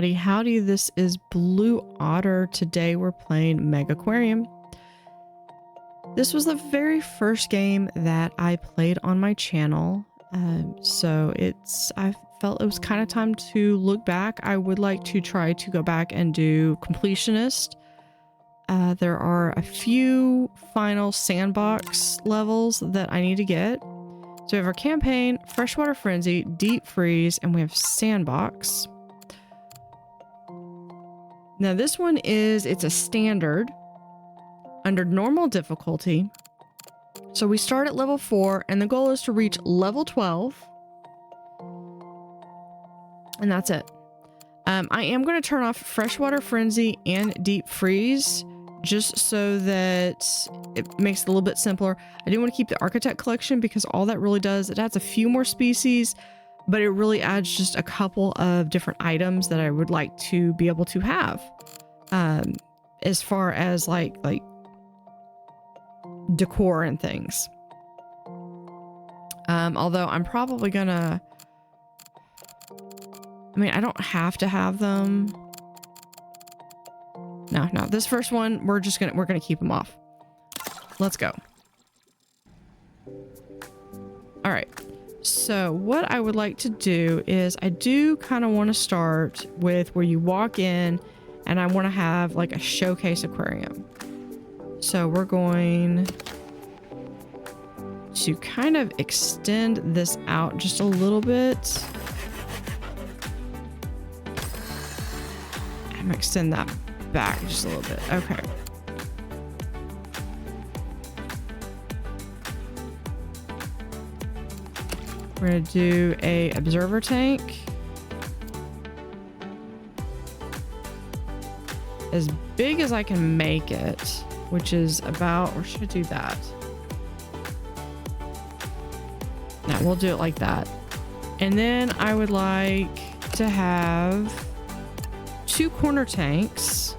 howdy, howdy. This is Blue Otter. Today we're playing Megaquarium. This was the very first game that I played on my channel. So I felt it was kind of time to look back. I would like to try to go back and do completionist. There are a few final sandbox levels that I need to get. So we have our campaign, freshwater frenzy, deep freeze, and we have sandbox. Now this one it's a standard under normal difficulty. So we start at level 4 and the goal is to reach level 12. And that's it. I am going to turn off freshwater frenzy and deep freeze just so that it makes it a little bit simpler. I do want to keep the architect collection because all that really does, it adds a few more species, but it really adds just a couple of different items that I would like to be able to have. As far as like decor and things. Although I'm probably gonna, I don't have to have them. No, this first one, we're gonna keep them off. Let's go. All right. So what I would like to do is I do kind of want to start with where you walk in and I want to have like a showcase aquarium. So we're going to kind of extend this out just a little bit. I'm gonna extend that back just a little bit. Okay. We're gonna do a observer tank. As big as I can make it, which is about, or should I do that? No, we'll do it like that. And then I would like to have 2 corner tanks.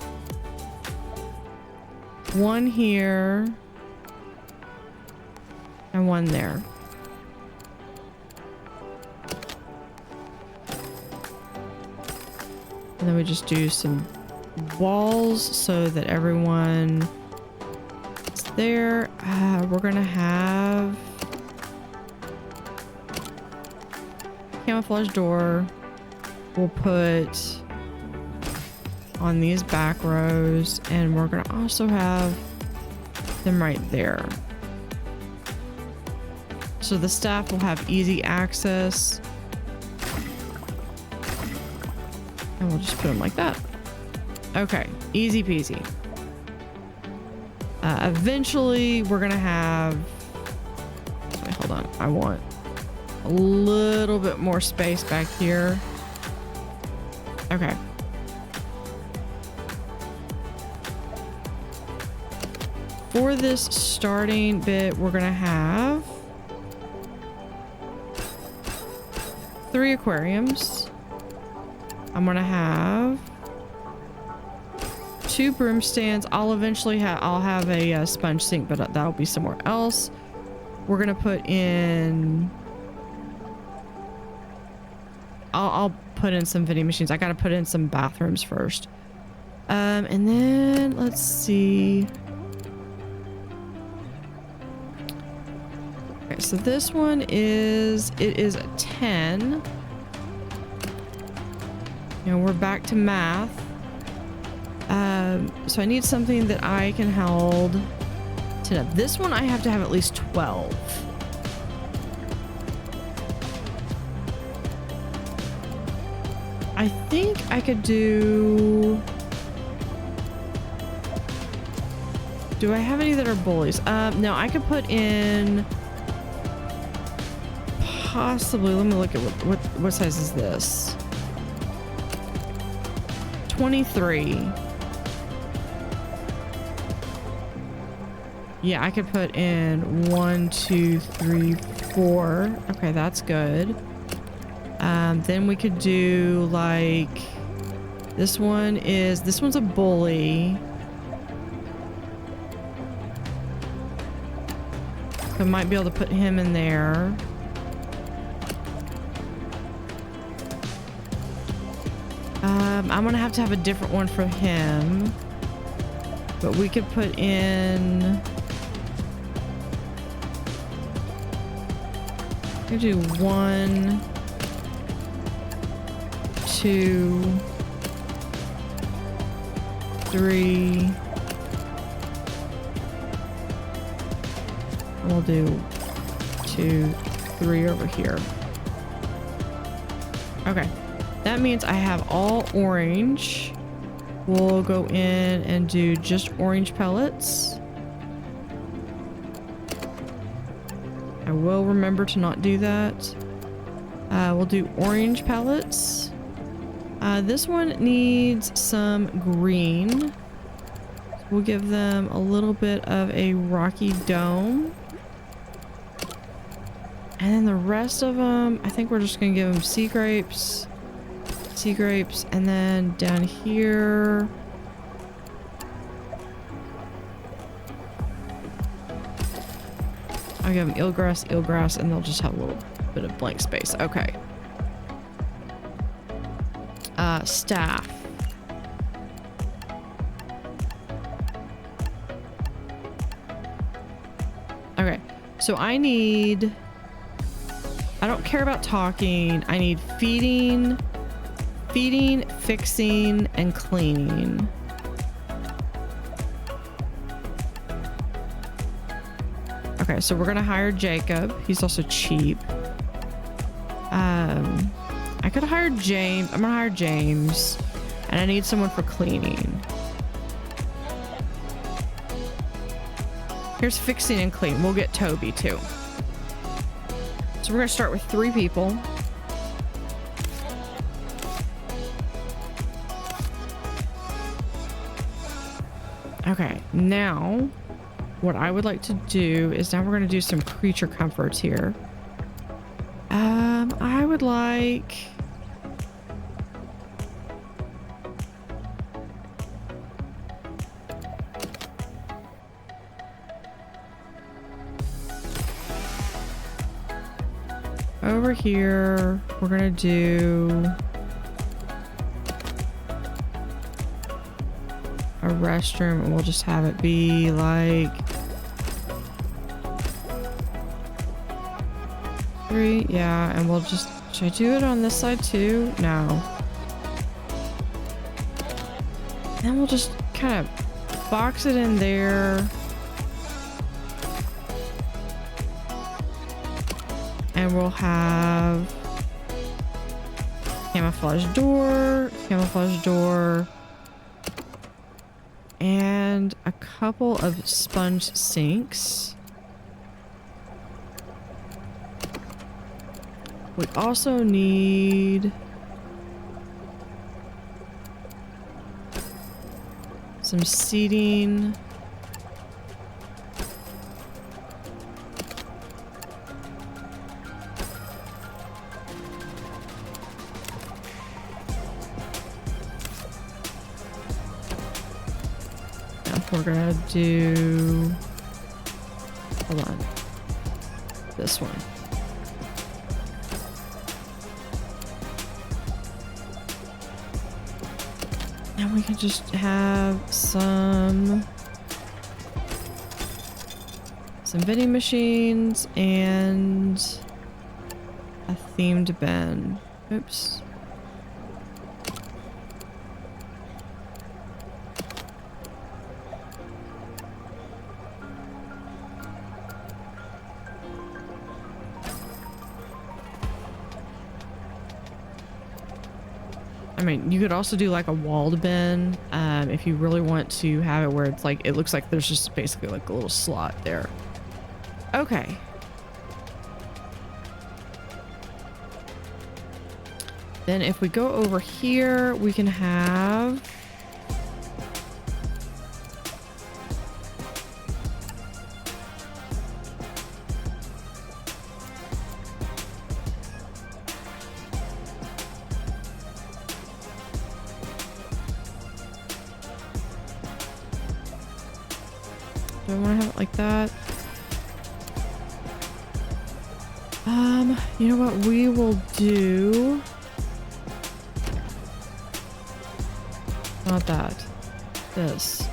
One here and one there. And then we just do some walls so that everyone is there. We're gonna have camouflage door. We'll put on these back rows, and we're gonna also have them right there. So the staff will have easy access. And we'll just put them like that. Okay, easy peasy. Eventually we're gonna have, wait, hold on. I want a little bit more space back here. Okay. For this starting bit, we're gonna have 3 aquariums. I'm gonna have 2 broom stands. I'll eventually have a sponge sink, but that'll be somewhere else. We're gonna put in, I'll put in some vending machines. I gotta put in some bathrooms first. And then let's see. Okay, so this one is a 10. You know, we're back to math. So I need something that I can hold to. This one I have to have at least 12. I think I could do I have any that are bullies? No, I could put in possibly, let me look at what size is this? 23. Yeah, I could put in 1, 2, 3, 4. Okay, that's good. Then we could do like, this one's a bully. So I might be able to put him in there. I'm gonna have to have a different one for him, but we could put in, we do 1, 2, 3. And we'll do 2, 3 over here. Okay. That means I have all orange. We'll go in and do just orange pellets. I will remember to not do that. We'll do orange pellets. This one needs some green. We'll give them a little bit of a rocky dome. And then the rest of them, I think we're just going to give them sea grapes. Sea grapes, and then down here I'll give them eelgrass, and they'll just have a little bit of blank space. Okay. Staff. Okay, so I don't care about talking. I need feeding, fixing, and cleaning. Okay, so we're gonna hire Jacob. He's also cheap. I could hire James. I'm gonna hire James, and I need someone for cleaning. Here's fixing and clean. We'll get Toby too. So we're gonna start with 3 people. Okay, now what I would like to do is now we're going to do some creature comforts here. I would like over here, we're going to do a restroom, and we'll just have it be like 3. Yeah, and we'll just, should I do it on this side too? No. And we'll just kind of box it in there. And we'll have camouflage door, and a couple of sponge sinks. We also need some seating. We're gonna do, hold on, this one. And we can just have some vending machines and a themed bin. Oops. I mean, you could also do like a walled bin if you really want to have it where it's like, it looks like there's just basically like a little slot there. Okay. Then if we go over here, we can have do I want to have it like that? You know what we will do? Not that. This.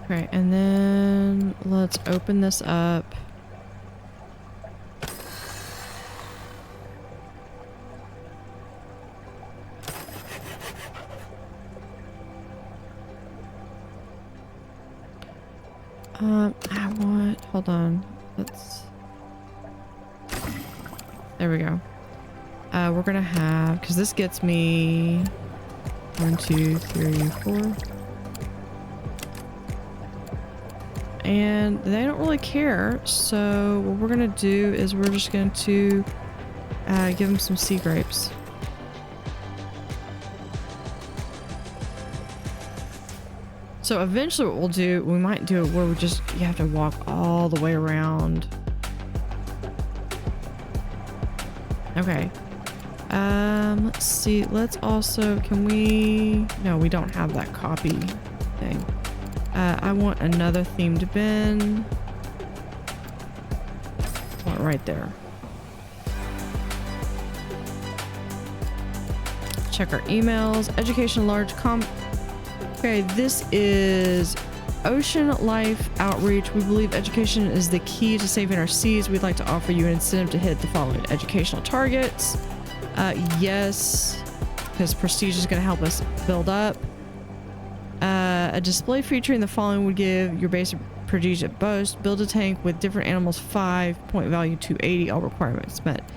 Okay, and then let's open this up. Hold on. There we go. We're gonna have, because this gets me 1, 2, 3, 4. And they don't really care, so what we're gonna do is we're just going to give them some sea grapes. So eventually what we'll do, we might do it where you have to walk all the way around. Okay. Let's see. Let's also, no, we don't have that copy thing. I want another themed bin. I want it right there. Check our emails. Education large Okay, this is Ocean Life Outreach. We believe education is the key to saving our seas. We'd like to offer you an incentive to hit the following educational targets. Yes, because prestige is going to help us build up. A display featuring the following would give your basic prestige at boast. Build a tank with different animals, 5 point value 280, all requirements met.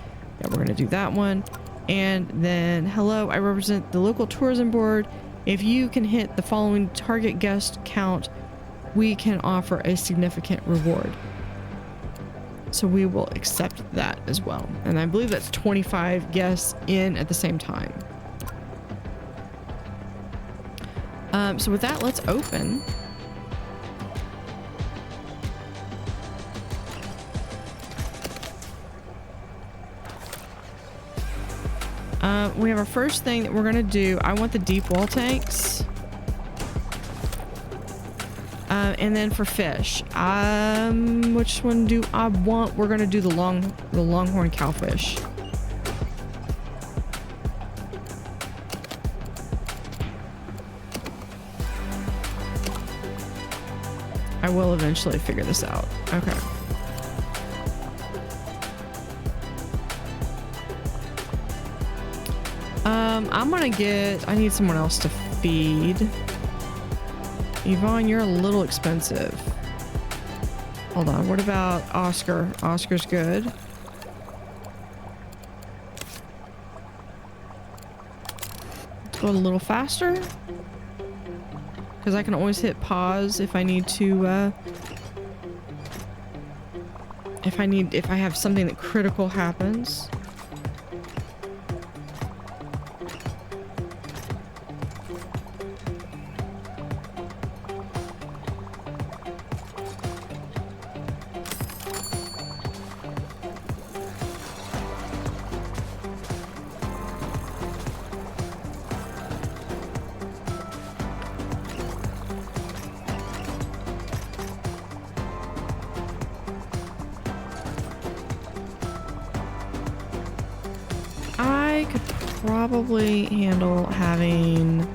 Yeah, we're going to do that one. And then, hello, I represent the local tourism board. If you can hit the following target guest count, we can offer a significant reward. So we will accept that as well. And I believe that's 25 guests in at the same time. So with that, let's open. We have our first thing that we're going to do. I want the deep wall tanks. And then for fish, which one do I want? We're going to do the longhorn cowfish. I will eventually figure this out. Okay. I need someone else to feed. Yvonne, you're a little expensive. Hold on, what about Oscar? Oscar's good. Let's go a little faster. Because I can always hit pause if I need to, if I have something that critical happens. Probably handle having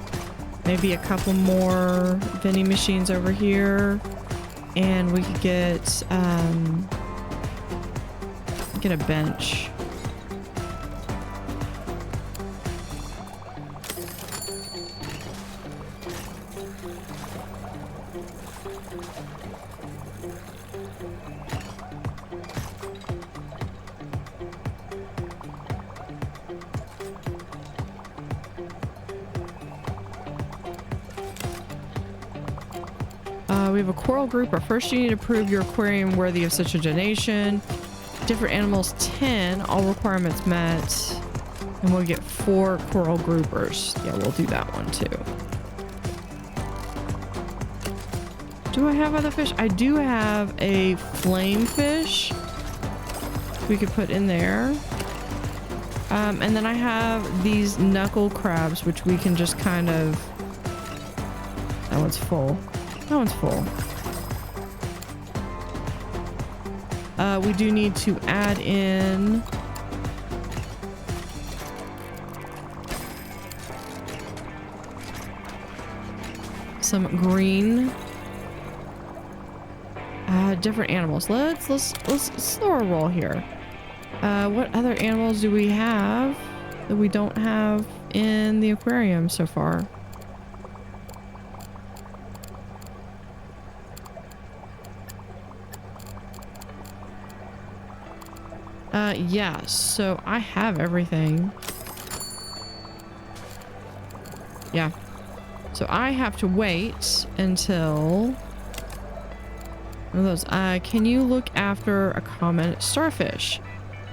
maybe a couple more vending machines over here, and we could get a bench. We have a coral grouper. First, you need to prove your aquarium worthy of such a donation. Different animals 10, all requirements met. And we'll get 4 coral groupers. Yeah, we'll do that one too. Do I have other fish? I do have a flame fish we could put in there. And then I have these knuckle crabs, which we can just kind of That one's full. That one's full. We do need to add in some green. Different animals. Let's slow our roll here. What other animals do we have that we don't have in the aquarium so far? Yeah, so I have everything. Yeah. So I have to wait until one of those. Can you look after a common starfish?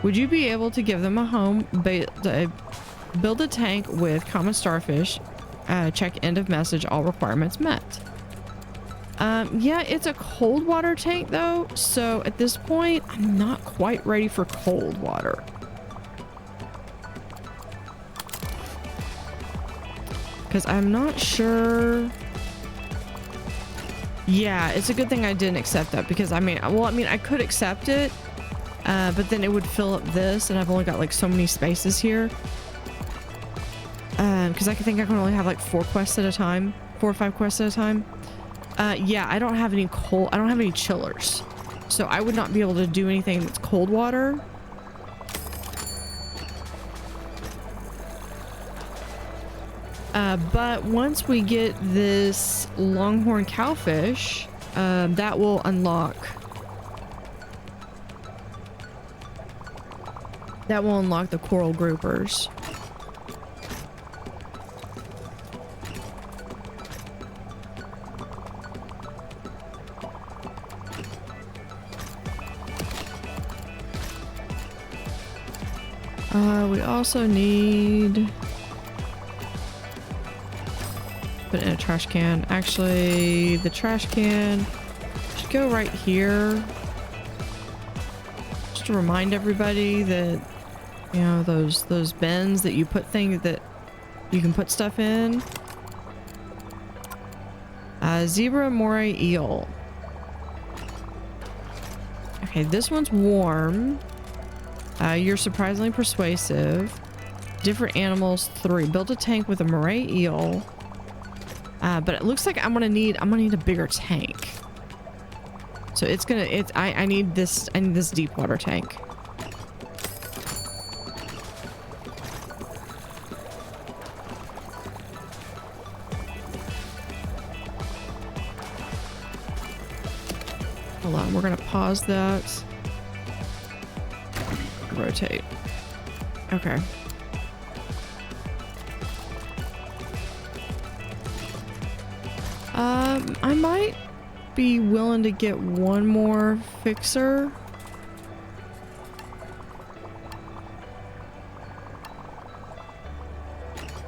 Would you be able to give them a home? Build a tank with common starfish. Check end of message. All requirements met. Yeah, it's a cold water tank though. So at this point, I'm not quite ready for cold water. Because I'm not sure. Yeah, it's a good thing I didn't accept that because I mean, I could accept it, but then it would fill up this and I've only got like so many spaces here. Because I think I can only have like 4 quests at a time, 4 or 5 quests at a time. Yeah, I don't have any I don't have any chillers. So I would not be able to do anything that's cold water. But once we get this longhorn cowfish, that will unlock. That will unlock the coral groupers. We also need put it in a trash can. Actually, the trash can should go right here. Just to remind everybody that, you know, those bins that you put things that you can put stuff in. Zebra moray eel. Okay, this one's warm. You're surprisingly persuasive. Different animals 3. Build a tank with a moray eel. But it looks like I'm gonna need a bigger tank. So I need this deep water tank. Hold on, we're gonna pause that. Rotate. Okay. I might be willing to get one more fixer.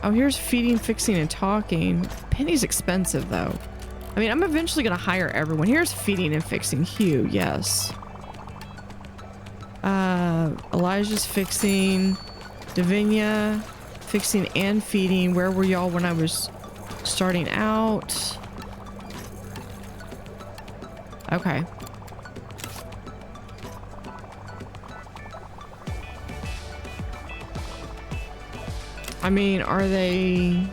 Oh, here's feeding, fixing, and talking. Penny's expensive though. I mean, I'm eventually gonna hire everyone. Here's feeding and fixing. Hugh, yes. Elijah's fixing. Davinia, fixing and feeding. Where were y'all when I was starting out? Okay. I mean, are they...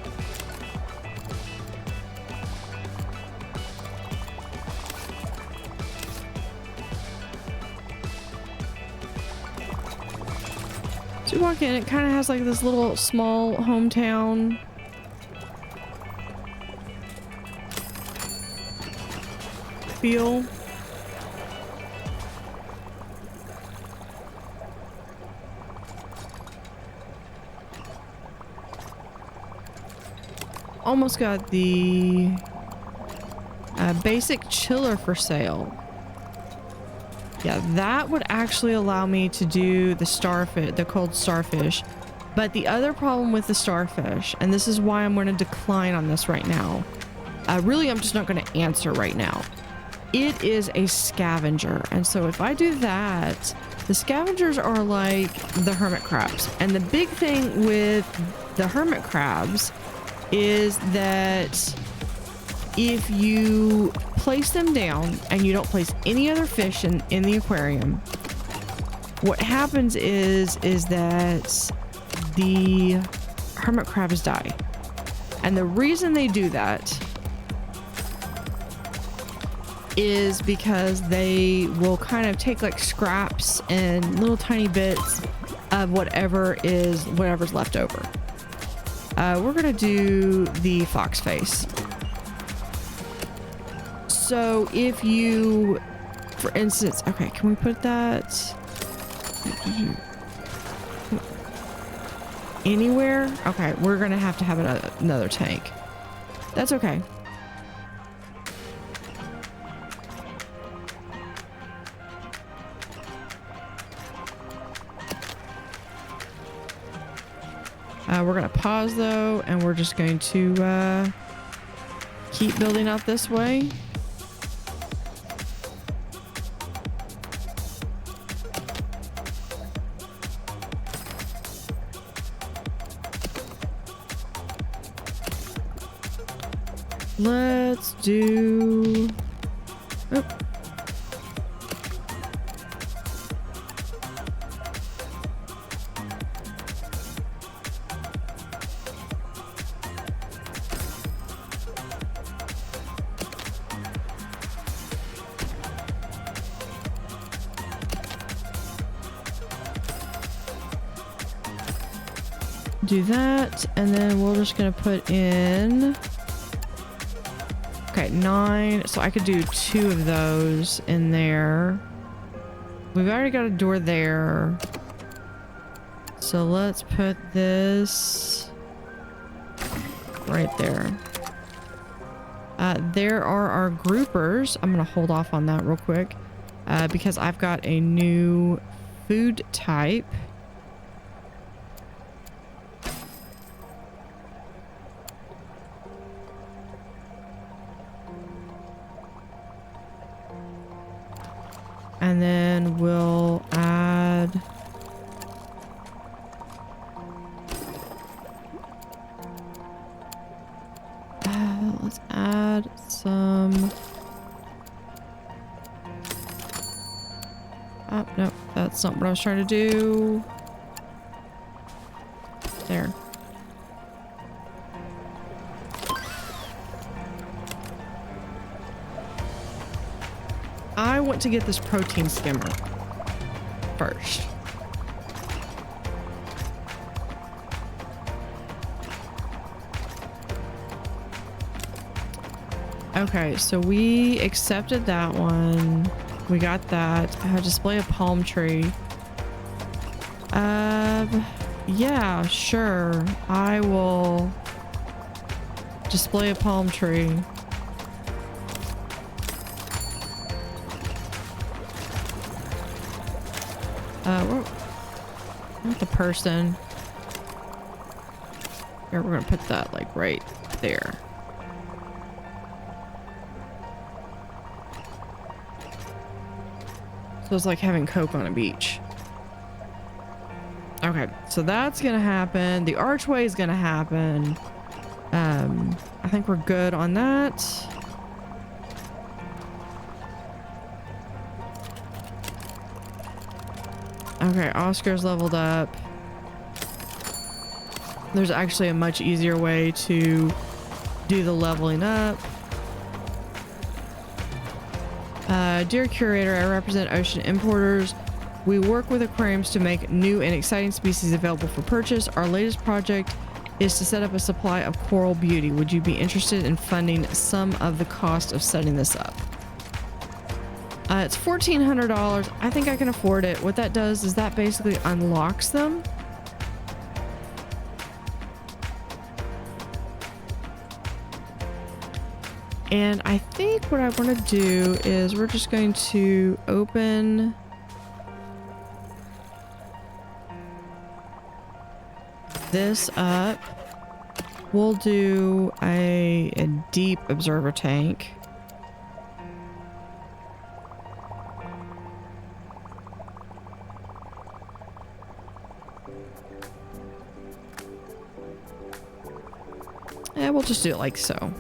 So you walk in, it kind of has like this little small hometown. Feel. Almost got the basic chiller for sale. Yeah, that would actually allow me to do the starfish, the cold starfish. But the other problem with the starfish, and this is why I'm going to decline on this right now. Really, I'm just not going to answer right now. It is a scavenger. And so if I do that, the scavengers are like the hermit crabs. And the big thing with the hermit crabs is that if you place them down and you don't place any other fish in the aquarium, what happens is that the hermit crabs die. And the reason they do that is because they will kind of take like scraps and little tiny bits of whatever's left over. We're gonna do the fox face. So if you, for instance, okay, can we put that anywhere? Okay, we're gonna have to have another tank. That's okay. We're gonna pause though, and we're just going to keep building out this way. Let's do... Oh. Do that, and then we're just gonna put in... Okay, 9. So I could do 2 of those in there. We've already got a door there. So let's put this right there. There are our groupers. I'm gonna hold off on that real quick because I've got a new food type. And then we'll add... let's add some... Oh, no, that's not what I was trying to do. There. I want to get this protein skimmer first. Okay, so we accepted that one. We got that. Display a palm tree. Yeah, sure. I will display a palm tree. Not the person. Here, we're gonna put that like right there. So it's like having Coke on a beach. Okay, so that's gonna happen. The archway is gonna happen. I think we're good on that. Okay, Oscar's leveled up. There's actually a much easier way to do the leveling up. Dear Curator, I represent ocean importers. We work with aquariums to make new and exciting species available for purchase. Our latest project is to set up a supply of coral beauty. Would you be interested in funding some of the cost of setting this up? It's $1,400. I think I can afford it. What that does is that basically unlocks them. And I think what I want to do is we're just going to open this up. We'll do a deep observer tank. Yeah, we'll just do it like so.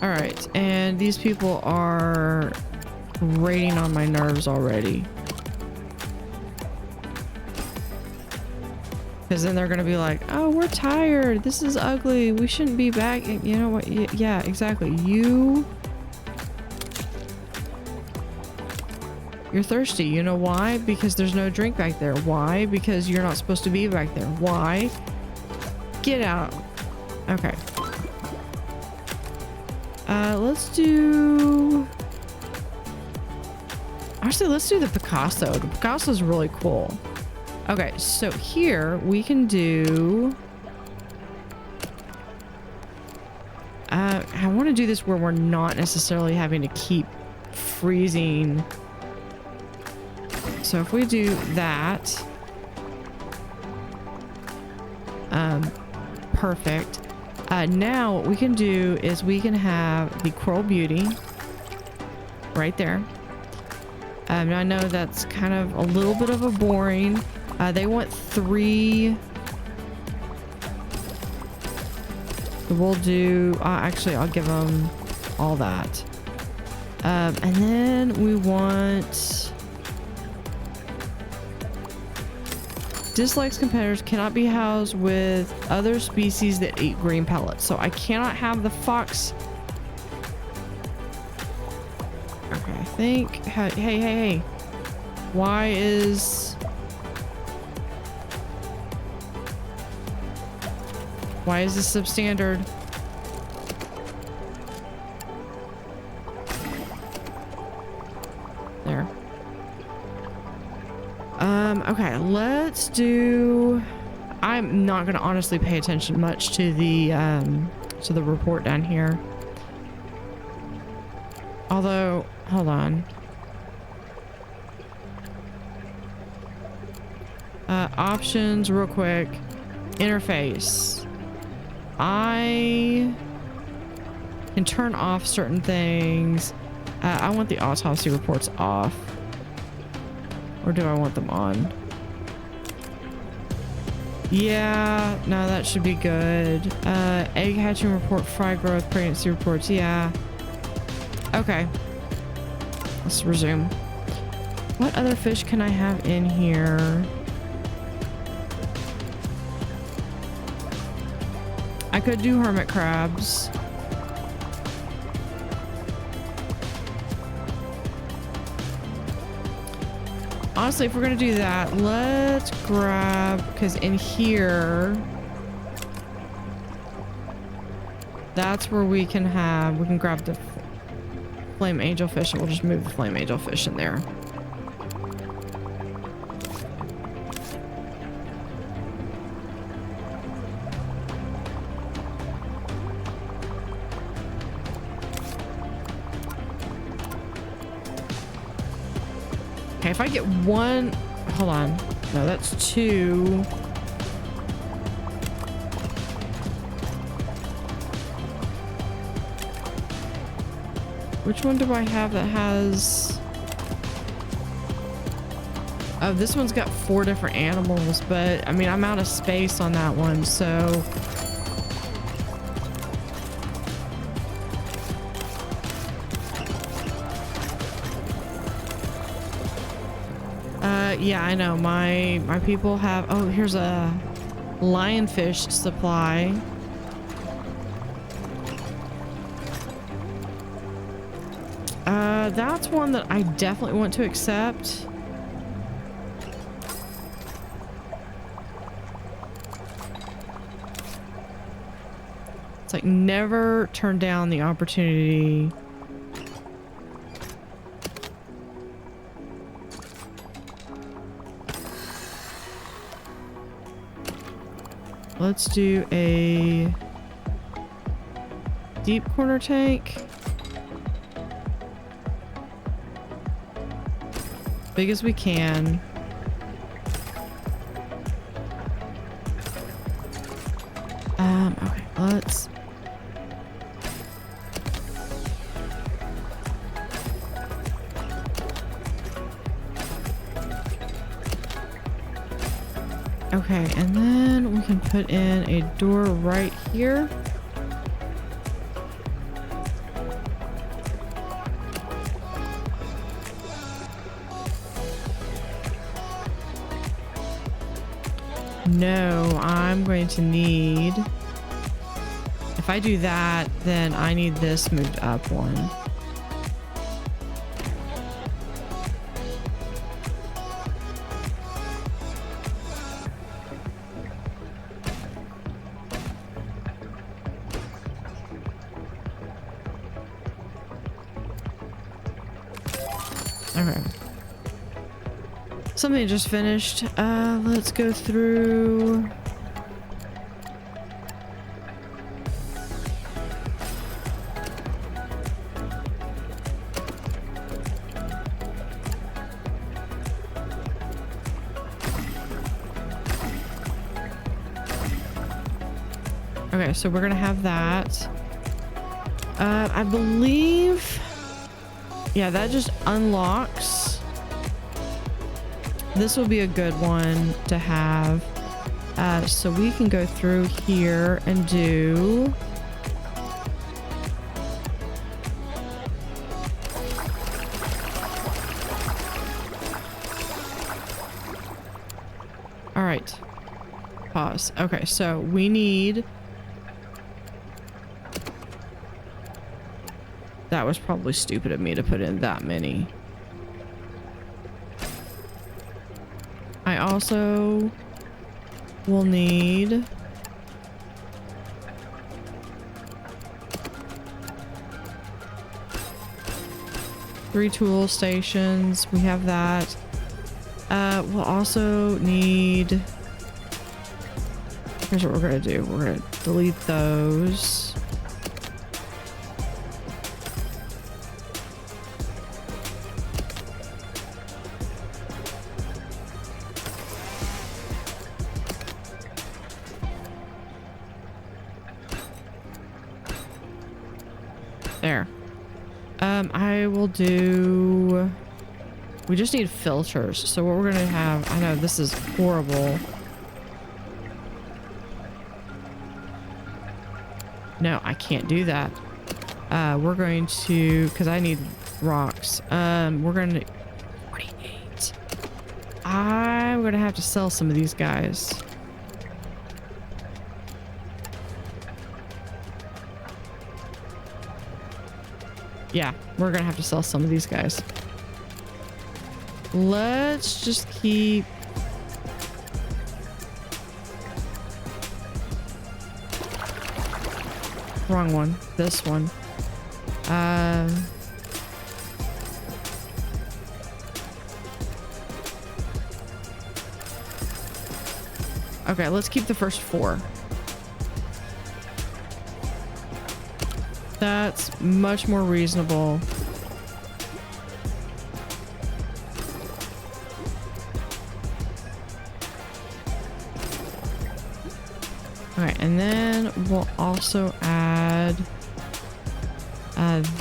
All right, and these people are grating on my nerves already. Because then they're going to be like, oh, we're tired. This is ugly. We shouldn't be back. You know what? Yeah, exactly. You're thirsty. You know why? Because there's no drink back there. Why? Because you're not supposed to be back there. Why? Get out. Okay. Let's do... Actually, let's do the Picasso. The Picasso is really cool. Okay, so here we can do... I want to do this where we're not necessarily having to keep freezing. So if we do that... perfect. Now what we can do is we can have the Coral Beauty right there. I know that's kind of a little bit of a boring. They want 3. We'll do... actually, I'll give them all that. And then we want... Dislikes competitors cannot be housed with other species that eat green pellets. So I cannot have the fox... Okay, I think... Hey. Why is this substandard? There. Okay, let's do... I'm not going to honestly pay attention much to the report down here. Although, hold on. Options real quick. Interface. I can turn off certain things. I want the autopsy reports off. Or do I want them on? Yeah, no, that should be good. Egg hatching report, fry growth, pregnancy reports. Yeah. Okay. Let's resume. What other fish can I have in here? I could do hermit crabs. Honestly, if we're gonna do that, let's grab, because in here, that's where we can grab the flame angelfish, and we'll just move the flame angelfish in there. Okay, if I get one... Hold on. No, that's 2. Which one do I have that has... Oh, this one's got 4 different animals, but I mean, I'm out of space on that one, so... Yeah, I know. My people have... Oh, here's a lionfish supply. That's one that I definitely want to accept. It's like never turn down the opportunity. Let's do a deep corner tank. Big as we can. Okay, let's... Okay, and then we can put in a door right here. No, I'm going to need... If I do that, then I need this moved up one. Okay. Something just finished. Let's go through... Okay, so we're gonna have that. I believe... Yeah, that just unlocks. This will be a good one to have. So we can go through here and do... All right. Pause. Okay, so we need... That was probably stupid of me to put in that many. I also will need... three tool stations. We have that. We'll also need... Here's what we're gonna do. We're gonna delete those. There. I will do... We just need filters. So what we're gonna have... I know this is horrible. No, I can't do that. We're going to... Because I need rocks. We're gonna... 48. I'm gonna have to sell some of these guys. Yeah, we're gonna have to sell some of these guys. Let's just keep... Wrong one. This one. Okay, let's keep the first 4. That's much more reasonable. Alright, and then we'll also add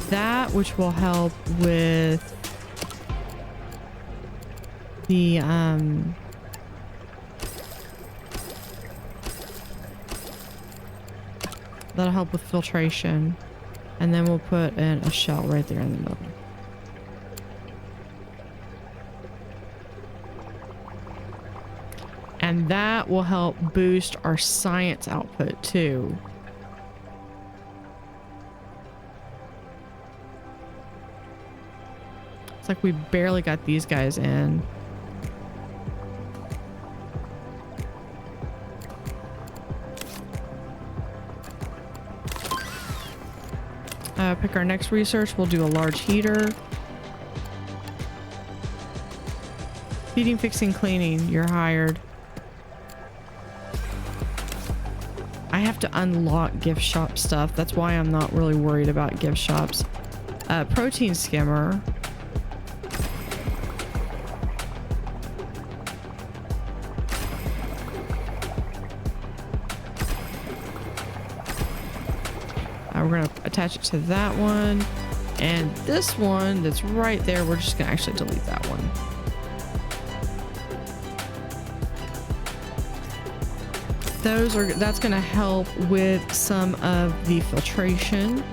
that, which will help with the that'll help with filtration. And then we'll put in a shell right there in the middle. And that will help boost our science output too. It's like we barely got these guys in. Pick our next research. We'll do a large heater. Feeding, fixing, cleaning. You're hired. I have to unlock gift shop stuff. That's why I'm not really worried about gift shops. Protein skimmer. We're going to attach it to that one. And this one that's right there, we're just going to actually delete that one. That's going to help with some of the filtration.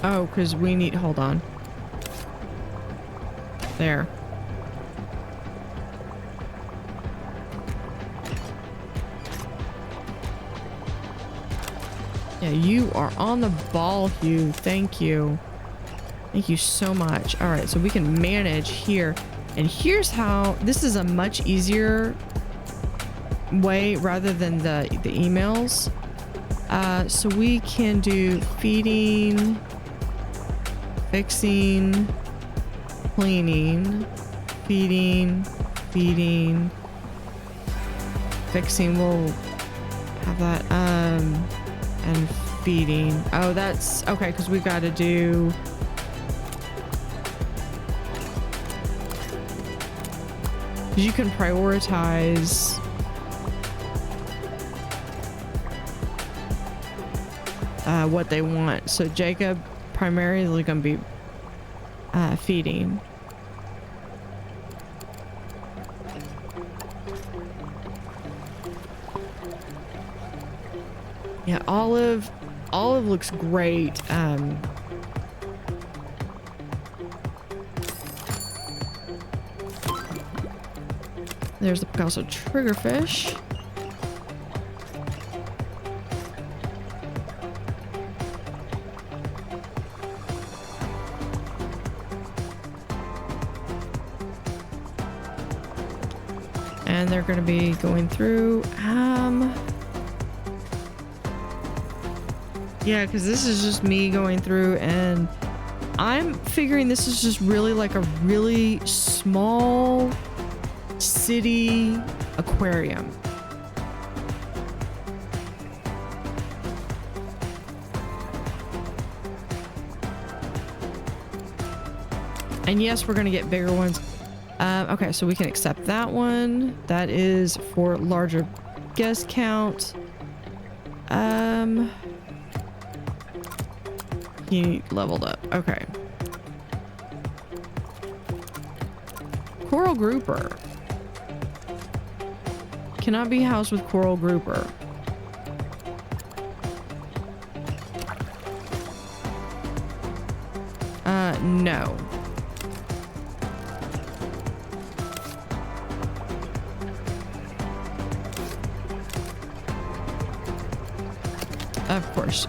Oh, because we need, hold on. There. Yeah, you are on the ball, Hugh. Thank you. Thank you so much. All right, so we can manage here. And here's how, this is a much easier way rather than the emails. So we can do feeding, fixing, cleaning, feeding, fixing. We'll have that, and feeding. Oh, that's okay, because we got to do you can prioritize what they want. So Jacob primarily going to be feeding. Yeah, Olive looks great. There's the Picasso triggerfish. And they're going to be going through, yeah, because this is just me going through, and I'm figuring this is just really like a really small city aquarium. And yes, we're going to get bigger ones. Okay, so we can accept that one. That is for larger guest count. He leveled up. Okay. Coral grouper. Cannot be housed with coral grouper. No.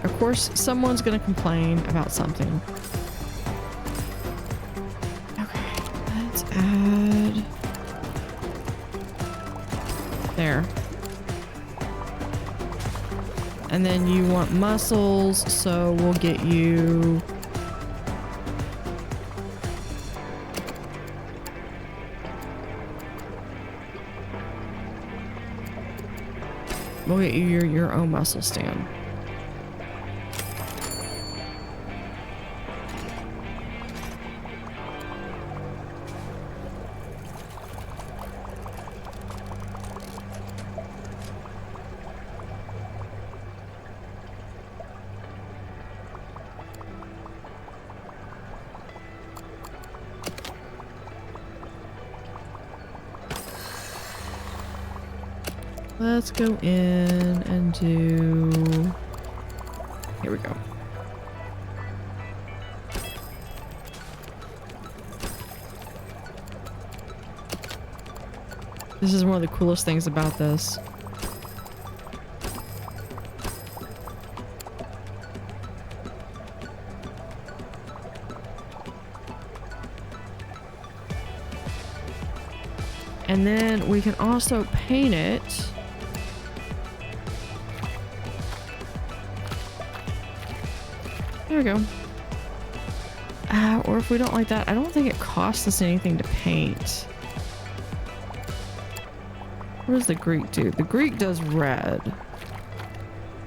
Of course, someone's gonna complain about something. Okay, let's add there. And then you want mussels, so we'll get you your own mussel stand. Let's go in and do, here we go. This is one of the coolest things about this. And then we can also paint it. There we go. Or if we don't like that, I don't think it costs us anything to paint. What does the Greek do? The Greek does red.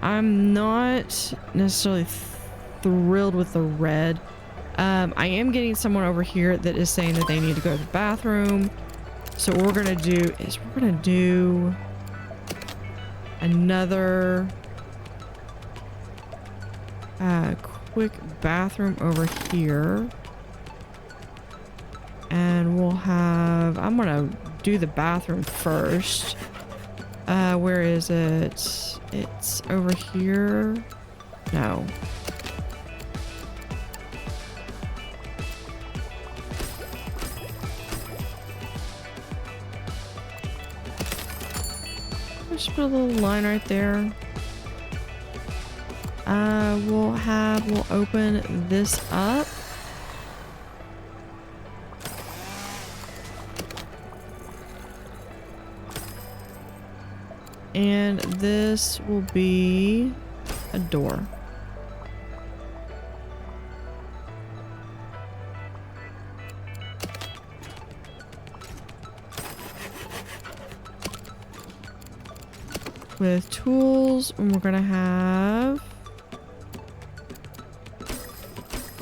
I'm not necessarily thrilled with the red. I am getting someone over here that is saying that they need to go to the bathroom. So what we're gonna do is we're gonna do another quick bathroom over here. And we'll have, I'm gonna do the bathroom first. Where is it? It's over here. No. Let's put a little line right there. We'll open this up. And this will be a door. With tools, and we're gonna have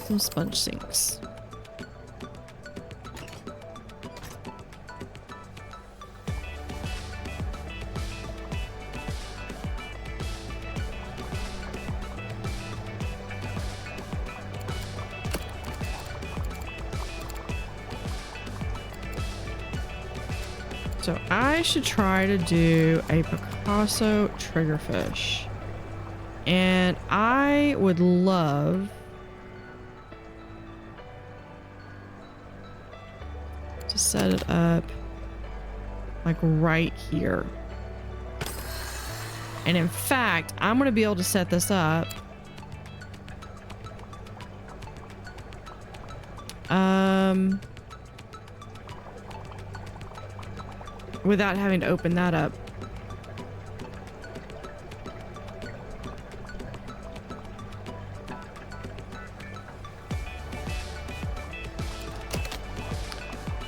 some sponge sinks. So I should try to do a Picasso triggerfish. And I would love to set it up like right here. And in fact, I'm going to be able to set this up without having to open that up.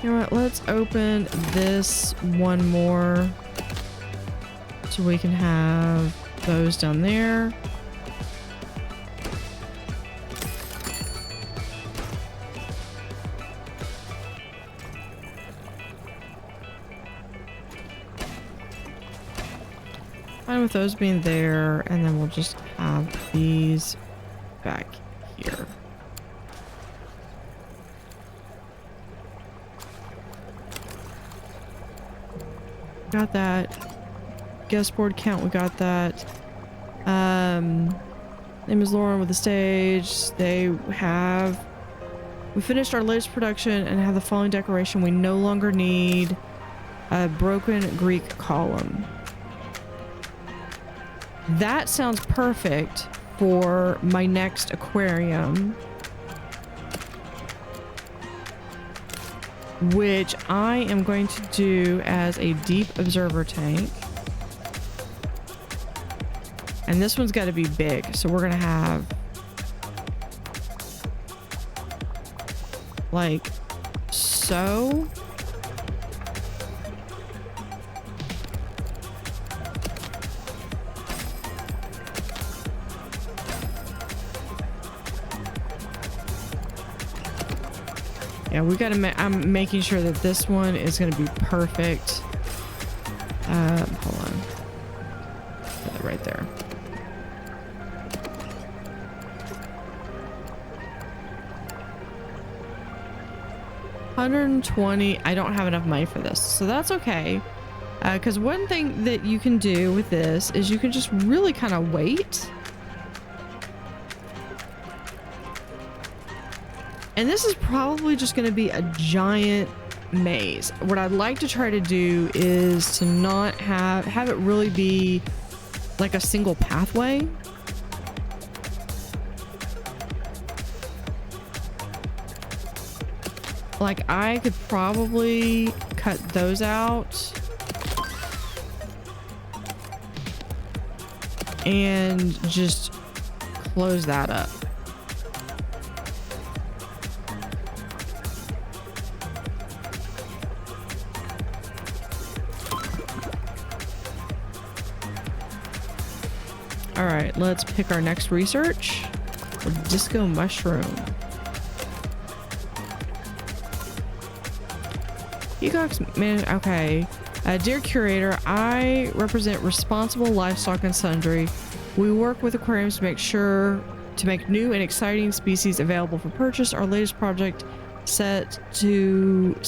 You know what? Let's open this one more so we can have those down there. Fine with those being there, and then we'll just have these back here. Got that. Guest board count, we got that. Name is Lauren with the stage. We finished our latest production and have the following decoration. We no longer need a broken Greek column. That sounds perfect for my next aquarium, which I am going to do as a deep observer tank. And this one's got to be big, so we're gonna have like so. Yeah, we gotta I'm making sure that this one is gonna be perfect. Hold on. Put it right there. $120. I don't have enough money for this, so that's okay. Because one thing that you can do with this is you can just really kind of wait. And this is probably just going to be a giant maze. What I'd like to try to do is to not have it really be like a single pathway. Like I could probably cut those out and just close that up. All right, let's pick our next research. A disco mushroom. Peacock's man. Okay. Dear curator, I represent Responsible Livestock and Sundry. We work with aquariums to make new and exciting species available for purchase. Our latest project set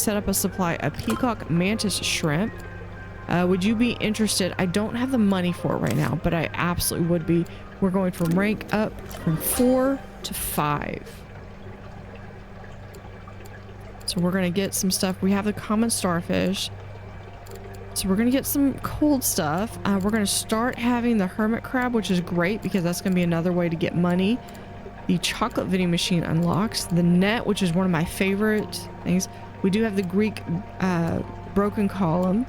up a supply of peacock mantis shrimp. Would you be interested? I don't have the money for it right now, but I absolutely would be. We're going from rank up from 4 to 5. So we're going to get some stuff. We have the common starfish. So we're going to get some cold stuff. We're going to start having the hermit crab, which is great because that's going to be another way to get money. The chocolate vending machine unlocks. The net, which is one of my favorite things. We do have the Greek broken column.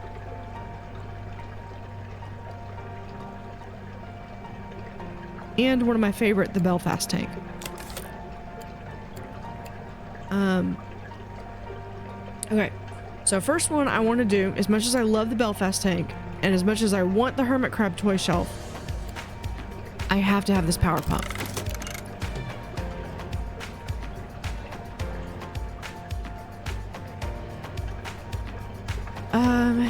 And one of my favorite, the Belfast tank. Okay, so first one I want to do, as much as I love the Belfast tank, and as much as I want the hermit crab toy shelf, I have to have this power pump.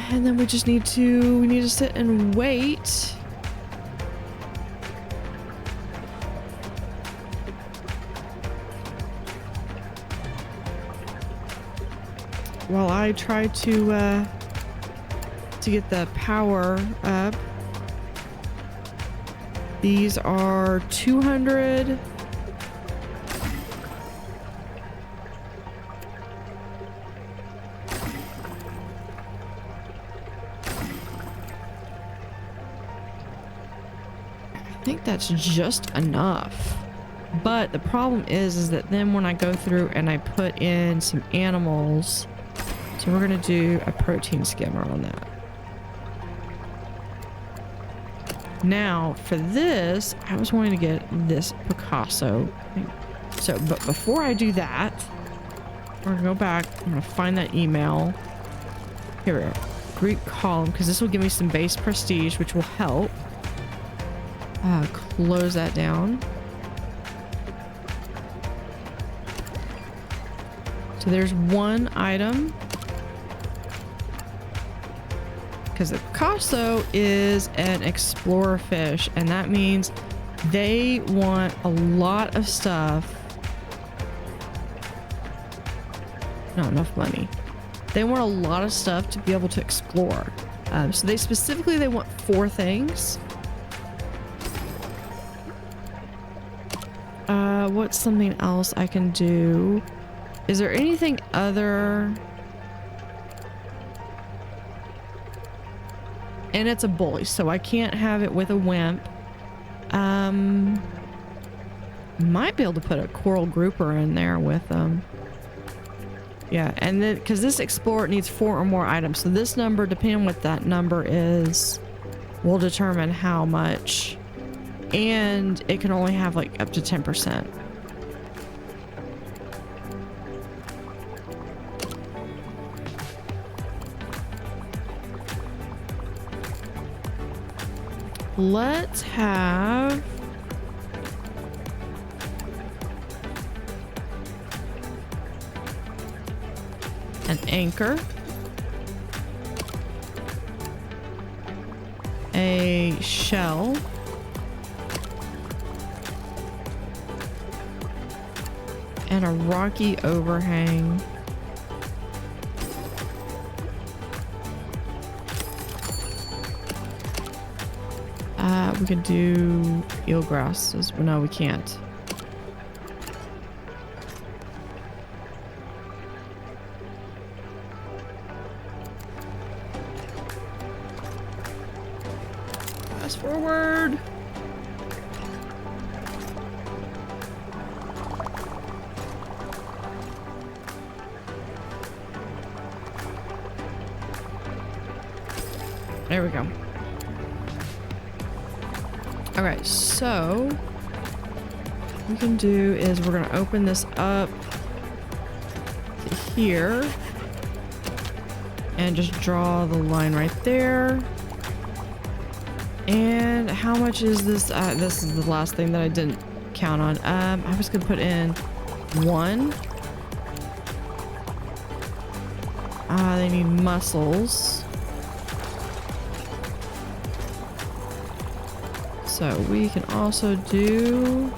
And then we need to sit and wait. While I try to get the power up. These are 200. I think that's just enough. But the problem is that then when I go through and I put in some animals, so we're going to do a protein skimmer on that. Now for this, I was wanting to get this Picasso thing. So, but before I do that, we're going to go back. I'm going to find that email. Here we go. Greek column, because this will give me some base prestige, which will help. Close that down. So there's one item. Because the Picasso is an explorer fish, and that means they want a lot of stuff. Not enough money. They want a lot of stuff to be able to explore. So they want 4 things. What's something else I can do? Is there anything other? And it's a bully, so I can't have it with a wimp. Might be able to put a coral grouper in there with them. Yeah, and then because this explorer needs 4 or more items, so this number, depending on what that number is, will determine how much. And it can only have like up to 10%. Let's have an anchor, a shell, and a rocky overhang. We could do eelgrass. No, we can't. Fast forward. There we go. Okay, so what we can do is we're going to open this up to here and just draw the line right there. And how much is this? This is the last thing that I didn't count on. I was going to put in 1. They need mussels. So we can also do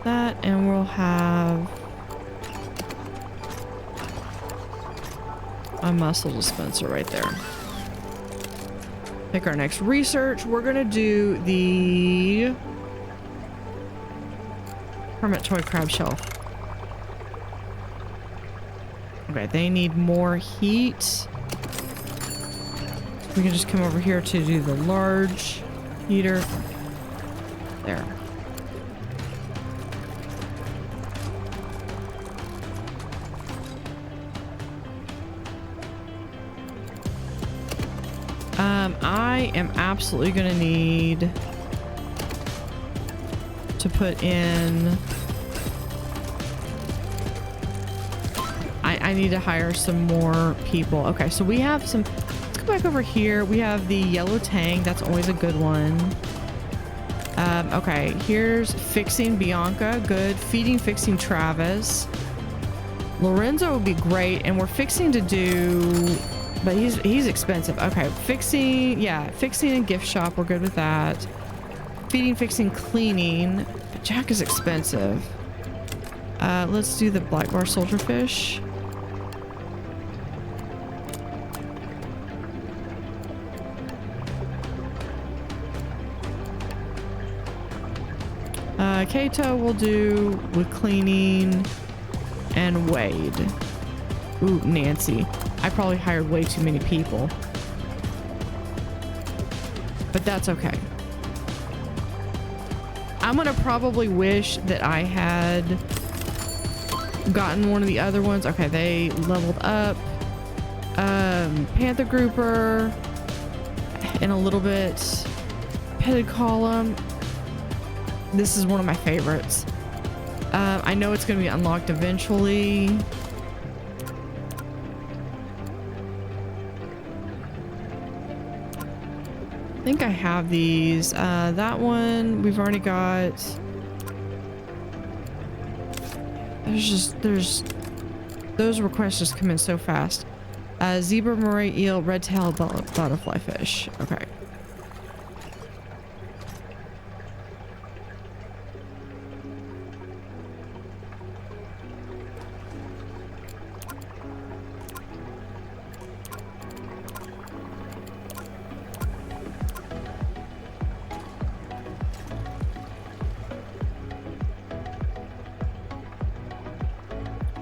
that, and we'll have a mussel dispenser right there. Pick our next research. We're gonna do the hermit toy crab shelf. Okay, they need more heat. We can just come over here to do the large heater. There. I am absolutely gonna need to put in... I need to hire some more people. Okay, so we have some... Let's go back over here. We have the yellow tank. That's always a good one. Okay, here's fixing Bianca. Good. Feeding, fixing Travis. Lorenzo would be great, and we're fixing to do... But he's expensive. Okay, fixing... Yeah, fixing and gift shop. We're good with that. Feeding, fixing, cleaning. But Jack is expensive. Let's do the black bar soldierfish. Kato will do with cleaning and Wade. Ooh, Nancy. I probably hired way too many people. But that's okay. I'm gonna probably wish that I had gotten one of the other ones. Okay, they leveled up. Panther Grouper in a little bit. Petted Column. This is one of my favorites. I know it's going to be unlocked eventually. I think I have these. That one we've already got. There's those requests just come in so fast. Zebra, moray eel, red tail butterfly fish. Okay.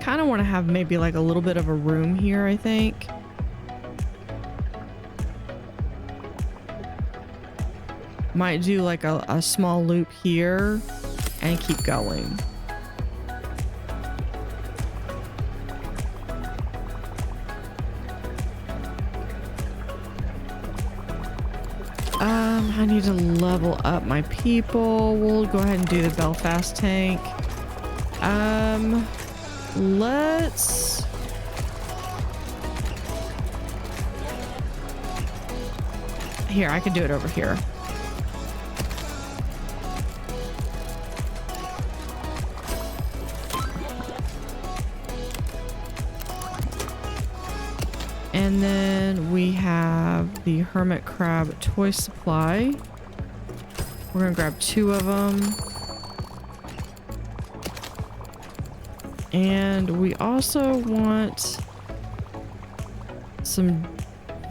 Kind of want to have maybe like a little bit of a room here, I think. Might do like a small loop here and keep going. I need to level up my people. We'll go ahead and do the Belfast tank. Let's... Here, I can do it over here. And then we have the hermit crab toy supply. We're gonna grab 2 of them. And we also want some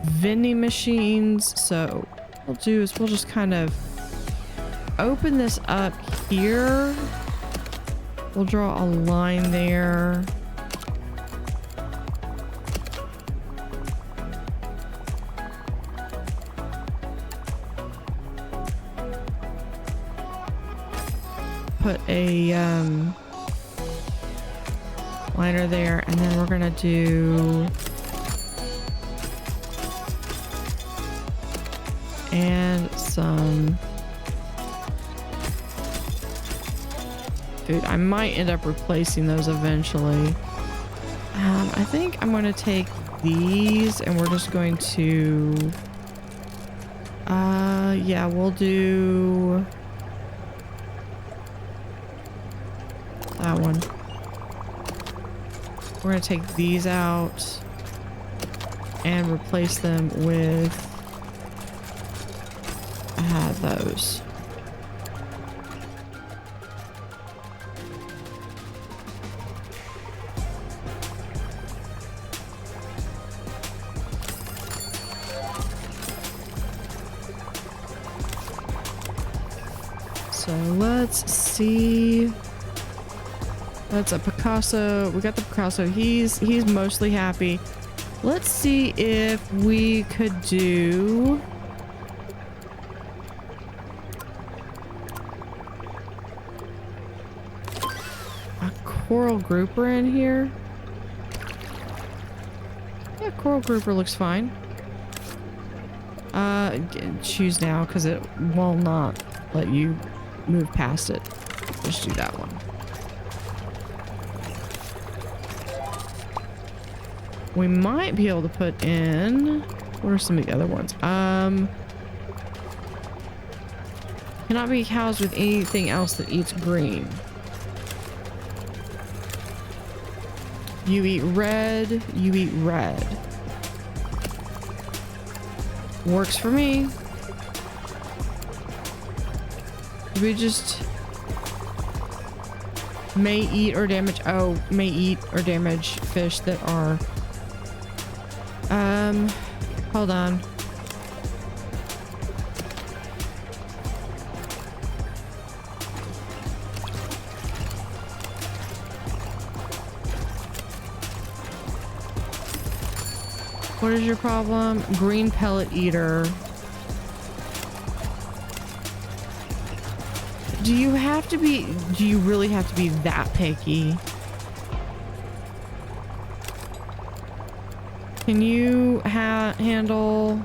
vending machines. So what we'll do is we'll just kind of open this up here. We'll draw a line there. Put a liner there, and then we're gonna do and some food. I might end up replacing those eventually. I think I'm gonna take these and we're just going to yeah, we'll do that one. We're going to take these out and replace them with those. So let's see. That's a Picasso. We got the Picasso. He's mostly happy. Let's see if we could do... a coral grouper in here. Yeah, coral grouper looks fine. Choose now because it will not let you move past it. Just do that one. We might be able to put in... what are some of the other ones? Cannot be housed with anything else that eats green. You eat red. You eat red. Works for me. We just... may eat or damage... oh, may eat or damage fish that are... hold on. What is your problem? Green pellet eater. Do you have to be... do you really have to be that picky? Can you handle...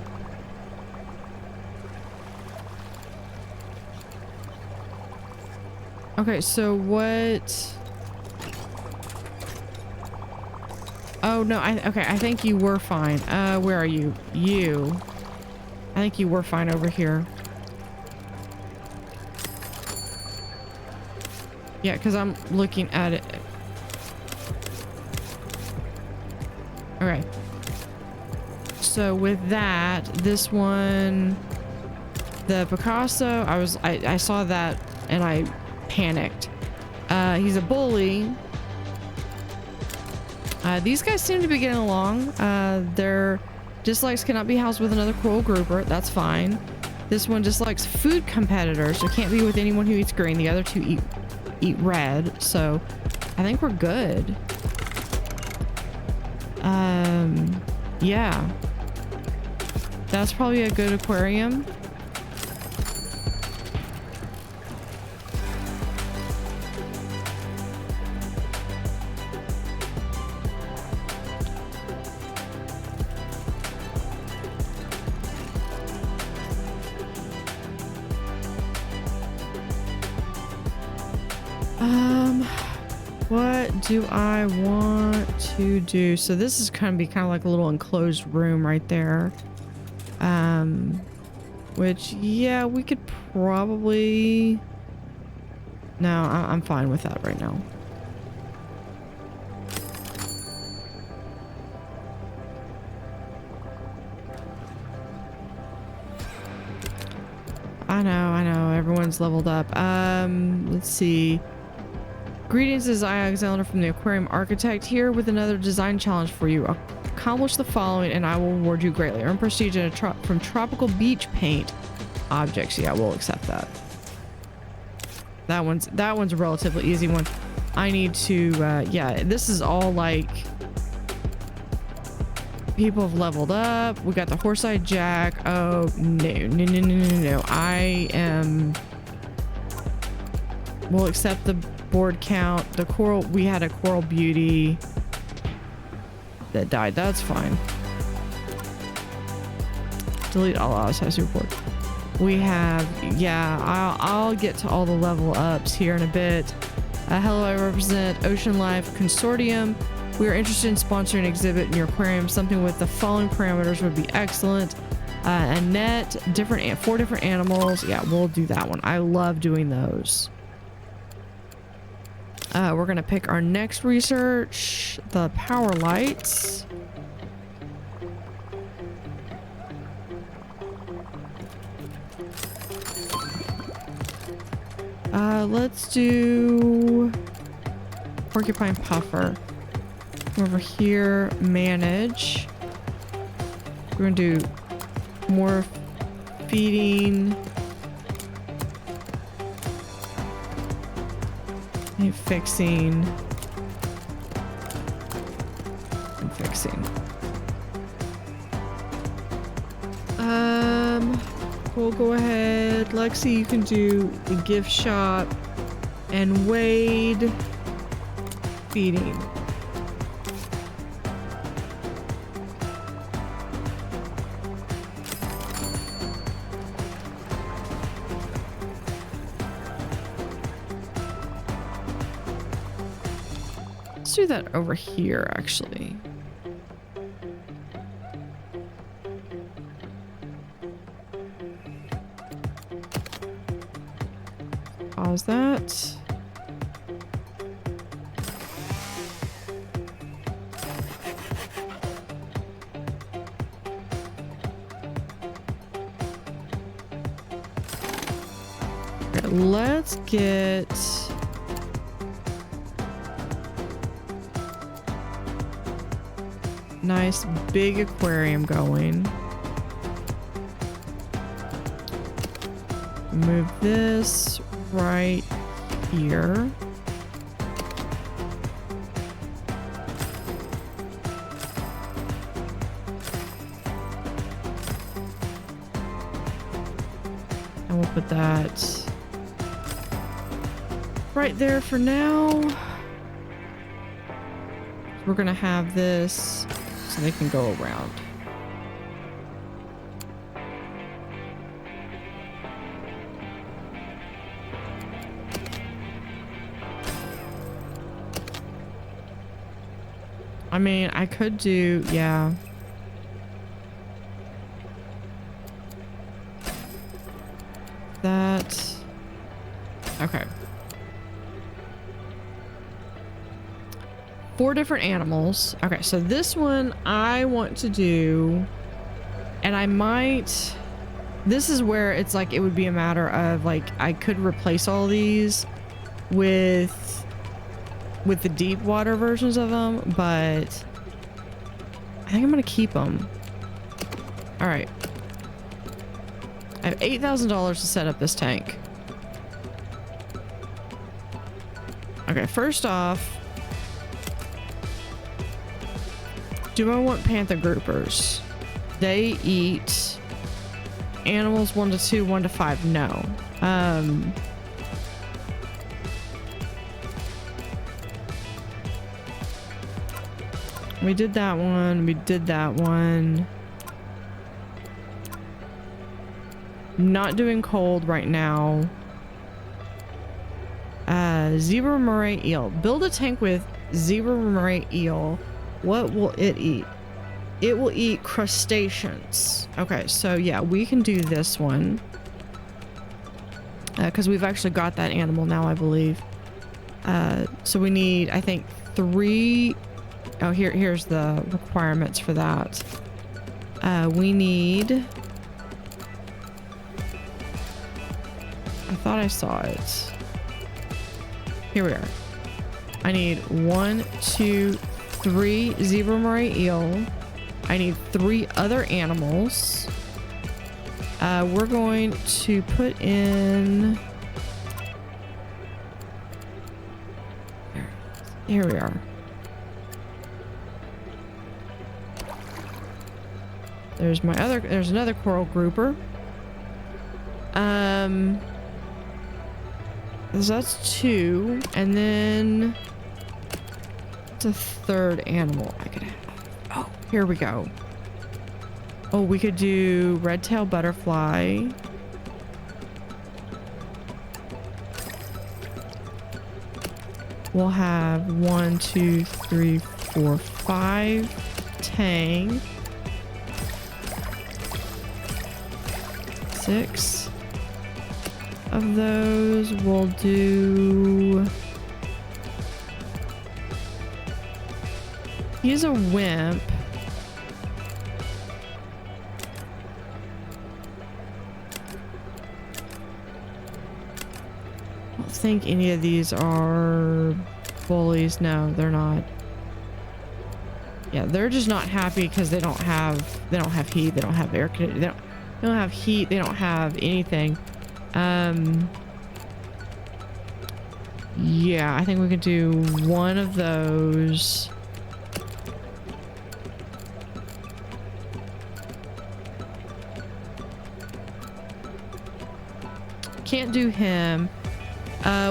okay, so what... oh, no, okay, I think you were fine. Where are you? You. I think you were fine over here. Yeah, because I'm looking at it. Okay. So with that, this one, the Picasso, I saw that and I panicked. He's a bully. These guys seem to be getting along. Their dislikes cannot be housed with another coral grouper. That's fine. This one dislikes food competitors, so can't be with anyone who eats green. The other two eat red. So I think we're good. Yeah. That's probably a good aquarium. What do I want to do? So this is kind of like a little enclosed room right there. Which, yeah, we could probably... no, I'm fine with that right now. I know, everyone's leveled up. Let's see. Greetings, this is Alexander from the Aquarium Architect here with another design challenge for you. Accomplish the following and I will reward you greatly. Earn prestige from tropical beach paint objects. Yeah, we'll accept that. That one's a relatively easy one. I need to, yeah, this is all like people have leveled up. We got the horse-eyed jack. Oh, no. I am... we'll accept the board count. The coral, we had a coral beauty that died. That's fine. Delete all outside report. We have, yeah, I'll get to all the level ups here in a bit. Hello, I represent Ocean Life Consortium. We are interested in sponsoring an exhibit in your aquarium. Something with the following parameters would be excellent. A net, 4 different animals. Yeah, we'll do that one. I love doing those. We're gonna pick our next research, the power lights. Let's do porcupine puffer. Over here, manage. We're gonna do more feeding. Fixing fixing. We'll go ahead. Lexi, you can do the gift shop and Wade feeding. Let's do that over here, actually. Pause that. Okay, let's get nice big aquarium going. Move this right here. And we'll put that right there for now. We're gonna have this so they can go around. I mean, I could do, yeah. That. Okay. 4 different animals. Okay, so this one I want to do, and I might, this is where it's like, it would be a matter of like, I could replace all these with the deep water versions of them, but I think I'm gonna keep them. All right. I have $8,000 to set up this tank. Okay, first off, do I want panther groupers? They eat animals 1 to 2, 1 to 5. No. We did that one. We did that one. Not doing cold right now. Zebra moray eel. Build a tank with zebra moray eel. What will it eat? It will eat crustaceans. Okay, so yeah, we can do this one. Because we've actually got that animal now, I believe. So we need, I think, 3... Oh, here's the requirements for that. We need... I thought I saw it. Here we are. I need 1, 2, 3 zebra moray eel. I need 3 other animals. We're going to put in... Here we are. There's my other, there's another coral grouper. So that's 2, and then it's a 3rd animal I could have. Oh, here we go. Oh, we could do red-tailed butterfly. We'll have 1, 2, 3, 4, 5 tang. 6 of those. We'll do... He's a wimp. I don't think any of these are bullies. No, they're not. Yeah, they're just not happy because they don't have heat, they don't have air conditioning, they don't have heat, they don't have anything. Yeah, I think we could do one of those. can't do him.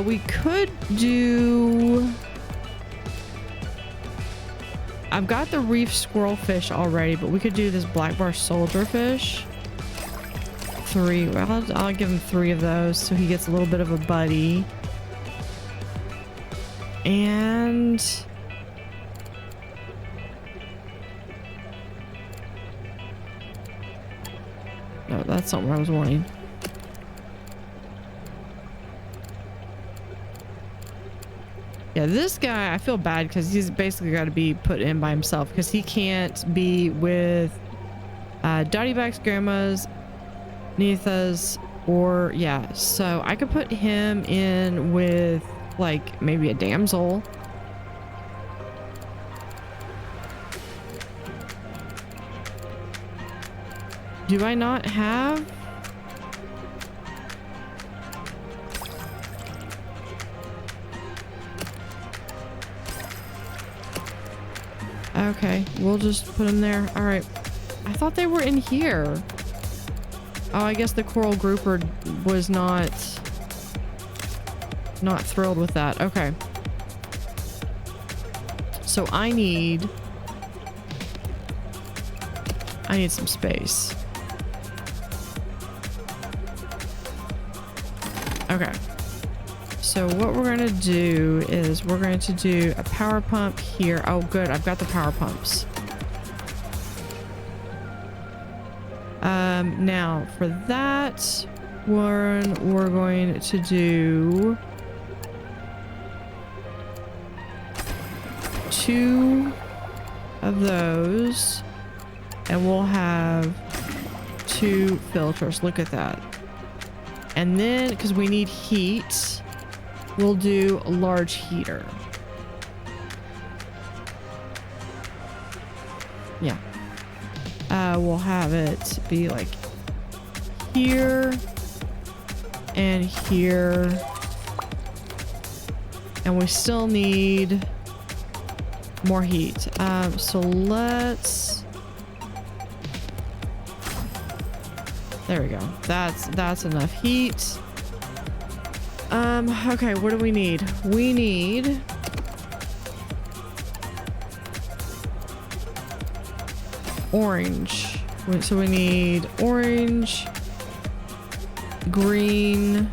We could do... I've got the reef squirrelfish already, but we could do this black bar soldierfish. 3. Well, I'll give him 3 of those so he gets a little bit of a buddy. And... no, that's not what I was wanting. Yeah, this guy, I feel bad because he's basically got to be put in by himself because he can't be with Dottie Back's grandma's, Neetha's, or yeah. So I could put him in with like maybe a damsel. Do I not have? Okay, we'll just put them there. All right. I thought they were in here. Oh, I guess the coral grouper was not thrilled with that. Okay. So I need some space. Okay. So what we're going to do is we're going to do a power pump here. Oh, good. I've got the power pumps. Now for that one, we're going to do 2 of those and we'll have 2 filters. Look at that. And then, because we need heat, we'll do a large heater. Yeah. We'll have it be like here and here. And we still need more heat. So let's... there we go. That's enough heat. Okay, what do we need? We need orange. So we need orange, green,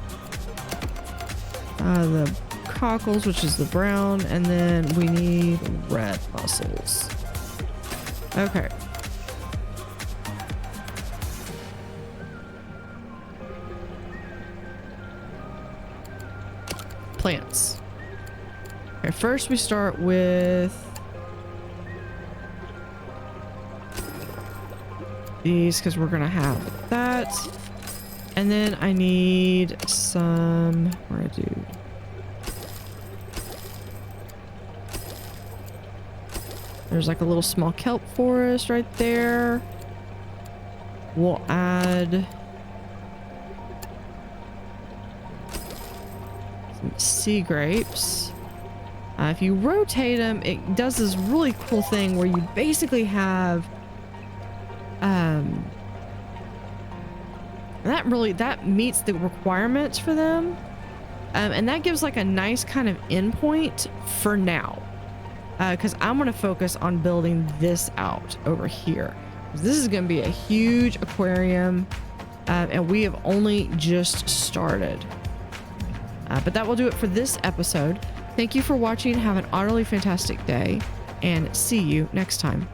the cockles, which is the brown, and then we need red mussels. Okay. Plants. Okay, first we start with these because we're gonna have that, and then I need some. What do I do? There's like a little small kelp forest right there. We'll add some sea grapes. If you rotate them, it does this really cool thing where you basically have that meets the requirements for them, and that gives like a nice kind of endpoint for now, because I'm going to focus on building this out over here. This is going to be a huge aquarium, and we have only just started, but that will do it for this episode. Thank you for watching. Have an utterly fantastic day, and see you next time.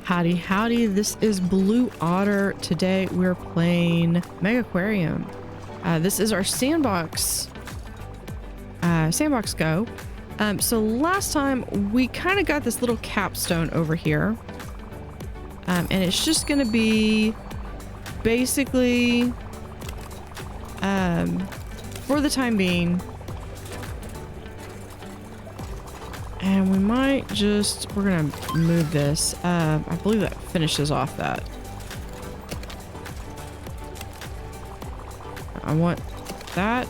Howdy, howdy. This is Blue Otter. Today we're playing Megaquarium. This is our Sandbox Go. So last time we kind of got this little capstone over here. And it's just going to be basically, for the time being, and we might just, we're going to move this. I believe that finishes off that. I want that.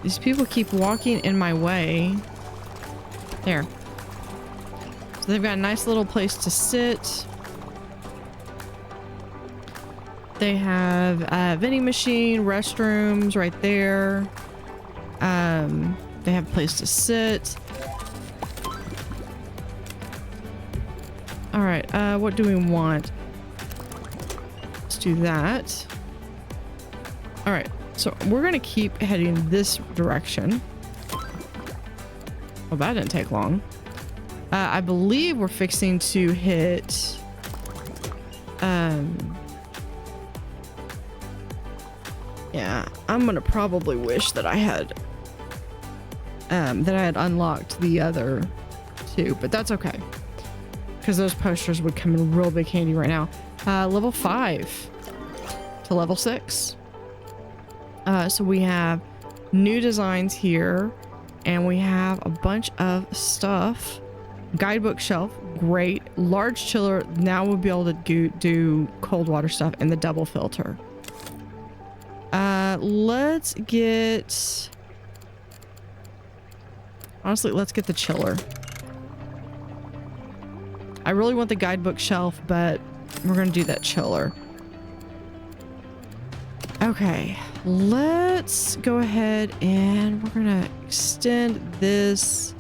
These people keep walking in my way. There. So they've got a nice little place to sit. They have a vending machine, restrooms right there. They have a place to sit. All right, what do we want? Let's do that. All right, so we're gonna keep heading this direction. Well, that didn't take long. I believe we're fixing to hit, yeah, I'm gonna probably wish that I had unlocked the other two, but that's okay. Because those posters would come in real big handy right now. Level 5 to level 6. So we have new designs here, and we have a bunch of stuff. Guidebook shelf, great. Large chiller, now we'll be able to do cold water stuff, and the double filter. Let's get... Honestly, let's get the chiller. I really want the guidebook shelf, but we're going to do that chiller. Okay, let's go ahead and we're going to extend this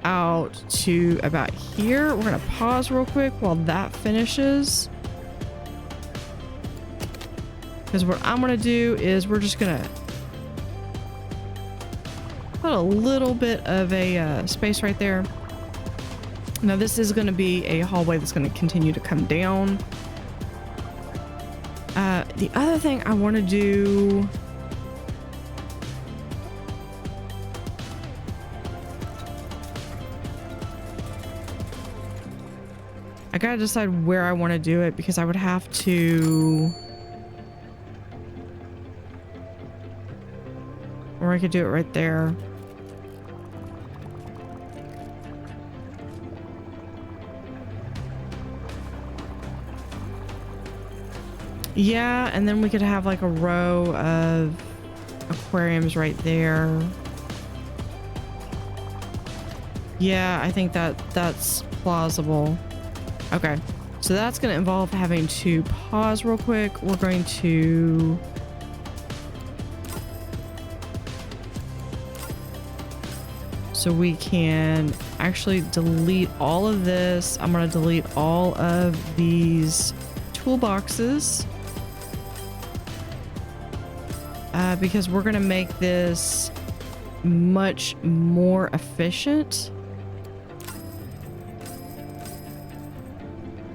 out to about here. We're going to pause real quick while that finishes. Because what I'm going to do is we're just going to put a little bit of a space right there. Now this is going to be a hallway that's going to continue to come down. The other thing I want to do... I gotta decide where I want to do it, because I would have to... Or I could do it right there. Yeah, and then we could have like a row of aquariums right there. Yeah, I think that's plausible. Okay, so that's going to involve having to pause real quick. We're going to... So we can actually delete all of this. I'm going to delete all of these toolboxes. Because we're going to make this much more efficient.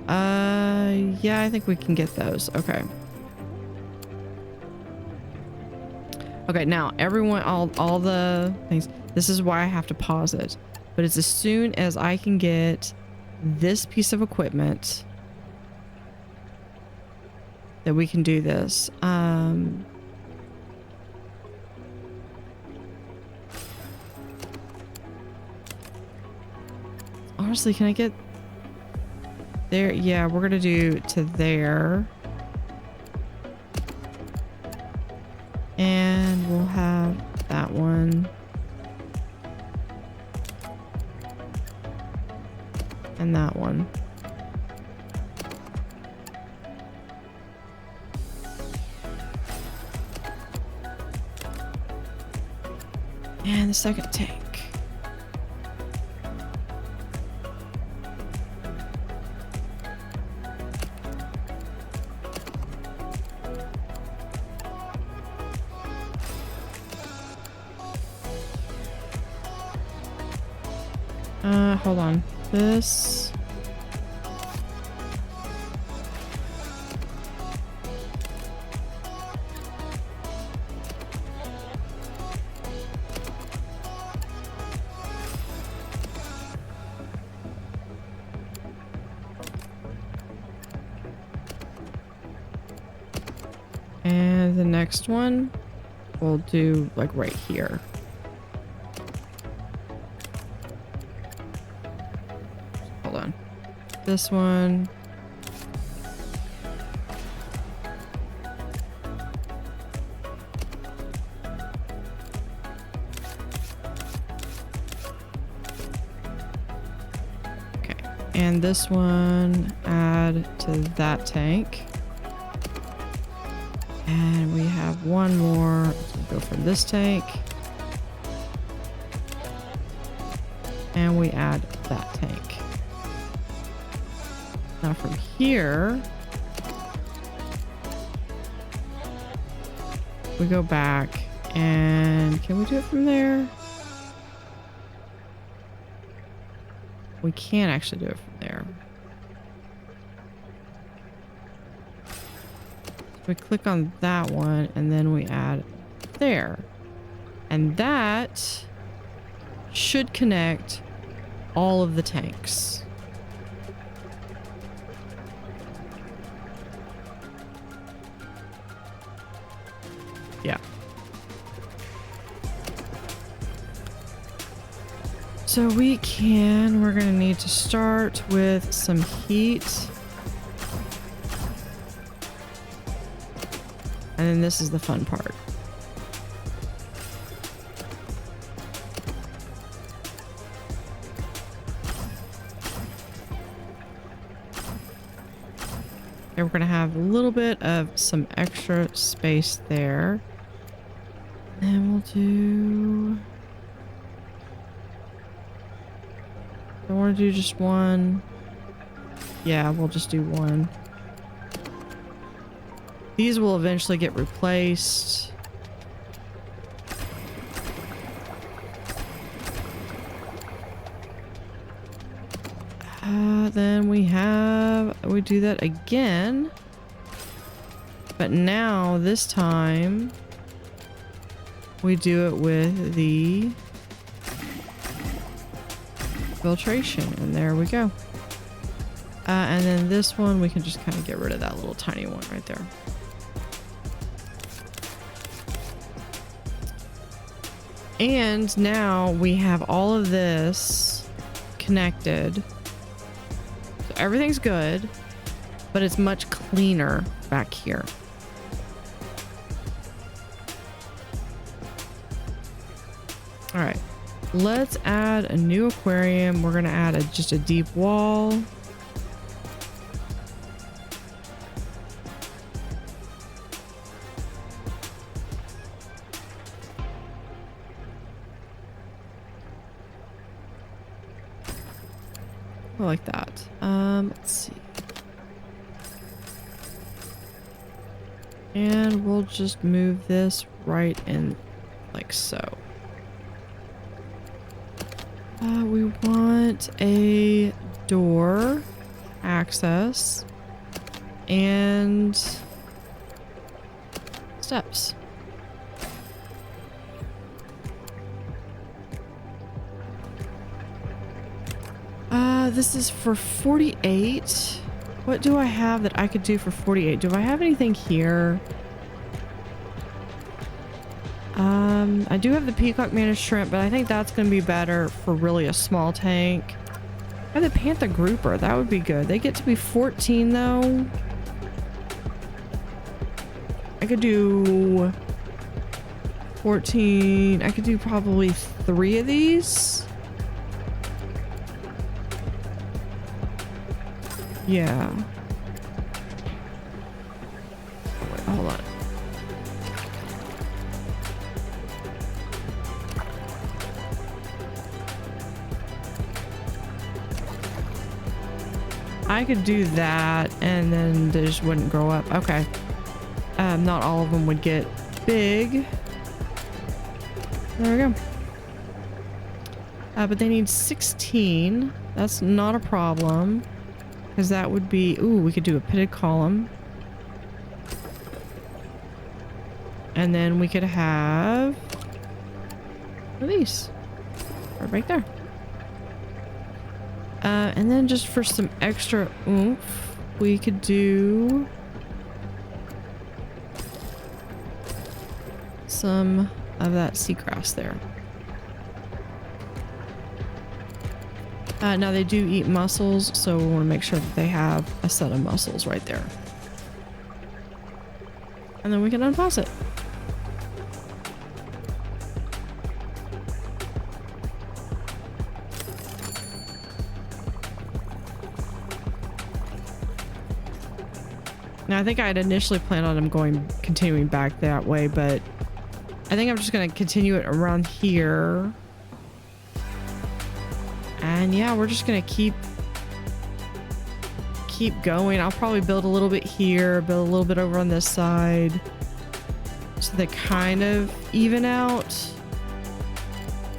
Yeah, I think we can get those. Okay. Okay, now everyone, all the things, this is why I have to pause it. But it's as soon as I can get this piece of equipment that we can do this. Honestly, can I get there? Yeah, we're gonna do to there. And we'll have that one. And that one. And the second tank. Hold on. This. And the next one we'll do like right here. Hold on. This one. And this one, add to that tank. And we have one more. So go from this tank. And we add that tank. Now from here, we go back and can we do it from there? We can actually do it from there. We click on that one and then we add there. And that should connect all of the tanks. Yeah. So we're gonna need to start with some heat. And then this is the fun part. And we're gonna have a little bit of some extra space there. And we'll do... I want to do just one. Yeah, we'll just do one. These will eventually get replaced. Then we do that again. But now, this time, we do it with the filtration. And there we go. And then this one, we can just kind of get rid of that little tiny one right there. And now we have all of this connected. So everything's good, but it's much cleaner back here. All right, let's add a new aquarium. We're gonna add just a deep wall. I like that. Let's see. And we'll just move this right in like so. We want a door access and steps. This is for 48. What do I have that I could do for 48? Do I have anything here? I do have the peacock managed shrimp, but I think that's going to be better for really a small tank. I have the panther grouper. That would be good. They get to be 14 though. I could do 14. I could do probably 3 of these. Yeah. Wait, hold on. I could do that and then they just wouldn't grow up. Okay. Not all of them would get big. There we go. But they need 16. That's not a problem. Because that would be... Ooh, we could do a pitted column. And then we could have... one of these. Right there. And then just for some extra oomph, we could do... some of that seagrass there. Now they do eat mussels, so we want to make sure that they have a set of mussels right there. And then we can unpause it. Now I think I had initially planned on him continuing back that way, but I think I'm just gonna continue it around here. And yeah, we're just gonna keep going. I'll probably build a little bit here, build a little bit over on this side, so they kind of even out.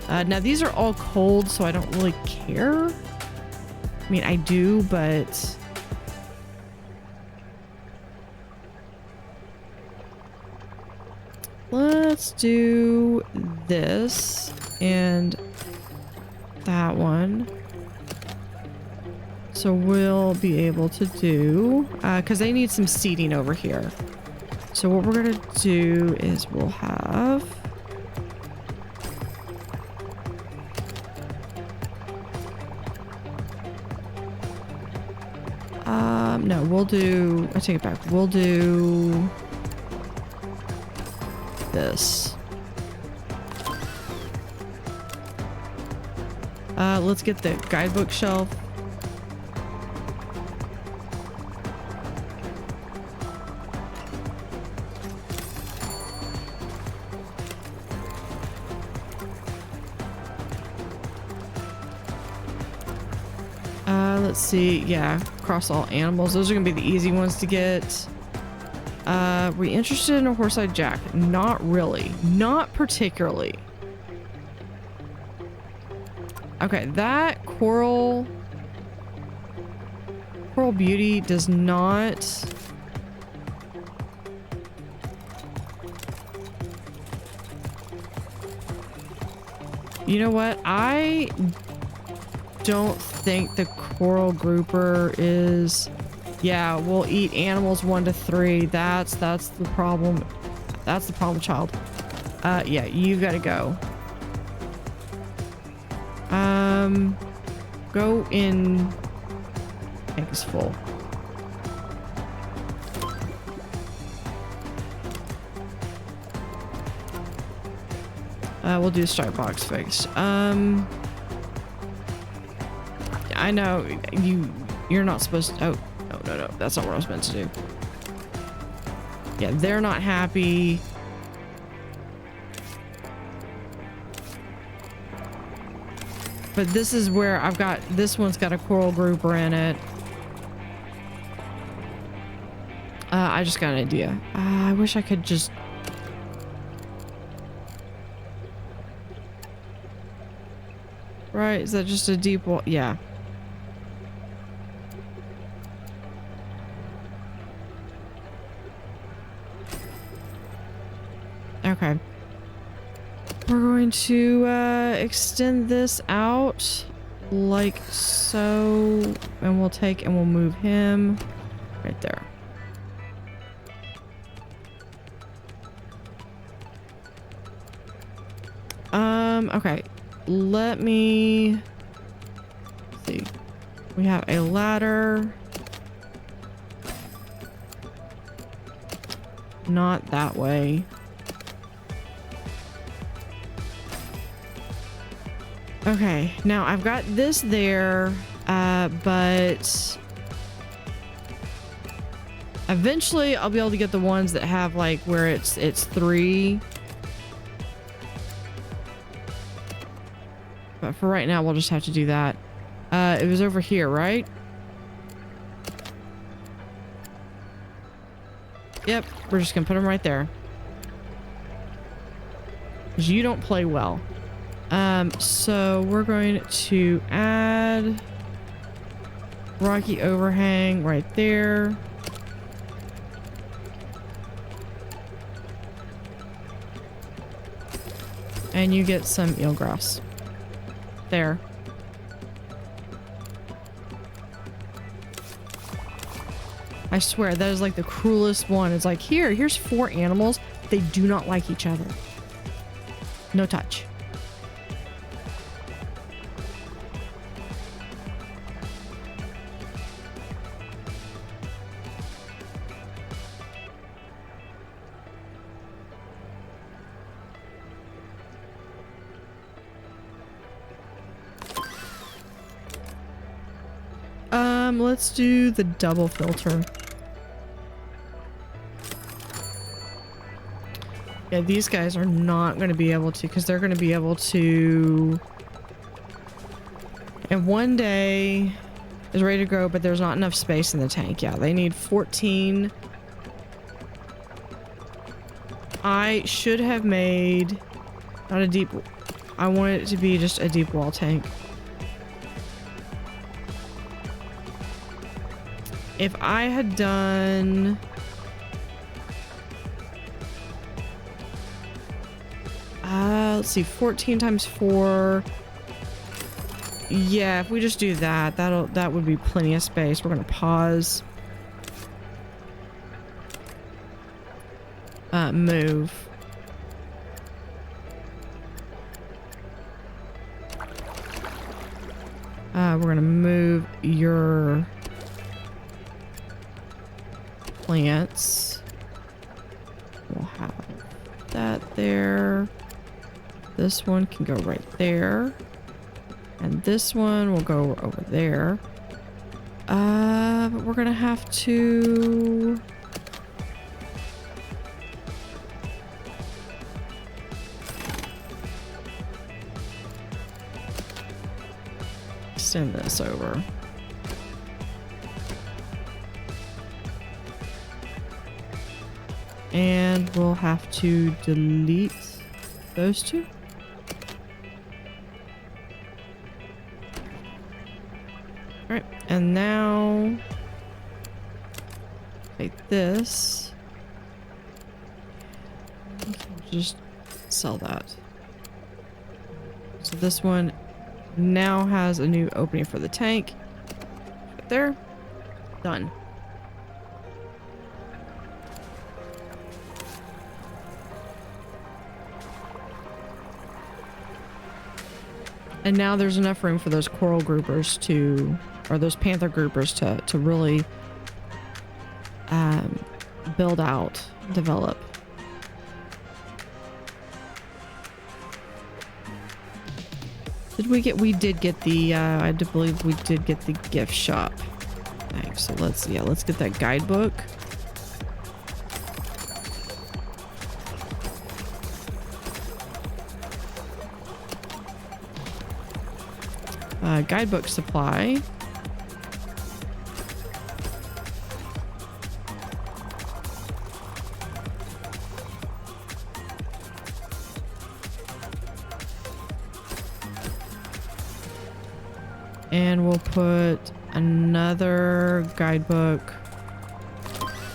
Now these are all cold, so I don't really care. I mean, I do, but let's do this and that one. So we'll be able to do, because they need some seating over here. So what we're gonna do is we'll have no, we'll do, I take it back. We'll do this. Let's get the guidebook shelf. Let's see. Yeah, across all animals. Those are gonna be the easy ones to get. We interested in a horse-eyed jack? Not really. Not particularly. Okay, that coral beauty does not. You know what? I don't think the coral grouper is. Yeah, we'll eat animals 1 to 3. That's the problem. That's the problem, child. Yeah, you gotta go. Go in. Tank is full. We'll do a start box fix. I know you're not supposed to. Oh, no, that's not what I was meant to do. Yeah, they're not happy. But this is where I've got, this one's got a coral grouper in it. I just got an idea. I wish I could just. Right, is that just a deep wall? Yeah. Okay. We're going to extend this out like so, and we'll move him right there. Okay. Let me see. We have a ladder. Not that way. Okay, now I've got this there, but eventually I'll be able to get the ones that have like where it's 3. But for right now, we'll just have to do that. It was over here, right? Yep, we're just gonna put them right there. 'Cause you don't play well. So we're going to add rocky overhang right there. And you get some eelgrass. There. I swear, that is like the cruelest one. It's like, here's 4 animals. They do not like each other. No touch. Let's do the double filter. Yeah, these guys are not going to be able to, because they're going to be able to... And one day is ready to grow, but there's not enough space in the tank. Yeah, they need 14. I should have made not a deep... I want it to be just a deep wall tank. If I had done... let's see, 14 times 4. Yeah, if we just do that, that would be plenty of space. We're gonna pause. Move. We're gonna move your plants. We'll have that there. This one can go right there. And this one will go over there. But we're gonna have to... extend this over. And we'll have to delete those two. Alright, and now like this. We can just sell that. So this one now has a new opening for the tank. Right there. Done. And now there's enough room for those coral groupers to, or those panther groupers to really build out, develop. We did get the, I do believe we did get the gift shop. Thanks. So let's get that guidebook. Guidebook supply. And we'll put another guidebook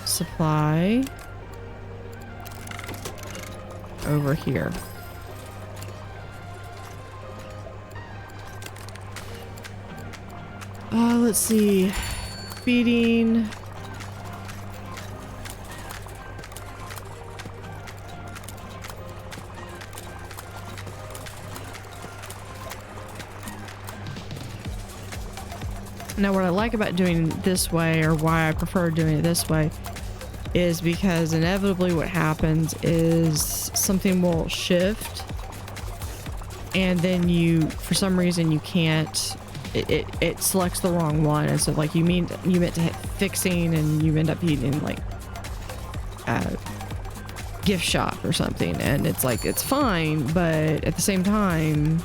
supply over here. Let's see. Feeding. Now, what I like about doing it this way, or why I prefer doing it this way, is because inevitably what happens is something will shift, and then you, for some reason, you can't. It selects the wrong one, and so like you meant to hit fixing, and you end up hitting like a gift shop or something, and it's like it's fine, but at the same time.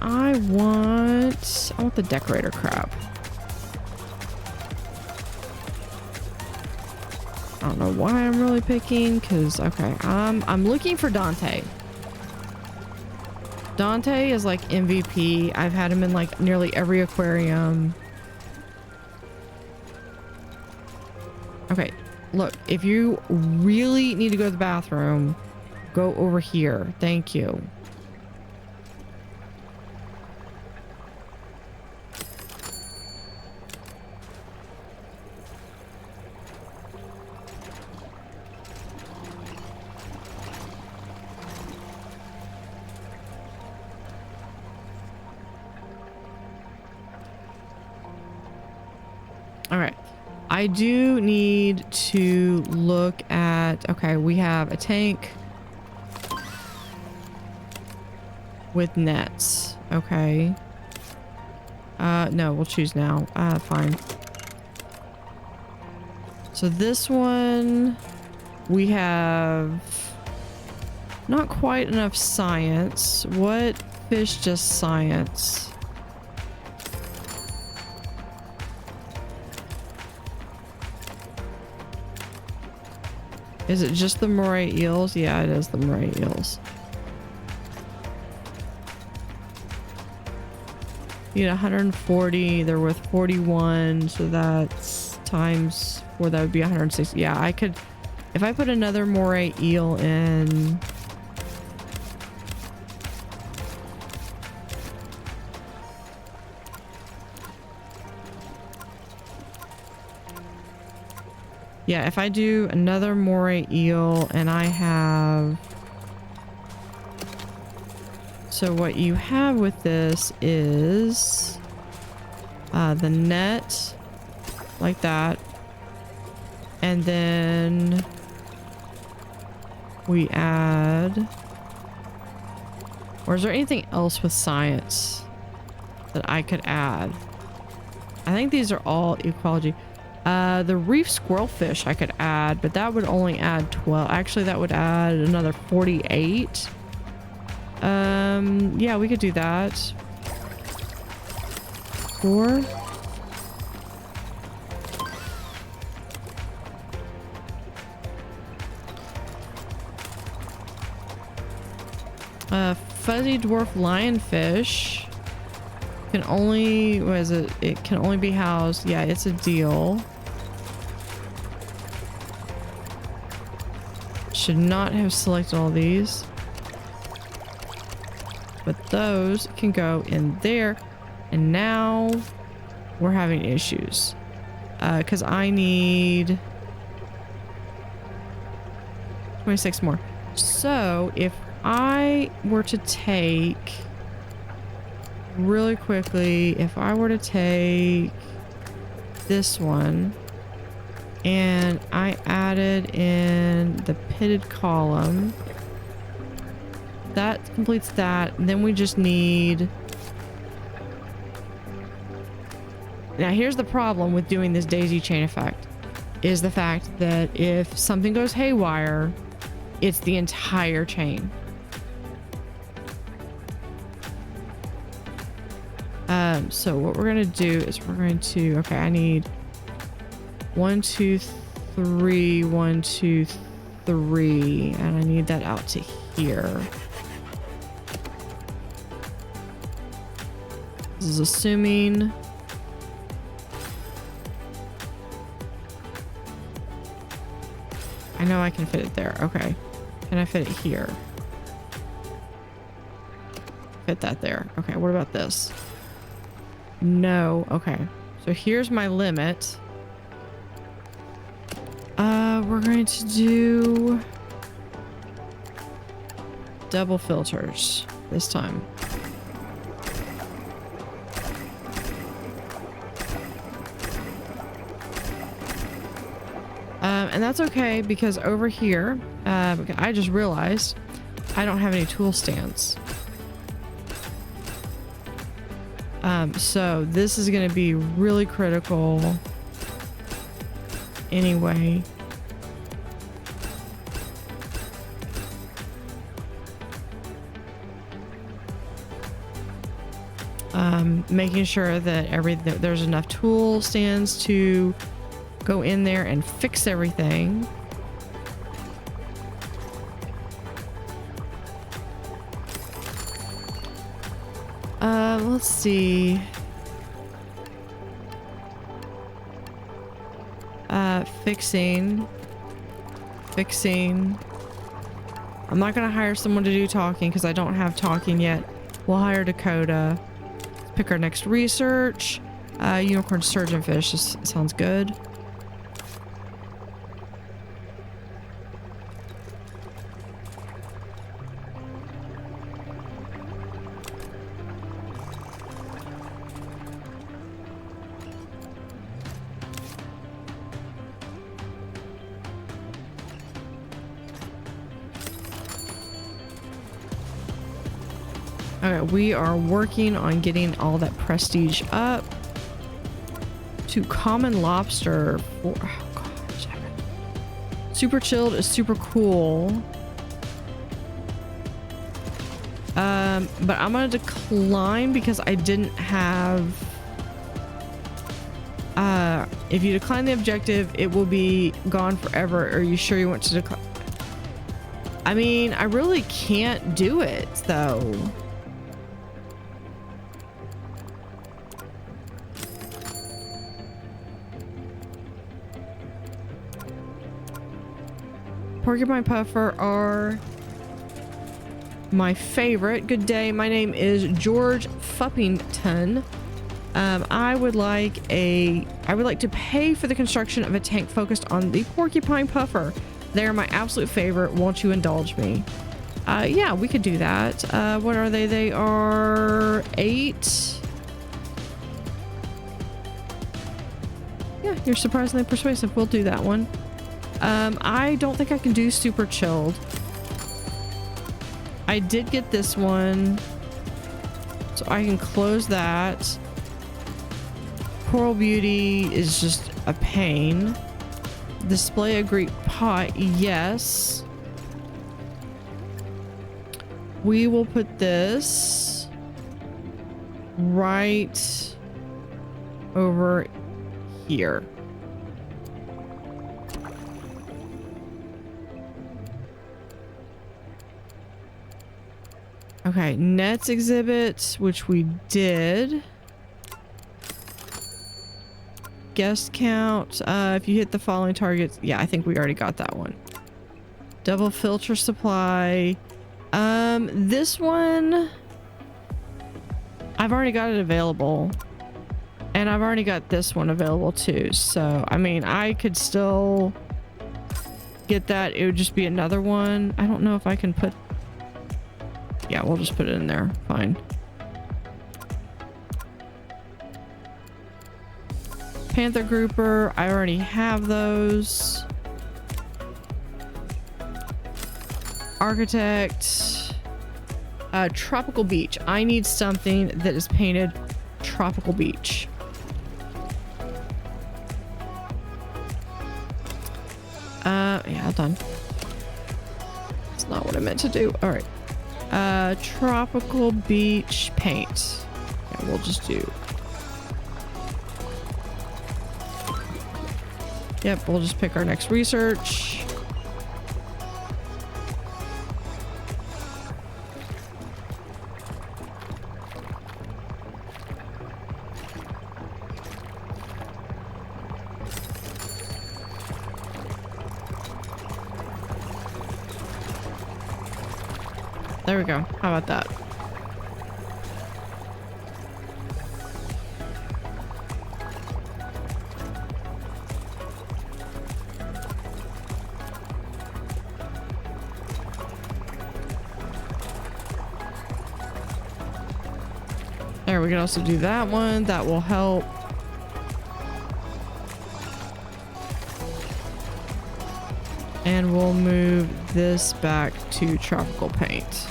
I want the decorator crap. I don't know why I'm really picking, because okay, I'm looking for Dante. Dante is like MVP. I've had him in like nearly every aquarium. Okay, look, if you really need to go to the bathroom, go over here. Thank you. All right, I do need to look at, okay, we have a tank with nets. Okay. No, we'll choose now. Fine. So this one, we have not quite enough science. What fish just science? Is it just the moray eels? Yeah, it is the moray eels. You get 140, they're worth 41, so that's times 4, that would be 160. Yeah, I could, if I put another moray eel in. Yeah, if I do another moray eel and I have... So what you have with this is the net, like that. And then we add... Or is there anything else with science that I could add? I think these are all ecology. The reef squirrelfish I could add, but that would only add 12. Actually, that would add another 48. Yeah, we could do that. 4. Fuzzy dwarf lionfish can only, what is it? It can only be housed. Yeah, it's a deal. Should not have selected all these. But those can go in there. And now we're having issues. Because I need 26 more. So if I were to take, really quickly, if I were to take this one and I added in the pitted column, that completes that. And then we just need... Now here's the problem with doing this daisy chain effect, is the fact that if something goes haywire, it's the entire chain. So what we're going to do is we're going to, okay, I need 1, 2, 3, 1, 2, 3, and I need that out to here. This is assuming I know I can fit it there. Okay. Can I fit it here? Fit that there. Okay, what about this? No. Okay. So here's my limit. We're going to do double filters this time. And that's okay because over here, I just realized I don't have any tool stands. So this is going to be really critical anyway. Making sure that there's enough tool stands to go in there and fix everything. Let's see. Fixing. I'm not gonna hire someone to do talking because I don't have talking yet. We'll hire Dakota. Let's pick our next research. Unicorn surgeonfish. This sounds good. Okay, we are working on getting all that prestige up to common lobster. For, oh gosh, super chilled is super cool. But I'm gonna decline because I didn't have. If you decline the objective, it will be gone forever. Are you sure you want to decline? I mean, I really can't do it though. Porcupine puffer are my favorite. Good day. My name is George Fuppington. I would like to pay for the construction of a tank focused on the porcupine puffer. They're my absolute favorite. Won't you indulge me? Yeah, we could do that. What are they? They are 8. Yeah, you're surprisingly persuasive. We'll do that one. I don't think I can do super chilled. I did get this one, so I can close that. Coral Beauty is just a pain. Display a Greek pot, yes. We will put this right over here. Okay, nets exhibit, which we did. Guest count, if you hit the following targets. Yeah, I think we already got that one. Double filter supply. This one, I've already got it available. And I've already got this one available too. So, I mean, I could still get that. It would just be another one. I don't know if I can put... Yeah, we'll just put it in there. Fine. Panther grouper. I already have those. Architect. Tropical beach. I need something that is painted tropical beach. Yeah, done. That's not what I meant to do. All right. Tropical beach paint. Yeah, we'll just do. Yep, we'll just pick our next research. There we go. How about that? There, we can also do that one. That will help. And we'll move this back to tropical paint.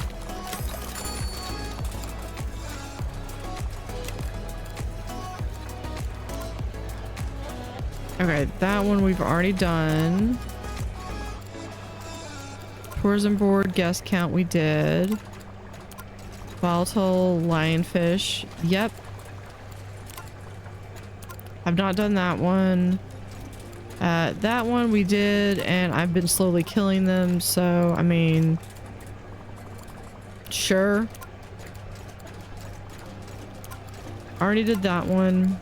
Okay, that one we've already done. Tourism board, guest count we did. Volatile lionfish. Yep. I've not done that one. That one we did, and I've been slowly killing them, so, I mean... Sure. Already did that one.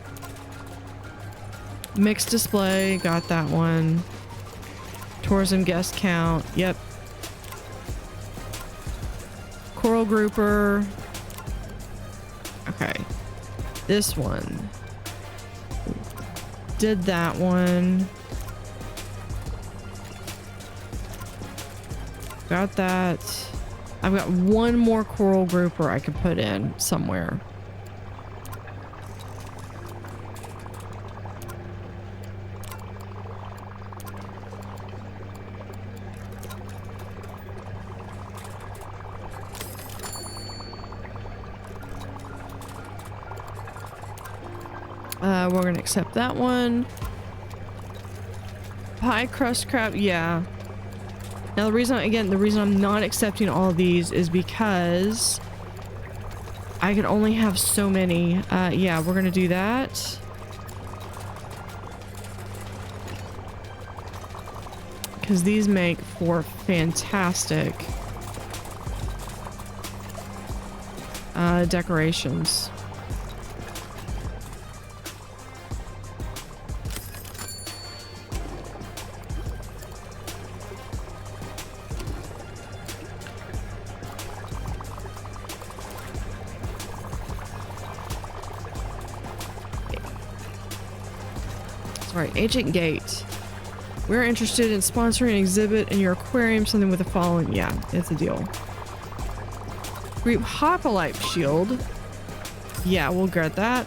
Mixed display, got that one. Tourism guest count, yep. Coral grouper. Okay. This one. Did that one. Got that. I've got one more coral grouper I could put in somewhere. We're gonna accept that one. Pie crust crab, yeah. Now the reason, again, the reason I'm not accepting all of these is because I can only have so many. Yeah, we're gonna do that. Because these make for fantastic decorations. Sorry, Agent Gate. We're interested in sponsoring an exhibit in your aquarium, something with the following. Yeah, it's a deal. Group Hopolite Shield. Yeah, we'll get that.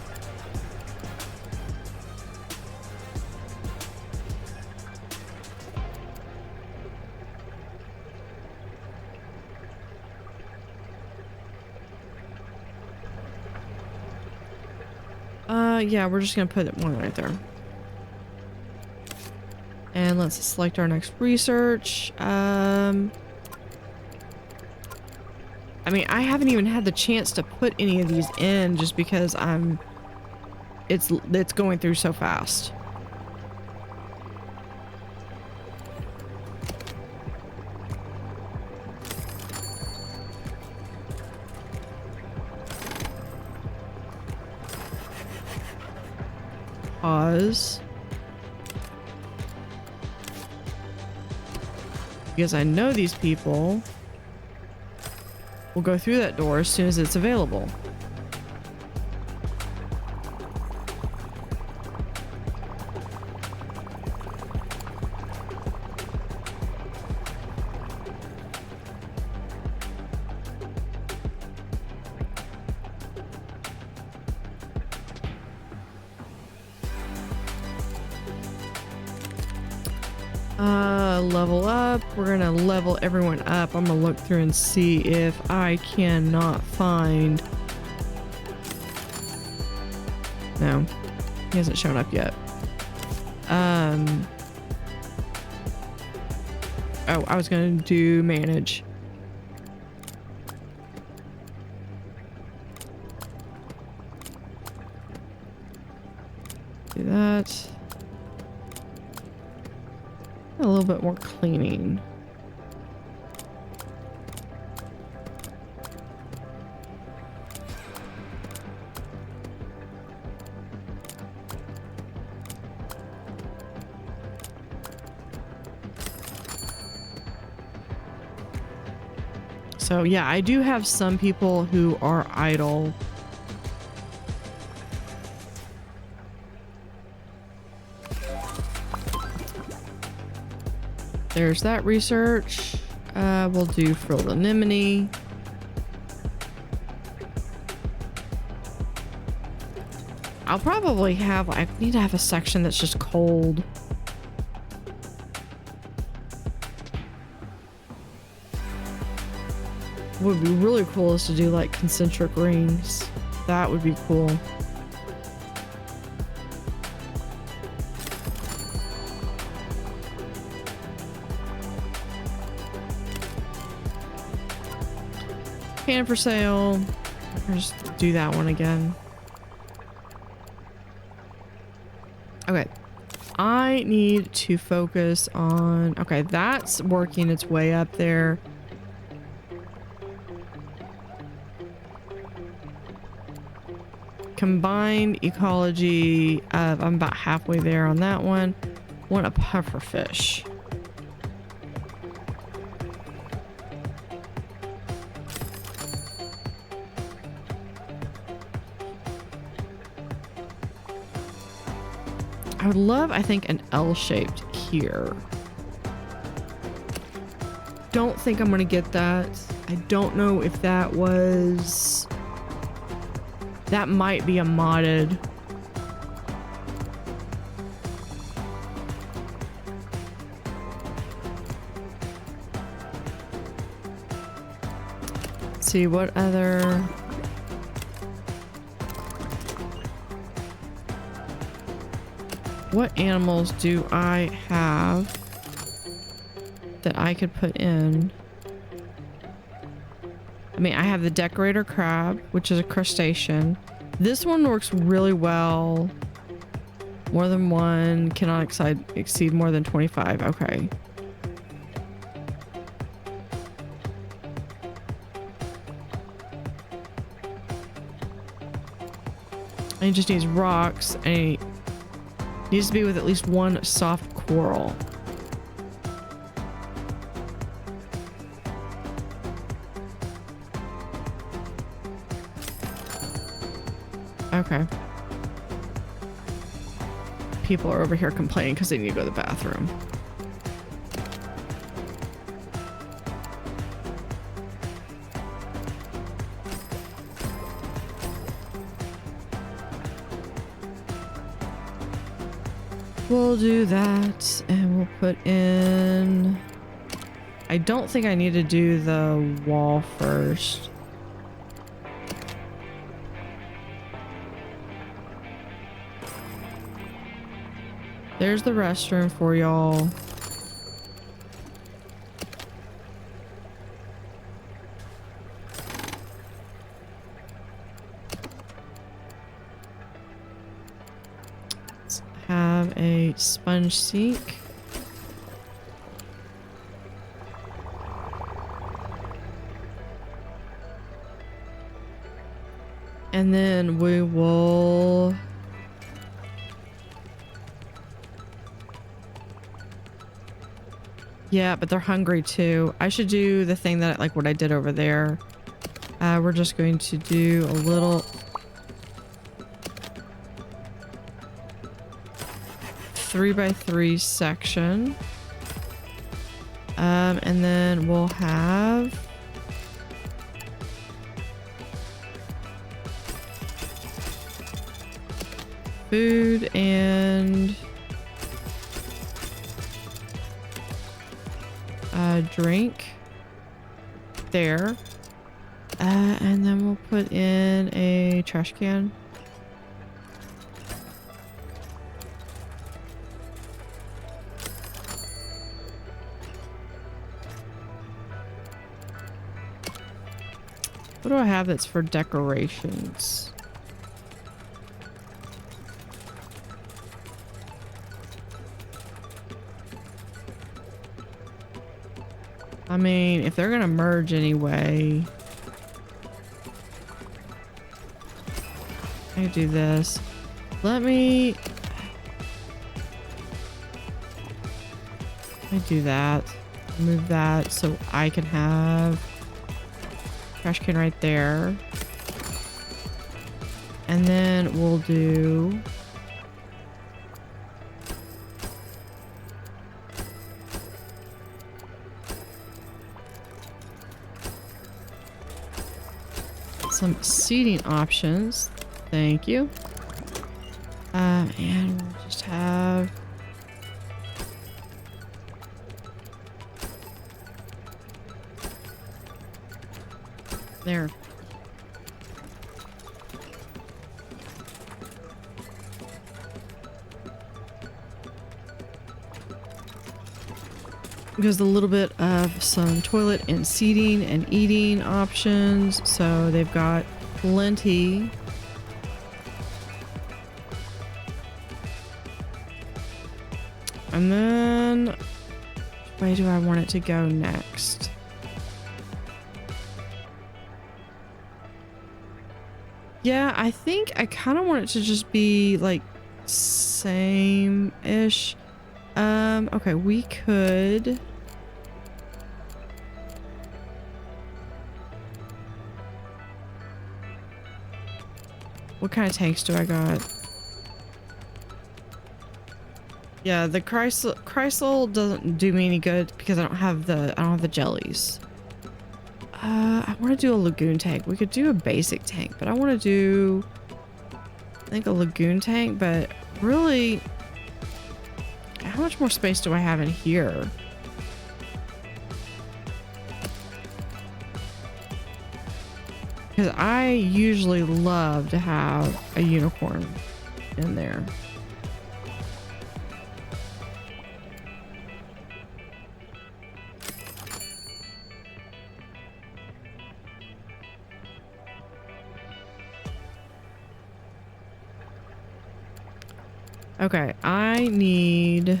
Yeah, we're just gonna put one right there. And let's select our next research. I mean, I haven't even had the chance to put any of these in just because it's going through so fast. Pause. Because I know these people will go through that door as soon as it's available. Level up. We're gonna level everyone up. I'm gonna look through and see if I cannot find... No, he hasn't shown up yet. Oh, I was gonna do manage. Do that. A little bit more cleaning. So yeah, I do have some people who are idle. There's that research. We'll do frilled anemone. I'll probably have, I need to have a section that's just cold. What would be really cool is to do like concentric rings. That would be cool. Can for sale. I'll just do that one again. Okay. I need to focus on... Okay, that's working its way up there. Combined ecology. I'm about halfway there on that one. Want a pufferfish. I would love, I think, an L-shaped here. Don't think I'm gonna get that. I don't know if that was... That might be a modded. Let's see what other... What animals do I have that I could put in? I mean, I have the decorator crab, which is a crustacean. This one works really well. More than one, cannot exceed more than 25. Okay. And he just needs rocks, and he needs to be with at least one soft coral. Okay. People are over here complaining because they need to go to the bathroom. We'll do that, and we'll put in... I don't think I need to do the wall first. There's the restroom for y'all. Let's have a sponge sink. And then we will... Yeah, but they're hungry too. I should do the thing that, like what I did over there. We're just going to do a little 3x3 section. And then we'll have food and drink there. And then we'll put in a trash can. What do I have that's for decorations? I mean, if they're gonna merge anyway, I do this. Let me do that. Move that so I can have trash can right there. And then we'll do some seating options. Thank you. And we'll just have there. There's a little bit of some toilet and seating and eating options, so they've got plenty. And then, which way do I want it to go next? Yeah, I think I kind of want it to just be like same-ish. Okay, we could... What kind of tanks do I got? Yeah, the Chrysal doesn't do me any good because I don't have the jellies. I want to do a lagoon tank. We could do a basic tank, but I want to do, I think, a lagoon tank, but really, how much more space do I have in here? Because I usually love to have a unicorn in there. Okay, I need...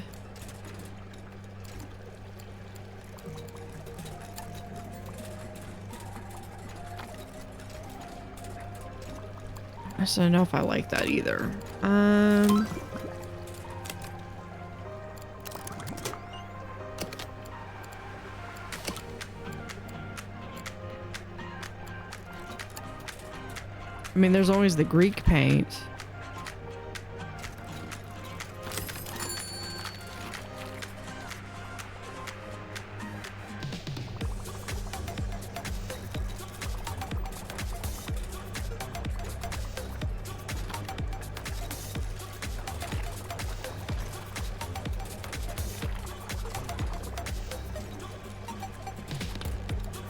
I don't know if I like that either. I mean, there's always the Greek paint.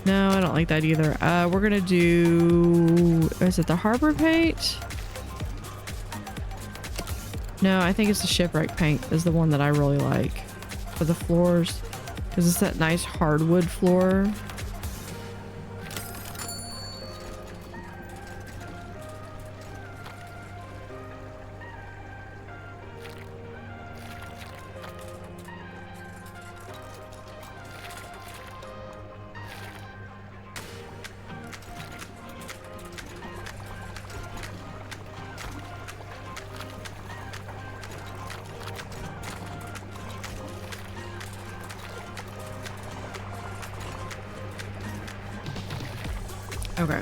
No, I don't like that either. We're gonna do... Is it the harbor paint? No, I think it's the shipwreck paint is the one that I really like for the floors. Because it's that nice hardwood floor. Okay.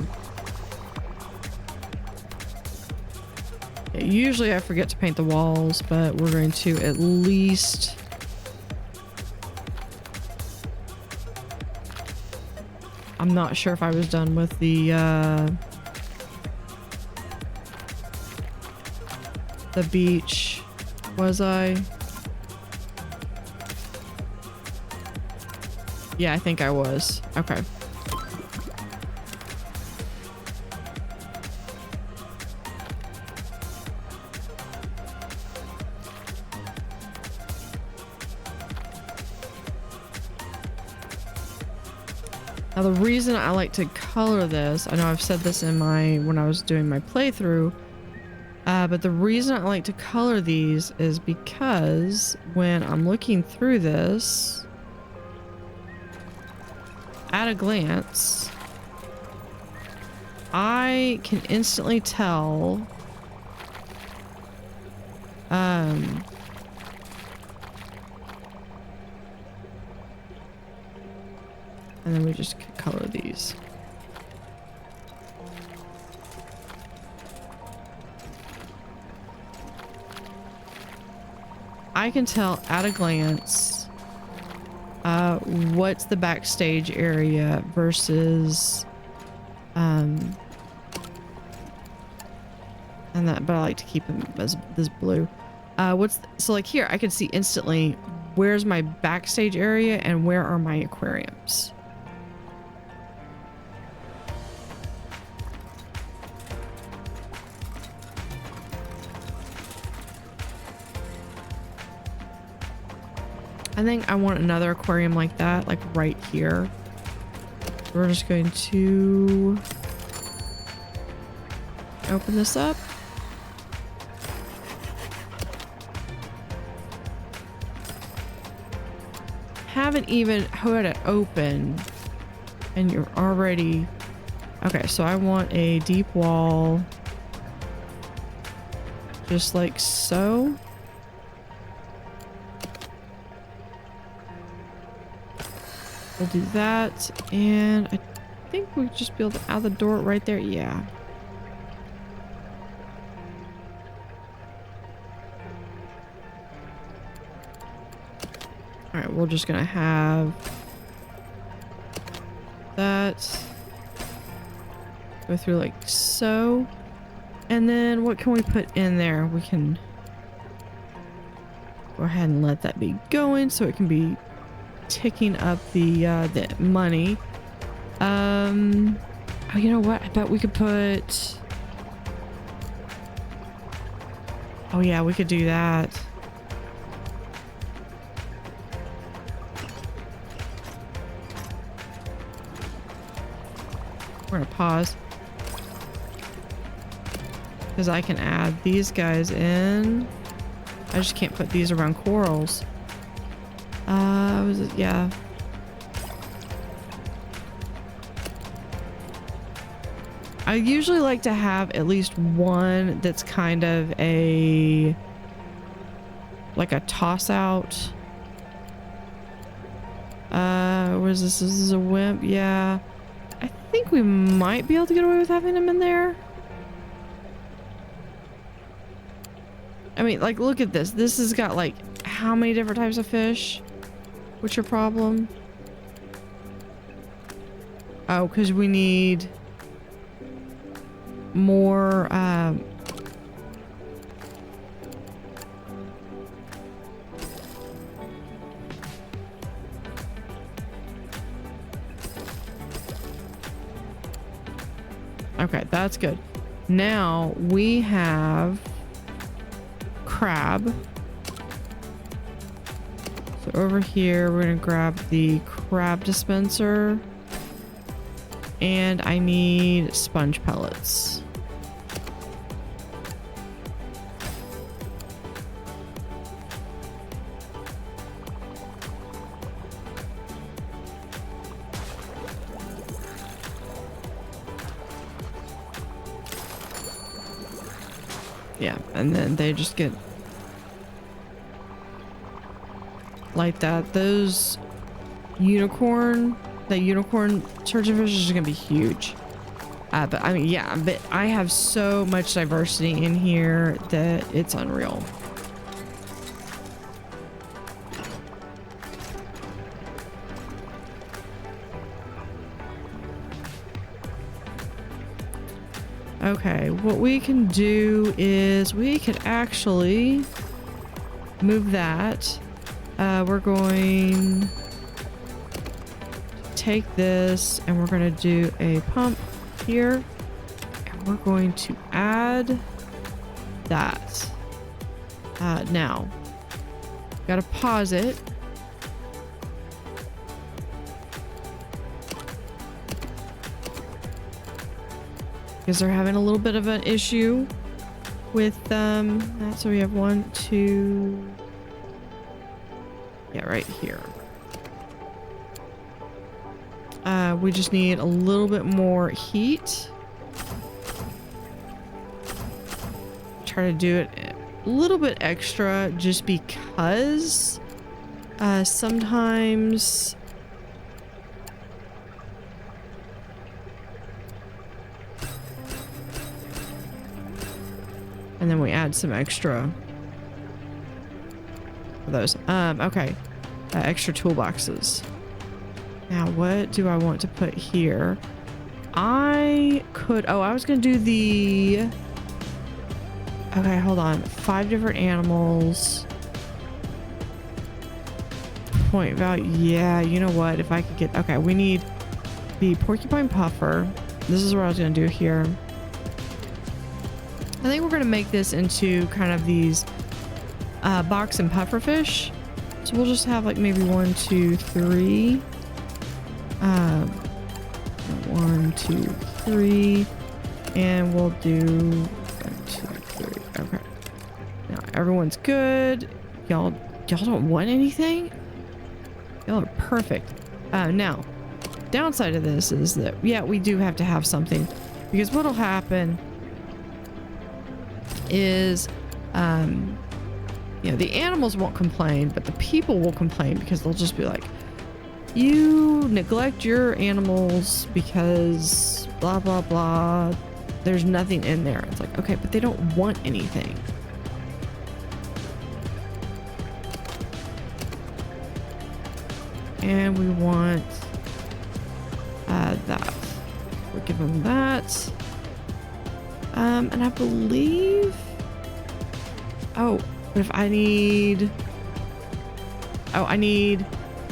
Yeah, usually I forget to paint the walls, but we're going to at least... I'm not sure if I was done with the beach. Was I? Yeah, I think I was. Okay. Now the reason I like to color this, I know I've said this in when I was doing my playthrough, but the reason I like to color these is because when I'm looking through this, at a glance, I can instantly tell and then we just color these. I can tell at a glance what's the backstage area versus and that, but I like to keep them as this blue. So like here I can see instantly where's my backstage area and where are my aquariums. I think I want another aquarium like that, like right here. We're just going to open this up. Haven't even had it open and you're already... Okay, so I want a deep wall just like so. We'll do that, and I think we just be able to out the door right there. Yeah. All right, we're just gonna have that go through like so, and then what can we put in there? We can go ahead and let that be going so it can be ticking up the money. Oh, you know what? I bet we could put... Oh yeah, we could do that. We're gonna pause because I can add these guys in. I just can't put these around corals. Was it? Yeah. I usually like to have at least one that's kind of like a toss out. What is this? This is a wimp. Yeah. I think we might be able to get away with having him in there. I mean, like, look at this. This has got like how many different types of fish? What's your problem? Oh, because we need more, okay, that's good. Now we have crab. So over here, we're gonna grab the crab dispenser. And I need sponge pellets. Yeah, and then they just get like that. Those unicorn, the unicorn surgeonfish is gonna be huge. But I mean, yeah, but I have so much diversity in here that it's unreal. Okay, what we can do is we could actually move that. We're going to take this and we're going to do a pump here. And we're going to add that. Now, gotta pause it. Because they're having a little bit of an issue with that. So we have 1, 2, yeah, right here. We just need a little bit more heat. Try to do it a little bit extra just because sometimes and then we add some extra for those. Okay. Extra toolboxes. Now, what do I want to put here? I could... Oh, I was going to do the... Okay, hold on. 5 different animals. Point value. Yeah, you know what? If I could get... Okay, we need the porcupine puffer. This is what I was going to do here. I think we're going to make this into kind of these box and puffer fish. So we'll just have like maybe 1, 2, 3. 1, 2, 3. And we'll do 1, 2, 3. Okay. Now everyone's good. Y'all don't want anything? Y'all are perfect. Now, downside of this is that, yeah, we do have to have something. Because what'll happen is, you know, the animals won't complain, but the people will complain because they'll just be like, you neglect your animals because blah, blah, blah. There's nothing in there. It's like, okay, but they don't want anything. And we want that. We'll give them that. And I believe... Oh, but if I need... Oh, I need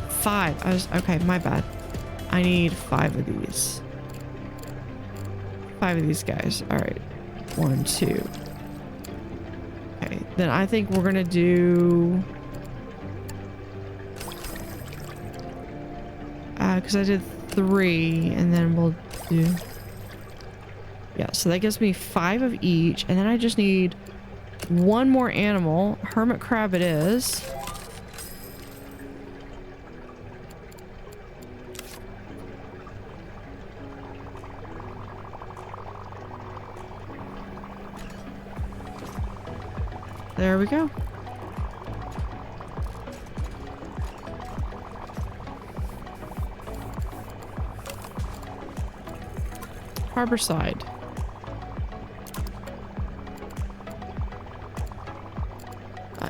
5. Okay, my bad. I need 5 of these. 5 of these guys. All right. 1, 2. Okay, then I think we're gonna do... because I did 3, and then we'll do... Yeah, so that gives me 5 of each, and then I just need one more animal. Hermit crab it is. There we go. Harborside.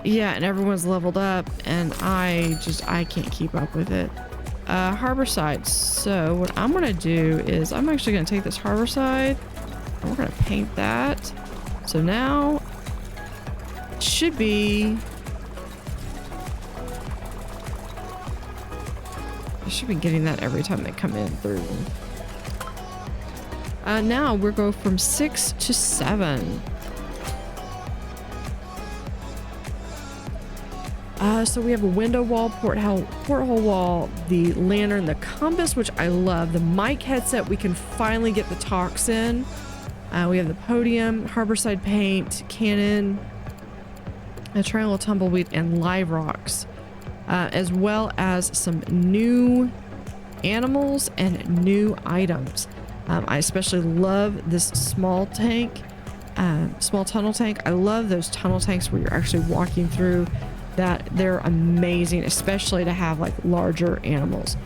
Yeah, and everyone's leveled up, and I can't keep up with it. Harborside. So what I'm gonna do is I'm actually gonna take this harborside, and we're gonna paint that. So now it should be. I should be getting that every time they come in through. Now we're going from 6 to 7. So we have a window wall, porthole wall, the lantern, the compass, which I love, the mic headset. We can finally get the talks in. We have the podium, harborside paint, cannon, a triangle tumbleweed, and live rocks, as well as some new animals and new items. I especially love this small tank, small tunnel tank. I love those tunnel tanks where you're actually walking through. That they're amazing, especially to have like larger animals.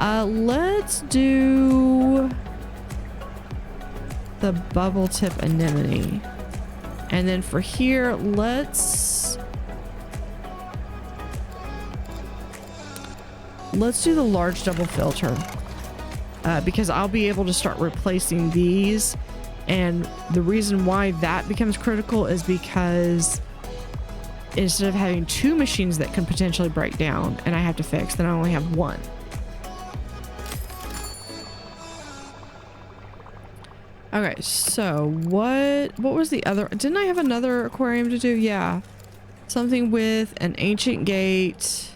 Let's do the bubble tip anemone, and then for here let's do the large double filter, because I'll be able to start replacing these, and the reason why that becomes critical is because instead of having 2 machines that can potentially break down and I have to fix, then I only have 1. Okay, so what was the other? Didn't I have another aquarium to do? Yeah. Something with an ancient gate.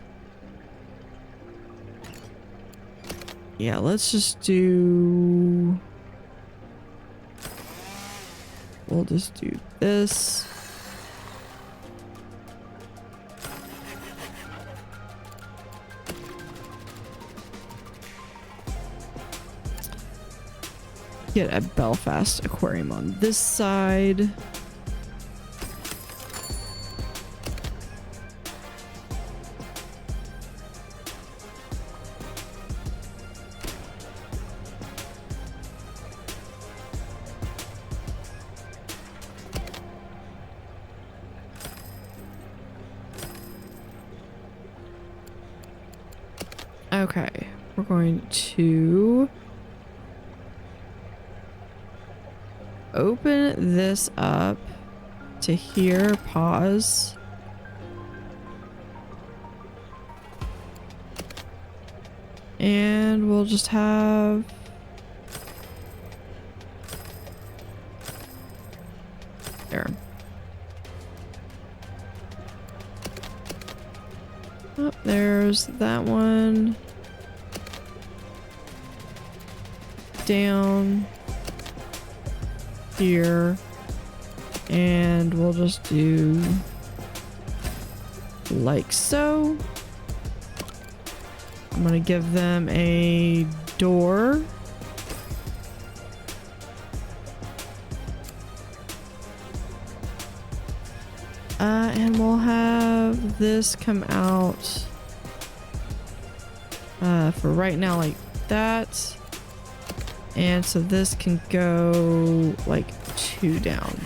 Yeah, let's just do... We'll just do this. Get a Belfast aquarium on this side. Okay, we're going to open this up to here, pause. And we'll just have there. Oh, there's that one. Down here, and we'll just do like so. I'm gonna give them a door. And we'll have this come out for right now like that. And so this can go like 2 down.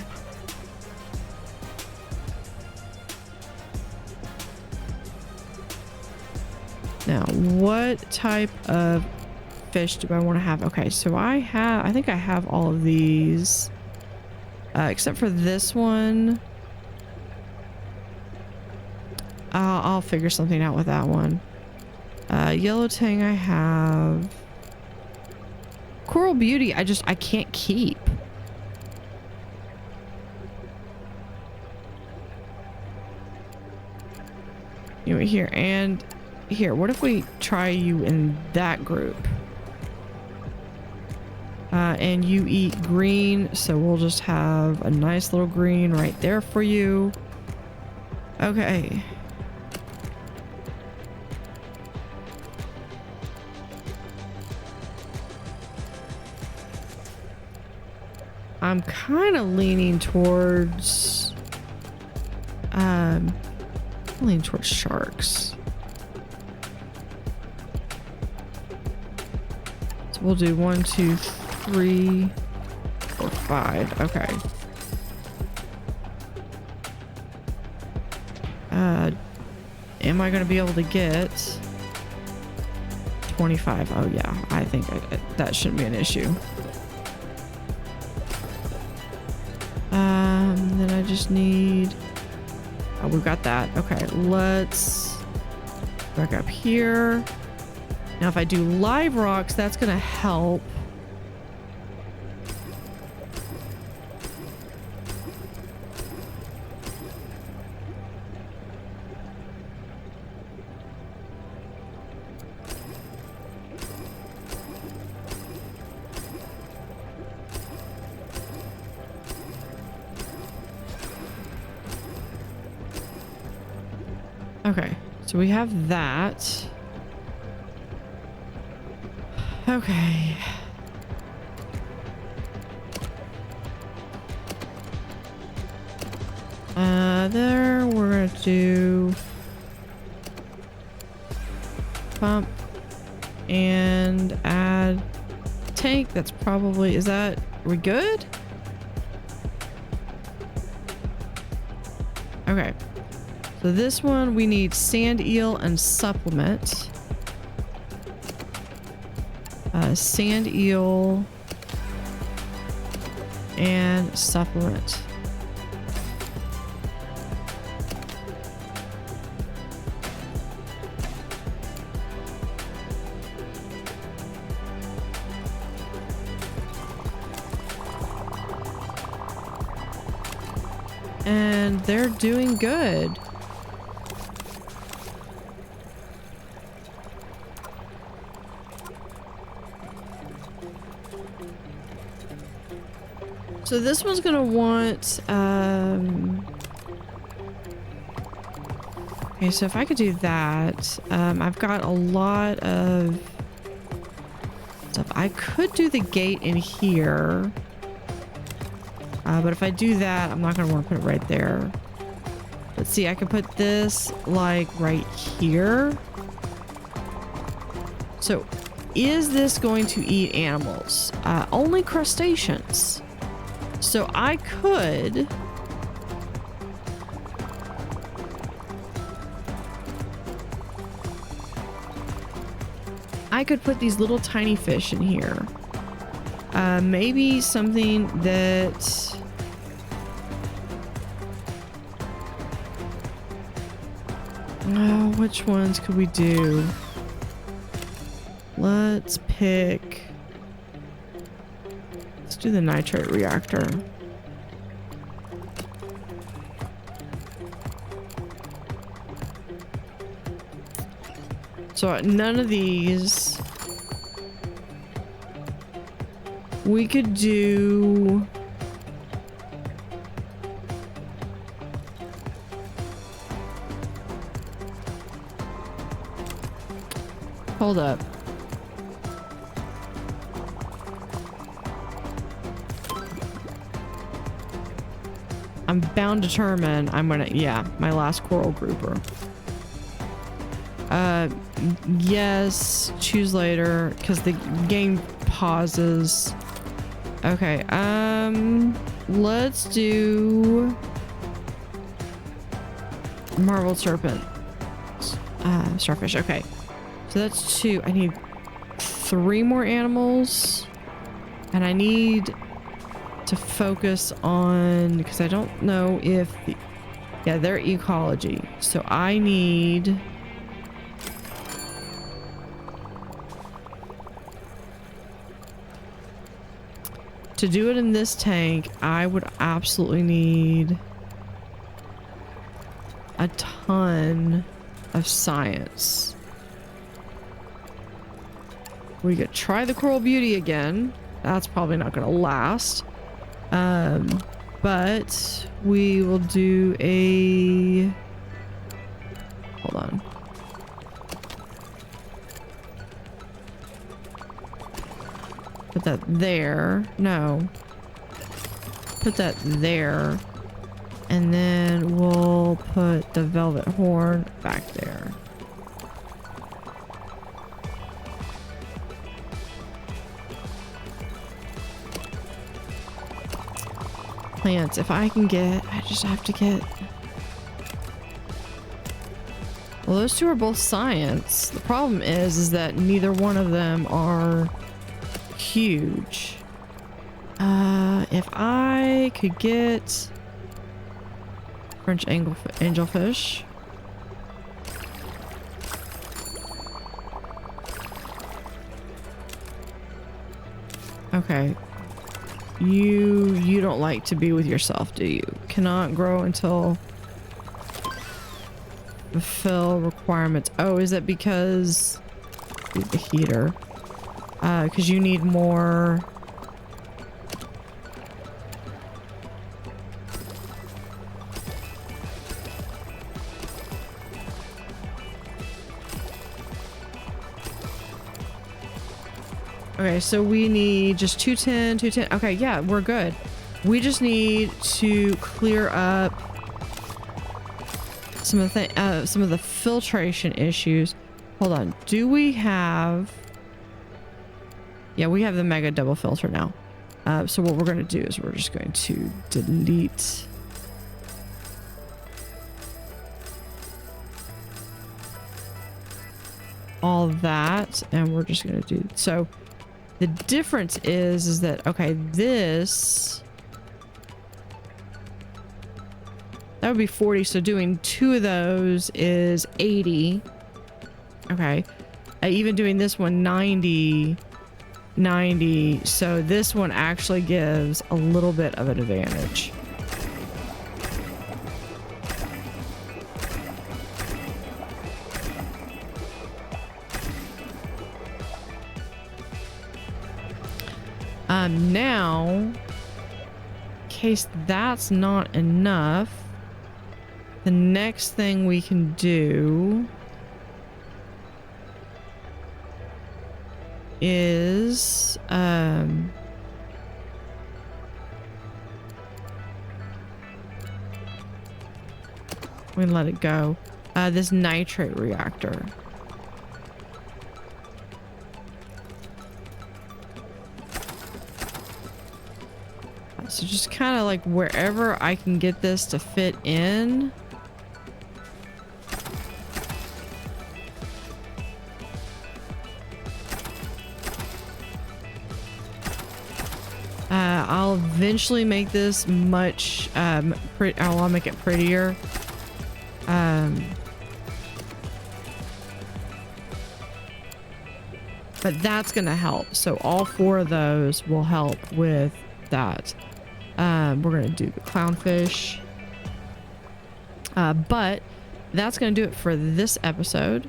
Now, what type of fish do I want to have? Okay, so I think I have all of these, except for this one. I'll figure something out with that one. Yellow tang I have. Coral beauty, I can't keep. You know, here and here. What if we try you in that group? And you eat green, so we'll just have a nice little green right there for you. Okay. I'm kind of leaning towards sharks. So we'll do 1, 2, 3, 4, 5. Okay. Am I going to be able to get 25? Oh yeah, I think that shouldn't be an issue. Then I just need, oh, we've got that. Okay, let's back up here. Now if I do live rocks, that's gonna help. Okay, so we have that. Okay. There we're gonna do pump and add tank. That's probably, is that, are we good? Okay. So this one we need sand eel and supplement. Sand eel and supplement. And they're doing good. So this one's gonna want, okay, so if I could do that, I've got a lot of stuff. I could do the gate in here, but if I do that, I'm not gonna want to put it right there. Let's see, I can put this like right here. So is this going to eat animals? Only crustaceans. So I could put these little tiny fish in here. Maybe something that which ones could we do? Let's pick, let's do the nitrate reactor. So none of these. We could do hold up. I'm bound determined I'm gonna, yeah, my last coral grouper. Yes, choose later because the game pauses. Okay, let's do marbled serpent. Starfish, okay. So that's 2. I need 3 more animals. And I need to focus on, because I don't know if, yeah, their ecology. So I need to do it in this tank. I would absolutely need a ton of science. We could try the coral beauty again. That's probably not going to last. But we will do a... Hold on. Put that there. No. Put that there. And then we'll put the velvet horn back there. Plants. If I can get... I just have to get... Well, those two are both science. The problem is that neither one of them are huge. If I could get French angelfish. Okay. You don't like to be with yourself, do you? Cannot grow until fulfill requirements. Oh, is that because the heater? Because you need more. Okay, so we need just 210, 210. Okay, yeah, we're good. We just need to clear up some of the filtration issues. Hold on. Do we have... Yeah, we have the mega double filter now. So what we're going to do is we're just going to delete all that, and we're just going to do... So the difference is that, okay, this... That would be 40, so doing 2 of those is 80. Okay. Even doing this one 90, 90. So this one actually gives a little bit of an advantage. Now, in case that's not enough, the next thing we can do is we let it go. This nitrate reactor. So just kind of like wherever I can get this to fit in. I'll eventually make this much, I'll make it prettier. But that's gonna help. So all 4 of those will help with that. We're gonna do the clownfish. But that's gonna do it for this episode.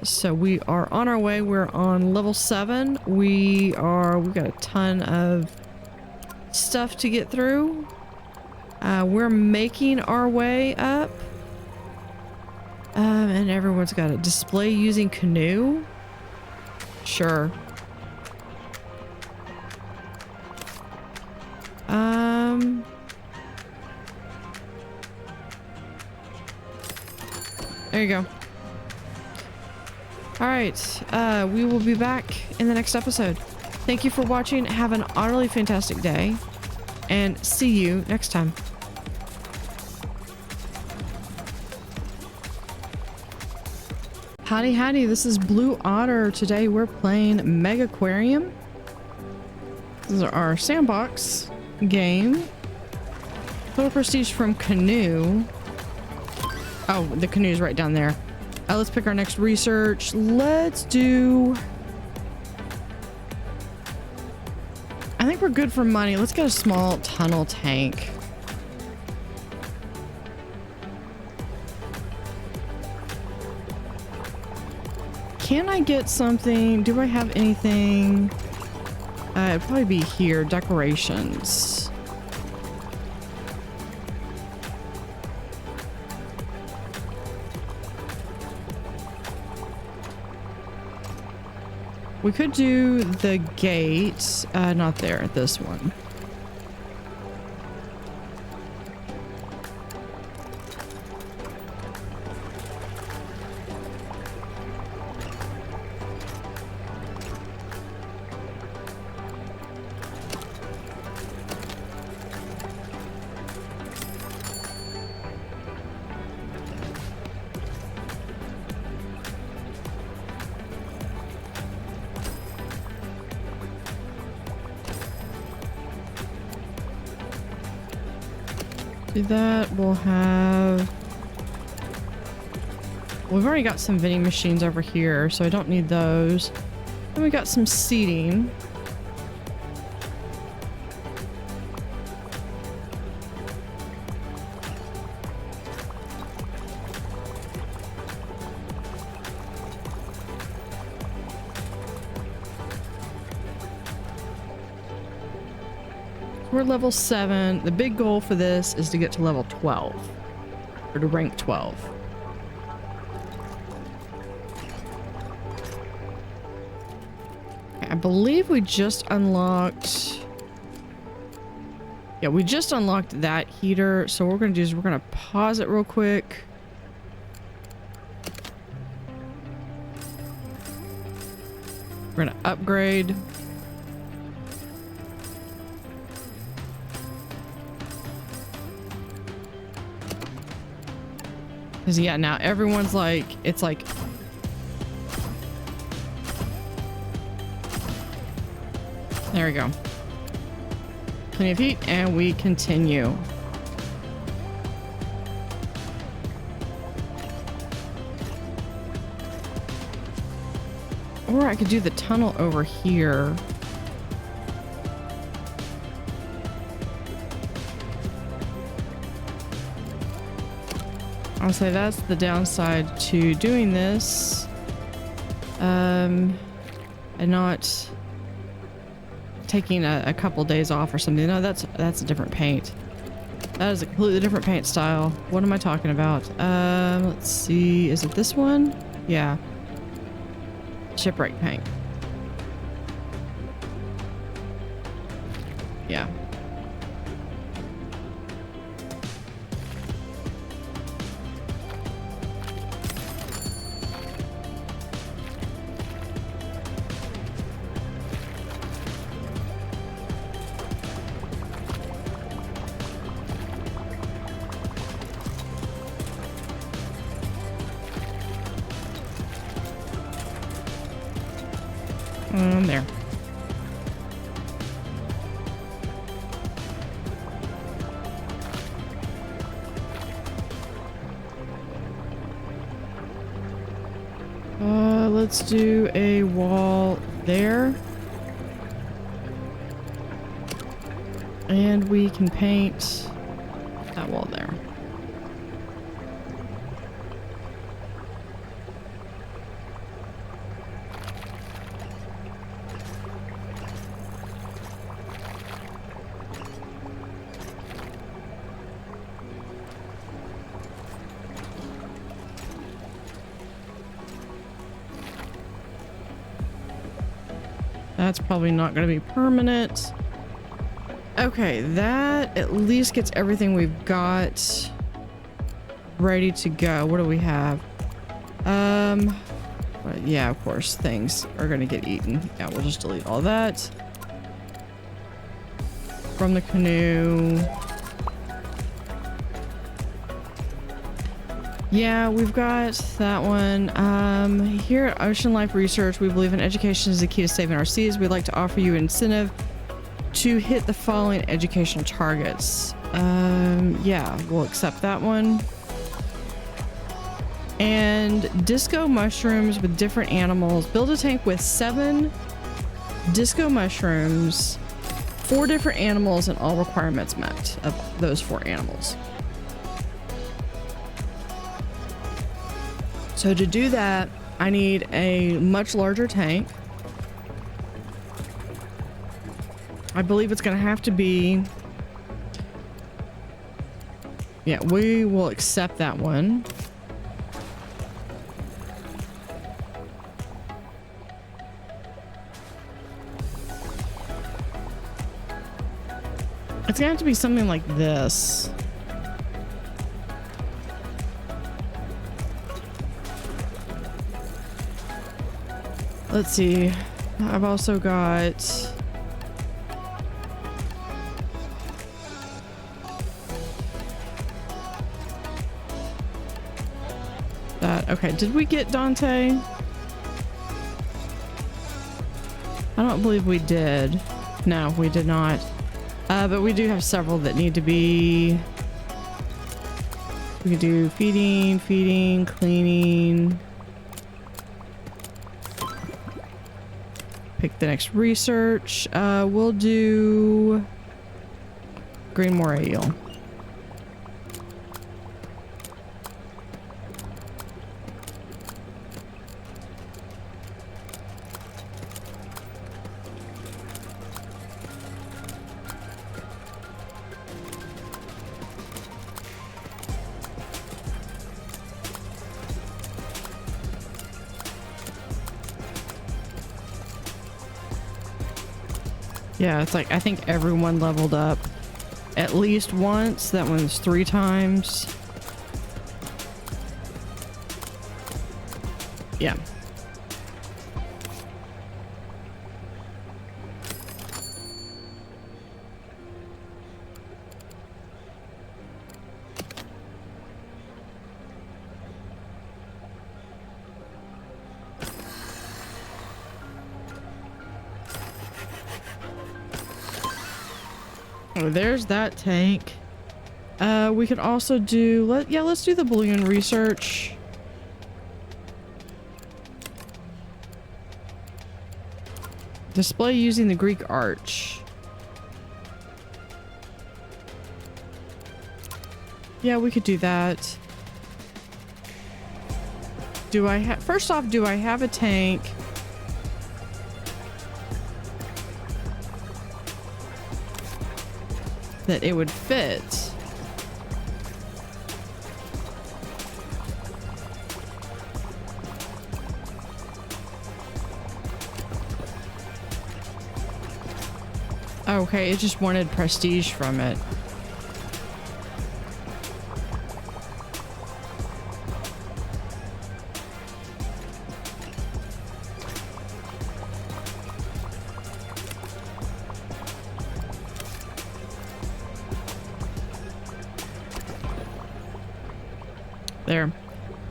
So we are on our way. We're on level 7. We've got a ton of stuff to get through. We're making our way up. And everyone's got a display using canoe. Sure. There you go. All right, we will be back in the next episode. Thank you for watching. Have an utterly fantastic day, and see you next time. Howdy, howdy. This is Blue Otter. Today we're playing Megaquarium. This is our sandbox game. Total prestige from canoe. Oh, the canoe's right down there. Let's pick our next research. Let's do... I think we're good for money. Let's get a small tunnel tank. can I get something? Do I have anything? It'd probably be here, decorations. We could do the gate, not there, this one. Do that. We'll have... We've already got some vending machines over here, so I don't need those. Then we got some seating. We're level 7. The big goal for this is to get to level 12. Or to rank 12. I believe we just unlocked... Yeah, we just unlocked that heater. So what we're going to do is we're going to pause it real quick. We're going to upgrade. Because yeah, now everyone's like, it's like... There we go. Plenty of heat, and we continue. Or I could do the tunnel over here. I'll say that's the downside to doing this. And not taking a couple days off or something. No, that's a different paint. That is a completely different paint style. What am I talking about? Let's see. Is it this one? Yeah. Shipwreck paint. Yeah. There. Let's do a wall there. And we can paint that wall there. That's probably not going to be permanent. Okay, that at least gets everything we've got ready to go. What do we have? But yeah, of course, things are going to get eaten. Yeah, we'll just delete all that. From the canoe. Yeah, we've got that one. Here at Ocean Life Research, we believe in education is the key to saving our seas. We'd like to offer you an incentive to hit the following educational targets. Yeah, we'll accept that one. And disco mushrooms with different animals. Build a tank with 7 disco mushrooms, 4 different animals, and all requirements met of those 4 animals. So to do that, I need a much larger tank. I believe it's going to have to be... Yeah, we will accept that one. It's going to have to be something like this. Let's see. I've also got... that. Okay, did we get Dante? I don't believe we did. No, we did not. But we do have several that need to be... We could do feeding, cleaning. Pick the next research. We'll do green moray eel. Yeah, it's like, I think everyone leveled up at least once. That one's 3 times. Yeah. Oh, there's that tank. We could also do, let's do the balloon research. Display using the Greek arch. Yeah, we could do that. Do I have, first off, do I have a tank? That it would fit. Okay, it just wanted prestige from it. There.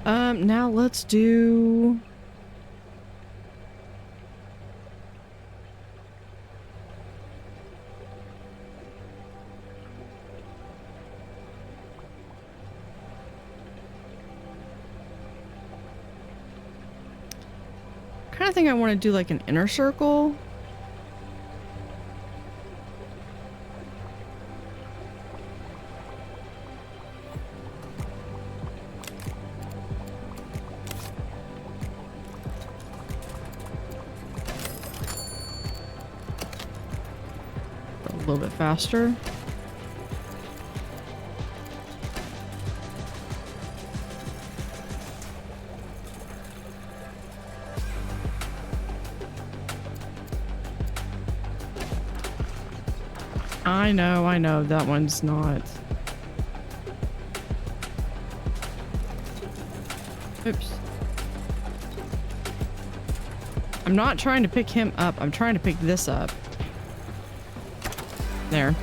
Now let's do... kind of think I want to do like an inner circle. A little bit faster. I know that one's not. Oops. I'm not trying to pick him up. I'm trying to pick this up. There.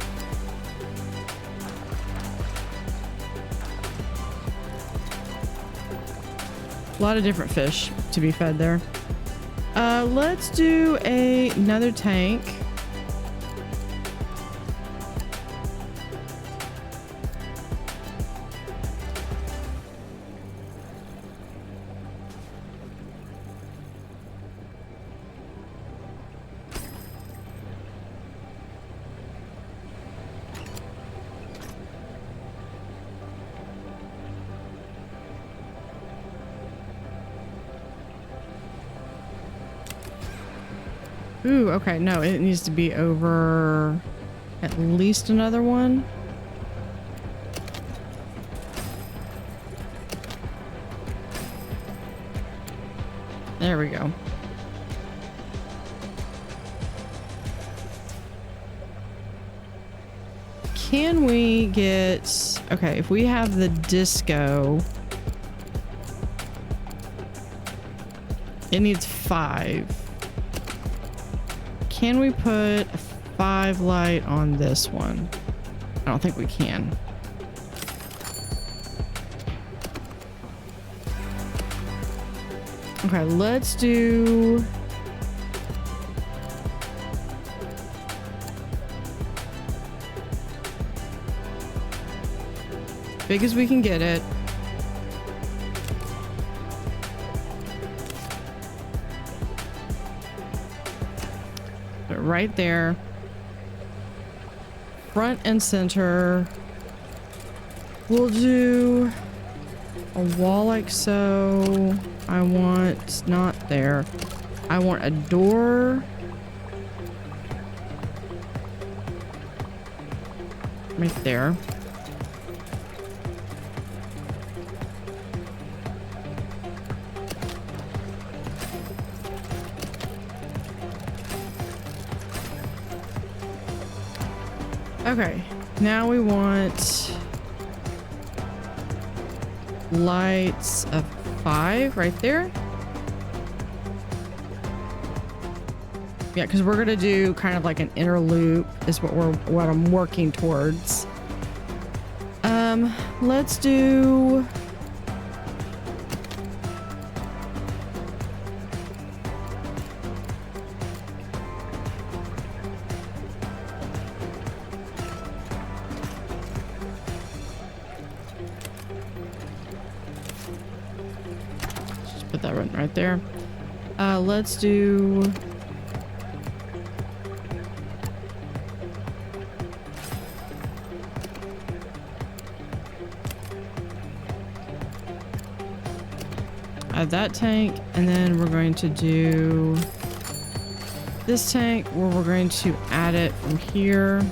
A lot of different fish to be fed there. Let's do another tank. Ooh, okay. No, it needs to be over at least another one. There we go. Can we get... Okay, if we have the disco... It needs 5. Can we put a 5 light on this one? I don't think we can. Okay, let's do... Big as we can get it. Put it right there. Front and center. We'll do a wall like so. I want not there. I want a door right there. Okay, now we want lights of 5 right there. Yeah, because we're gonna do kind of like an inner loop is what I'm working towards. Let's do put that one right there. Let's do add that tank, and then we're going to do this tank where we're going to add it from here.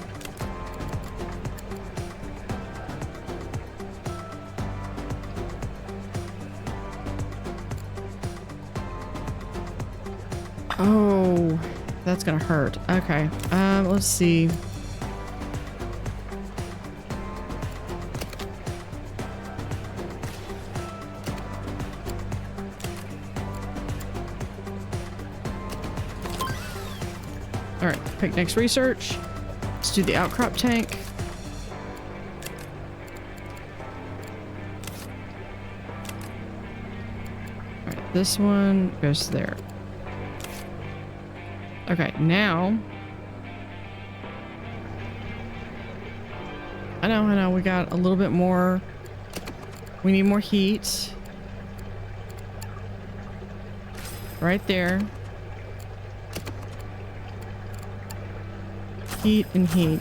Oh, that's gonna hurt. Okay, let's see. All right, pick next research. Let's do the outcrop tank. All right, this one goes there. Okay, now I know, we got a little bit more. We need more heat. Right there. Heat and heat.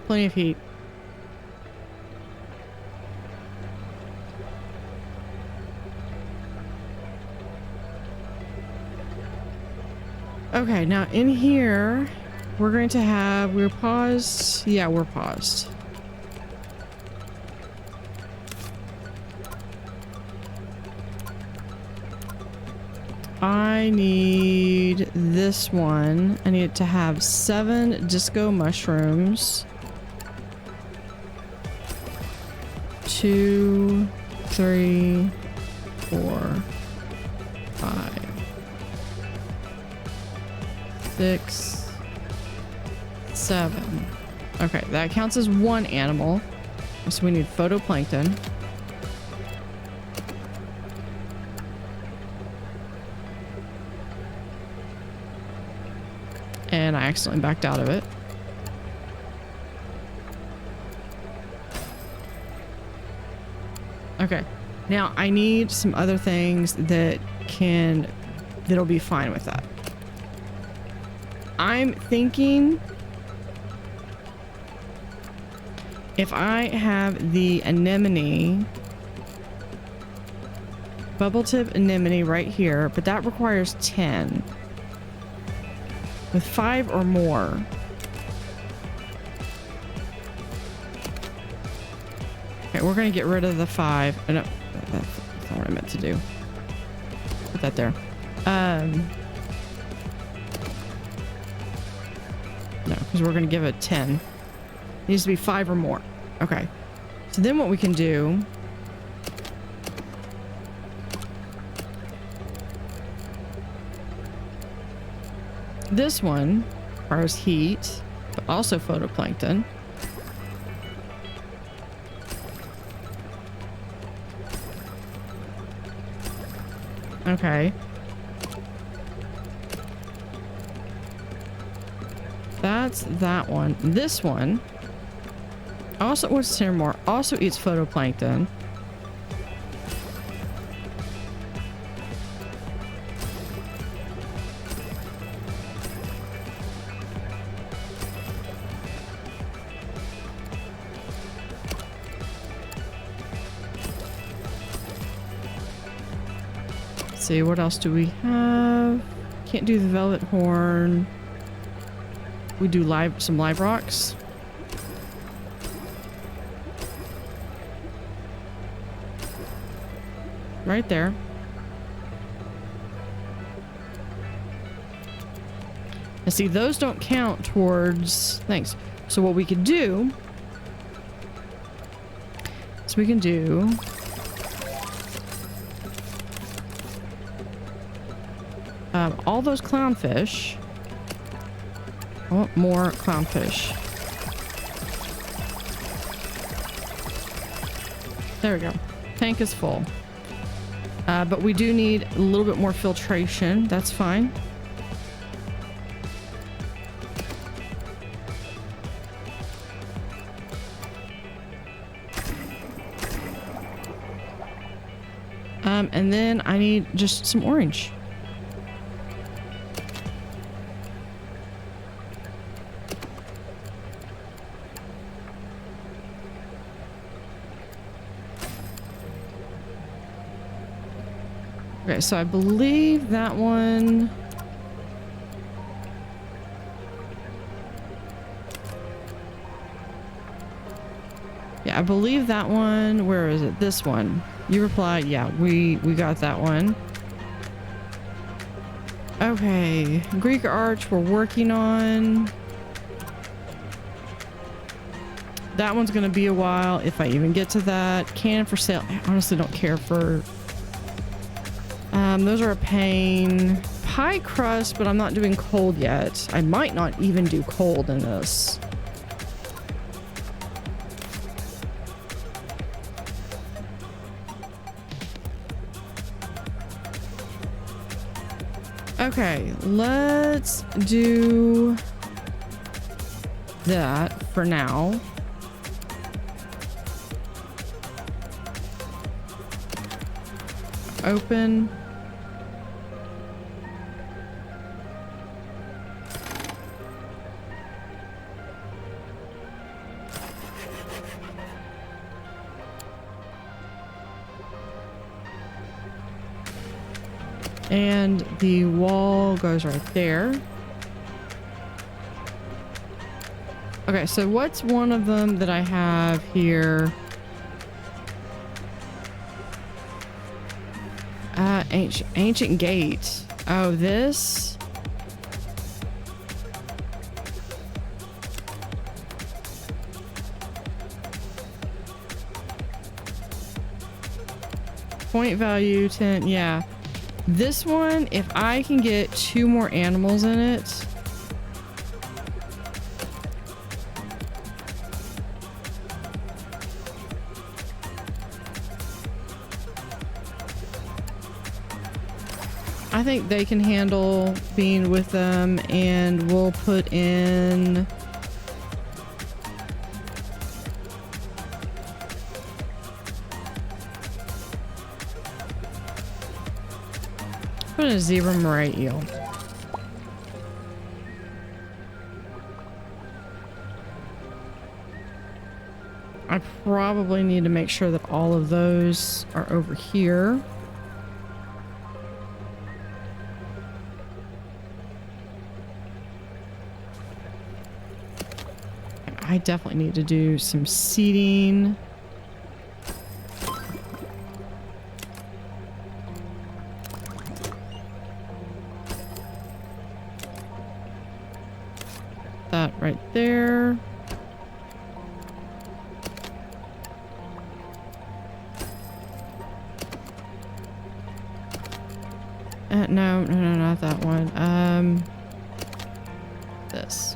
Plenty of heat. Okay, now in here, we're going to have, we're paused. Yeah, we're paused. I need this one. I need it to have 7 disco mushrooms. 2, 3, 4, 5, 6, 7. Okay, that counts as 1 animal. So we need phytoplankton. And I accidentally backed out of it. Okay, now I need some other things that'll be fine with that. I'm thinking if I have the anemone, bubble tip anemone right here, but that requires 10. with 5 or more. Okay, we're going to get rid of the 5. Oh, no, that's not what I meant to do. Put that there. No, because we're going to give it 10. It needs to be 5 or more. Okay. So then what we can do... This one requires heat, but also photoplankton. Okay. That's that one. This one also, what's here more? Also eats photoplankton. Let's see, what else do we have? Can't do the velvet horn. We do some live rocks. Right there. And see, those don't count towards things. So what we could do is we can do all those clownfish. I want more clownfish. There we go. Tank is full. But we do need a little bit more filtration. That's fine. And then I need just some orange. Okay, so I believe that one... Yeah, I believe that one... Where is it? This one. You replied. Yeah, we got that one. Okay, Greek arch we're working on. That one's going to be a while if I even get to that. Cannon for sale. I honestly don't care for... those are a pain. Pie crust, but I'm not doing cold yet. I might not even do cold in this. Okay, let's do that for now. Open. And the wall goes right there. Okay, so what's one of them that I have here? Ancient gate. Oh, this? Point value 10, yeah. This one, if I can get 2 more animals in it. I think they can handle being with them, and we'll put in... Put in a zebra moray eel. I probably need to make sure that all of those are over here. I definitely need to do some seeding. That right there. No, not that one. This.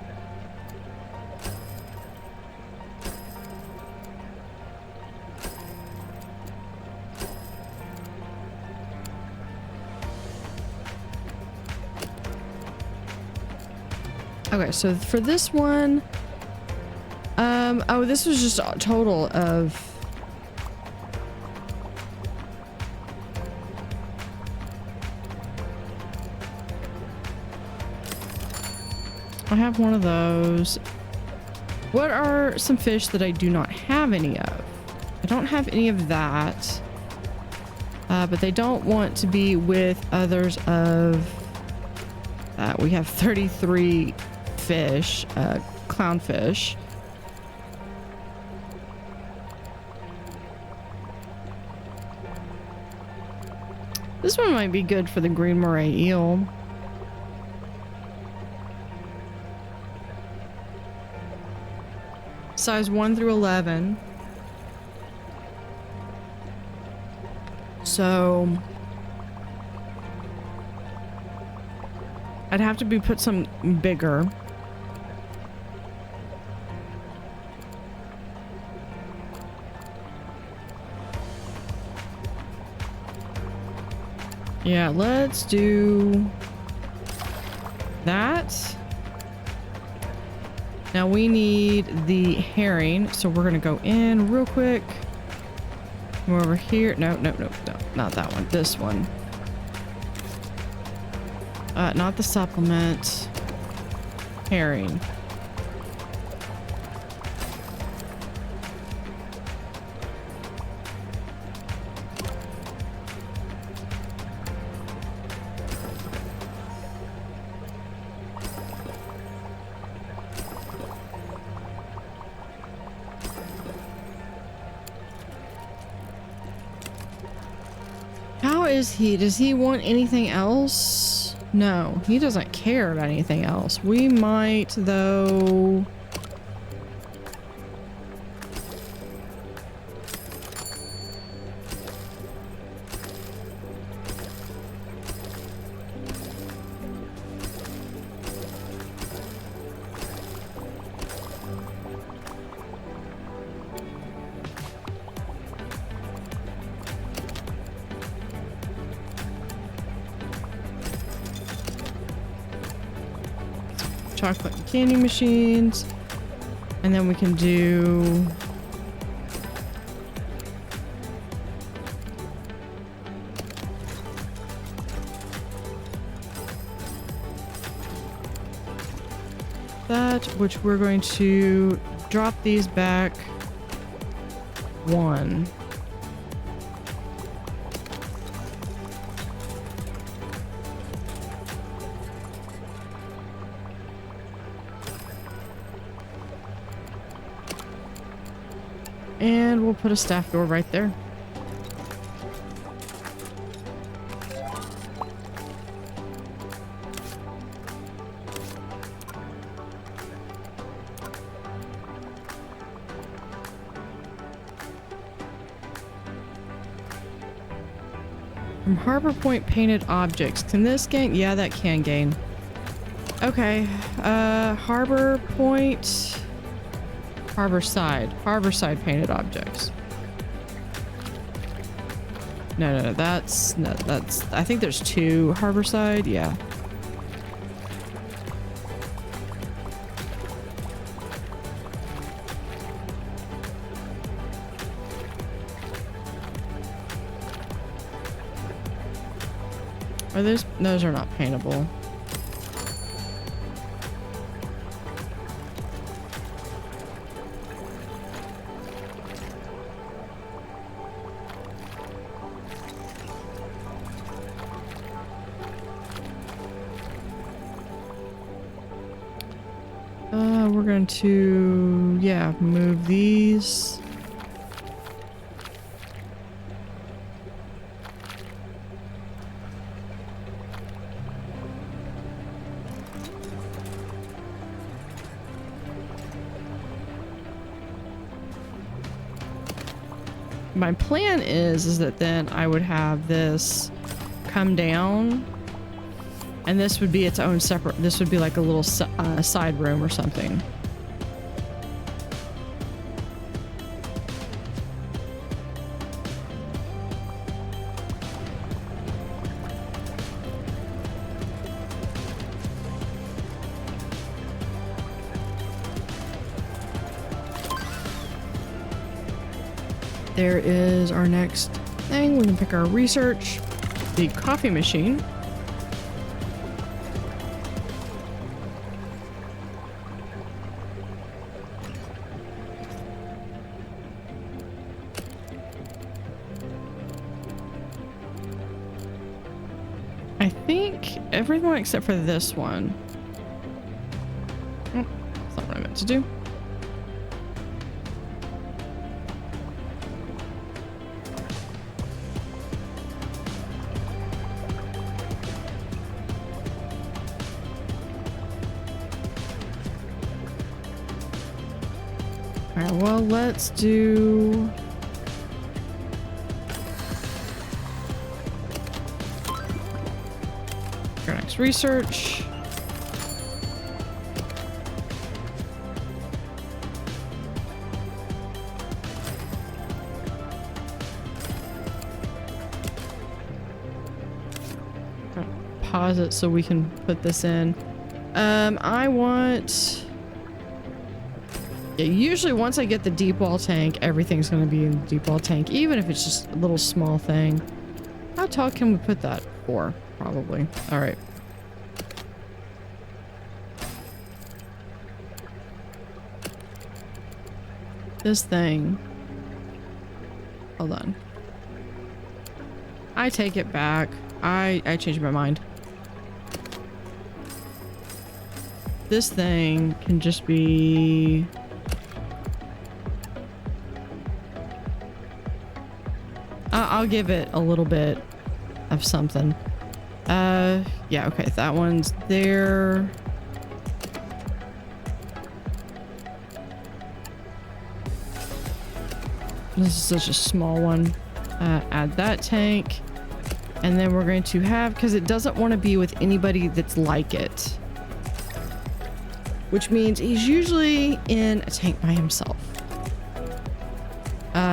Okay, so for this one, oh, this was just a total of I have one of those. What are some fish that I do not have any of? I don't have any of that. But they don't want to be with others of that. We have 33 fish, clownfish. This one might be good for the green moray eel. Size 1 through 11. So I'd have to put some bigger. Yeah, let's do that. Now we need the herring, so we're gonna go in real quick. Come over here. No, not that one. This one. Not the supplement. Herring. Does he want anything else? No, he doesn't care about anything else. We might, though. Chocolate and candy machines, and then we can do that, which we're going to drop these back 1. And we'll put a staff door right there. From Harbor Point painted objects. Can this gain? Yeah, that can gain. Okay. Harbor Point. Harborside painted objects. No, that's I think there's 2 Harborside, yeah. Are those are not paintable. We're going to, yeah, move these. My plan is that then I would have this come down, and this would be its own separate, this would be like a little side room or something. There is our next thing. We can pick our research. The coffee machine. I think everyone except for this one. Oh, that's not what I meant to do. Alright, well, let's do... our next research. Pause it so we can put this in. I want... Yeah, usually once I get the deep wall tank, everything's going to be in the deep wall tank, even if it's just a little small thing. How tall can we put that for? Probably. All right. This thing. Hold on. I take it back. I changed my mind. This thing can just be... I'll give it a little bit of something. Yeah, okay, that one's there. This is such a small one. Add that tank. And then we're going to have, because it doesn't want to be with anybody that's like it. Which means he's usually in a tank by himself.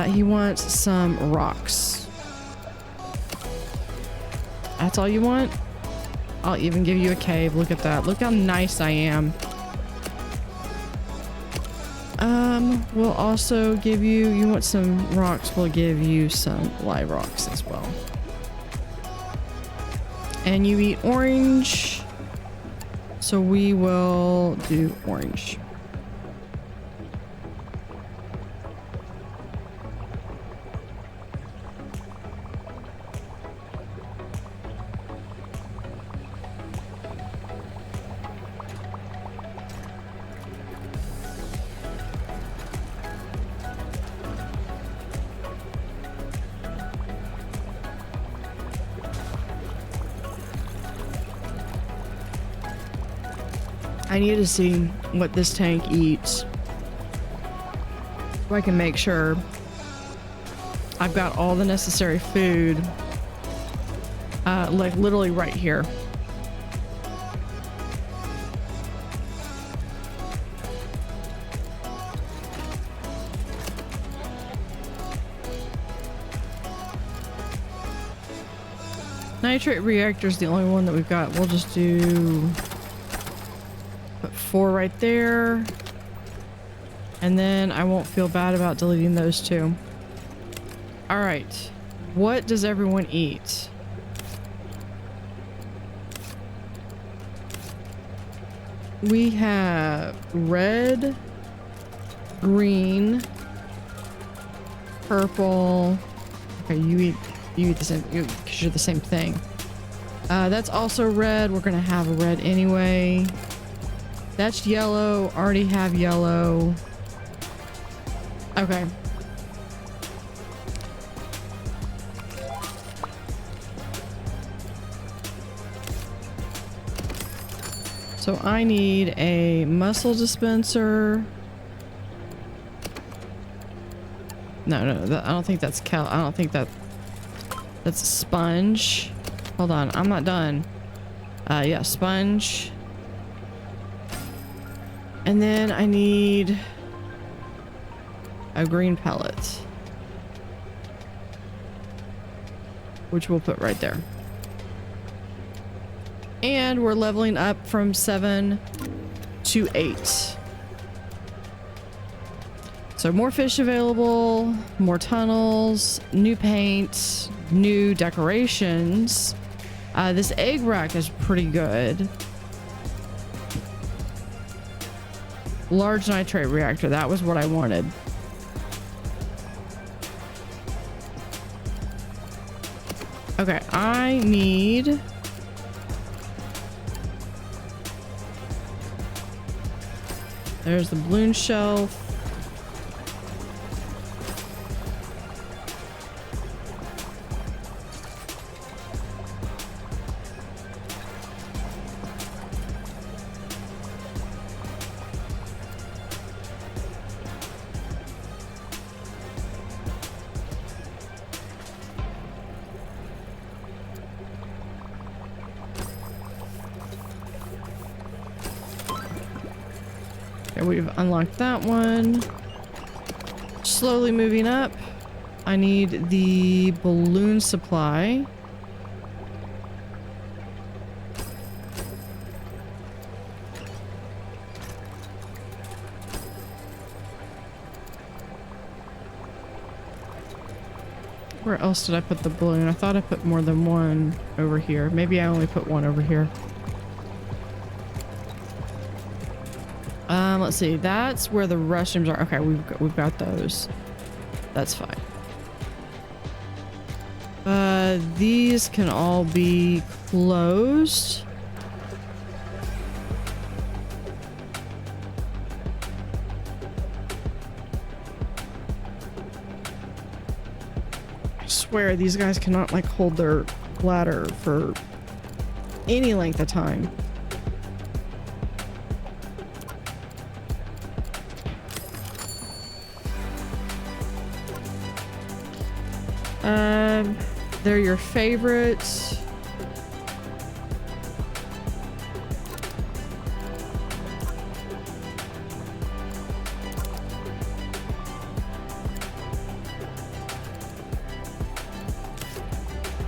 He wants some rocks. That's all you want? I'll even give you a cave. Look at that. Look how nice I am. We'll also give you, you want some rocks, we'll give you some live rocks as well. And you eat orange, so we will do orange. I need to see what this tank eats so I can make sure I've got all the necessary food, like literally right here. Nitrate reactor is the only one that we've got. We'll just do... put 4 right there. And then I won't feel bad about deleting those 2. Alright. What does everyone eat? We have red, green, purple. Okay, you eat the same, because you're the same thing. That's also red. We're gonna have a red anyway. That's yellow. Already have yellow. Okay. So I need a mussel dispenser. No, I don't think that's I don't think that's a sponge. Hold on, I'm not done. Yeah, sponge. And then I need a green pellet, which we'll put right there. And we're leveling up from 7 to 8. So more fish available, more tunnels, new paint, new decorations. This egg rack is pretty good. Large nitrate reactor, that was what I wanted. Okay, I need... There's the balloon shelf. We've unlocked that one. Slowly moving up. I need the balloon supply. Where else did I put the balloon? I thought I put more than one over here. Maybe I only put one over here. Let's see. That's where the restrooms are. Okay, we've got those. That's fine. These can all be closed. I swear these guys cannot like hold their bladder for any length of time. They're your favorites.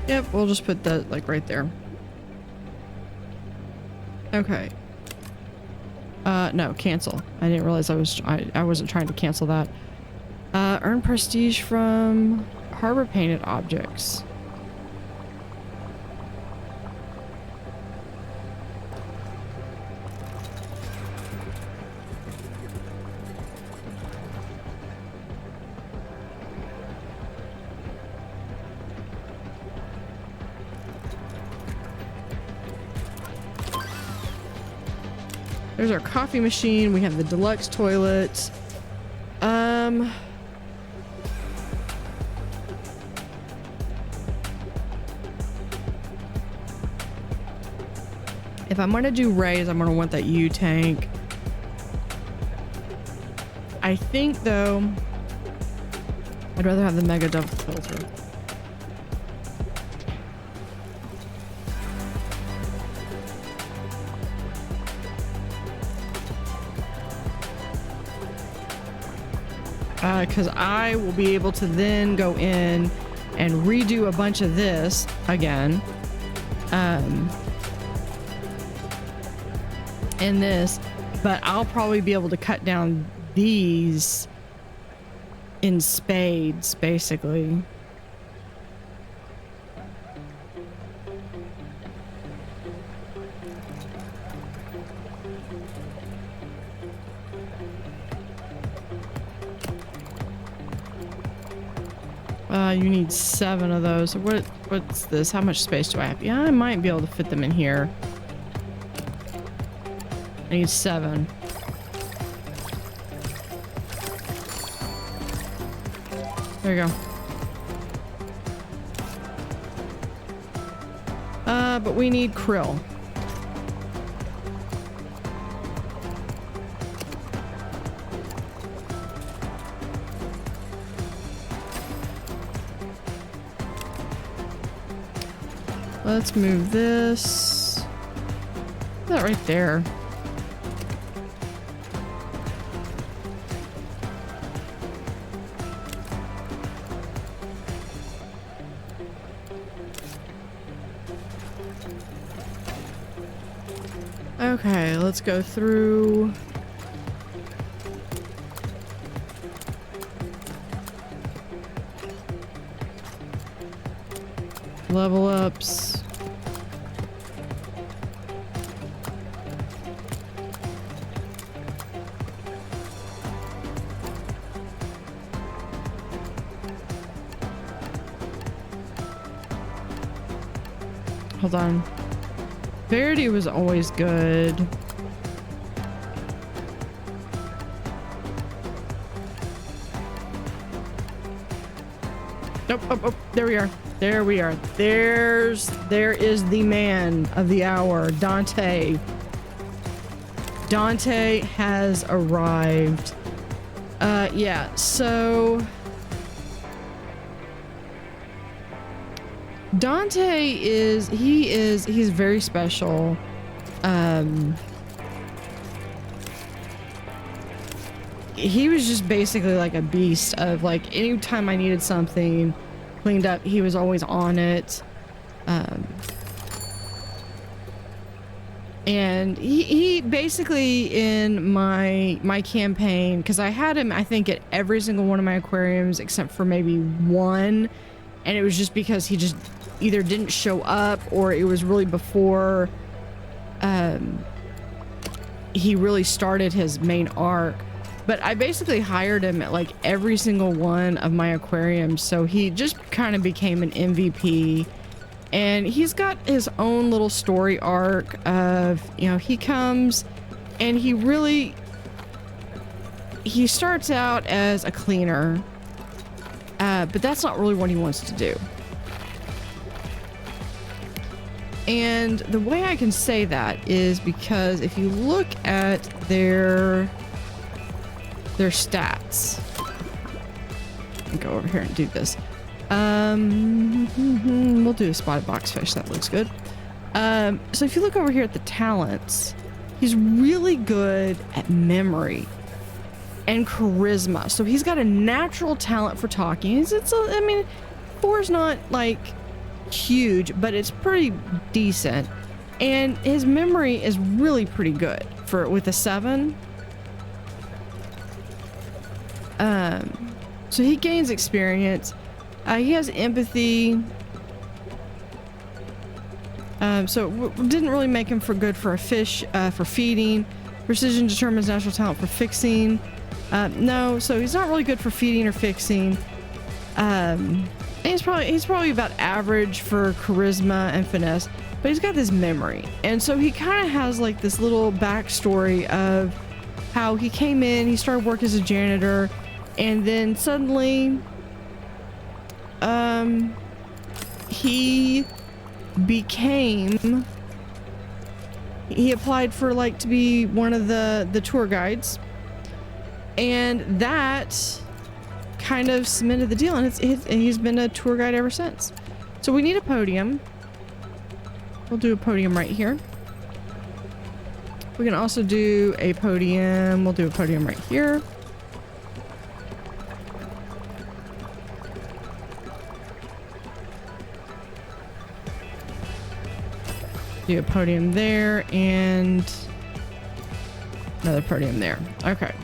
Yep, we'll just put that like right there. Okay. No, cancel. I didn't realize I wasn't trying to cancel that. Earn prestige from harbor painted objects. There's our coffee machine. We have the deluxe toilet. If I'm gonna do rays, I'm gonna want that U tank. I think though, I'd rather have the mega double filter. Because I will be able to then go in and redo a bunch of this again. And this, but I'll probably be able to cut down these in spades, basically. You need 7 of those. What's this? How much space do I have? Yeah, I might be able to fit them in here. I need 7. There you go. But we need krill. Let's move this. That right there. Okay, let's go through. Level ups. Hold on. Verity was always good. Nope, oh, there we are. There we are. There is the man of the hour, Dante. Dante has arrived. Yeah, so Dante he's very special. He was just basically like a beast of like anytime I needed something cleaned up, he was always on it. And he basically in my campaign, because I had him I think at every single one of my aquariums except for maybe one, and it was just because he just either didn't show up or it was really before he really started his main arc. But I basically hired him at like every single one of my aquariums, so he just kind of became an MVP. And he's got his own little story arc of, you know, he comes and he starts out as a cleaner, but that's not really what he wants to do. And the way I can say that is because if you look at their stats, I'll go over here and do this. We'll do a spotted boxfish. That looks good. So if you look over here at the talents, he's really good at memory and charisma. So he's got a natural talent for talking. I mean, 4's not like huge, but it's pretty decent. And his memory is really pretty good with a 7. So he gains experience. He has empathy. So it didn't really make him good for a fish, for feeding. Precision determines natural talent for fixing. No, so he's not really good for feeding or fixing. And he's probably about average for charisma and finesse, but he's got this memory. And so he kind of has like this little backstory of how he came in, he started work as a janitor, and then suddenly he applied for like to be one of the tour guides, and that kind of cemented the deal, and he's been a tour guide ever since. So we need a podium. We'll do a podium right here. We can also do a podium. We'll do a podium right here. Do a podium there and another podium there. Okay.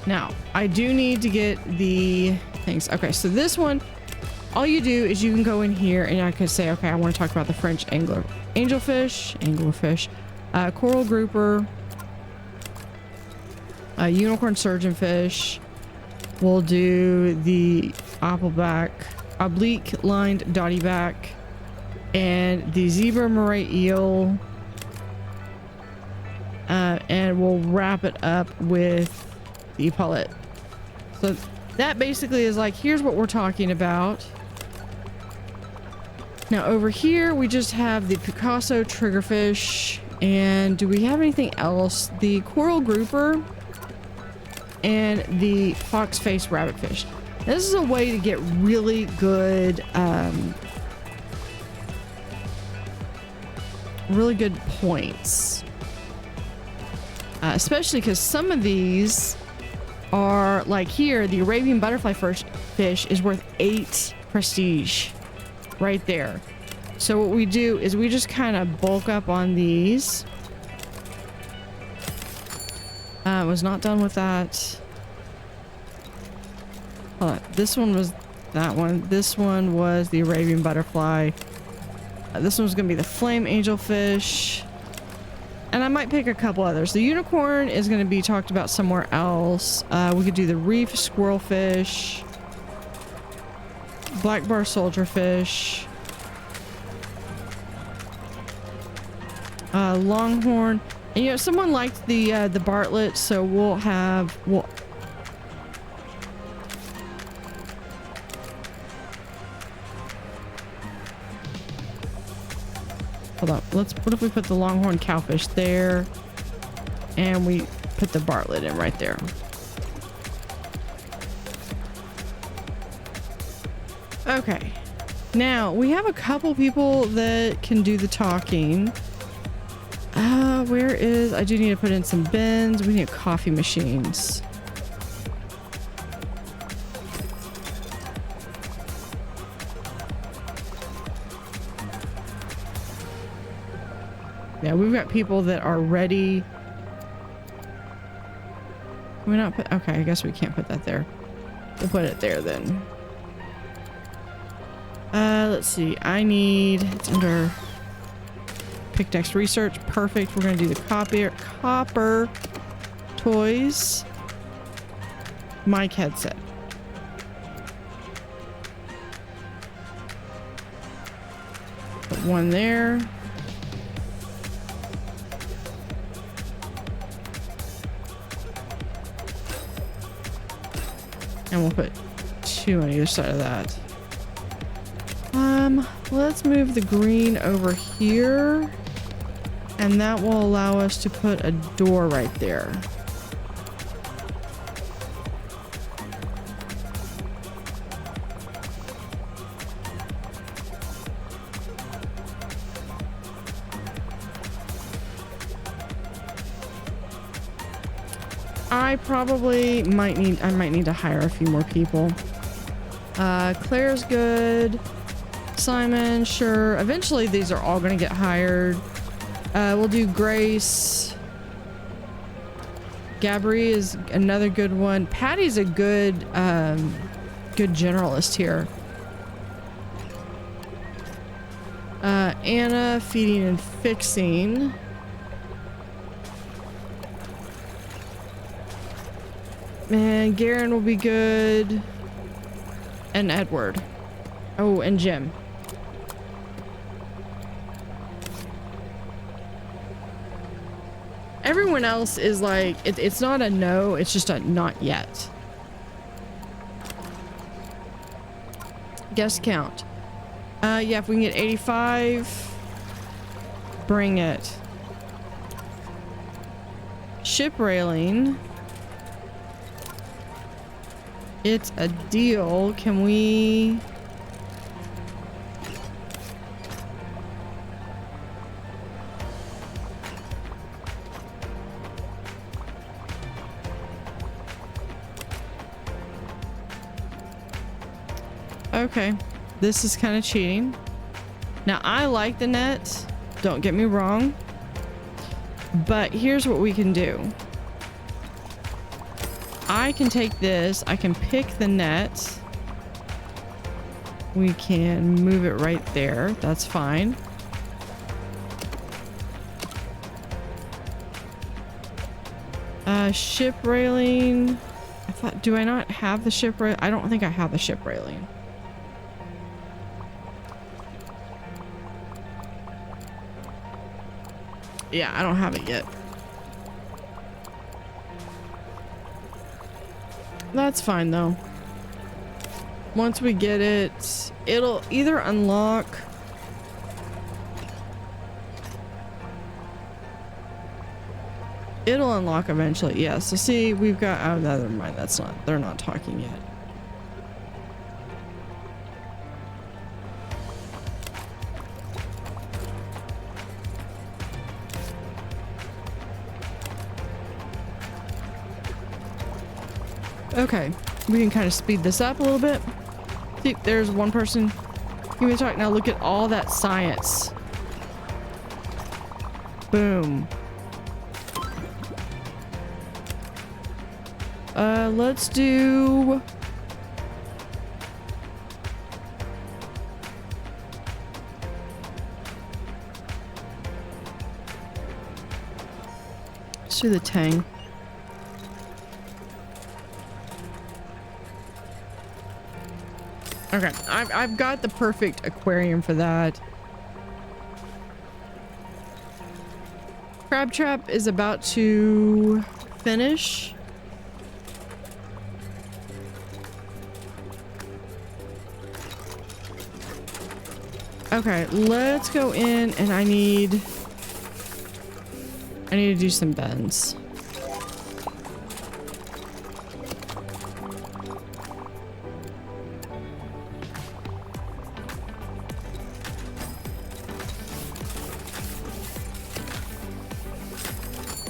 Now, I do need to get the things. Okay, so this one, all you do is you can go in here and I can say, okay, I want to talk about the French anglerfish, coral grouper, unicorn surgeonfish. We'll do the oblique lined dottyback, and the zebra moray eel. and we'll wrap it up with the epaulet. So that basically is like, here's what we're talking about. Now over here, we just have the Picasso triggerfish. And do we have anything else? The coral grouper and the fox face rabbitfish. This is a way to get really good, points. Especially because some of these are like here, the Arabian butterfly fish is worth 8 prestige right there. So what we do is we just kind of bulk up on these. Was not done with that. Hold on. This one was that one. This one was the Arabian butterfly. This one's going to be the flame angelfish. And I might pick a couple others. The unicorn is going to be talked about somewhere else. We could do the reef squirrelfish. Black bar soldierfish. Longhorn. And, you know, someone liked the Bartlett, so we'll have... Hold on. What if we put the longhorn cowfish there and we put the Bartlett in right there? Okay. Now we have a couple people that can do the talking. Where is... I do need to put in some bins. We need coffee machines. Yeah, we've got people that are ready. Can we not put... Okay, I guess we can't put that there. We'll put it there then. Let's see. I need... It's under... Picdex research. Perfect. We're going to do the copper toys. Mic headset. Put one there. And we'll put 2 on either side of that. Let's move the green over here. And that will allow us to put a door right there. I might need to hire a few more people. Claire's good. Simon, sure. Eventually these are all gonna get hired. We'll do Grace. Gabri is another good one. Patty's a good generalist here. Anna, feeding and fixing. And Garen will be good. And Edward. Oh, and Jim. Everyone else is like, it's not a no, it's just a not yet. Guest count. Yeah, if we can get 85, bring it. Ship railing. It's a deal. Can we... Okay, this is kind of cheating. Now, I like the net, don't get me wrong, but here's what we can do. I can take this, I can pick the net. We can move it right there, that's fine. Ship railing. I thought, do I not have the ship rail? I don't think I have the ship railing. Yeah, I don't have it yet. That's fine though. Once we get it, it'll either unlock. It'll unlock eventually, yeah. So see, we've got, oh, never mind, that's not, they're not talking yet. Okay, we can kind of speed this up a little bit. See, there's one person. Give me a talk. Now look at all that science. Boom. Let's do... Let's do the Tang. Okay, I've got the perfect aquarium for that. Crab Trap is about to finish. Okay, let's go in and I need to do some bends.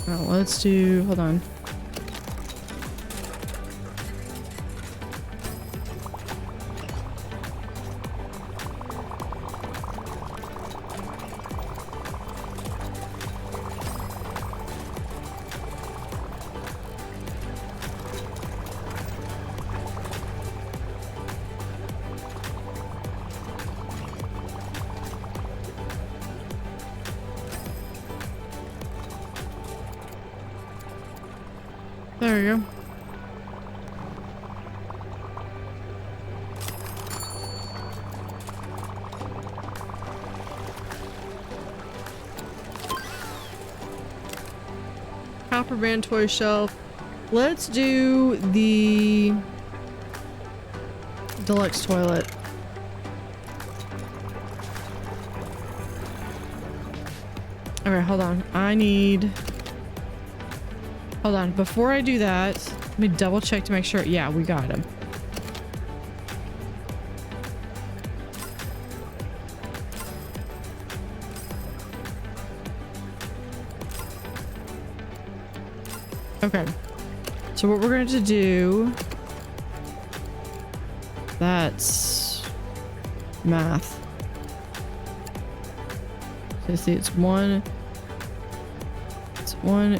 Oh, let's do, hold on. There we go. Copper band toy shelf. Let's do the deluxe toilet. All right, hold on. Hold on, before I do that, let me double check to make sure. Yeah, we got him. Okay, so what we're going to do, that's math. So see, it's 1,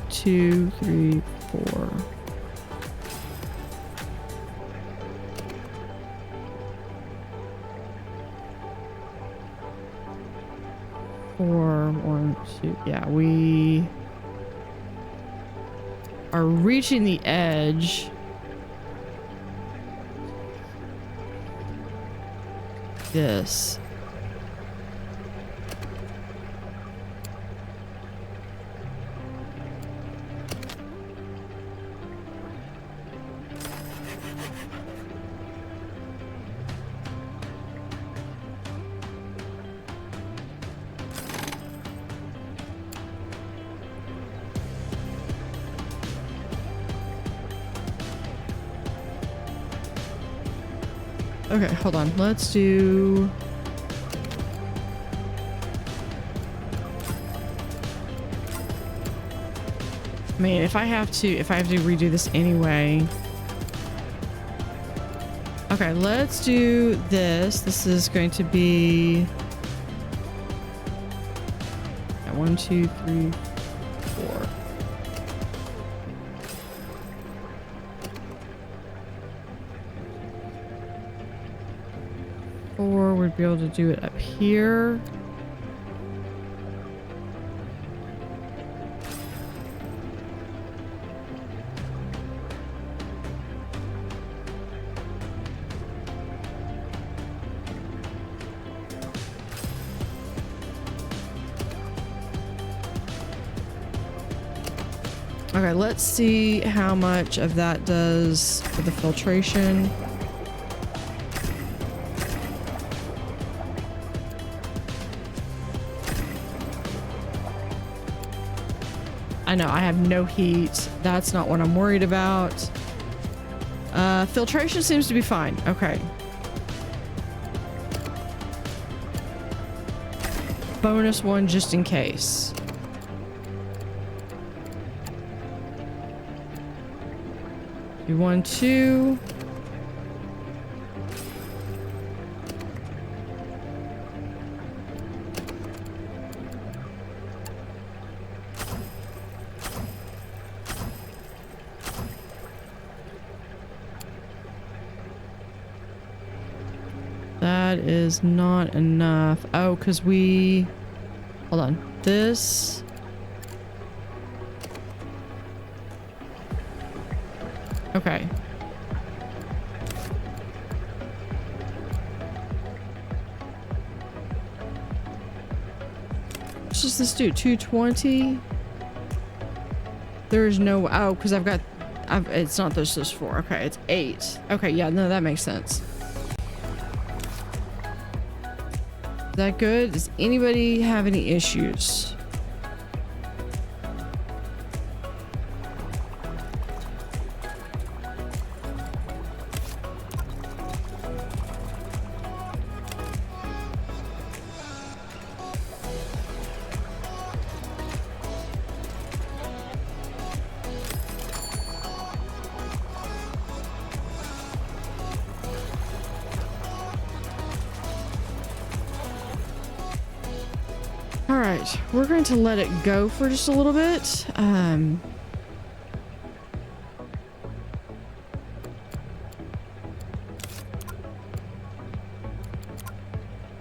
2, 3, 4. Four, 1, 2. Yeah, we are reaching the edge. This. Okay, hold on. Let's do... I mean, if I have to redo this anyway. Okay, let's do this. This is going to be 1, 2, 3, 4. Or we'd be able to do it up here. Okay, let's see how much of that does for the filtration. I know I have no heat. That's not what I'm worried about. Filtration seems to be fine. Okay. Bonus one just in case. Do 1, 2. That is not enough. Oh, because we... Hold on. This... Okay. What does this do? 220? There is no... Oh, because it's not this 4. Okay, it's 8. Okay, yeah, no, that makes sense. Is that good? Does anybody have any issues? Alright, we're going to let it go for just a little bit.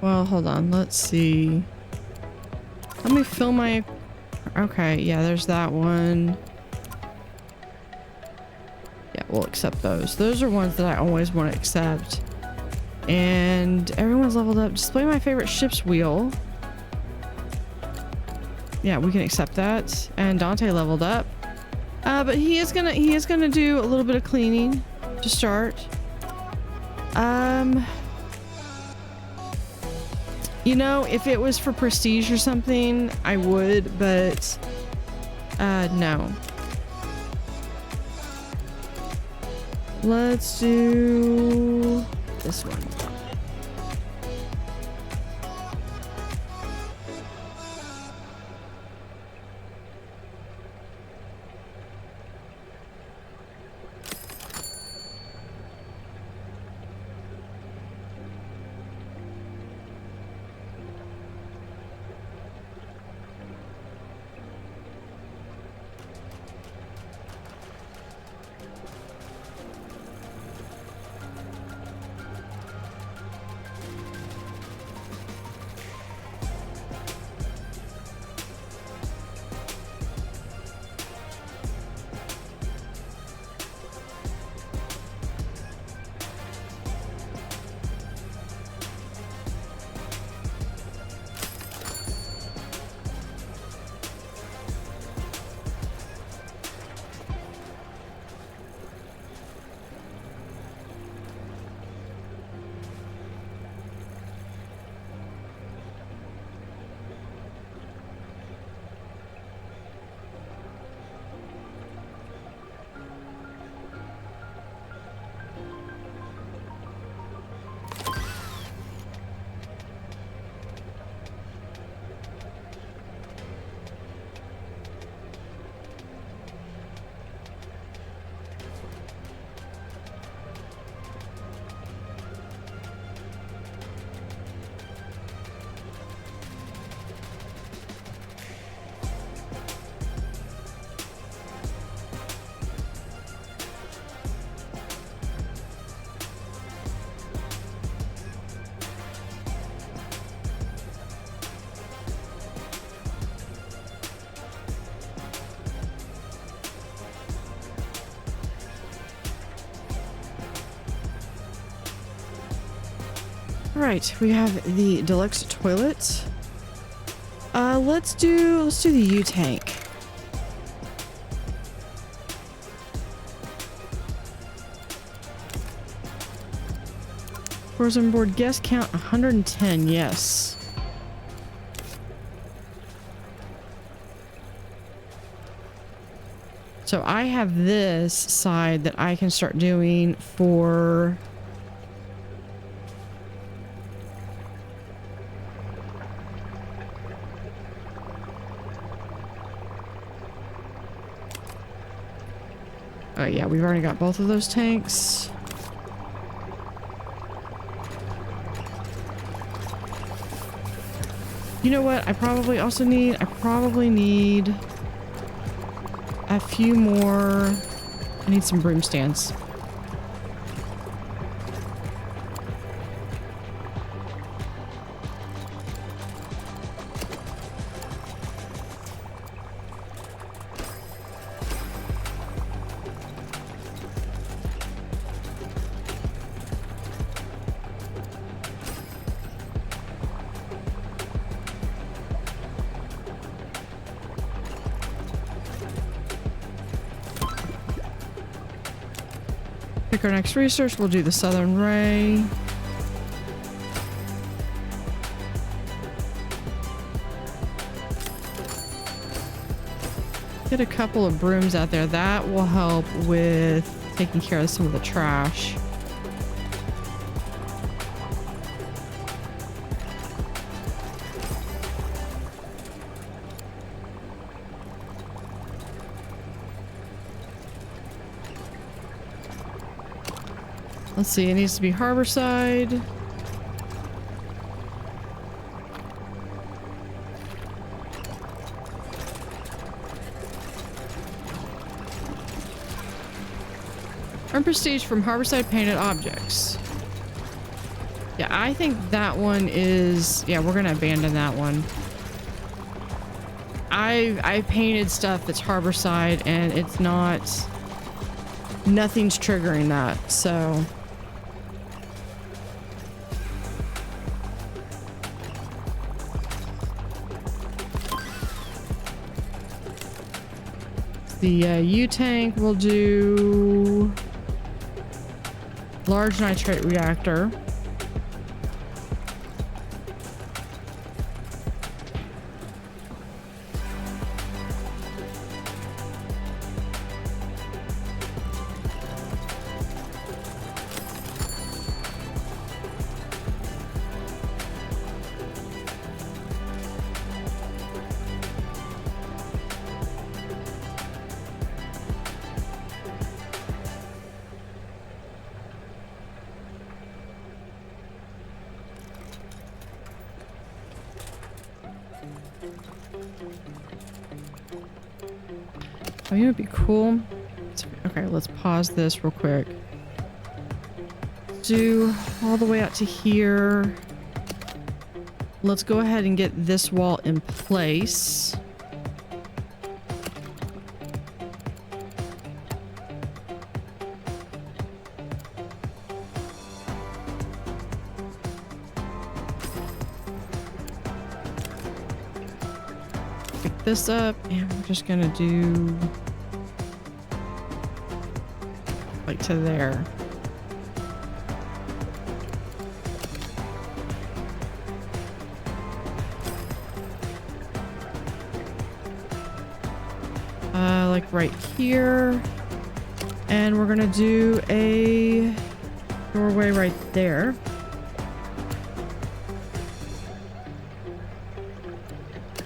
Well, hold on, let's see. Let me fill my... Okay, yeah, there's that one. Yeah, we'll accept those. Those are ones that I always want to accept. And everyone's leveled up. Display my favorite ship's wheel. Yeah, we can accept that. And Dante leveled up. But he is gonna do a little bit of cleaning to start. You know, if it was for prestige or something, I would, but no. Let's do this one. Right, we have the deluxe toilet. Let's do the U tank. Scores on board. Guest count 110. Yes. So I have this side that I can start doing for... Oh yeah, we've already got both of those tanks. You know what? I probably need a few more. I need some broom stands. Pick our next research. We'll do the Southern Ray. Get a couple of brooms out there. That will help with taking care of some of the trash. Let's see, it needs to be harborside. Earn prestige from harborside painted objects. Yeah, I think that one is... Yeah, we're gonna abandon that one. I painted stuff that's harborside and it's not... Nothing's triggering that, so... The U-tank will do large nitrate reactor. Oh, you know, it'd be cool. Okay, let's pause this real quick. Do all the way out to here. Let's go ahead and get this wall in place. Pick this up, and we're just gonna do like to there. Like right here, and we're gonna do a doorway right there.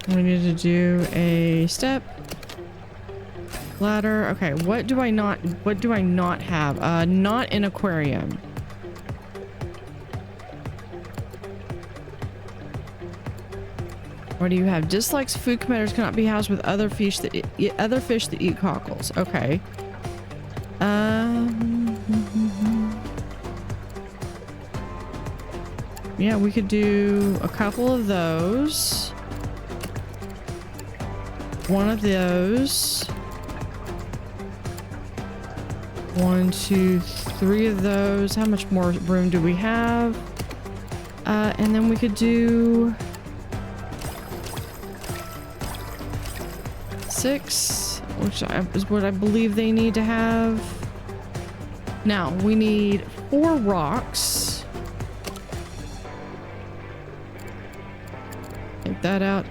We need to do a step ladder. Okay, what do I not have? Not an aquarium. What do you have? Dislikes food competitors cannot be housed with other fish that eat cockles. Okay. Yeah, we could do a couple of those. One of those. 1, 2, 3 of those. How much more room do we have? And then we could do 6, which is what I believe they need to have. Now we need 4 rocks. that out.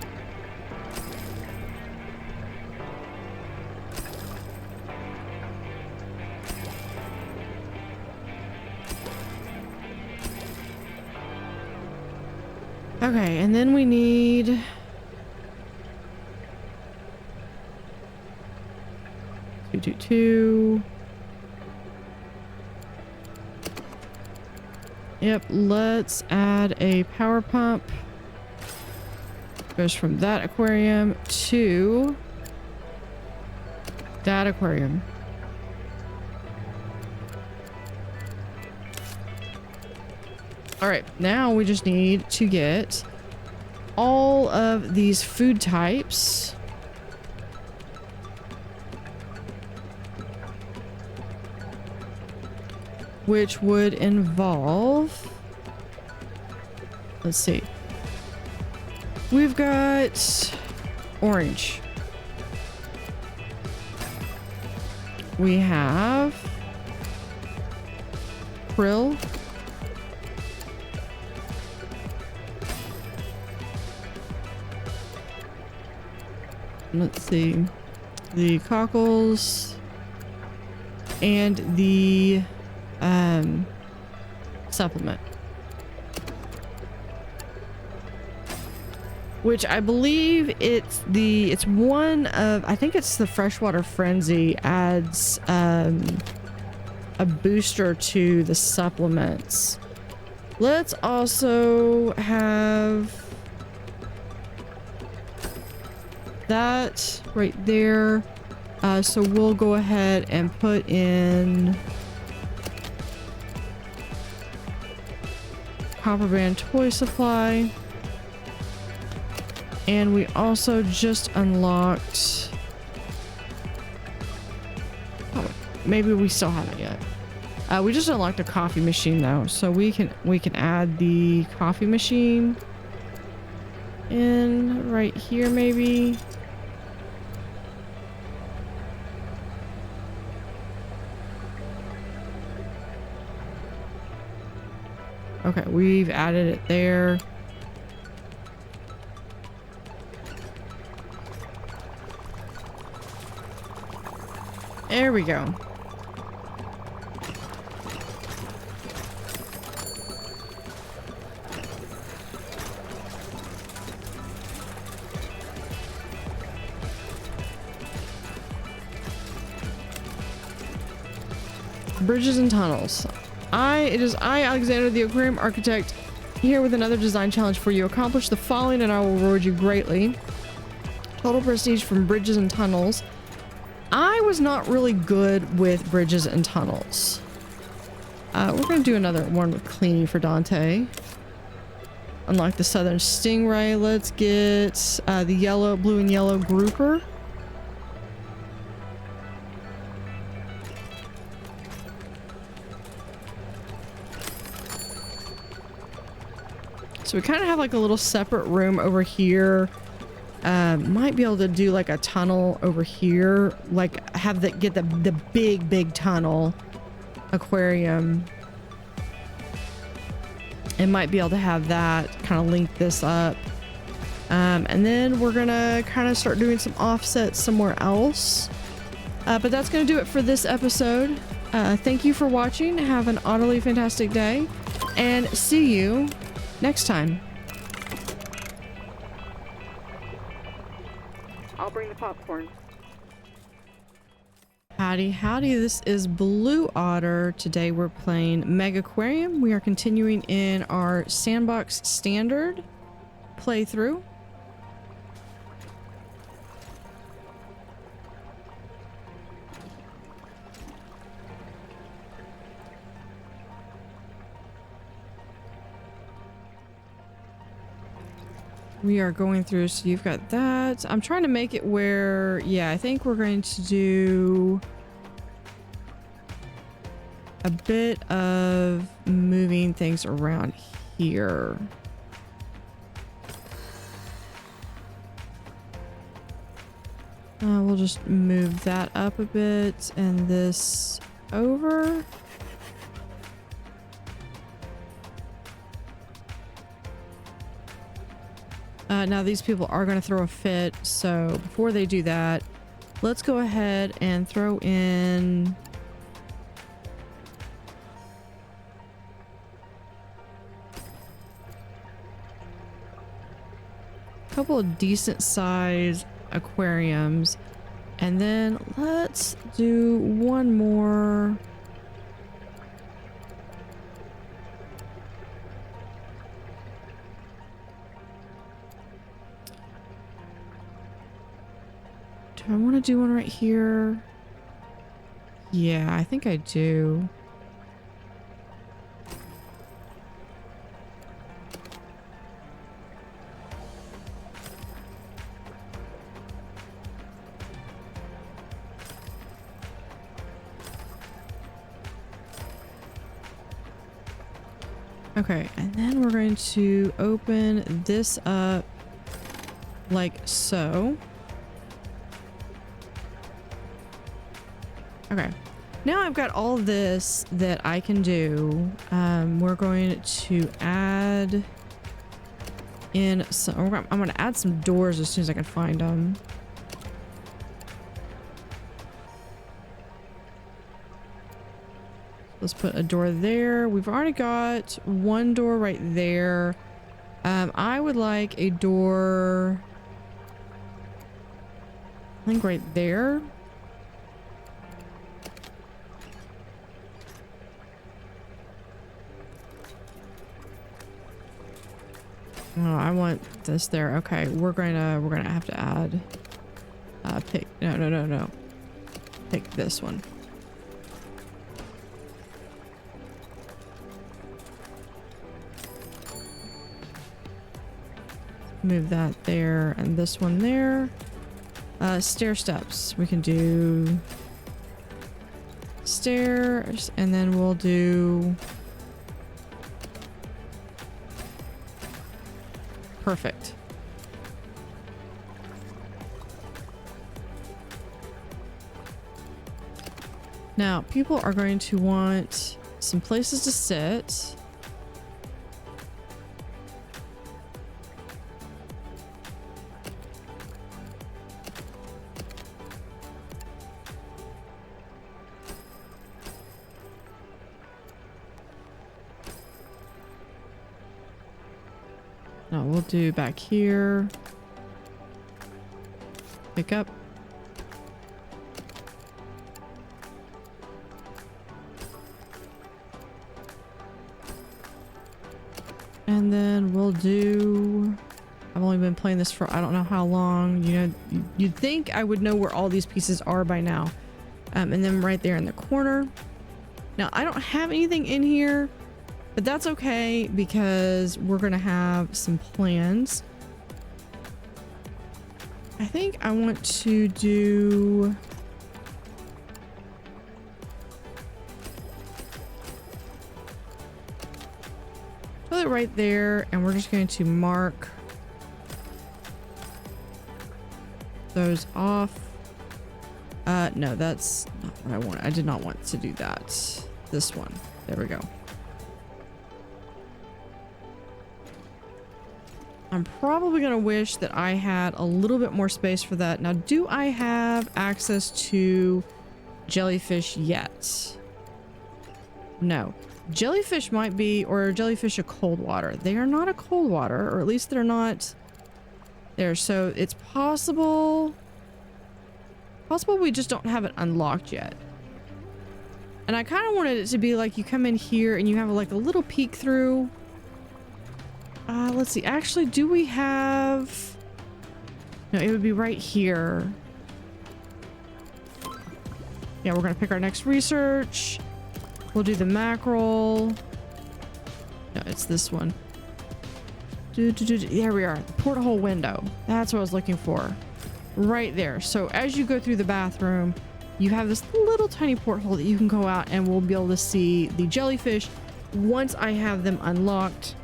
Okay, and then we need... two. Yep, let's add a power pump. Goes from that aquarium to that aquarium. All right, now we just need to get all of these food types. Which would involve, let's see. We've got orange. We have krill. Let's see, the cockles and the supplement, which I believe it's one of, I think it's the freshwater frenzy adds a booster to the supplements. Let's also have that right there. So we'll go ahead and put in copper band toy supply. And we also just unlocked, oh, maybe we still haven't yet. We just unlocked a coffee machine though, so we can add the coffee machine in right here maybe. Okay, we've added it there. There we go. Bridges and tunnels. It is I, Alexander, the aquarium architect, here with another design challenge for you. Accomplish the following and I will reward you greatly. Total prestige from bridges and tunnels. I was not really good with bridges and tunnels. We're going to do another one with cleaning for Dante. Unlock the southern stingray. Let's get the yellow, blue and yellow grouper. So we kind of have like a little separate room over here. Might be able to do like a tunnel over here, like have get the big tunnel aquarium. And might be able to have that kind of link this up. And then we're gonna kind of start doing some offsets somewhere else. But that's gonna do it for this episode. Thank you for watching. Have an utterly fantastic day and see you next time. I'll bring the popcorn. Howdy, howdy. This is Blue Otter. Today we're playing Megaquarium. We are continuing in our Sandbox Standard playthrough. We are going through, so you've got that. I'm trying to make it where, yeah, I think we're going to do a bit of moving things around here. We'll just move that up a bit and this over. Now these people are going to throw a fit, so before they do that, let's go ahead and throw in a couple of decent size aquariums, and then let's do one more. Do I want to do one right here? Yeah, I think I do. Okay, and then we're going to open this up like so. Okay, now I've got all this that I can do. We're going to add in some, I'm going to add some doors as soon as I can find them. Let's put a door there. We've already got one door right there. I would like a door, I think right there. Oh, I want this there. Okay, we're gonna have to add pick no. Pick this one. Move that there and this one there. Stair steps. We can do stairs, and then we'll do perfect. Now, people are going to want some places to sit. No, we'll do back here. Pick up. And then we'll do, I've only been playing this for I don't know how long. You know, you'd think I would know where all these pieces are by now. And then right there in the corner. Now, I don't have anything in here, but that's okay because we're going to have some plans. I think I want to do toilet right there, and we're just going to mark those off. No, that's not what I want. I did not want to do that. This one. There we go. I'm probably going to wish that I had a little bit more space for that. Now, do I have access to jellyfish yet? No. Jellyfish might be, or jellyfish a cold water. They are not a cold water, or at least they're not there. So it's possible we just don't have it unlocked yet. And I kind of wanted it to be like you come in here and you have like a little peek through. Let's see. Actually, do we have... No, it would be right here. Yeah, we're going to pick our next research. We'll do the mackerel. No, it's this one. There we are. The porthole window. That's what I was looking for. Right there. So as you go through the bathroom, you have this little tiny porthole that you can go out, and we'll be able to see the jellyfish once I have them unlocked.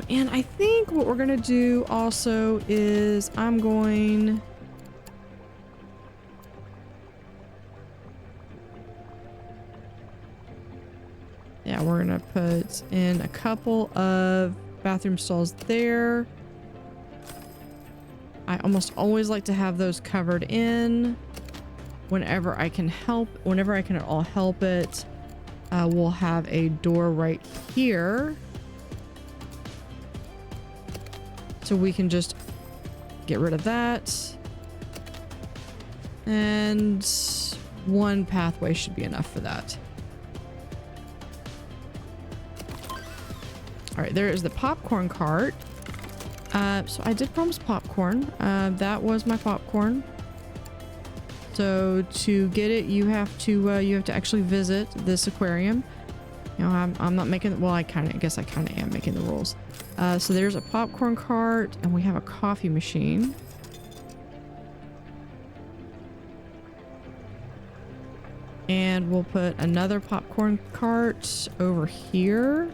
And I think what we're going to do also is I'm going... Yeah, we're gonna put in a couple of bathroom stalls there. I almost always like to have those covered in whenever I can at all help it. We'll have a door right here. So we can just get rid of that. And one pathway should be enough for that. All right, there is the popcorn cart. So I did promise popcorn. That was my popcorn. So to get it, you have to actually visit this aquarium. You know, I'm not making, well, I guess I kind of am making the rules. So there's a popcorn cart and we have a coffee machine. And we'll put another popcorn cart over here.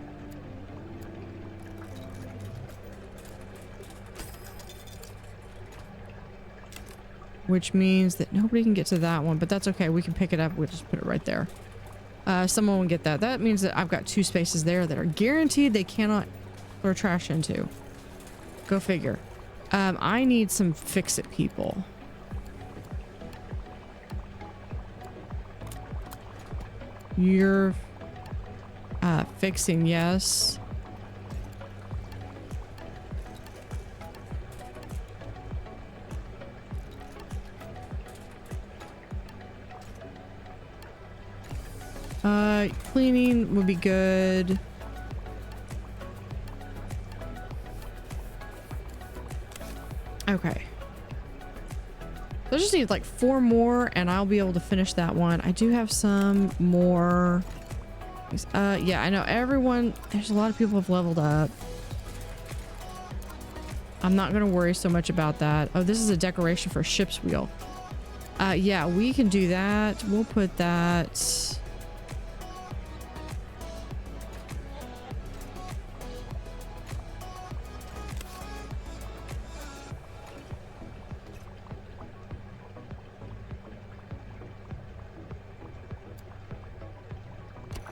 Which means that nobody can get to that one, but that's okay. We can pick it up. We'll just put it right there. Someone will get that. That means that I've got 2 spaces there that are guaranteed they cannot throw trash into. Go figure. I need some fix-it people. You're fixing, yes. Cleaning would be good. Okay. So I just need like 4 more and I'll be able to finish that one. I do have some more. Yeah, I know there's a lot of people have leveled up. I'm not going to worry so much about that. Oh, this is a decoration for a ship's wheel. Yeah, we can do that. We'll put that.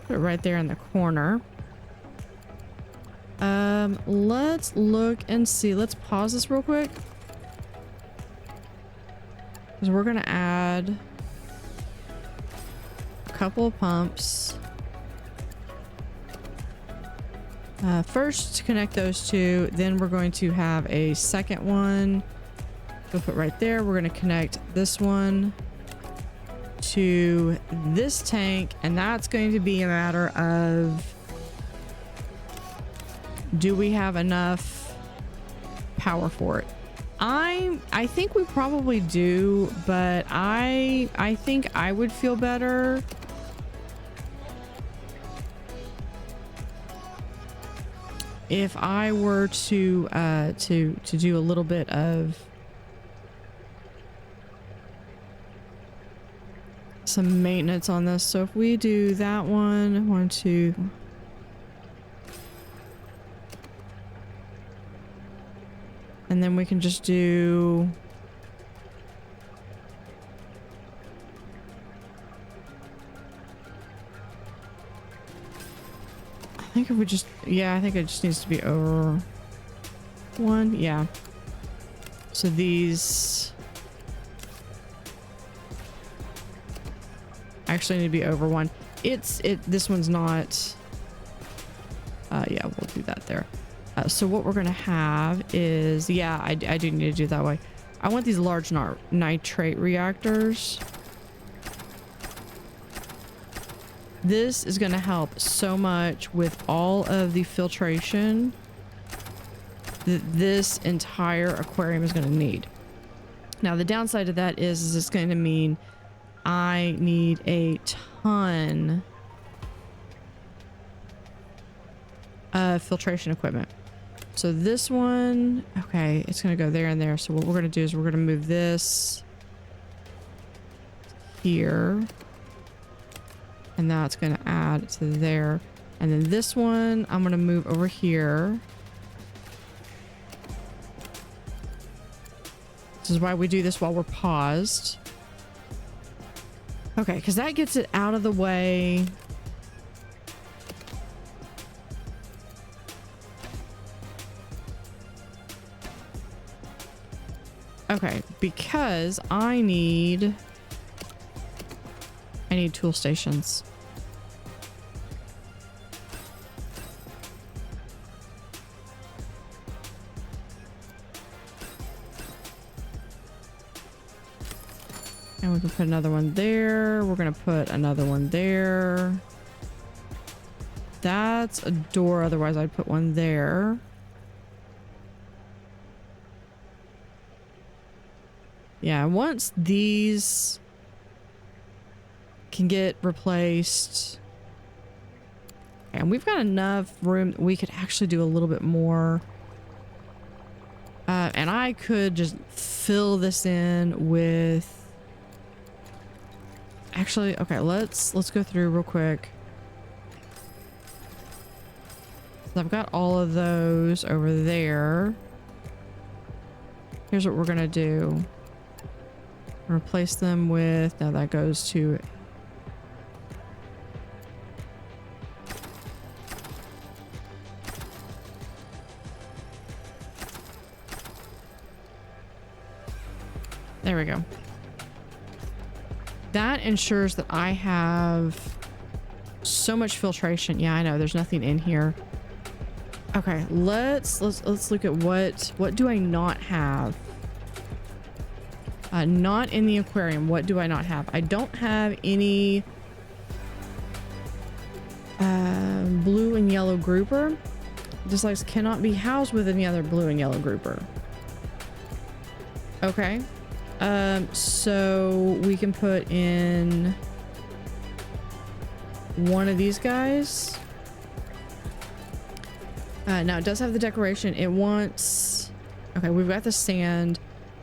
Put it right there in the corner. Let's look and see. Let's pause this real quick. Because we're going to add a couple of pumps. First, to connect those 2, then we're going to have a second one. We'll put right there. We're going to connect this one to this tank, and that's going to be a matter of, do we have enough power for it? I think we probably do, but I think I would feel better if I were to do a little bit of some maintenance on this. So if we do that one, 1, 2. And then we can just do I think if we just, yeah, I think it just needs to be over 1. Yeah. So these actually need to be over 1. This one's not, yeah, we'll do that there. So what we're gonna have is, yeah, I do need to do it that way. I want these large nitrate reactors. This is gonna help so much with all of the filtration that this entire aquarium is gonna need. Now the downside of that is it's going to mean I need a ton of filtration equipment. So this one, okay, it's going to go there and there. So what we're going to do is we're going to move this here. And that's going to add to there. And then this one, I'm going to move over here. This is why we do this while we're paused. Okay, because that gets it out of the way. Okay, because I need tool stations. And we can put another one there. We're gonna put another one there. That's a door, otherwise I'd put one there. Yeah, once these can get replaced. And we've got enough room that we could actually do a little bit more. And I could just fill this in with... Actually, okay, let's go through real quick. So I've got all of those over there. Here's what we're gonna do. Replace them with... Now that goes to... There we go. That ensures that I have so much filtration. Yeah, I know there's nothing in here. Okay, let's look at what do I not have? Not in the aquarium. What do I not have? I don't have any blue and yellow grouper. Dislikes cannot be housed with any other blue and yellow grouper. Okay. So we can put in one of these guys. Now it does have the decoration. It wants... Okay, we've got the sand.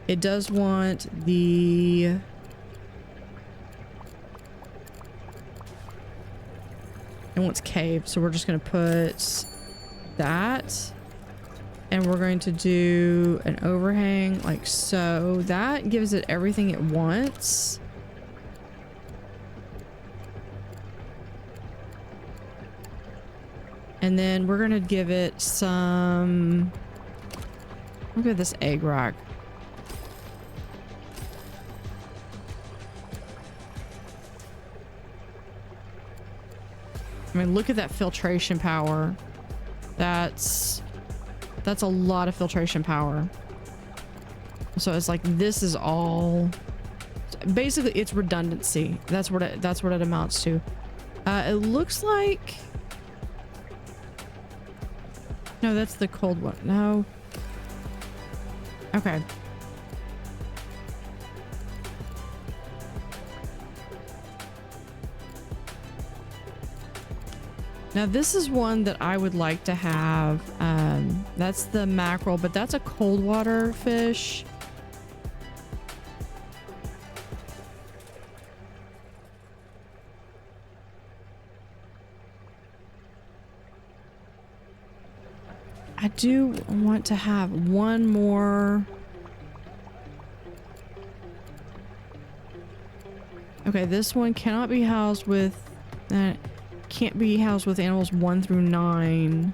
It does want the... It wants cave, so we're just going to put that. And we're going to do an overhang like so. That gives it everything it wants. And then we're going to give it some... Look at this egg rock. I mean, look at that filtration power. That's a lot of filtration power. So it's like, this is all... Basically, it's redundancy. That's what it amounts to. It looks like... No, that's the cold one. No. Okay. Now this is one that I would like to have. That's the mackerel, but that's a cold water fish. I do want to have one more. Okay, this one cannot be housed with... can't be housed with animals 1 through 9.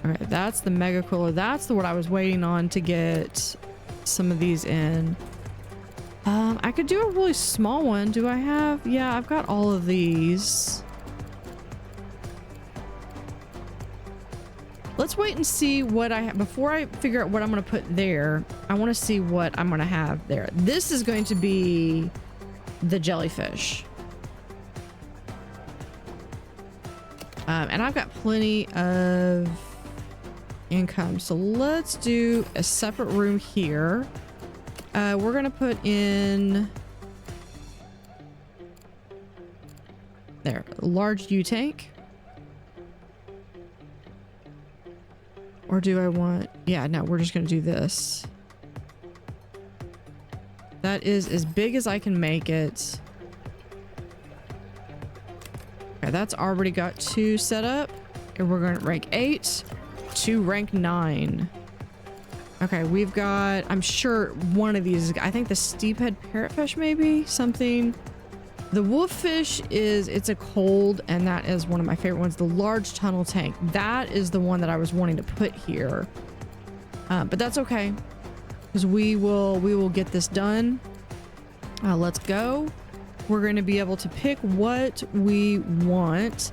Okay, that's the Megaquarium. That's the what I was waiting on to get some of these in. I could do a really small one. Do I have? Yeah, I've got all of these. Let's wait and see what I have. Before I figure out what I'm going to put there, I want to see what I'm going to have there. This is going to be the jellyfish. And I've got plenty of income. So let's do a separate room here. We're going to put in... There, a large U-tank. Or do I want... Yeah, no, we're just going to do this. That is as big as I can make it. Okay, that's already got 2 set up. And we're going to rank 8 to rank 9. Okay, we've got... I'm sure one of these... I think the steephead parrotfish maybe? Something... The wolffish it's a cold, and that is one of my favorite ones. The large tunnel tank, that is the one that I was wanting to put here. But that's okay, because we will get this done. Let's go. We're going to be able to pick what we want.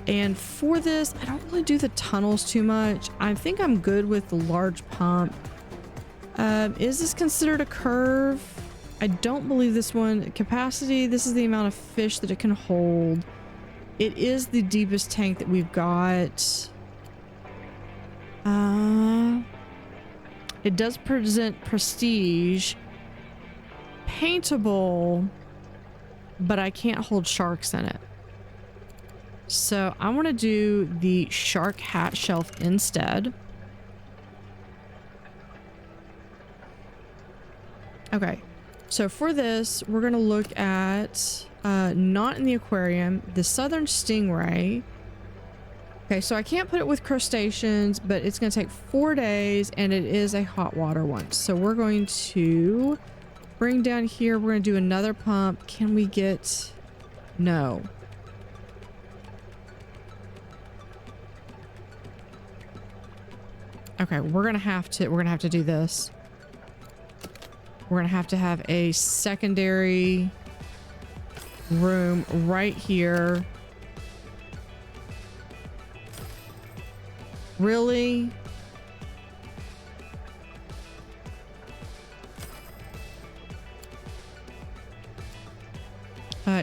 And for this, I don't really do the tunnels too much. I think I'm good with the large pump. Is this considered a curve? I don't believe this one. Capacity, this is the amount of fish that it can hold. It is the deepest tank that we've got. It does present prestige. Paintable, but I can't hold sharks in it. So I want to do the shark hat shelf instead. Okay, so for this, we're going to look at, not in the aquarium, the southern stingray. Okay, so I can't put it with crustaceans, but it's going to take 4 days, and it is a hot water one. So we're going to bring down here. We're going to do another pump. Can we get... No. Okay, we're going to have to do this. We're going to have a secondary room right here. Really?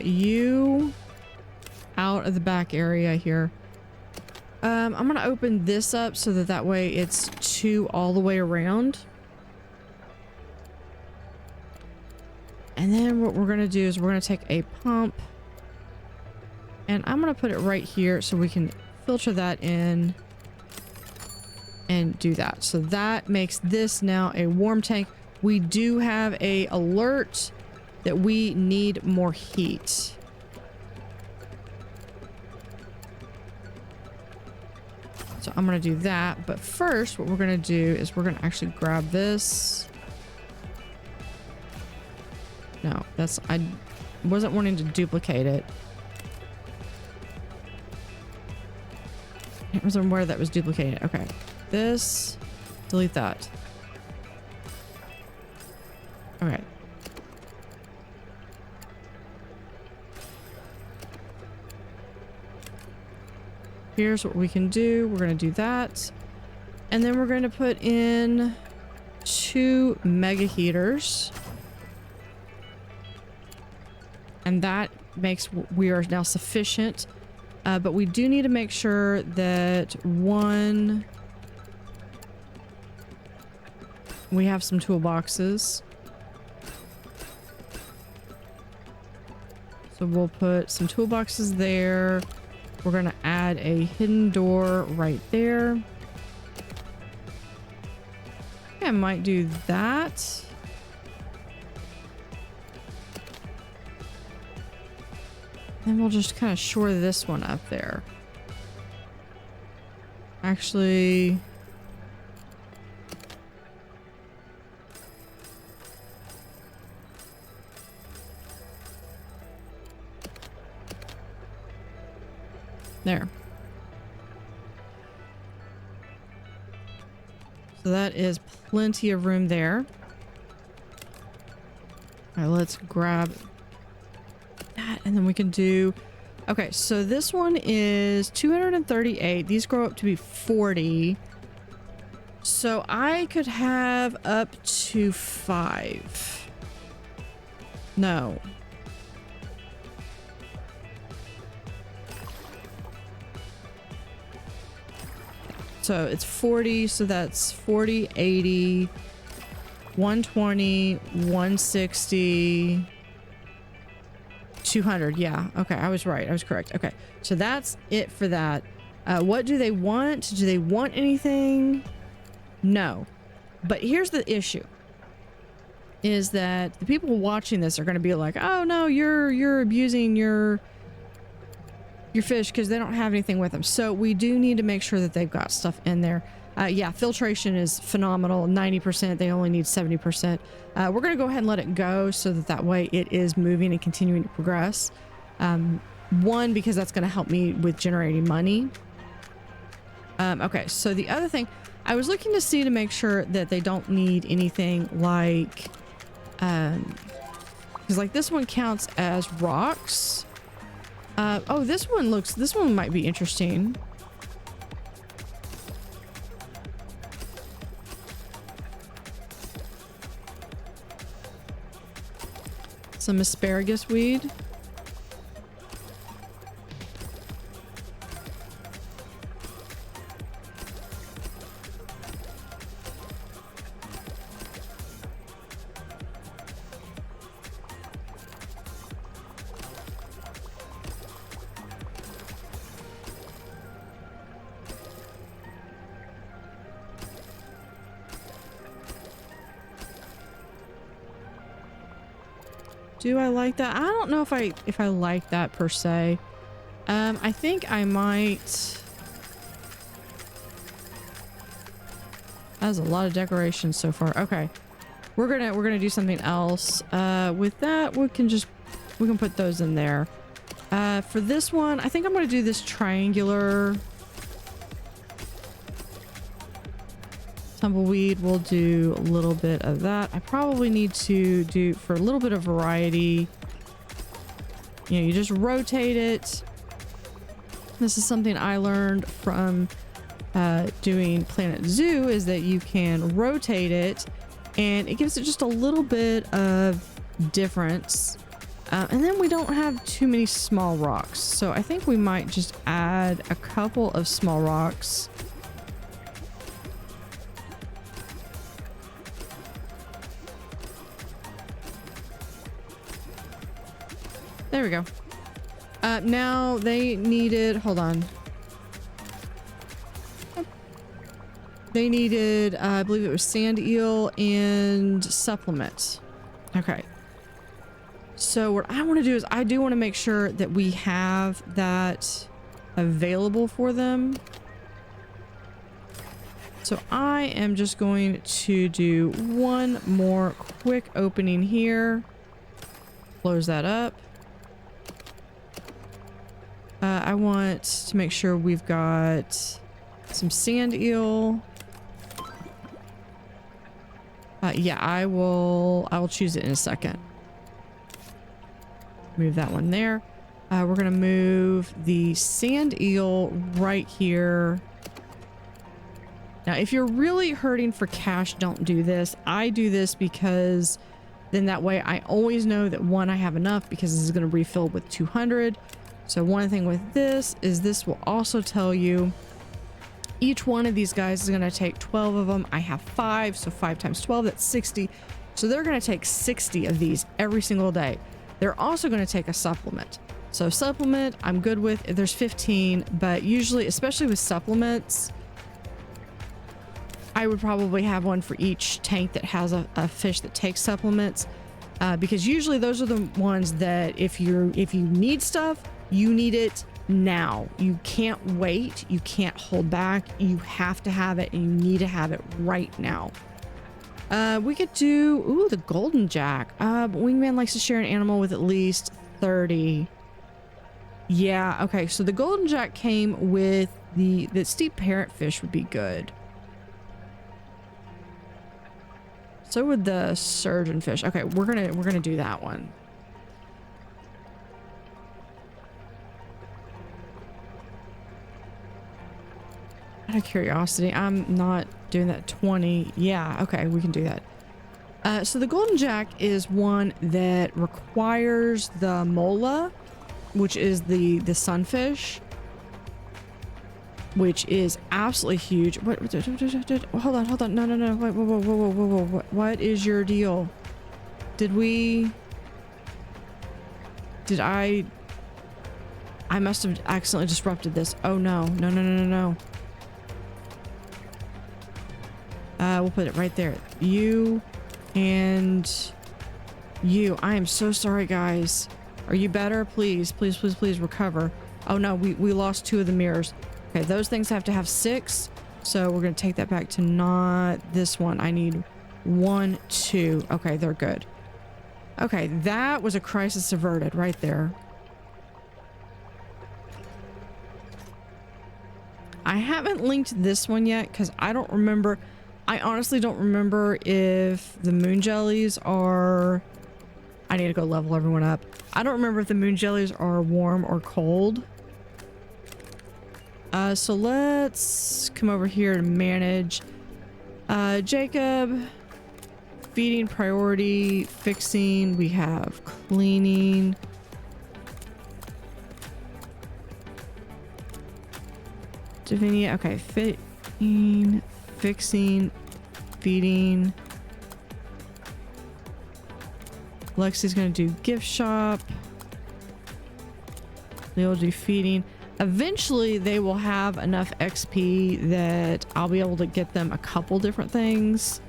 You out of the back area here. I'm going to open this up so that way it's 2 all the way around. And then what we're going to do is we're going to take a pump, and I'm going to put it right here so we can filter that in and do that. So that makes this now a warm tank. We do have a alert that we need more heat. So I'm going to do that. But first, what we're going to do is we're going to actually grab this. No, I wasn't wanting to duplicate it. I can't remember where that was duplicated. Okay. This, delete that. Okay. Here's what we can do. We're going to do that. And then we're going to put in 2 mega heaters. And that makes, we are now sufficient. But we do need to make sure that we have some toolboxes. So we'll put some toolboxes there. We're going to add a hidden door right there. I might do that. And we'll just kind of shore this one up there. Actually... There. So that is plenty of room there. All right, let's grab that, and then we can do... Okay, so this one is 238. These grow up to be 40. So I could have up to 5. No. So it's 40, so that's 40, 80, 120, 160, 200. Yeah, okay, I was right. I was correct. Okay, so that's it for that. What do they want? Do they want anything? No. But here's the issue. Is that the people watching this are going to be like, oh no, you're abusing your fish because they don't have anything with them. So we do need to make sure that they've got stuff in there. Yeah, filtration is phenomenal. 90%. They only need 70%. We're going to go ahead and let it go so that way it is moving and continuing to progress. One, because that's going to help me with generating money. Okay, so the other thing, I was looking to see to make sure that they don't need anything like, because like this one counts as rocks. Oh, this one might be interesting. Some asparagus weed. Do I like that? I don't know if I like that per se. I think I might. That's a lot of decorations so far. Okay. We're gonna do something else. With that, we can put those in there. For this one, I think I'm gonna do this triangular tumbleweed. We'll do a little bit of that. I probably need to do, for a little bit of variety, you know, you just rotate it. This is something I learned from doing Planet Zoo, is that you can rotate it and it gives it just a little bit of difference. And then we don't have too many small rocks. So I think we might just add a couple of small rocks. There we go. Now they needed, hold on. They needed, I believe it was sand eel and supplement. Okay. So what I want to do is I do want to make sure that we have that available for them. So I am just going to do one more quick opening here. Close that up. I want to make sure we've got some sand eel. Yeah, I will choose it in a second. Move that one there. We're gonna move the sand eel right here. Now, if you're really hurting for cash, don't do this. I do this because then that way I always know that one, I have enough, because this is going to refill with 200. So one thing with this is this will also tell you each one of these guys is going to take 12 of them. I have 5, so 5 times 12, that's 60. So they're going to take 60 of these every single day. They're also going to take a supplement. So supplement, I'm good with. There's 15, but usually, especially with supplements, I would probably have one for each tank that has a fish that takes supplements, because usually those are the ones that if you need stuff, you need it now. You can't wait. You can't hold back. You have to have it, and you need to have it right now. We could do, ooh, the golden jack. Wingman likes to share an animal with at least 30. Yeah, okay. So the golden jack came with the steep parrotfish would be good. So would the surgeonfish. Okay, we're gonna do that one. Out of curiosity, I'm not doing that 20. Yeah, okay, we can do that. So the golden jack is one that requires the mola, which is the sunfish, which is absolutely huge. What? Hold on. No. Wait, whoa. What is your deal? I must have accidentally disrupted this. Oh no. We'll put it right there. You and you. I am so sorry, guys. Are you better? Please recover. Oh no, we lost 2 of the mirrors. Okay, those things have to have 6. So we're going to take that back to not this one. I need 1, 2. Okay, they're good. Okay, that was a crisis averted right there. I haven't linked this one yet because I don't remember. I honestly don't remember if the moon jellies are... I need to go level everyone up. I don't remember if the moon jellies are warm or cold. So let's come over here to manage. Jacob, feeding priority, fixing. We have cleaning. Divinia, okay, fitting, fixing, feeding. Lexi's gonna do gift shop. They'll do feeding. Eventually they will have enough XP that I'll be able to get them a couple different things.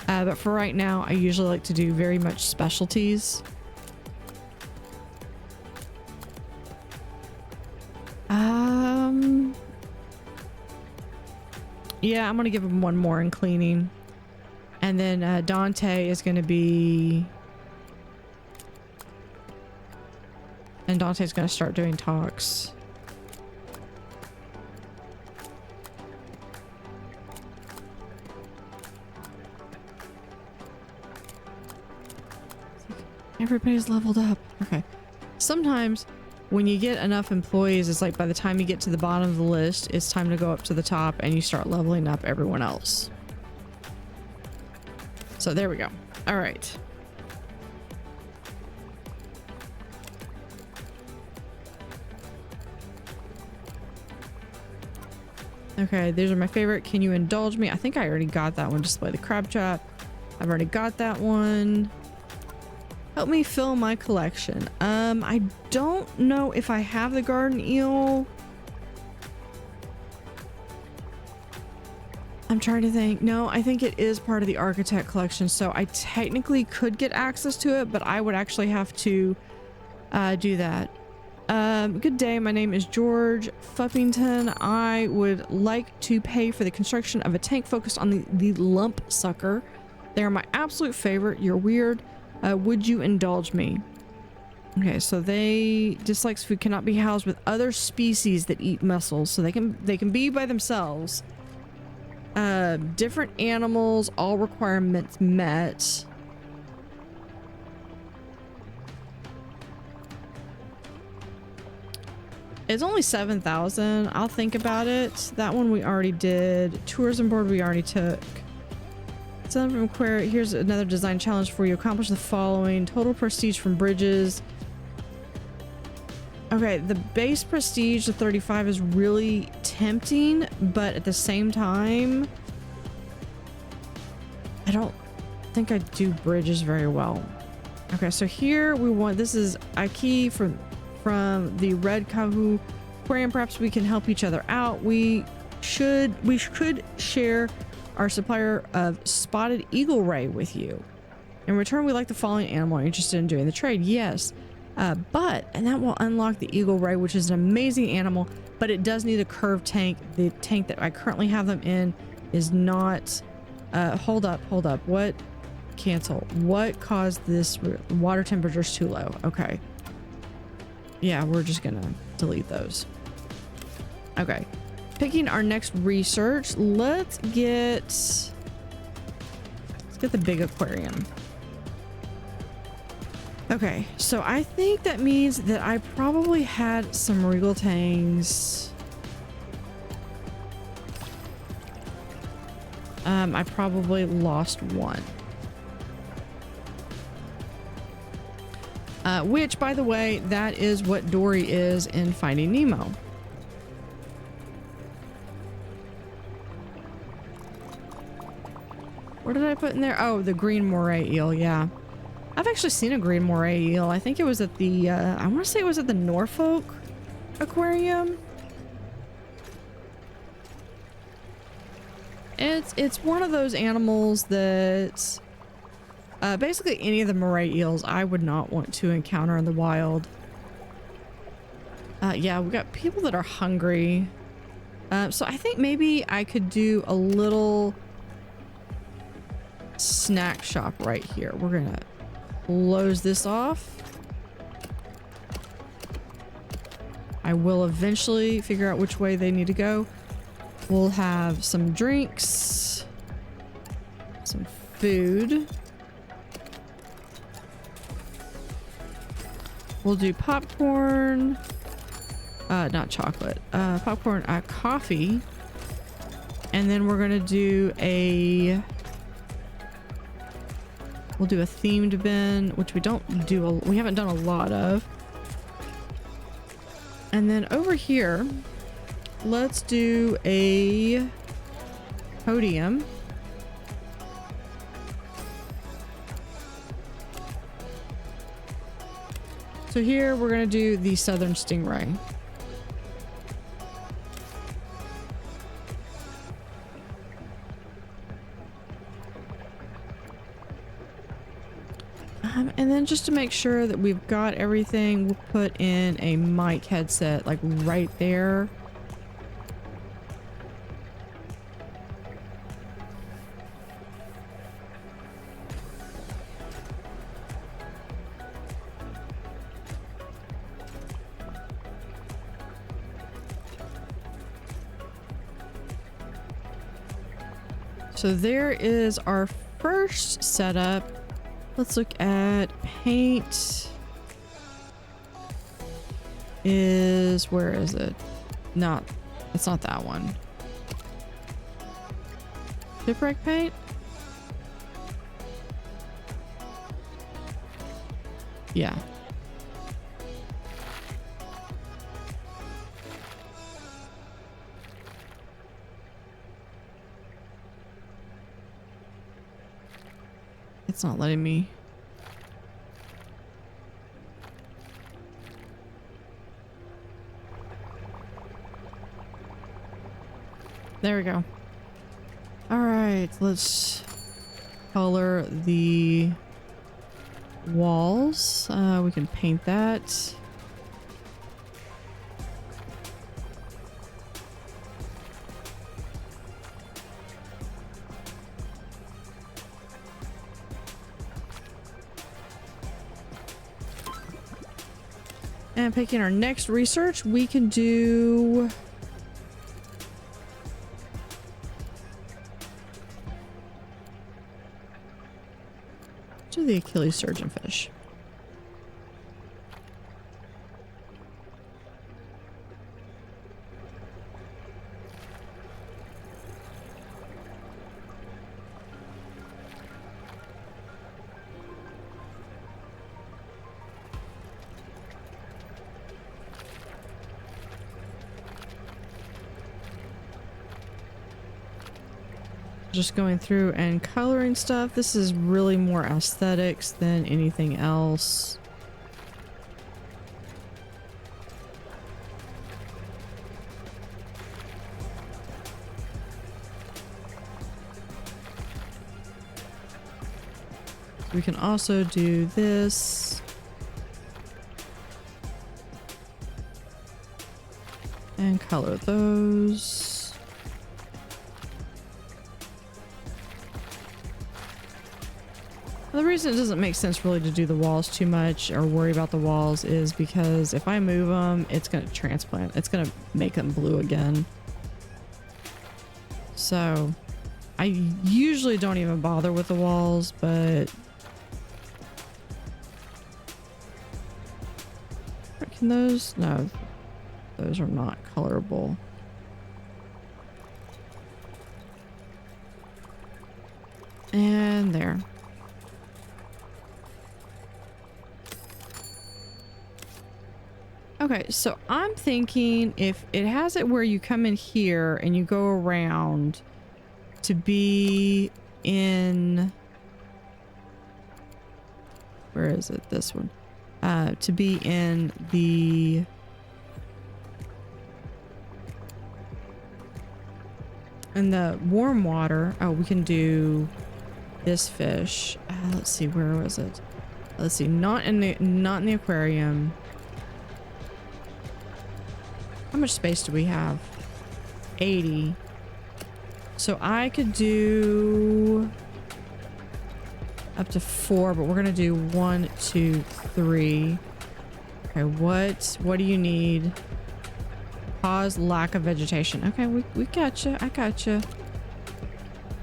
But for right now, I usually like to do very much specialties. Yeah, I'm gonna give him one more in cleaning. And then Dante is gonna be... And Dante's gonna start doing talks. Everybody's leveled up. Okay. Sometimes when you get enough employees, it's like by the time you get to the bottom of the list, it's time to go up to the top and you start leveling up everyone else. So there we go. All right. Okay, these are my favorite. Can you indulge me? I think I already got that one. Display the crab trap. I've already got that one. Help me fill my collection. I don't know if I have the garden eel. I'm trying to think. No, I think it is part of the architect collection, so I technically could get access to it, but I would actually have to do that. Good day, my name is George Fuffington. I would like to pay for the construction of a tank focused on the lump sucker. They are my absolute favorite. You're weird. Would you indulge me? Okay, so they dislikes food, cannot be housed with other species that eat mussels, so they can be by themselves. Different animals, all requirements met. It's only 7,000. I'll think about it. That one we already did. Tourism board we already took. Some from Aquarium. Here's another design challenge for you. Accomplish the following. Total prestige from bridges. Okay, the base prestige to 35 is really tempting, but at the same time, I don't think I do bridges very well. Okay, so here we want, this is Aki from the Red Kahu Aquarium. Perhaps we can help each other out. We could share our supplier of spotted eagle ray with you. In return, we like the following animal. Are you interested in doing the trade? Yes. And that will unlock the eagle ray, which is an amazing animal, but it does need a curved tank. The tank that I currently have them in is not... hold up. What? Cancel. What caused this? Water temperature's too low. Okay. Yeah, we're just gonna delete those. Okay. Picking our next research. Let's get the big aquarium. Okay, so I think that means that I probably had some regal tangs. I probably lost one. Which, by the way, that is what Dory is in Finding Nemo. What did I put in there? Oh, the green moray eel, yeah. I've actually seen a green moray eel. I think it was at the, I want to say it was at the Norfolk Aquarium. It's one of those animals that basically any of the moray eels I would not want to encounter in the wild. Yeah, we got people that are hungry. So I think maybe I could do a little snack shop right here. We're gonna close this off. I will eventually figure out which way they need to go. We'll have some drinks, some food. We'll do popcorn, not chocolate, popcorn, coffee. And then we're gonna do we'll do a themed bin, which we haven't done a lot of. And then over here, let's do a podium. So here we're going to do the Southern Stingray. And then just to make sure that we've got everything, we'll put in a mic headset like right there. So there is our first setup. Let's look at paint. Where is it? It's not that one. Shipwreck paint? Yeah. It's not letting me. There we go. All right, let's color the walls. We can paint that. And picking our next research, we can do the Achilles surgeonfish. Just going through and coloring stuff. This is really more aesthetics than anything else. We can also do this. And color those. The reason it doesn't make sense really to do the walls too much or worry about the walls is because if I move them, it's going to transplant. It's going to make them blue again. So I usually don't even bother with the walls, but can those? No, those are not colorable. And there. Okay, so I'm thinking if it has it where you come in here and you go around to be in, where is it? This one. To be in the warm water. Oh, we can do this fish. Let's see, where was it? Let's see, not in the aquarium. How much space do we have? 80. So I could do up to 4, but we're gonna do 1, 2, 3. Okay, what do you need? Cause lack of vegetation. Okay, we gotcha. I gotcha.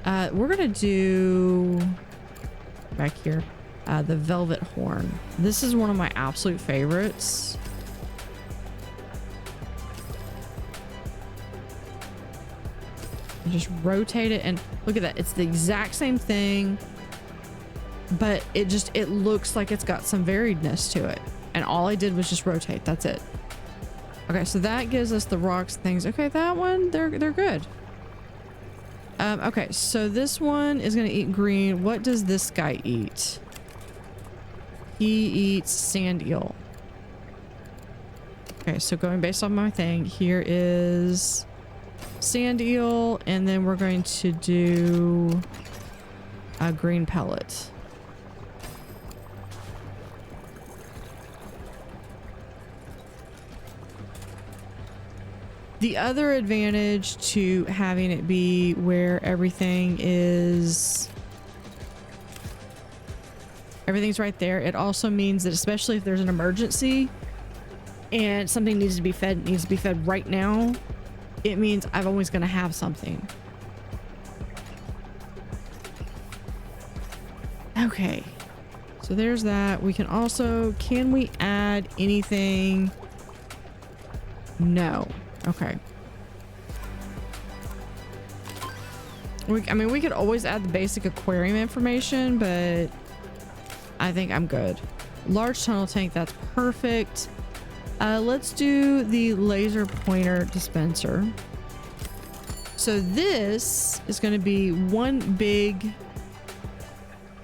We're gonna do back here the velvet horn. This is one of my absolute favorites. Just rotate it and look at that. It's the exact same thing, but it looks like it's got some variedness to it. And all I did was just rotate. That's it. Okay, so that gives us the rocks things. Okay, that one, they're good. Okay, so this one is gonna eat green. What does this guy eat? He eats sand eel. Okay, so going based on my thing, here is sand eel, and then we're going to do a green pellet. The other advantage to having it be where everything's right there, it also means that especially if there's an emergency and something needs to be fed right now, it means I'm always going to have something. Okay, so there's that. We can also, can we add anything? No. Okay. I mean, we could always add the basic aquarium information, but I think I'm good. Large tunnel tank, that's perfect. Let's do the laser pointer dispenser. So this is going to be one big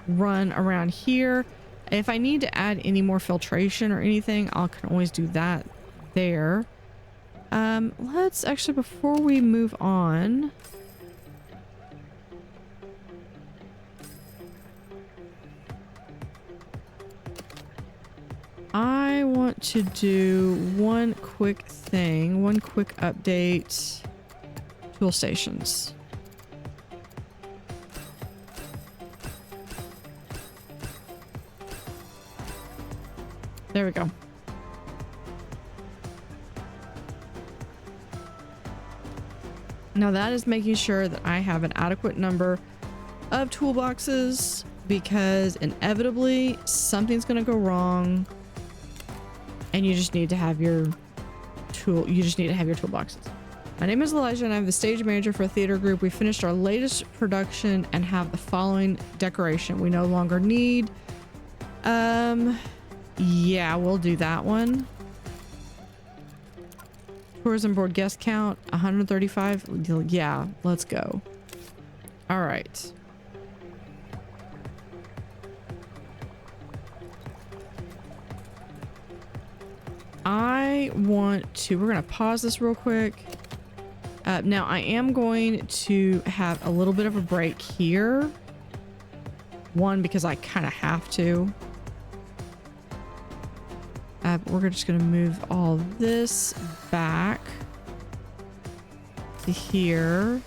run around here. If I need to add any more filtration or anything, I can always do that there. Let's actually, before we move on, I want to do one quick thing, one quick update. Tool stations. There we go. Now that is making sure that I have an adequate number of toolboxes, because inevitably something's going to go wrong and you just need to have your toolboxes. My name is Elijah and I'm the stage manager for a theater group. We finished our latest production and have the following decoration. We no longer need, yeah, we'll do that one. Tourism board guest count 135. Yeah, let's go. All right. We're gonna pause this real quick. Now I am going to have a little bit of a break here. One, because I kind of have to. We're just gonna move all this back to here.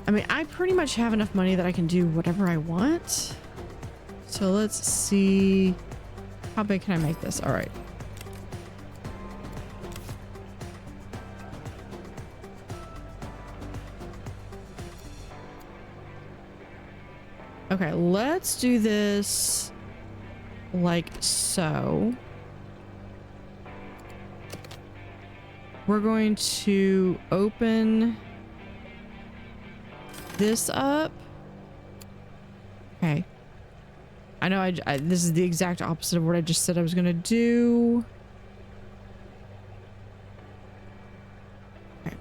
I mean, I pretty much have enough money that I can do whatever I want. So let's see. How big can I make this? All right. Okay, let's do this like so. We're going to open this up. Okay. I know this is the exact opposite of what I just said I was going to do. Okay.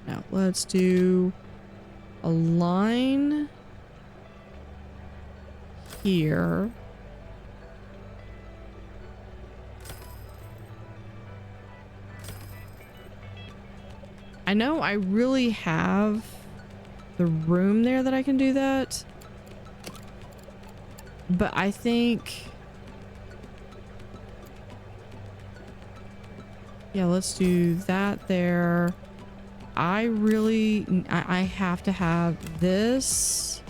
Now let's do a line here. I know I really have the room there that I can do that. But I think, yeah, let's do that there. I have to have this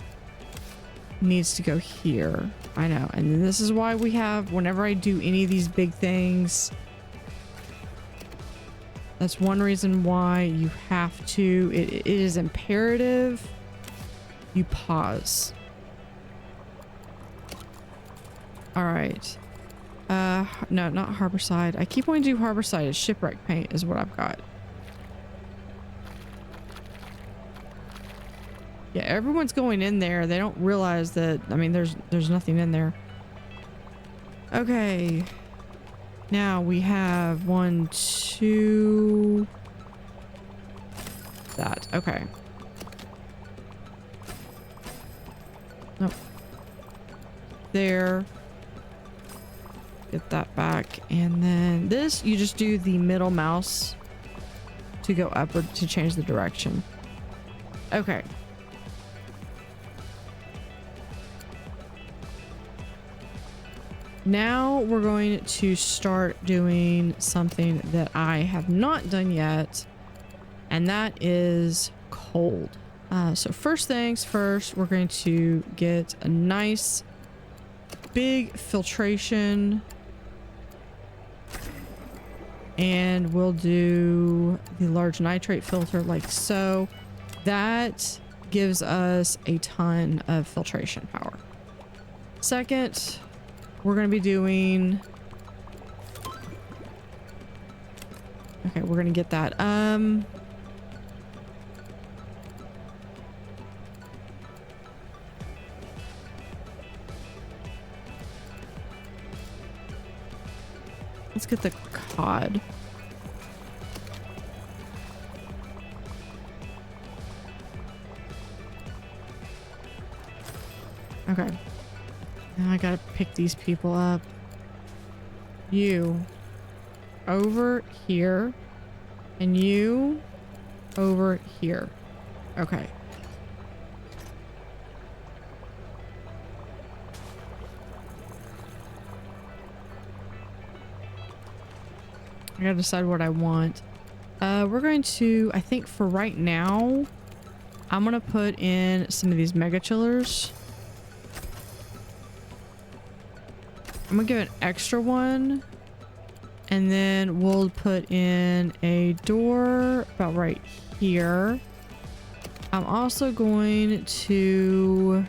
needs to go here. I know. And this is why we have, whenever I do any of these big things, that's one reason why you have to, it is imperative you pause. All right. No, not Harborside. I keep wanting to do Harborside. It's shipwreck paint is what I've got. Yeah, everyone's going in there. They don't realize that, I mean, there's nothing in there. Okay. Now we have 1, 2... that. Okay. Nope. There. Get that back. And then this, you just do the middle mouse to go upward to change the direction. Okay. Now we're going to start doing something that I have not done yet, and that is cold. So first things first, we're going to get a nice big filtration, and we'll do the large nitrate filter like so. That gives us a ton of filtration power. Second, we're going to be doing, okay, we're going to get that. Let's get the cod. Okay. Now I gotta pick these people up. You over here, and you over here. Okay. I gotta decide what I want. We're going to, I think for right now, I'm gonna put in some of these mega chillers. I'm gonna give an extra one, and then we'll put in a door about right here. I'm also going to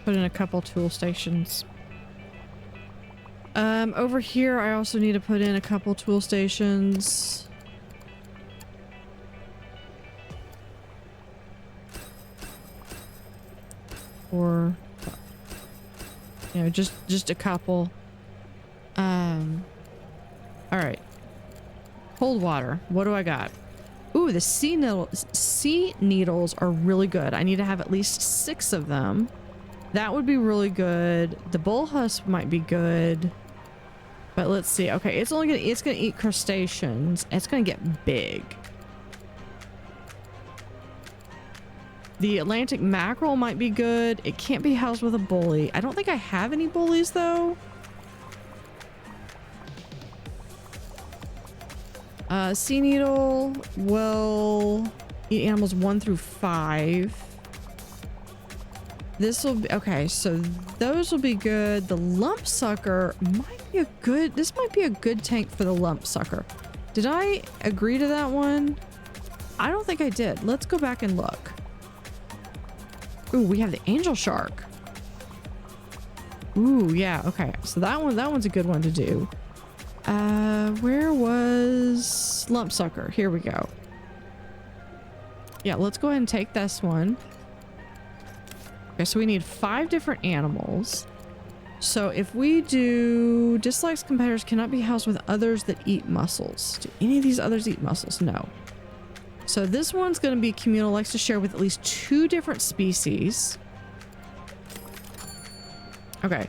put in a couple tool stations. Over here, I also need to put in a couple tool stations. Or, you know, just a couple. All right. Cold water. What do I got? Ooh, the sea needles are really good. I need to have at least 6 of them. That would be really good. The bull husk might be good. But let's see. Okay, it's gonna eat crustaceans. It's gonna get big. The Atlantic mackerel might be good. It can't be housed with a bully. I don't think I have any bullies though. Sea needle will eat animals 1 through 5. This will be okay. So those will be good. The lump sucker might be a good. This might be a good tank for the lump sucker. Did I agree to that one? I don't think I did. Let's go back and look. Ooh, we have the angel shark. Ooh, yeah, okay. So that one's a good one to do. Where was lump sucker? Here we go. Yeah, let's go ahead and take this one. Okay, so we need 5 different animals. So if we do dislikes competitors cannot be housed with others that eat mussels. Do any of these others eat mussels? No. So this one's going to be communal, likes to share with at least 2 different species. Okay.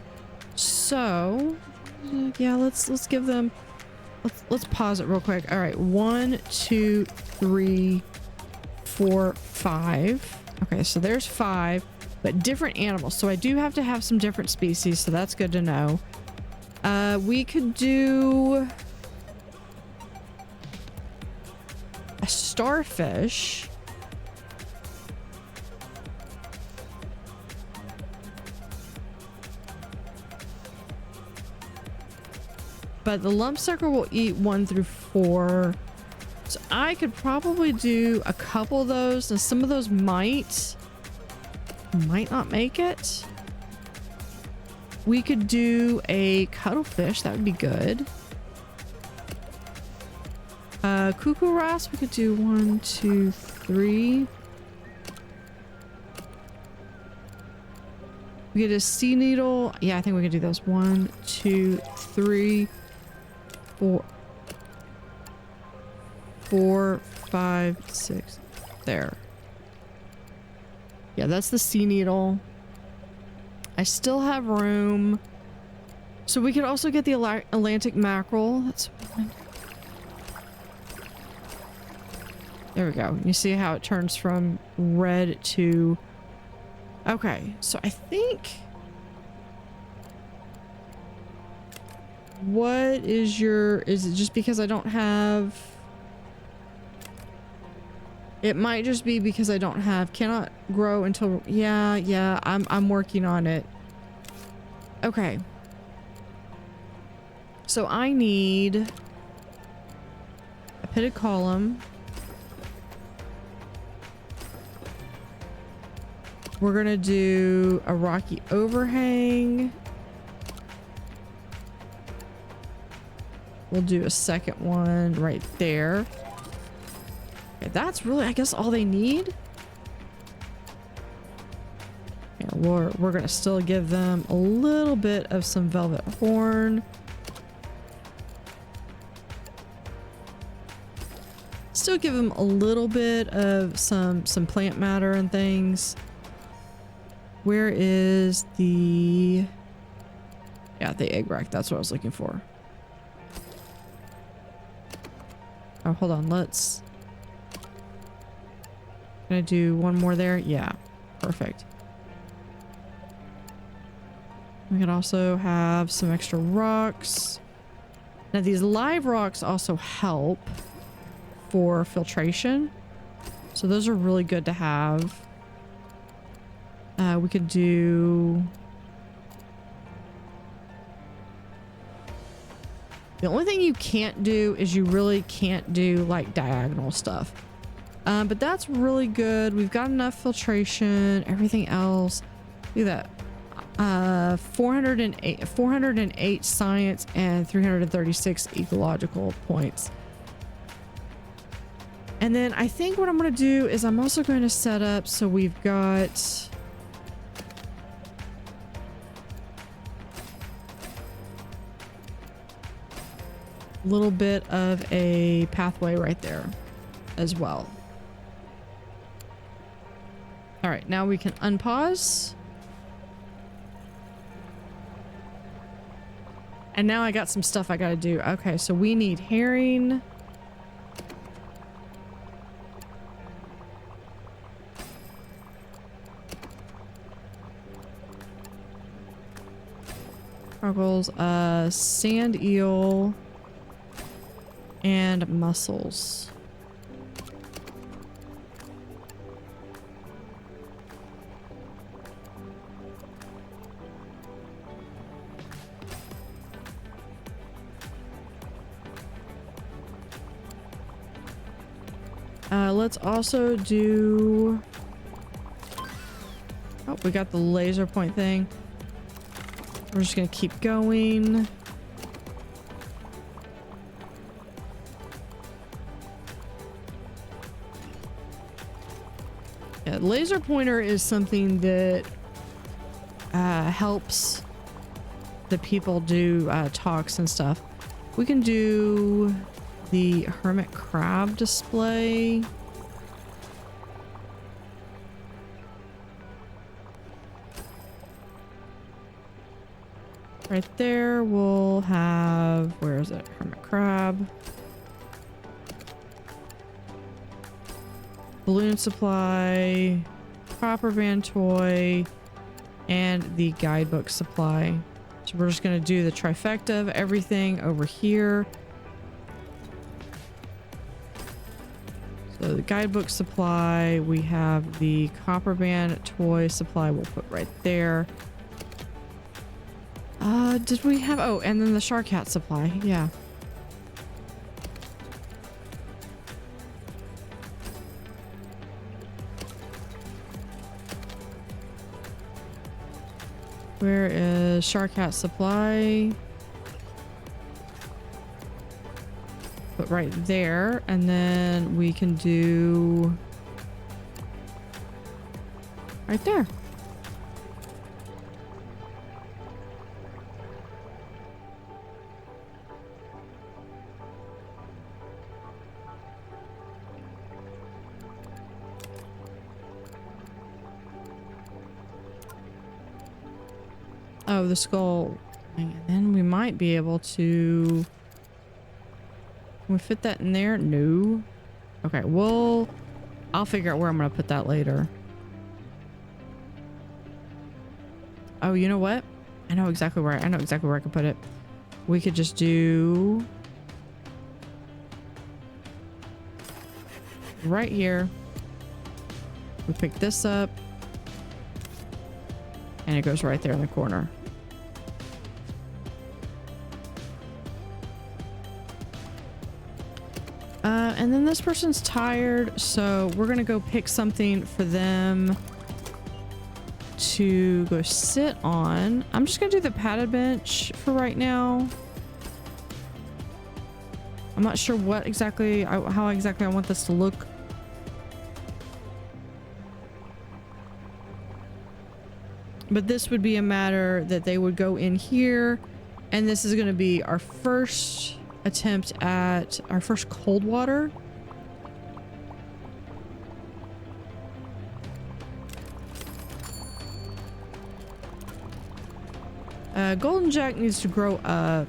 So yeah, let's give them let's pause it real quick. All right, 1, 2, 3, 4, 5. Okay, so there's 5, but different animals. So I do have to have some different species, so that's good to know. We could do a starfish. But the lump sucker will eat 1 through 4. So I could probably do a couple of those. And some of those might not make it. We could do a cuttlefish. That would be good. Cuckoo wrasp, we could do 1, 2, 3. We get a sea needle. Yeah, I think we could do those. 1, 2, 3, 4, 5, 6. There. Yeah, that's the sea needle. I still have room. So we could also get the Atlantic mackerel. That's one. There we go. You see how it turns from red to... Okay, so I think... What is your... Is it just because I don't have... It might just be because I don't have... Cannot grow until... Yeah, I'm working on it. Okay. So I need... a pitted column. We're gonna do a rocky overhang. We'll do a second one right there. Okay, that's really, I guess, all they need. Yeah, we're gonna still give them a little bit of some velvet horn. Still give them a little bit of some plant matter and things. Where is the... Yeah, the egg rack. That's what I was looking for. Oh, hold on. Let's... Can I do one more there? Yeah. Perfect. We can also have some extra rocks. Now, these live rocks also help for filtration. So those are really good to have. We could do... The only thing you can't do is you really can't do like diagonal stuff. But that's really good. We've got enough filtration, everything else. Look at that. 408 science and 336 ecological points. And then I think what I'm going to do is I'm also going to set up so we've got... little bit of a pathway right there as well. All right, now we can unpause. And now I got some stuff I gotta do. Okay, so we need herring. Goggles, sand eel. And mussels. Let's also do... Oh, we got the laser point thing. We're just gonna keep going. Yeah, laser pointer is something that helps the people do talks and stuff. We can do the hermit crab display. Right there, we'll have, where is it? Hermit crab. Balloon supply, copper band toy, and the guidebook supply. So we're just going to do the trifecta of everything over here. So the guidebook supply, we have the copper band toy supply, we'll put right there. Did we have, oh, and then the shark hat supply, yeah. Where is shark hat supply? Put right there, and then we can do right there. Oh, the skull. And then we might be able to... Can we fit that in there? No. Okay, well, I'll figure out where I'm going to put that later. Oh, you know what? I know exactly where I can put it. We could just do right here. We pick this up and it goes right there in the corner. And then this person's tired, so we're gonna go pick something for them to go sit on. I'm just gonna do the padded bench for right now. I'm not sure what exactly, how exactly I want this to look. But this would be a matter that they would go in here, and this is gonna be our first attempt at our first cold water. Golden Jack needs to grow up.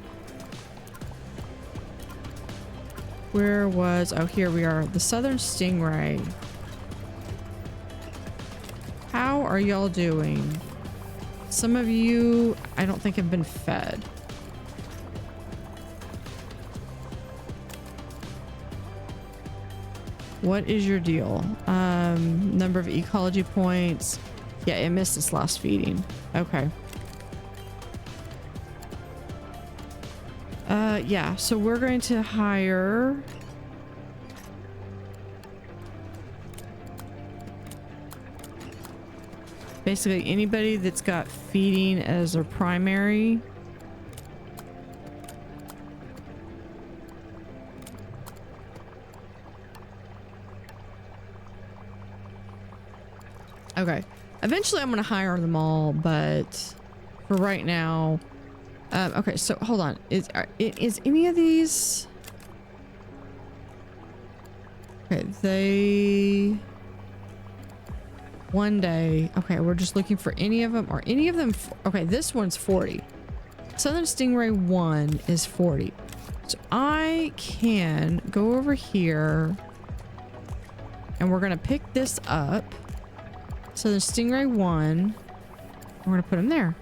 Where was, oh, here we are, the Southern Stingray. How are y'all doing? Some of you, I don't think, have been fed. What is your deal? Number of ecology points. Yeah, it missed its last feeding. Okay. Yeah, so we're going to hire... basically anybody that's got feeding as their primary. Okay. Eventually I'm going to hire them all, but for right now... okay, so hold on. Is any of these... Okay, they... One day. Okay, we're just looking for any of them, or any of them. Okay, this one's 40. Southern Stingray 1 is 40. So I can go over here and we're going to pick this up. Southern Stingray 1. We're going to put him there.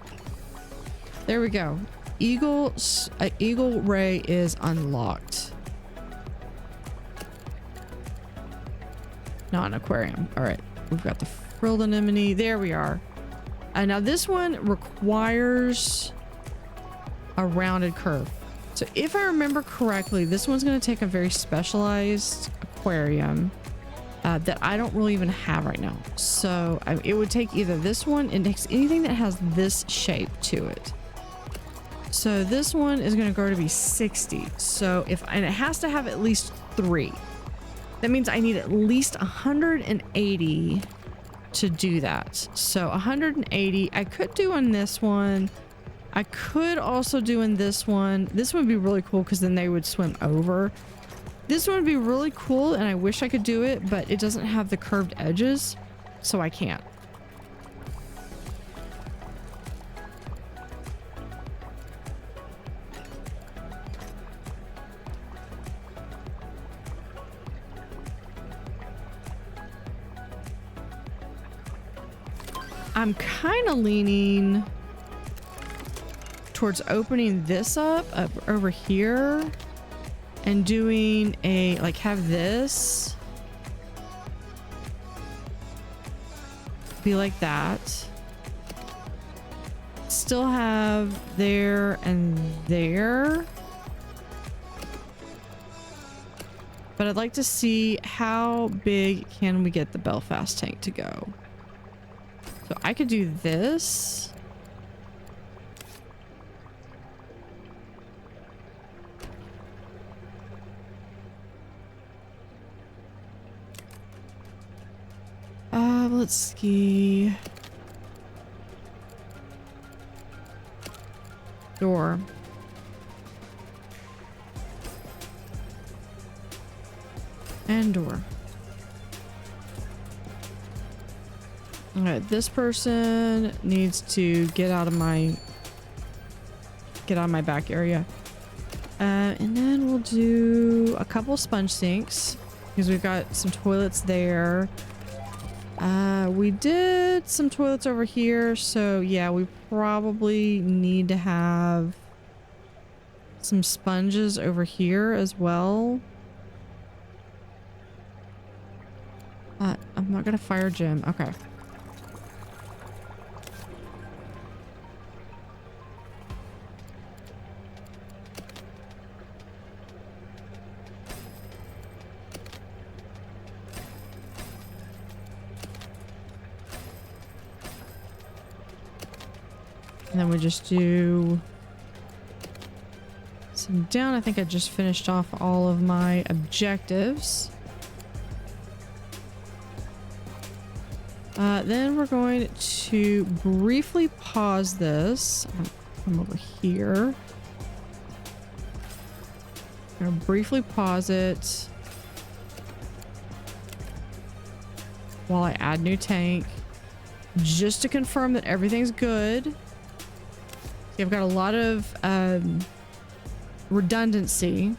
There we go. Eagle Ray is unlocked. Not an aquarium. All right. We've got the frilled anemone. There we are. Now this one requires a rounded curve. So if I remember correctly, this one's going to take a very specialized aquarium that I don't really even have right now. So it would take either this one, it takes anything that has this shape to it. So this one is going to go to be 60. So and it has to have at least 3. That means I need at least 180 to do that. So 180, I could do on this one. I could also do in this one. This would be really cool because then they would swim over. This one would be really cool and I wish I could do it, but it doesn't have the curved edges, so I can't. I'm kind of leaning towards opening this up over here and doing a, like, have this be like that. Still have there and there. But I'd like to see how big can we get the Belfast tank to go. So I could do this. Let's see. Door. And door. All right, this person needs to get out of my back area. And then we'll do a couple sponge sinks because we've got some toilets there. We did some toilets over here, so yeah, we probably need to have some sponges over here as well. I'm not gonna fire Jim. Okay. And then we just do some down. I think I just finished off all of my objectives. Then we're going to briefly pause this. Come over here. I'm gonna briefly pause it while I add new tank, just to confirm that everything's good. I've got a lot of redundancy.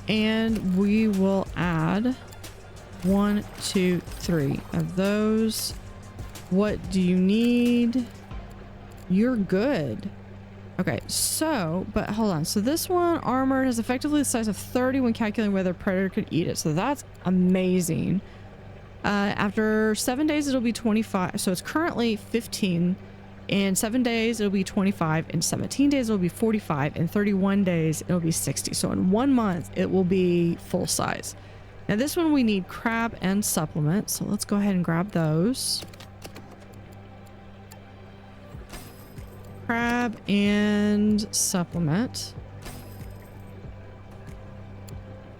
And we will add 1, 2, 3 of those. What do you need? You're good. Okay, so, but hold on. So this one, armored, has effectively the size of 30 when calculating whether a predator could eat it. So that's amazing. After 7 days, it'll be 25. So it's currently 15. In 7 days, it'll be 25. In 17 days, it'll be 45. In 31 days, it'll be 60. So in 1 month, it will be full size. Now this one, we need crab and supplement. So let's go ahead and grab those. Crab and supplement.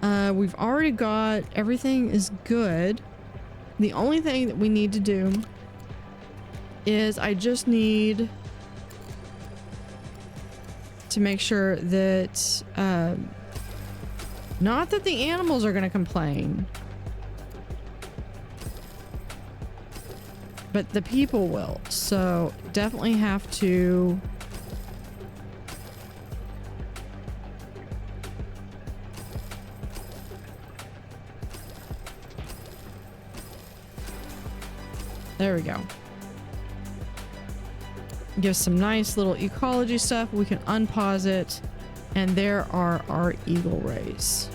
We've already got, everything is good. The only thing that we need to do is I just need to make sure that, not that the animals are going to complain, but the people will. So definitely have to there we go. Give some nice little ecology stuff. We can unpause it, and there are our eagle rays.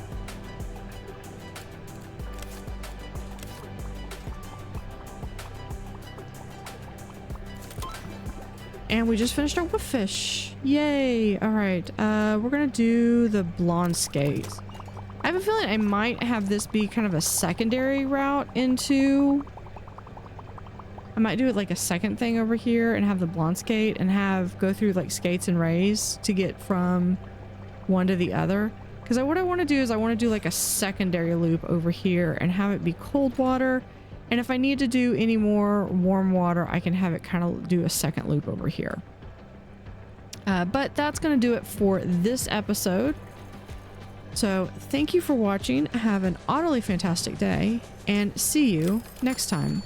And we just finished our wood fish. Yay. All right. We're going to do the blonde skate. I have a feeling I might have this be kind of a secondary route into... I might do it like a second thing over here and have the blonde skate and have go through like skates and rays to get from one to the other. Because what I want to do is I want to do like a secondary loop over here and have it be cold water. And if I need to do any more warm water, I can have it kind of do a second loop over here. But that's going to do it for this episode. So thank you for watching. Have an utterly fantastic day and see you next time.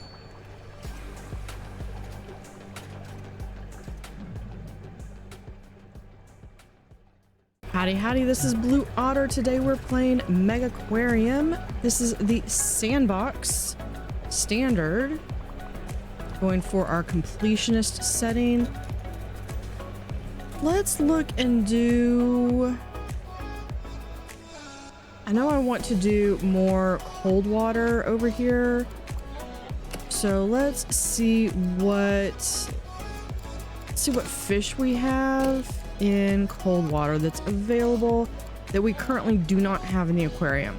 Howdy, howdy, this is Blue Otter. Today we're playing Megaquarium. This is the Sandbox standard. Going for our completionist setting. Let's look and do... I know I want to do more cold water over here. So let's see what fish we have in cold water that's available that we currently do not have in the aquarium.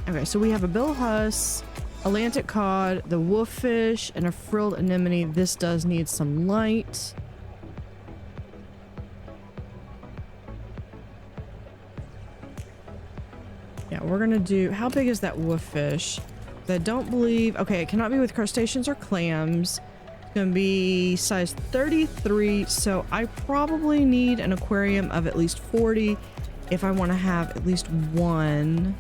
Okay, so we have a billhuss, Atlantic cod, the wolffish, and a frilled anemone. This does need some light. Yeah, we're gonna do, how big is that wolffish? I don't believe, okay, it cannot be with crustaceans or clams. It's gonna be size 33, so I probably need an aquarium of at least 40 if I want to have at least one.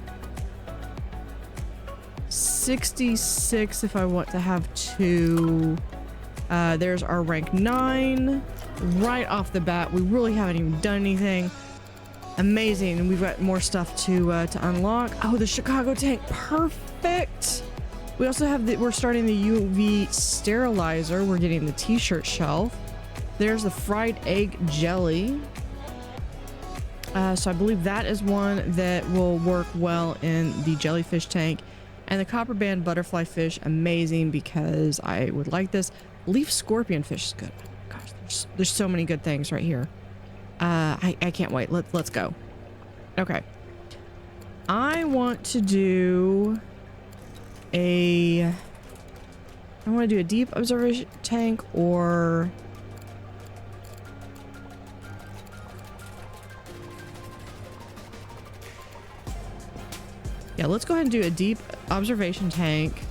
66 if I want to have two. There's our rank 9 right off the bat. We really haven't even done anything. Amazing. And we've got more stuff to unlock. Oh, the Chicago tank, perfect. We also have we're starting the UV sterilizer. We're getting the t-shirt shelf. There's the fried egg jelly. So I believe that is one that will work well in the jellyfish tank. And the copper band butterfly fish, amazing, because I would like this. Leaf scorpion fish is good. Oh my gosh, there's so many good things right here. I can't wait. Let's go. Okay. I want to do I want to do a deep observation tank, or yeah, let's go ahead and do a deep observation tank.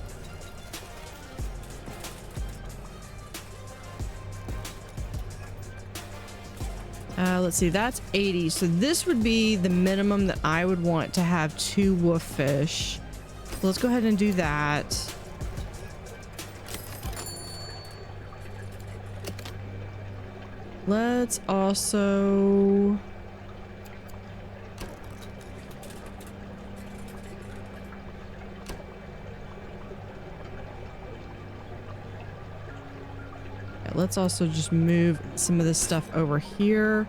Let's see, that's 80. So this would be the minimum that I would want to have 2 wolffish. So let's go ahead and do that. Let's also... let's also just move some of this stuff over here.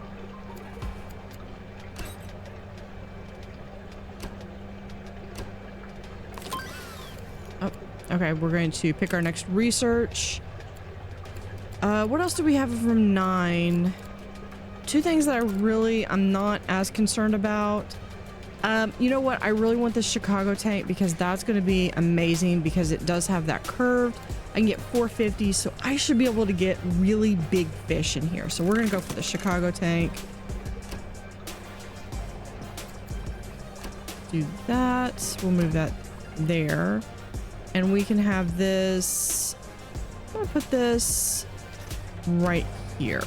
Oh, okay, we're going to pick our next research. What else do we have from 9? 2 things that I'm not as concerned about. You know what? I really want this Chicago tank because that's going to be amazing because it does have that curved. I can get 450, so I should be able to get really big fish in here. So we're going to go for the Chicago tank. Do that. We'll move that there. And we can have this... I'm going to put this right here.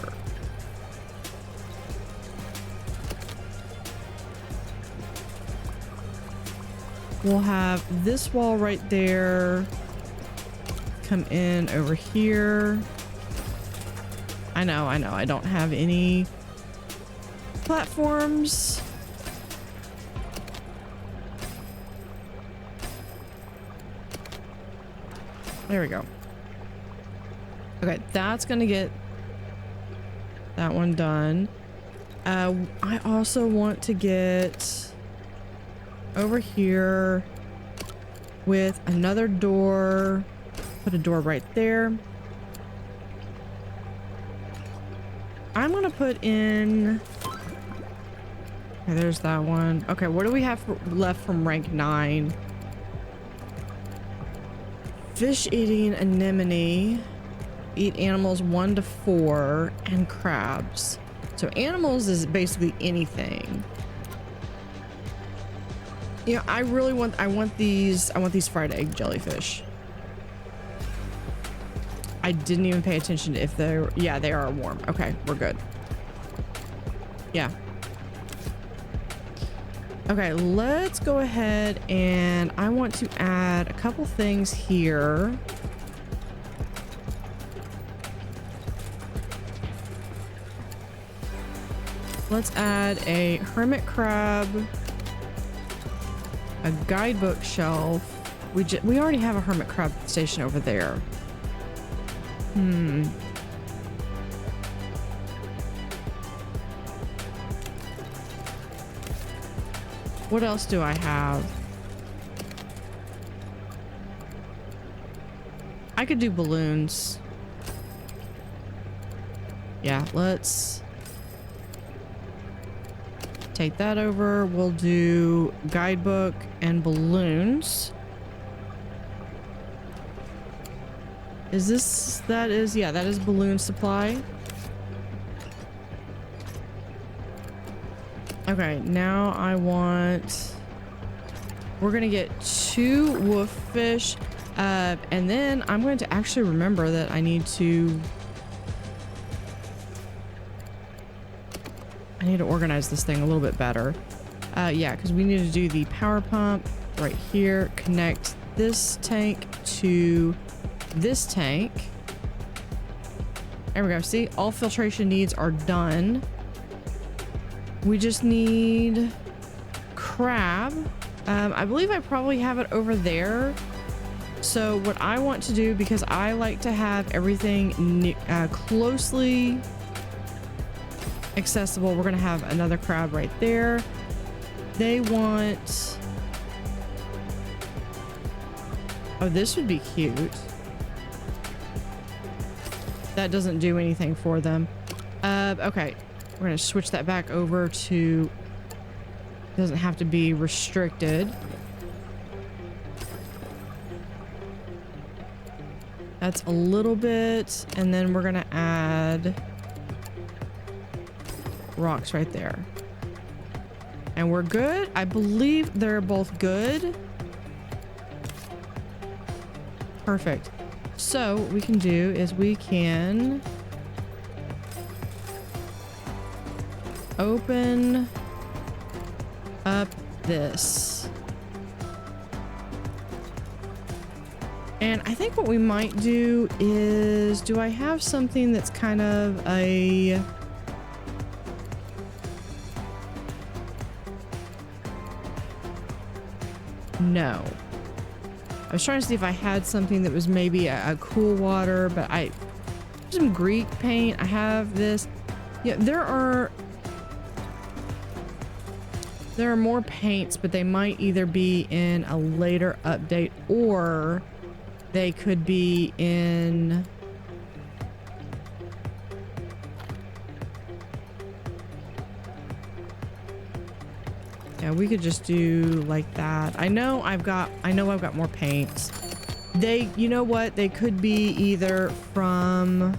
We'll have this wall right there. Come in over here. I know, I don't have any platforms. There we go. Okay, that's gonna get that one done. I also want to get over here with another door. Put a door right there. I'm gonna put in... okay, there's that one. Okay, what do we have left from rank 9? Fish eating anemone. Eat animals 1 to 4, and crabs. So animals is basically anything. You know, I want these fried egg jellyfish. I didn't even pay attention to if they're... yeah, they are warm. Okay, we're good. Yeah. Okay, let's go ahead and I want to add a couple things here. Let's add a hermit crab, a guidebook shelf. We already have a hermit crab station over there. What else do I have? I could do balloons. Yeah, let's take that over. We'll do guidebook and balloons. Is this, that is, yeah, that is balloon supply. Okay, now I want, we're gonna get 2 wolf fish, and then I'm going to actually remember that I need to organize this thing a little bit better. Yeah, because we need to do the power pump right here, connect this tank to this tank. There we go. See, all filtration needs are done. We just need crab. I believe I probably have it over there. So what I want to do, because I like to have everything closely accessible, we're gonna have another crab right there. They want, oh, this would be cute. That doesn't do anything for them. Okay, we're gonna switch that back over to, doesn't have to be restricted. That's a little bit, and then we're gonna add rocks right there. And we're good. I believe they're both good. Perfect. So what we can do is we can open up this. And I think what we might do is, do I have something that's kind of a, no. I was trying to see if I had something that was maybe a cool water, but some Greek paint. I have this. Yeah, there are more paints, but they might either be in a later update or they could be in, yeah, we could just do like that. I know I've got more paints. They, you know what? They could be either from,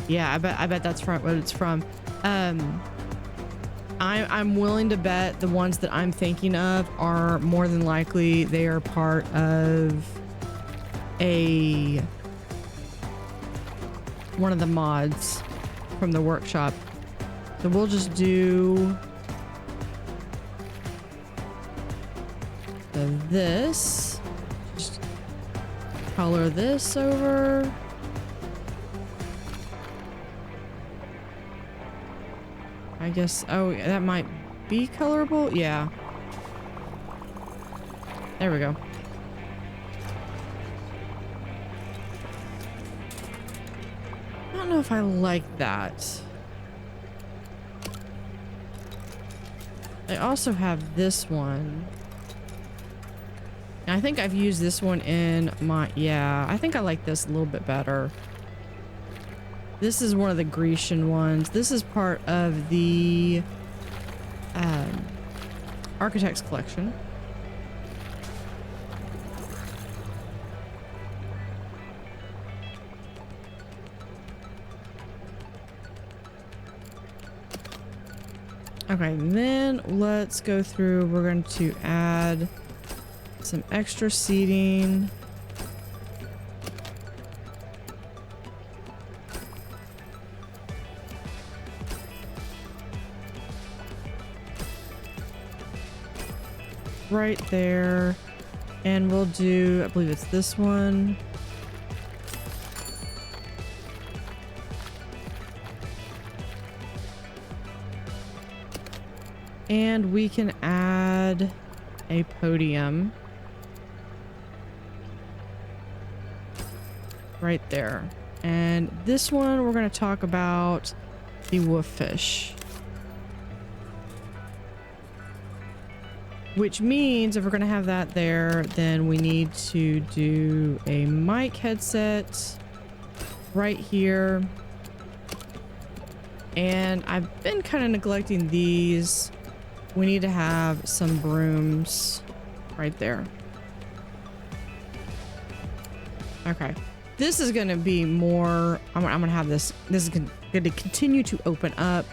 yeah, I bet that's from what it's from. I'm willing to bet the ones that I'm thinking of are more than likely they are part of one of the mods from the workshop. So we'll just do this. Just color this over. I guess, oh, that might be colorable. Yeah. There we go. I don't know if I like that. I also have this one. I think I've used this one in my, yeah, I think I like this a little bit better. This is one of the Grecian ones. This is part of the Architect's collection. Okay, then let's go through. We're going to add some extra seating. Right there, and we'll do, I believe it's this one. And we can add a podium right there. And this one, we're going to talk about the wooffish. Which means if we're going to have that there, then we need to do a mic headset right here. And I've been kind of neglecting these. We need to have some brooms right there. Okay. This is going to be more, I'm going to have this is going to continue to open up.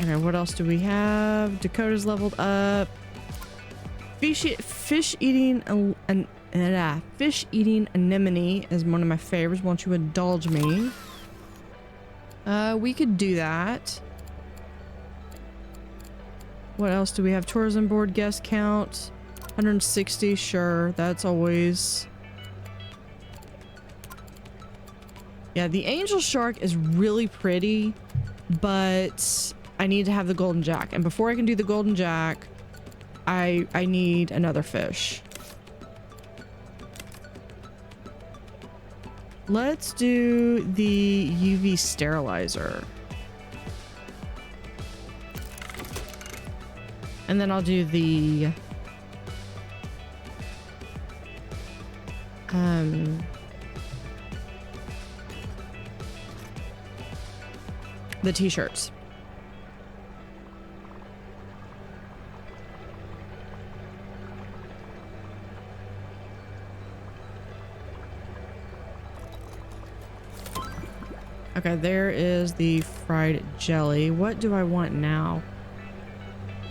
Okay, what else do we have? Dakota's leveled up. Fish eating anemone is one of my favorites. Won't you indulge me? We could do that. What else do we have? Tourism board guest count 160. Sure, that's always. Yeah, the angel shark is really pretty, but I need to have the golden jack, and before I can do the golden jack, I need another fish. Let's do the UV sterilizer. And then I'll do the t-shirts. Okay, there is the fried jelly. What do I want now?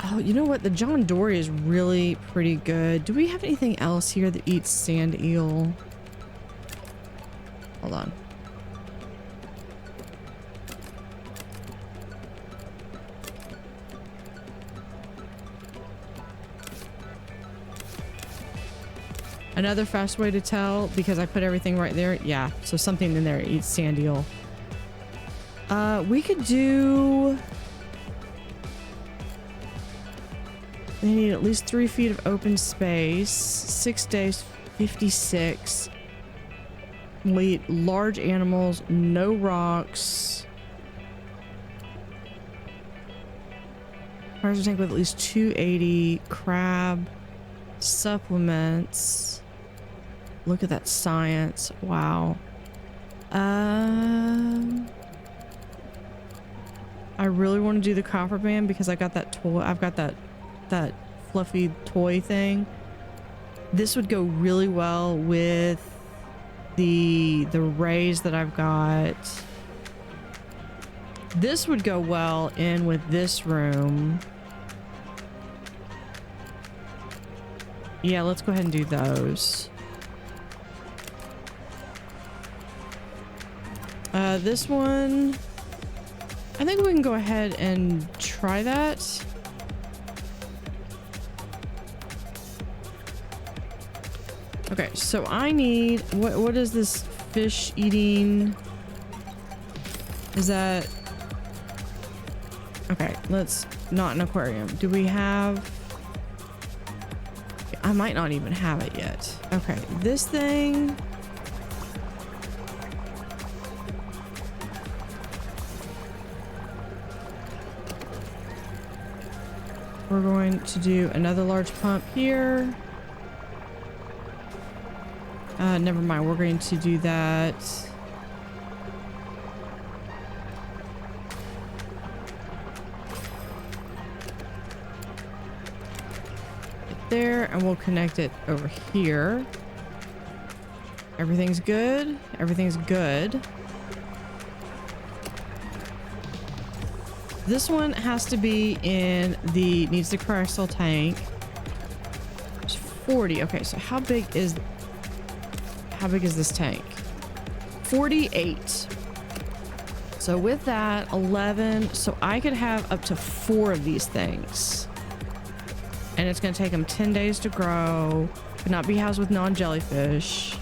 Oh, you know what? The John Dory is really pretty good. Do we have anything else here that eats sand eel? Hold on. Another fast way to tell, because I put everything right there. Yeah, so something in there eats sand eel. We could do... They need at least 3 feet of open space. 6 days, 56. We eat large animals, no rocks. Fires tank with at least 280. Crab. Supplements. Look at that science. Wow. I really want to do the copper band because I got that toy. I've got that fluffy toy thing. This would go really well with the rays that I've got. This would go well in with this room. Yeah, let's go ahead and do those. This one, I think we can go ahead and try that. Okay, so I need, what is this fish eating? Is that, okay, let's, not an aquarium. Do we have, I might not even have it yet. Okay, this thing. We're going to do another large pump here. Never mind, we're going to do that. There, and we'll connect it over here. Everything's good. Everything's good. This one has to be in the, needs the crystal tank. It's 40. Okay, so how big is this tank? 48. So with that, 11. So I could have up to 4 of these things. And it's going to take them 10 days to grow. Could not be housed with non-jellyfish.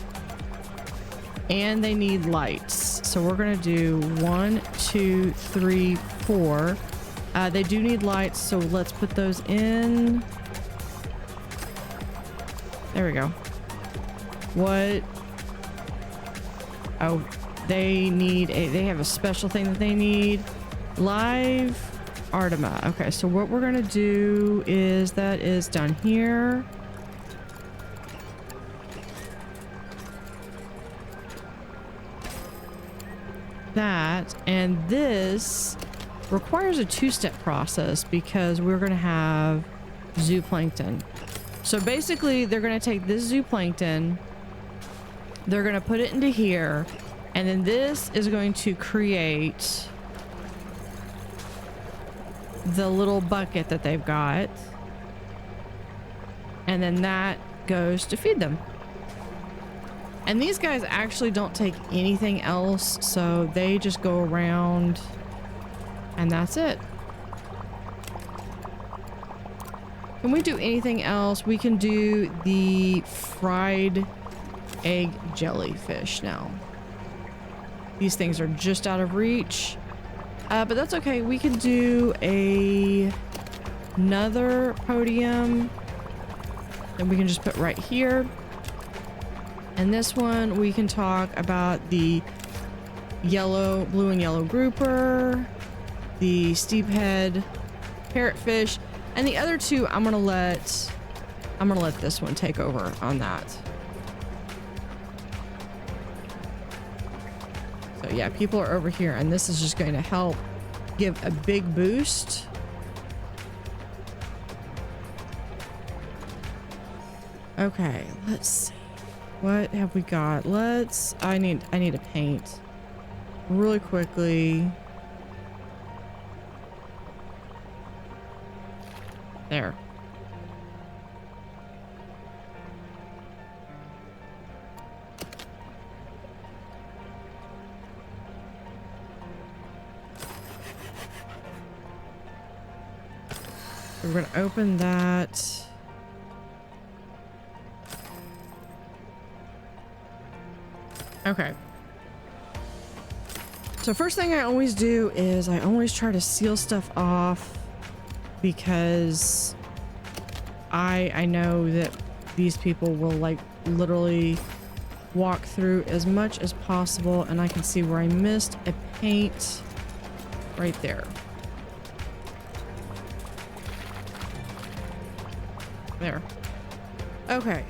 And they need lights. So so we're gonna do 1, 2, 3, 4. They do need lights, so let's put those in. There we go. What? Oh, they have a special thing that they need. Live Artema. Okay, so what we're gonna do is that is down here. That, and this requires a two-step process because we're going to have zooplankton. So basically they're going to take this zooplankton, they're going to put it into here, and then this is going to create the little bucket that they've got, and then that goes to feed them. And these guys actually don't take anything else, so they just go around and that's it. Can we do anything else? We can do the fried egg jellyfish now. These things are just out of reach, but that's okay. We can do another podium that we can just put right here. And this one, we can talk about the blue and yellow grouper, the steephead parrotfish, and the other two, I'm gonna let this one take over on that. So yeah, people are over here, and this is just going to help give a big boost. Okay, let's see. What have we got? I need to paint really quickly. There. We're going to open that. Okay. So first thing I always do is I always try to seal stuff off because I know that these people will like literally walk through as much as possible, and I can see where I missed a paint right there. There. Okay.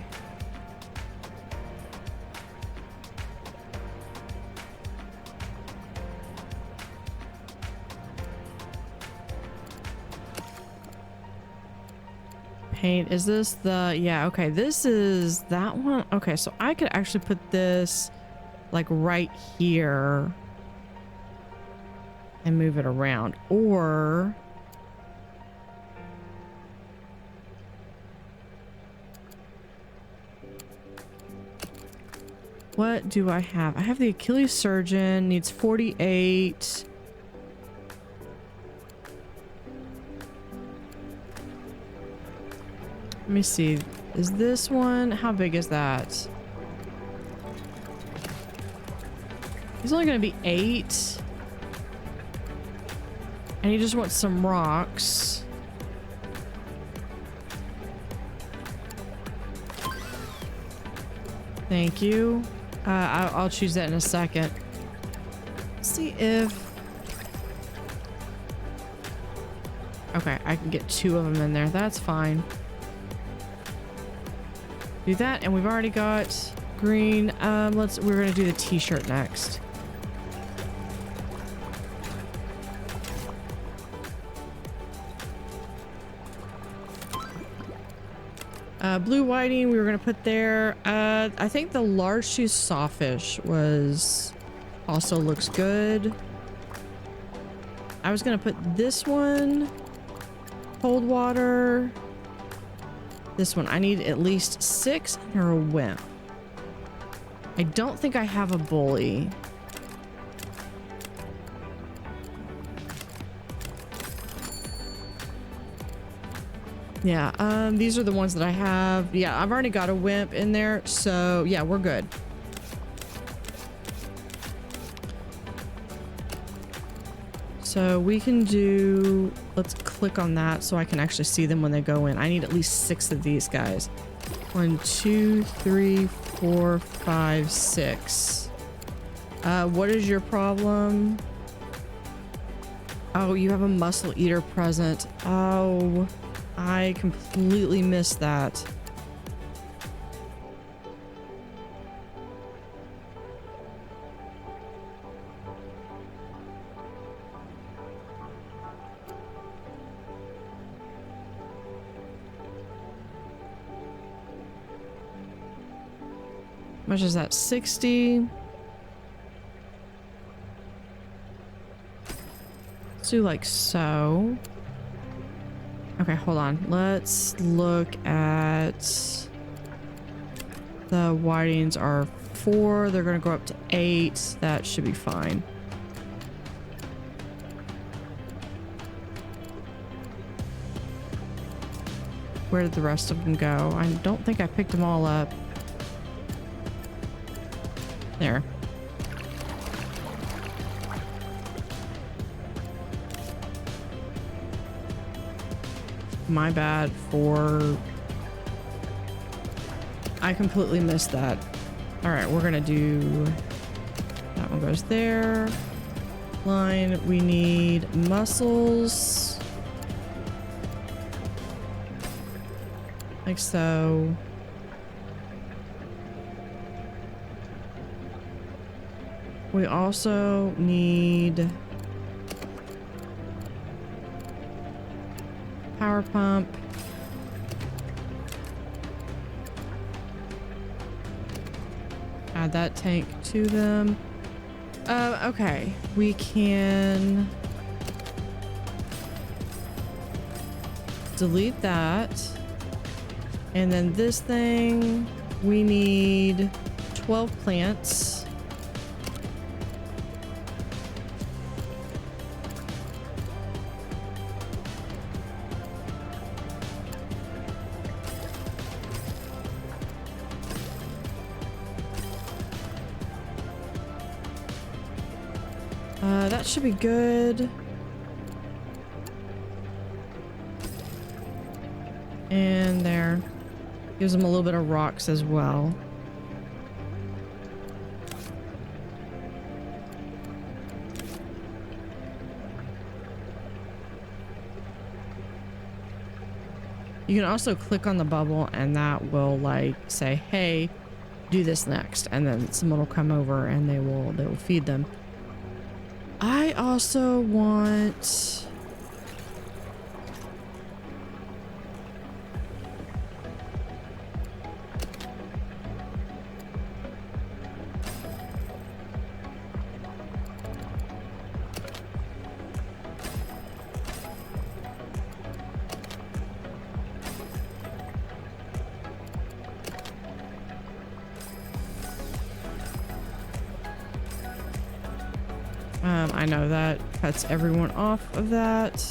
Paint, is this the, yeah, okay, this is that one. Okay, so I could actually put this like right here and move it around, or what do I have? I have the Achilles surgeon, needs 48. Let me see. Is this one? How big is that? He's only going to be 8. And he just wants some rocks. Thank you. I'll choose that in a second. Let's see if... Okay, I can get 2 of them in there. That's fine. Do that, and we've already got green. We're gonna do the t-shirt next. Blue whiting we were gonna put there. I think the large tooth sawfish also looks good. I was gonna put this one, cold water. This one, I need at least 6 or a wimp. I don't think I have a bully. Yeah, these are the ones that I have. Yeah, I've already got a wimp in there, so yeah, we're good. So we can do, let's click on that so I can actually see them when they go in. I need at least 6 of these guys. 1, 2, 3, 4, 5, 6. What is your problem? Oh, you have a muscle eater present. Oh, I completely missed that. How much is that? 60. Let's do like so. Okay, hold on. Let's look at the whitings are 4. They're going to go up to 8. That should be fine. Where did the rest of them go? I don't think I picked them all up. There. My bad for... I completely missed that. Alright, we're gonna do... That one goes there. Line, we need muscles. Like so. We also need power pump. Add that tank to them. Okay, we can delete that. And then this thing, we need 12 plants. That should be good. And there. Gives them a little bit of rocks as well. You can also click on the bubble and that will like say, hey, do this next. And then someone will come over and they will feed them. I also want... I know that cuts everyone off of that.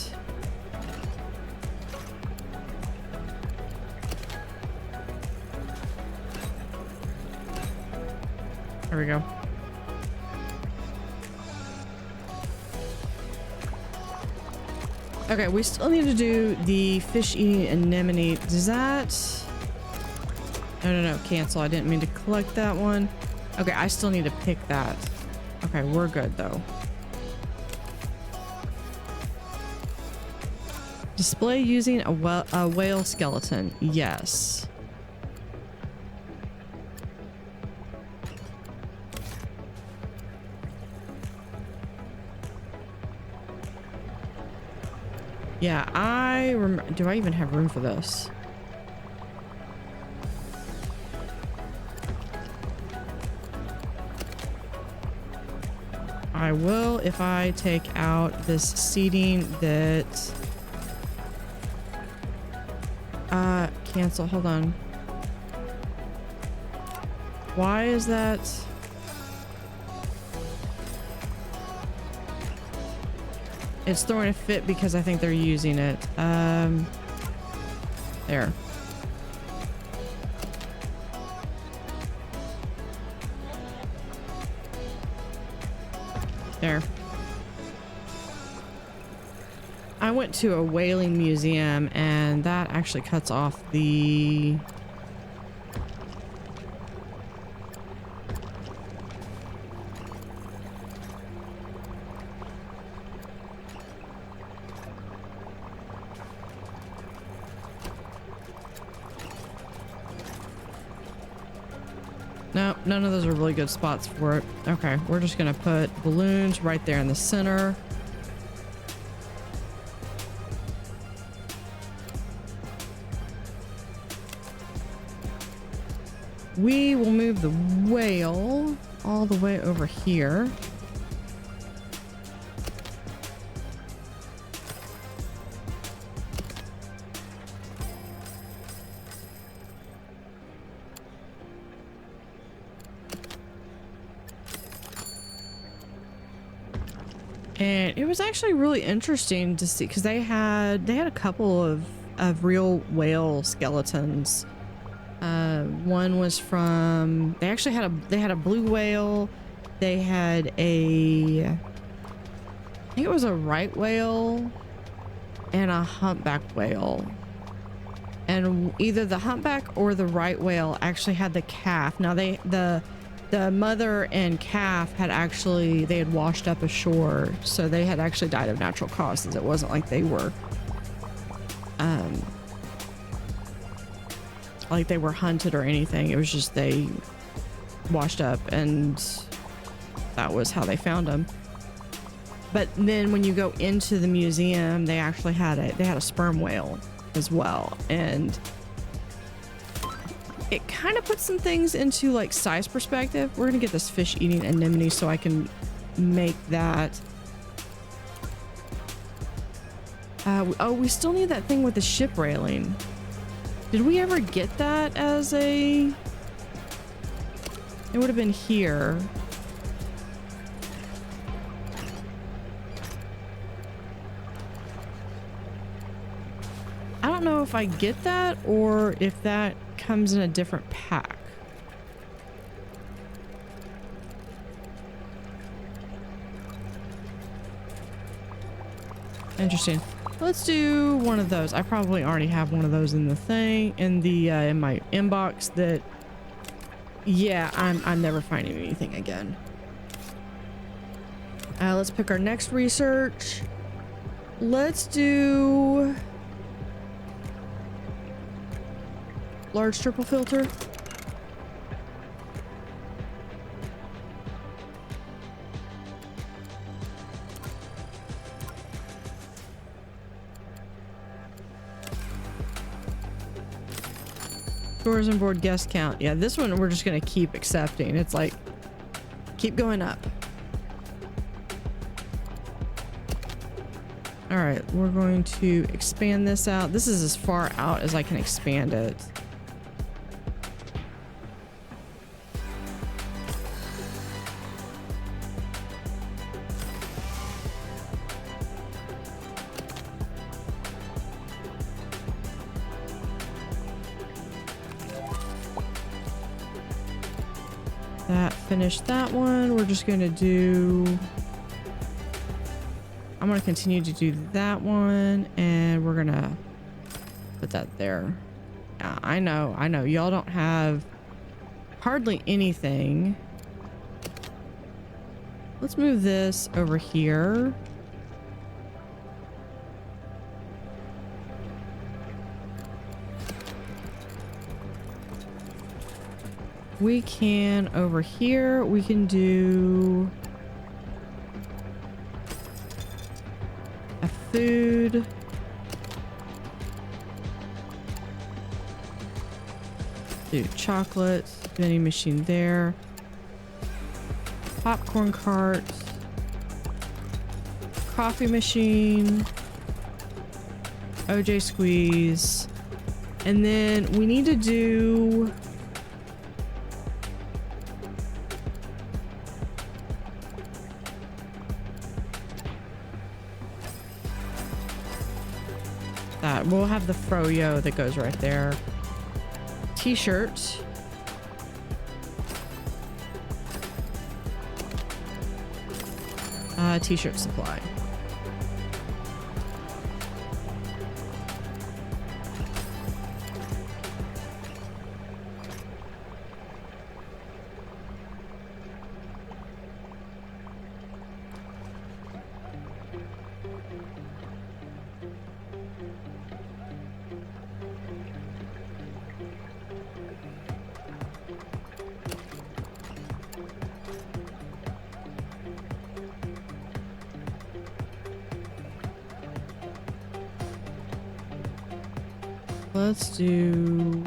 There we go. Okay, we still need to do the fish eating anemone. Does that... No, cancel. I didn't mean to collect that one. Okay, I still need to pick that. Okay, we're good though. Display using a whale skeleton. Yes. Yeah, I remember. Do I even have room for this? I will if I take out this seating that... cancel. Hold on. Why is that? It's throwing a fit because I think they're using it. There. There. I went to a whaling museum and that actually cuts off the... No, none of those are really good spots for it. Okay, we're just gonna put balloons right there in the center. We will move the whale all the way over here. And it was actually really interesting to see because they had a couple of real whale skeletons. One was from, they actually had a blue whale. They had I think it was a right whale and a humpback whale. And either the humpback or the right whale actually had the calf. Now the mother and calf had they had washed up ashore, so they had actually died of natural causes. It wasn't like they were hunted or anything. It was just they washed up and that was how they found them. But then when you go into the museum, they actually had a sperm whale as well, and it kind of puts some things into like size perspective. We're gonna get this fish eating anemone so I can make that. Oh, we still need that thing with the ship railing. Did we ever get that as a... It would have been here. I don't know if I get that or if that comes in a different pack. Interesting. Let's do one of those. I probably already have one of those in the thing, in my inbox that, yeah, I'm never finding anything again. Let's pick our next research. Let's do large triple filter. Tourism board guest count. Yeah, this one we're just gonna keep accepting. It's like, keep going up. All right, we're going to expand this out. This is as far out as I can expand it. That finished that one. We're just going to do... I'm going to continue to do that one, and we're going to put that there. Yeah, I know. Y'all don't have hardly anything. Let's move this over here. We can, over here, we can do a food. Do chocolate, vending machine there. Popcorn cart. Coffee machine. OJ squeeze. And then we need to do... We'll have the froyo that goes right there. T-shirt. T-shirt supply. Let's do...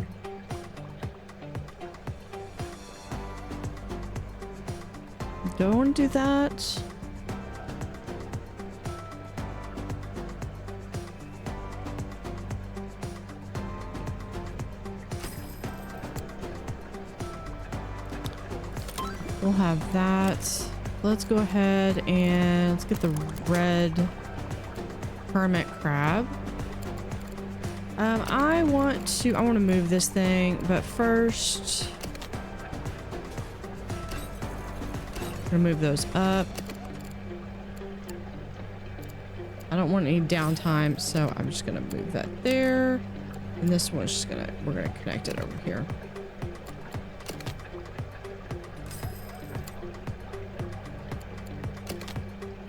Don't do that. We'll have that. Let's go ahead and let's get the red hermit crab. I want to move this thing, but first I'm gonna move those up. I don't want any downtime, so I'm just gonna move that there. And this one's just we're gonna connect it over here.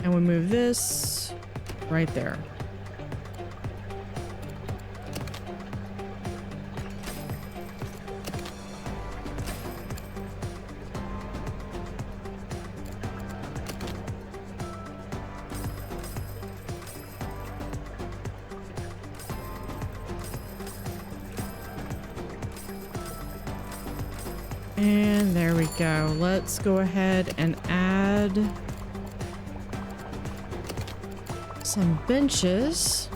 And we move this right there. And there we go. Let's go ahead and add some benches.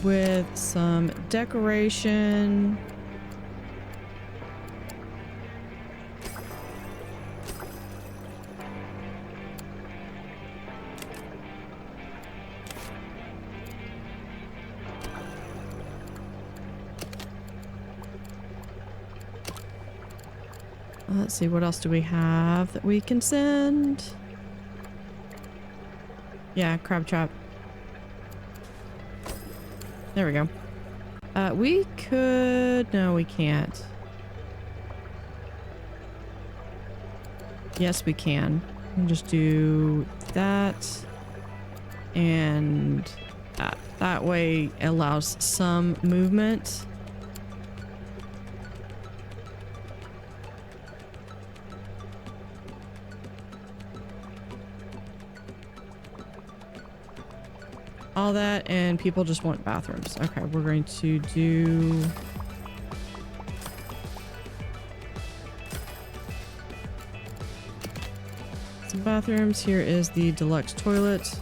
With some decoration. Let's see, what else do we have that we can send? Yeah, crab trap. There we go. We could... No, we can't. Yes, we can. We can just do that. And that. That way it allows some movement. All that, and people just want bathrooms. Okay, we're going to do some bathrooms. Here is the deluxe toilet.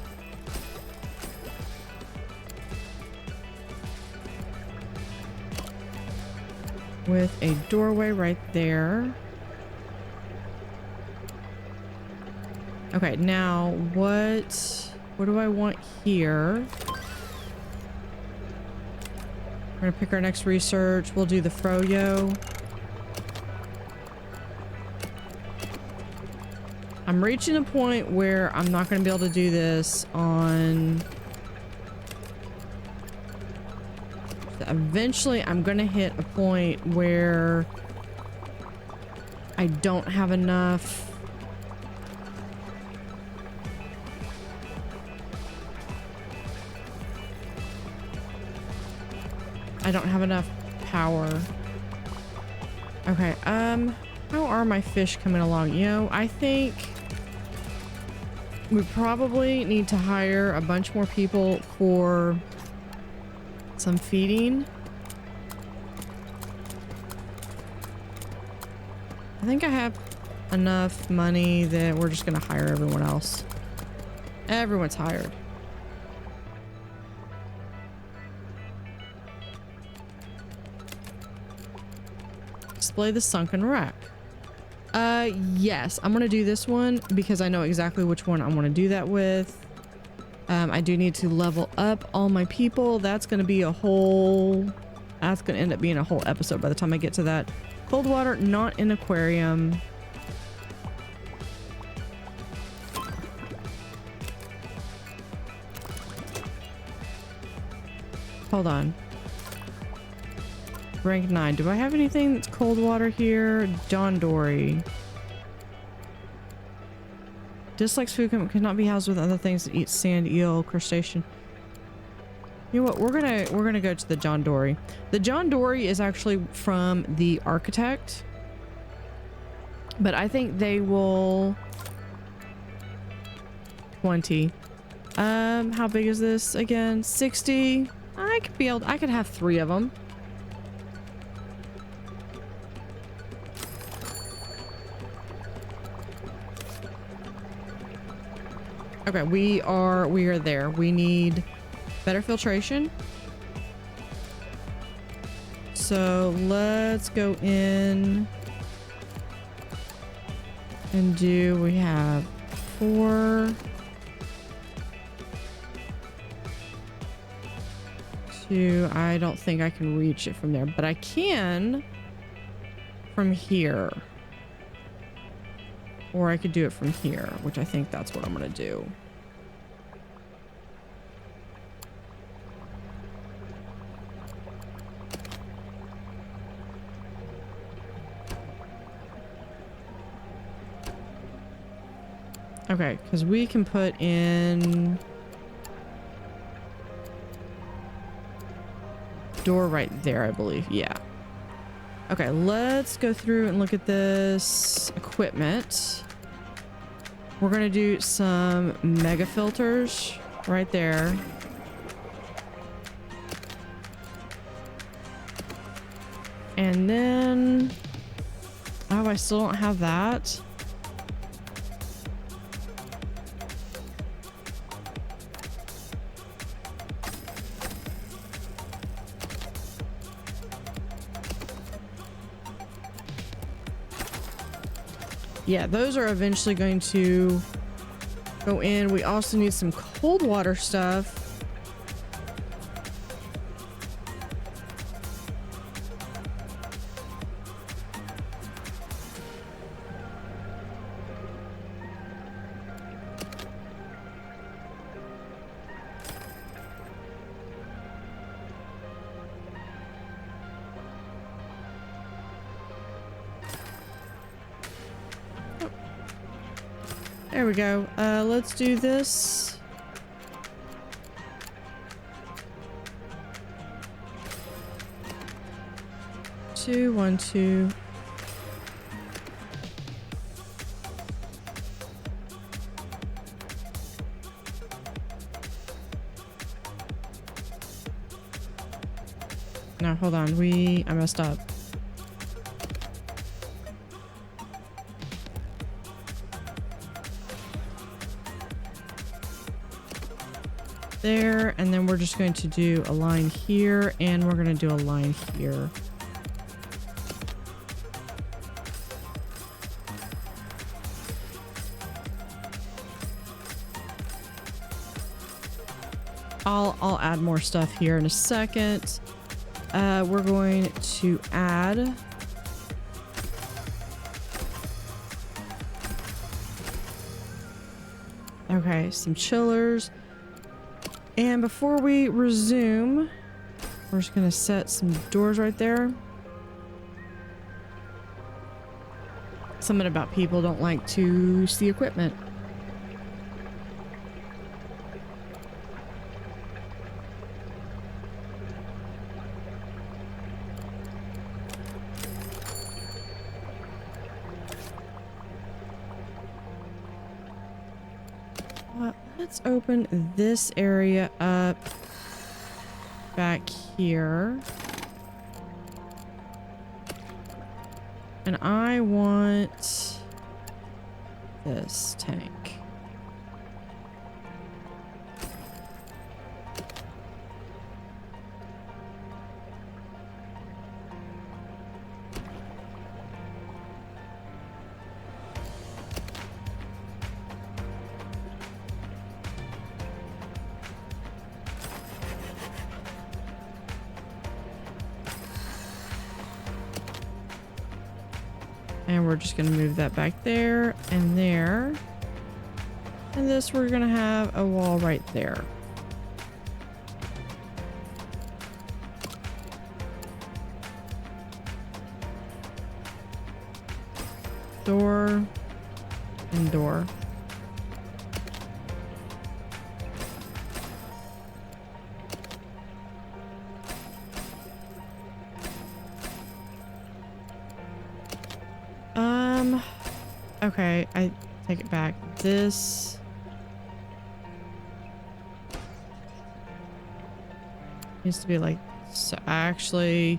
With a doorway right there. Okay, now what do I want here? We're gonna pick our next research. We'll do the froyo. I'm reaching a point where I'm not gonna be able to do this on... Eventually, I'm gonna hit a point where I don't have enough... I don't have enough power. Okay, how are my fish coming along? You know, I think we probably need to hire a bunch more people for some feeding. I think I have enough money that we're just gonna hire everyone else. Everyone's hired. Display the sunken wreck. Yes, I'm gonna do this one because I know exactly which one I want to do that with. I do need to level up all my people. That's gonna be a whole... That's gonna end up being a whole episode by the time I get to that. Cold water, not an aquarium. Hold on. Rank 9. Do I have anything that's cold water here? John Dory. Dislikes food cannot be housed with other things that eat sand, eel, crustacean. You know what? We're gonna go to the John Dory. The John Dory is actually from the architect, but I think they will 20. How big is this again? 60. I could have 3 of them. Okay, we are there. We need better filtration. So let's go in and we have 4, 2. I don't think I can reach it from there, but I can from here. Or I could do it from here, which I think that's what I'm gonna do. Okay, because we can put in door right there, I believe. Yeah. Okay, let's go through and look at this equipment. We're gonna do some mega filters right there. And then, oh, I still don't have that. Yeah, those are eventually going to go in. We also need some cold water stuff. There we go. Let's do this. Two, 1, 2. No, hold on. I messed up. There, and then we're just going to do a line here, and we're going to do a line here. I'll add more stuff here in a second. We're going to add some chillers. And before we resume, we're just gonna set some doors right there. Something about people don't like to see equipment. Let's open this area up back here. And I want this tank. And we're just going to move that back there and there. And this, we're going to have a wall right there. Door and door. Okay, I take it back. This Needs to be like, so actually,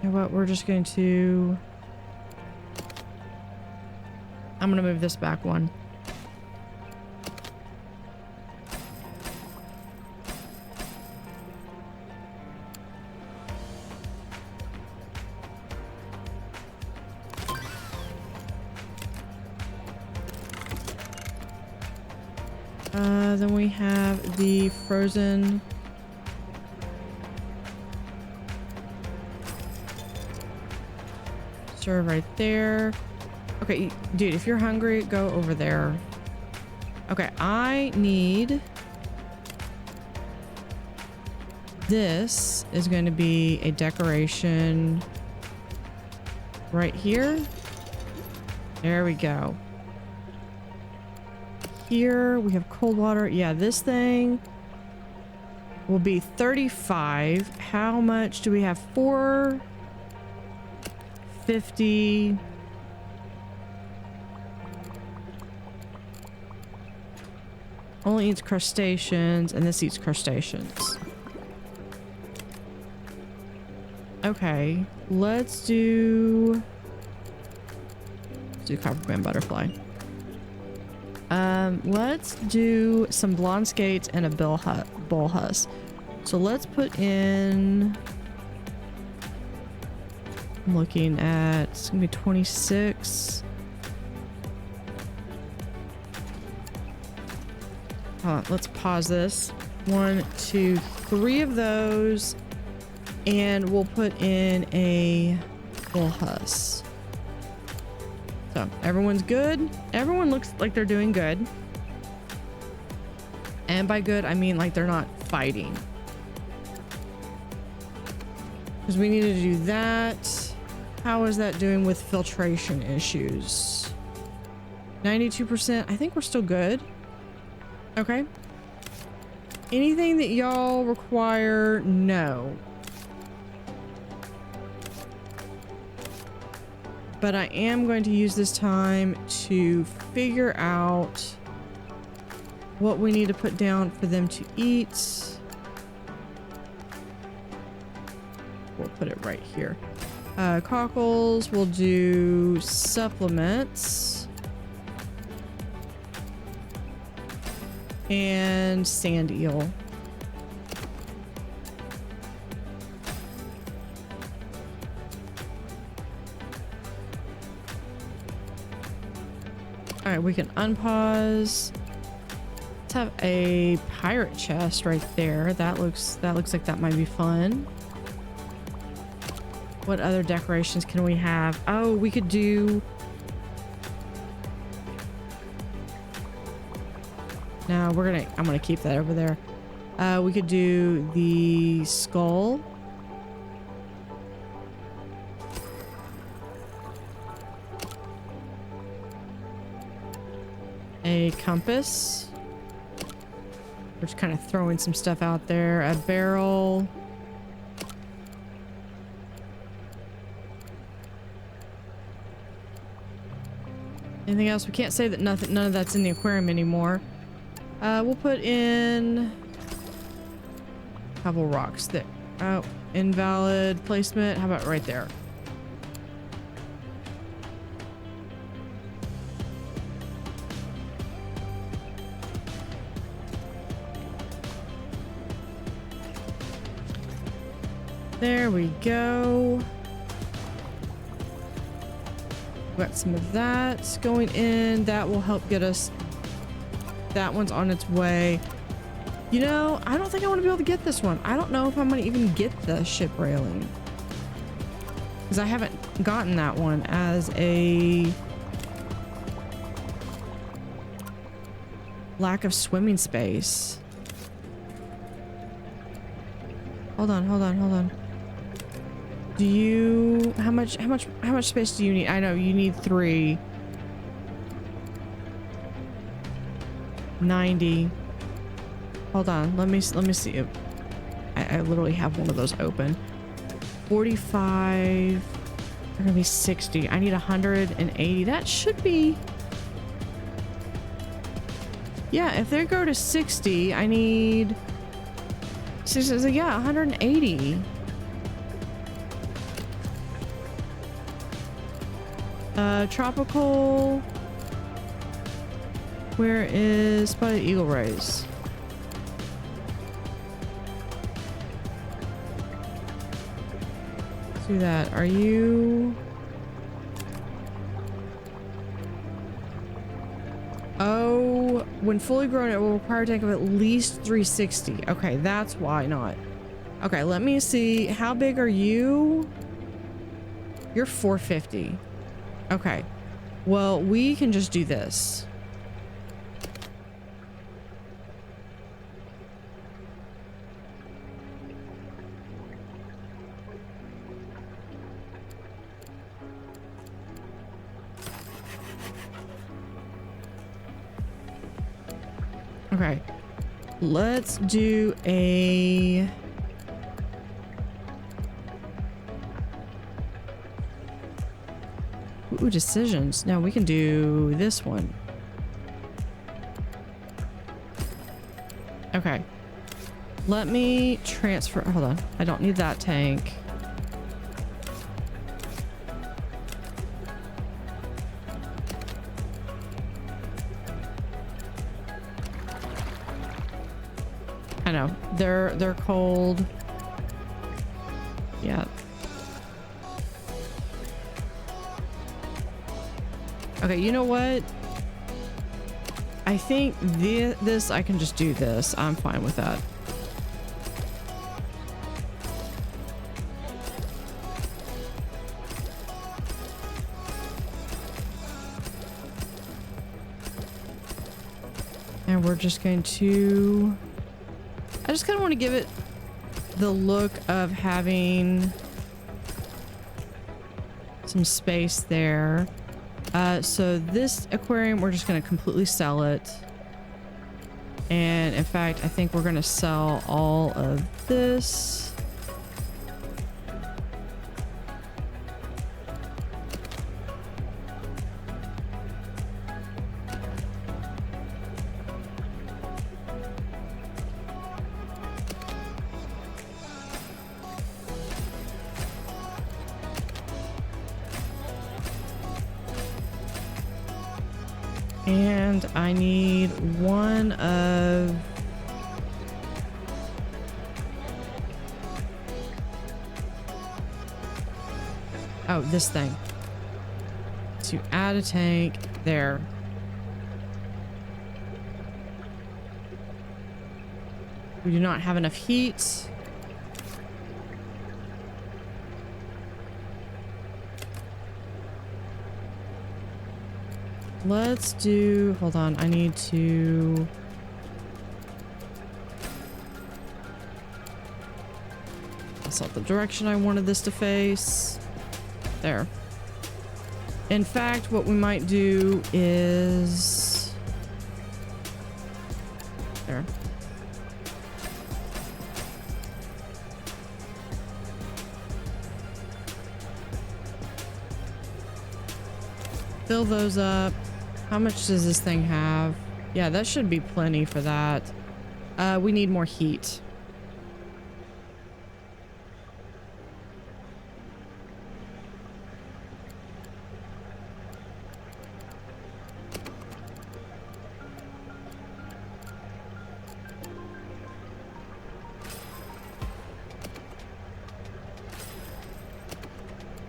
you know what, we're just going to, I'm gonna move this back one. Then we have the frozen serve right there. Okay, dude, if you're hungry, go over there. Okay, I need... This is going to be a decoration right here. There we go. Here we have cold water. Yeah, this thing will be 35. How much do we have? 450. Only eats crustaceans, and this eats crustaceans. Okay, let's do copperman butterfly. Let's do some blonde skates and a bull husk. So let's put in, I'm looking at, it's gonna be 26. Hold on, let's pause this. 1, 2, 3 of those, and we'll put in a bull husk. So everyone's good. Everyone looks like they're doing good. And by good, I mean like they're not fighting. Because we need to do that. How is that doing with filtration issues? 92%. I think we're still good. Okay. Anything that y'all require? No. But I am going to use this time to figure out what we need to put down for them to eat. We'll put it right here. Cockles, we'll do supplements. And sand eel. All right, we can unpause. Let's have a pirate chest right there. That looks like that might be fun. What other decorations can we have? Oh, we could do... No, I'm gonna keep that over there. We could do the skull. A compass. We're just kind of throwing some stuff out there. A barrel. Anything else? We can't say that none of that's in the aquarium anymore. We'll put in a couple rocks there. Oh, invalid placement. How about right there? There we go. Got some of that going in. That will help get us. That one's on its way. You know, I don't think I want to be able to get this one. I don't know if I'm going to even get the ship railing. Because I haven't gotten that one as a lack of swimming space. Hold on. Do you, how much space do you need? I know you need 3. 90. Hold on, let me see. I literally have one of those open. 45. They're gonna be 60. I need 180. That should be. Yeah, if they go to 60, I need So yeah, 180. Tropical. Where is Spotted Eagle Rays? Let's do that. Are you... Oh, when fully grown, it will require a tank of at least 360. Okay, that's why not. Okay, let me see. How big are you? You're 450. Okay. Well, we can just do this. Okay, let's do a... Ooh, decisions. No, we can do this one. Okay. Let me transfer... Hold on. I don't need that tank. I know. They're cold. Yeah. Okay, you know what? I think this, I can just do this. I'm fine with that. And we're just going to... I just kind of want to give it the look of having some space there. So this aquarium, we're just going to completely sell it. And in fact, I think we're going to sell all of this. And I need one of... Oh, this thing. To add a tank there. We do not have enough heat. Let's do... Hold on, I need to... That's not the direction I wanted this to face. There. In fact, what we might do is... There. Fill those up. How much does this thing have? Yeah, that should be plenty for that. We need more heat.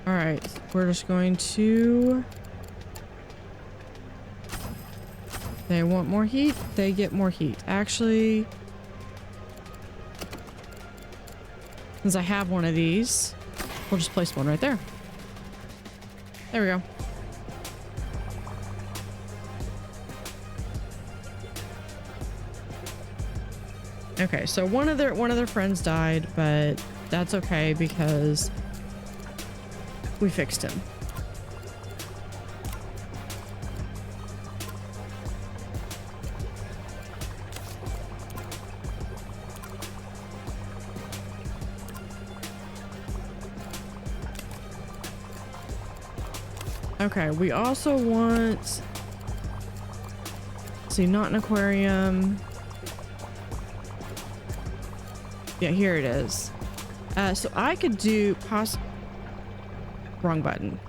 All right, we're just going to... They want more heat, they get more heat. Actually, since I have one of these, we'll just place one right there. There we go. Okay, so one of their friends died, but that's okay because we fixed him. Okay, we also want... See, not an aquarium. Yeah, here it is. So I could do wrong button.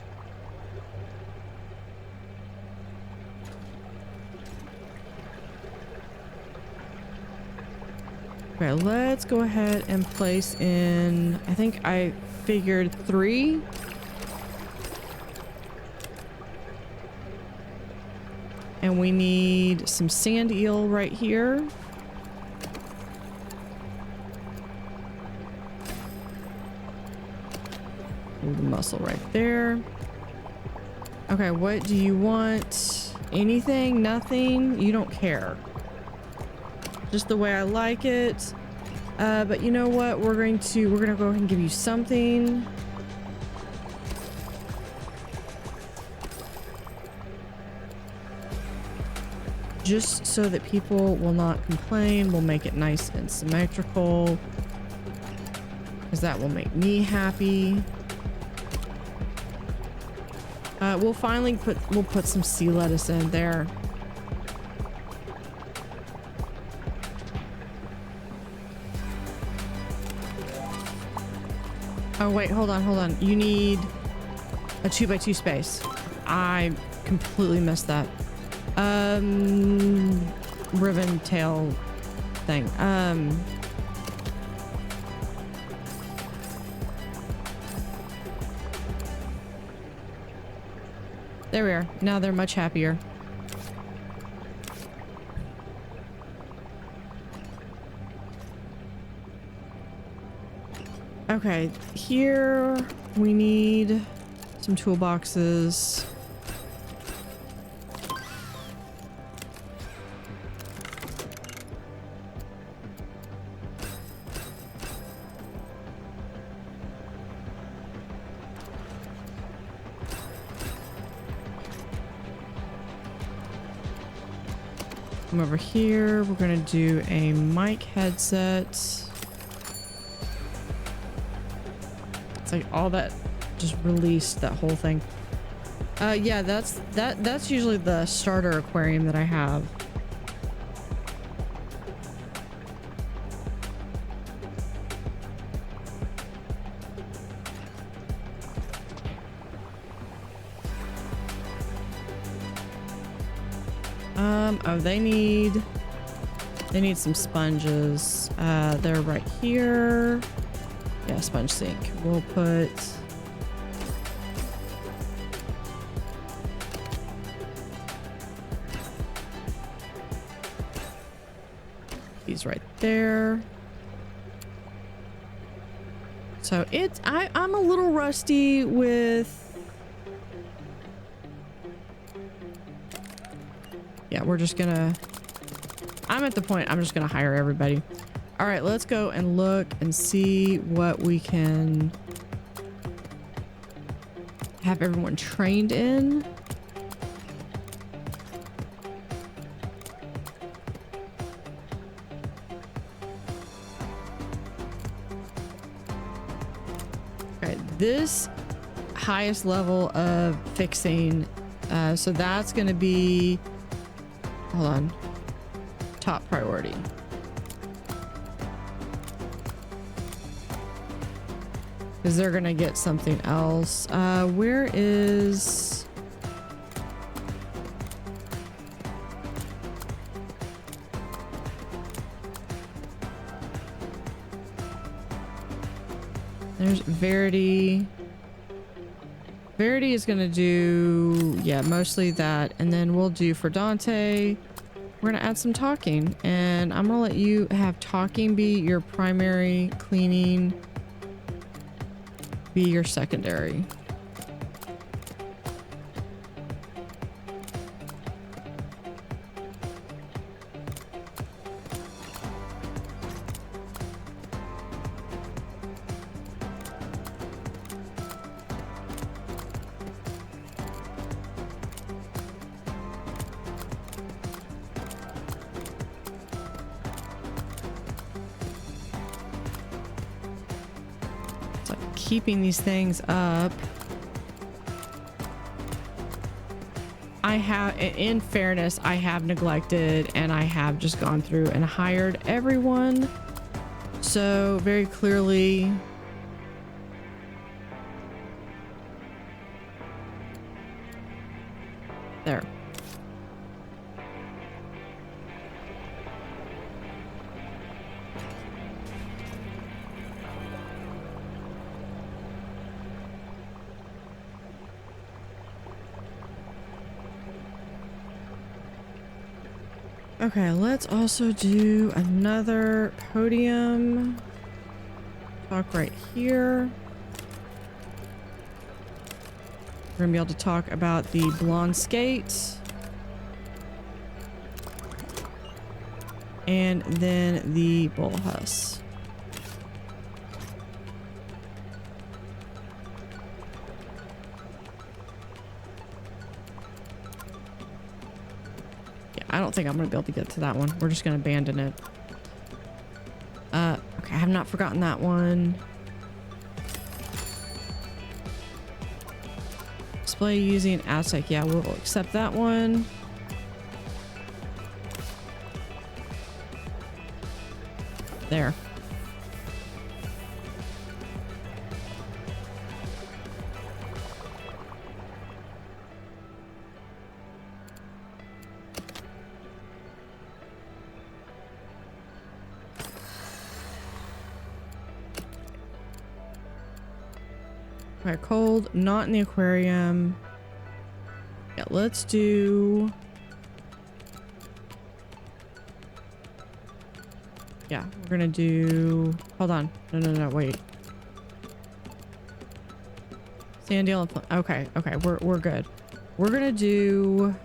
Okay, let's go ahead and place in, I think I figured 3. And we need some sand eel right here. Ooh, the mussel right there. Okay, what do you want? Anything? Nothing? You don't care. Just the way I like it. But you know what? We're gonna go ahead and give you something. Just so that people will not complain. We'll make it nice and symmetrical, because that will make me happy. We'll put some sea lettuce in there. Oh wait, hold on. You need a 2x2 space. I completely missed that. Ribbon tail thing. There we are. Now they're much happier. Okay, here we need some toolboxes. Come over here. We're gonna do a mic headset. It's like all that just released that whole thing. Yeah, that's usually the starter aquarium that I have. Oh, they need some sponges. They're right here. Yeah, sponge sink. We'll put these right there. So I'm a little rusty with. Yeah, we're just gonna, I'm at the point, I'm just gonna hire everybody. All right, let's go and look and see what we can have everyone trained in. Okay, this highest level of fixing, so that's gonna be, hold on, top priority. Because they're gonna get something else. Where is... There's Verity. Verity is gonna do, yeah, mostly that. And then we'll do for Dante, we're gonna add some talking. And I'm gonna let you have talking be your primary, cleaning be your secondary. Keeping these things up. I have, in fairness, I have neglected and I have just gone through and hired everyone. So very clearly, there. Okay, let's also do another podium. Talk right here. We're gonna be able to talk about the blonde skate. And then the bull huss. I don't think I'm going to be able to get to that one. We're just going to abandon it. Okay, I have not forgotten that one. Display using Aztec. Yeah, we'll accept that one. There. Okay, cold, not in the aquarium. Yeah, let's do... Yeah, we're gonna do... Hold on. No, wait. Sand deal and... Okay, we're good. We're gonna do...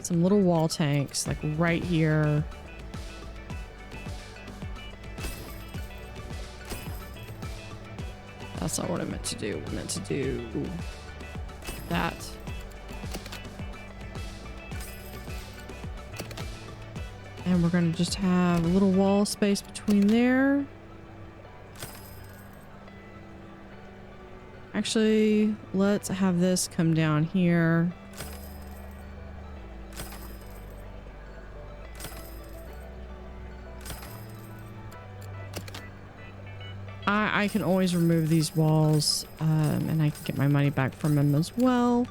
some little wall tanks, like right here. That's not what I meant to do. I meant to do that. And we're going to just have a little wall space between there. Actually, let's have this come down here. I can always remove these walls, and I can get my money back from them as well.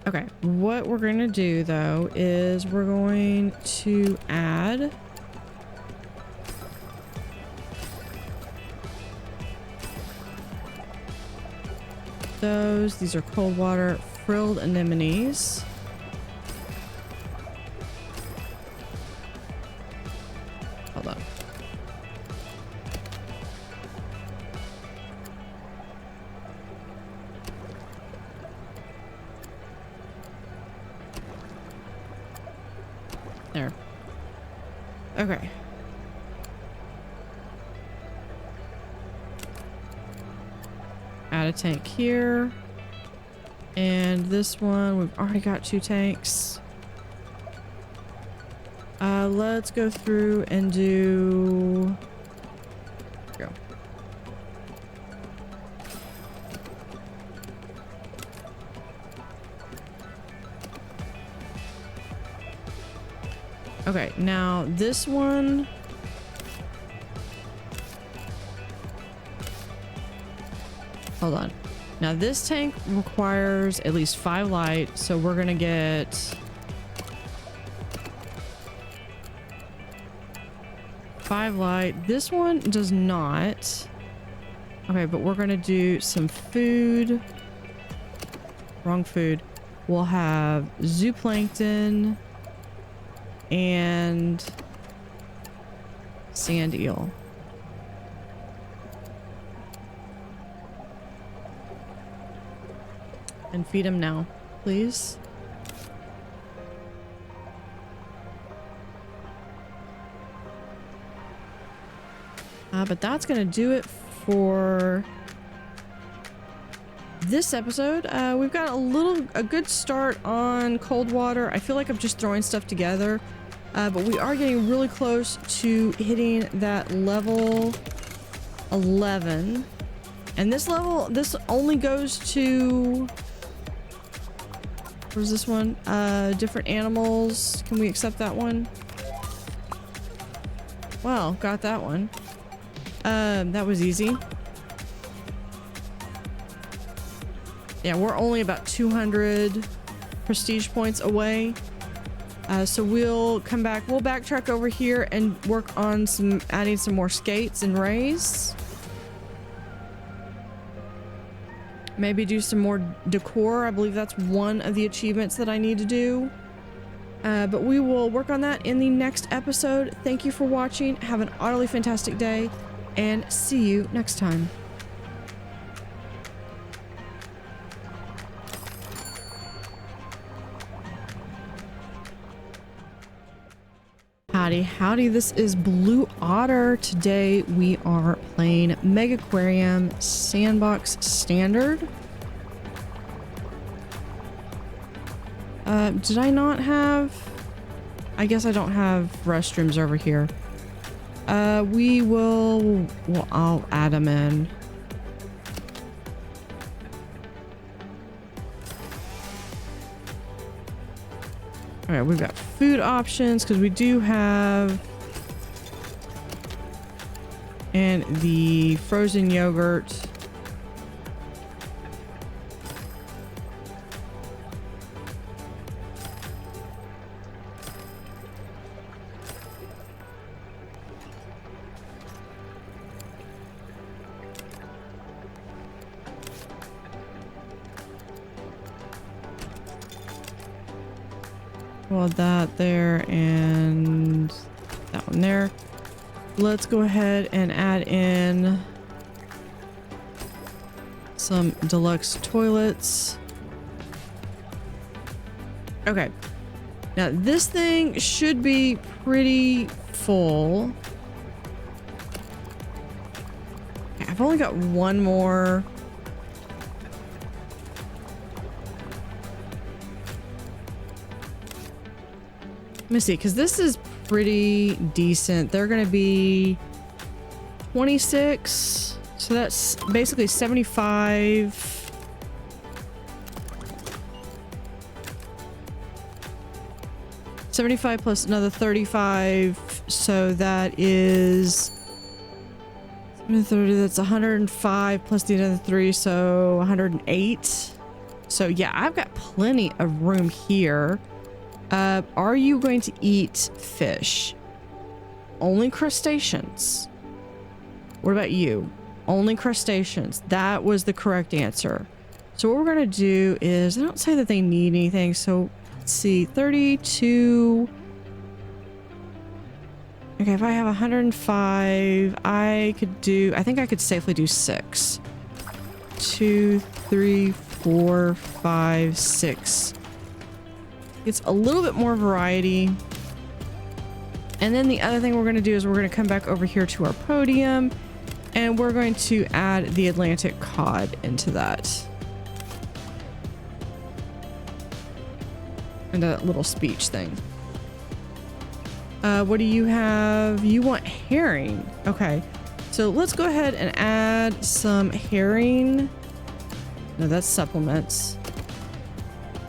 Okay, what we're going to do though is we're going to add those. These are cold water frilled anemones. Hold on. There. Okay. Add a tank here. And this one, we've already got 2 tanks. Let's go through and do... Go. Okay, now this one... Hold on. Now this tank requires at least 5 light, so we're gonna get 5 light. This one does not. Okay, but we're gonna do some food. Wrong food. We'll have zooplankton and sand eel. And feed him now, please. But that's gonna do it for this episode. We've got a good start on cold water. I feel like I'm just throwing stuff together, but we are getting really close to hitting that level 11. And this only goes to Where's this one? Different animals. Can we accept that one? Well, got that one. That was easy. Yeah, we're only about 200 prestige points away. So we'll come back. We'll backtrack over here and work on adding some more skates and rays. Maybe do some more decor. I believe that's one of the achievements that I need to do. But we will work on that in the next episode. Thank you for watching. Have an utterly fantastic day and see you next time. Howdy, howdy, this is Blue Otter. Today we are playing Megaquarium Sandbox Standard. Did I not have... I guess I don't have restrooms over here. Well, I'll add them in. All right, we've got food options because we do have, and the frozen yogurt. Well, that there and that one there. Let's go ahead and add in some deluxe toilets. Okay. Now this thing should be pretty full. Okay, I've only got one more. Let me see, because this is pretty decent. They're going to be 26. So that's basically 75. $75 plus another 35. So that is 30. That's 105 plus the other 3. So 108. So yeah, I've got plenty of room here. Are you going to eat fish? Only crustaceans. What about you? Only crustaceans. That was the correct answer. So what we're going to do is, I don't say that they need anything. So let's see, 32. Okay, if I have 105, I think I could safely do 6. 2, 3, 4, 5, 6. It's a little bit more variety. And then the other thing we're going to do is we're going to come back over here to our podium and we're going to add the Atlantic cod into that. And that little speech thing. What do you have? You want herring. Okay. So let's go ahead and add some herring. No, that's supplements.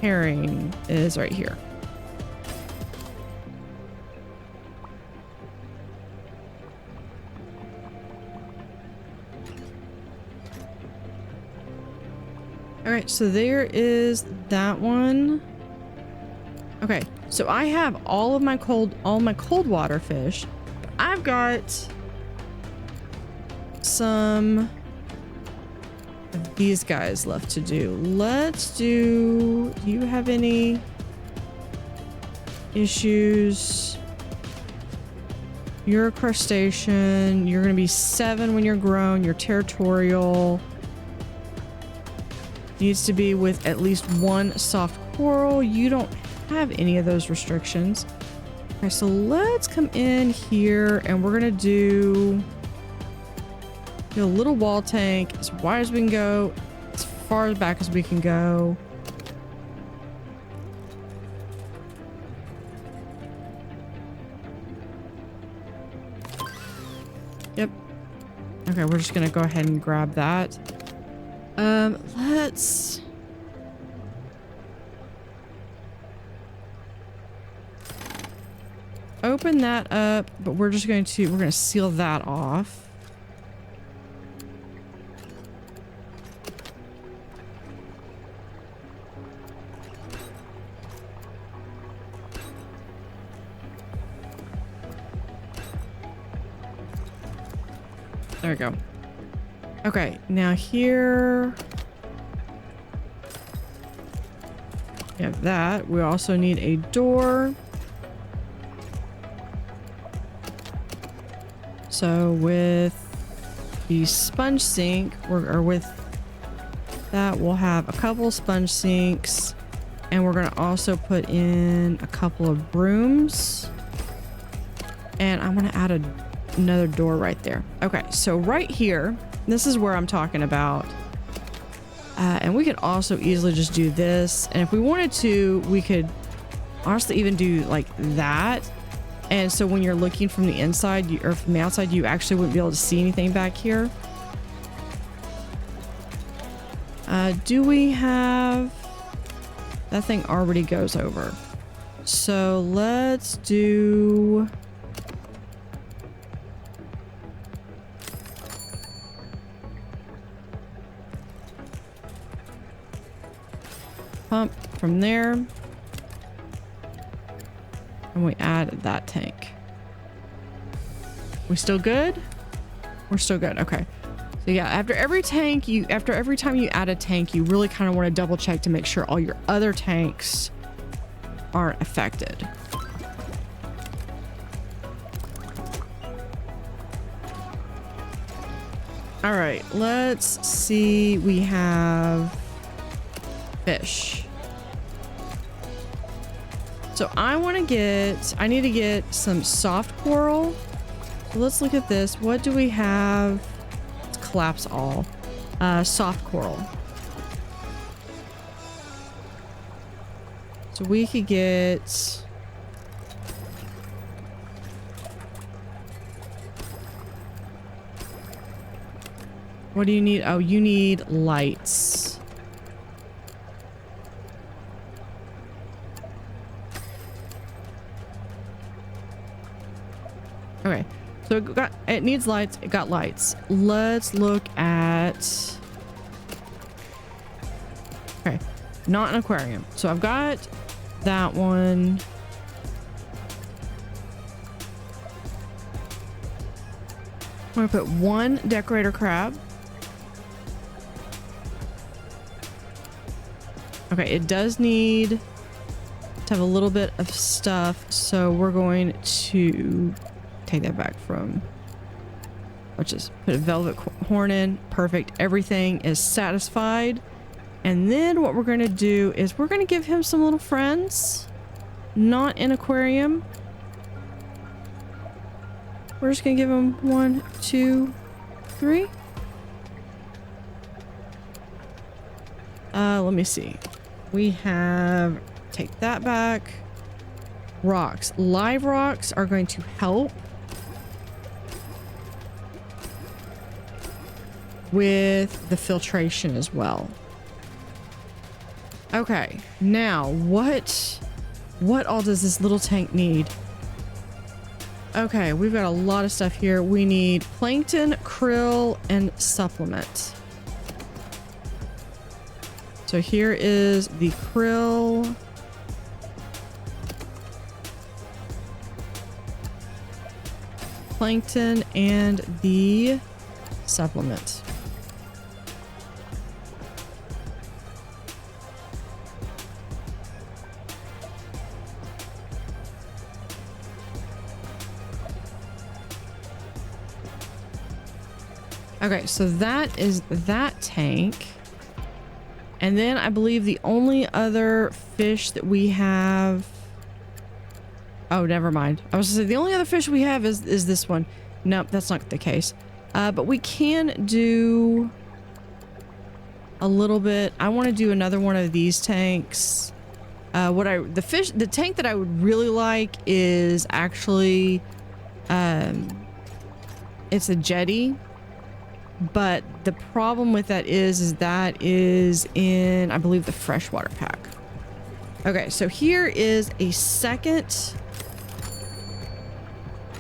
Herring is right here. All right, so there is that one. Okay, so I have all my cold water fish. I've got some of these guys left to do. Let's do you have any issues? You're a crustacean. You're going to be 7 when you're grown. You're territorial. Needs to be with at least 1 soft coral. You don't have any of those restrictions. Okay, so let's come in here and we're going to do a little wall tank as wide as we can go, as far back as we can go. Yep. Okay, we're just gonna go ahead and grab that. Let's... open that up, but we're going to seal that off. There we go. Okay, now here we have that. We also need a door. So with the sponge sink, or with that, we'll have a couple sponge sinks, and we're going to also put in a couple of brooms, and I'm going to add another door right there. Okay, so right here, this is where I'm talking about. And we could also easily just do this. And if we wanted to, we could honestly even do like that. And so when you're looking from the inside or from the outside, you actually wouldn't be able to see anything back here. Do we have... That thing already goes over. So let's do... Pump from there. And we add that tank. We still good? We're still good. Okay. So yeah, after every time you add a tank, you really kind of want to double check to make sure all your other tanks aren't affected. All right, let's see. We have fish. So I need to get some soft coral. So let's look at this. What do we have? Let's collapse all. Soft coral. So we could get... What do you need? Oh, you need lights. Okay, so it needs lights. It got lights. Let's look at... Okay, not an aquarium. So I've got that one. I'm gonna put one decorator crab. Okay, it does need to have a little bit of stuff, so we're going to take that back from... Let's just put a velvet horn in. Perfect. Everything is satisfied. And then what we're going to do is we're going to give him some little friends. Not an aquarium. We're just going to give him 1, 2, 3. Let me see. We have... Take that back. Rocks. Live rocks are going to help with the filtration as well. Okay, now what all does this little tank need? Okay, we've got a lot of stuff here. We need plankton, krill, and supplement. So here is the krill. Plankton and the supplement. Okay, so that is that tank. And then I believe the only other fish that we have... Oh, never mind. I was gonna say the only other fish we have is this one. Nope, that's not the case. But we can do a little bit. I want to do another one of these tanks. The tank that I would really like is actually, it's a jetty. But the problem with that is that is in, I believe, the freshwater pack. Okay, so here is a second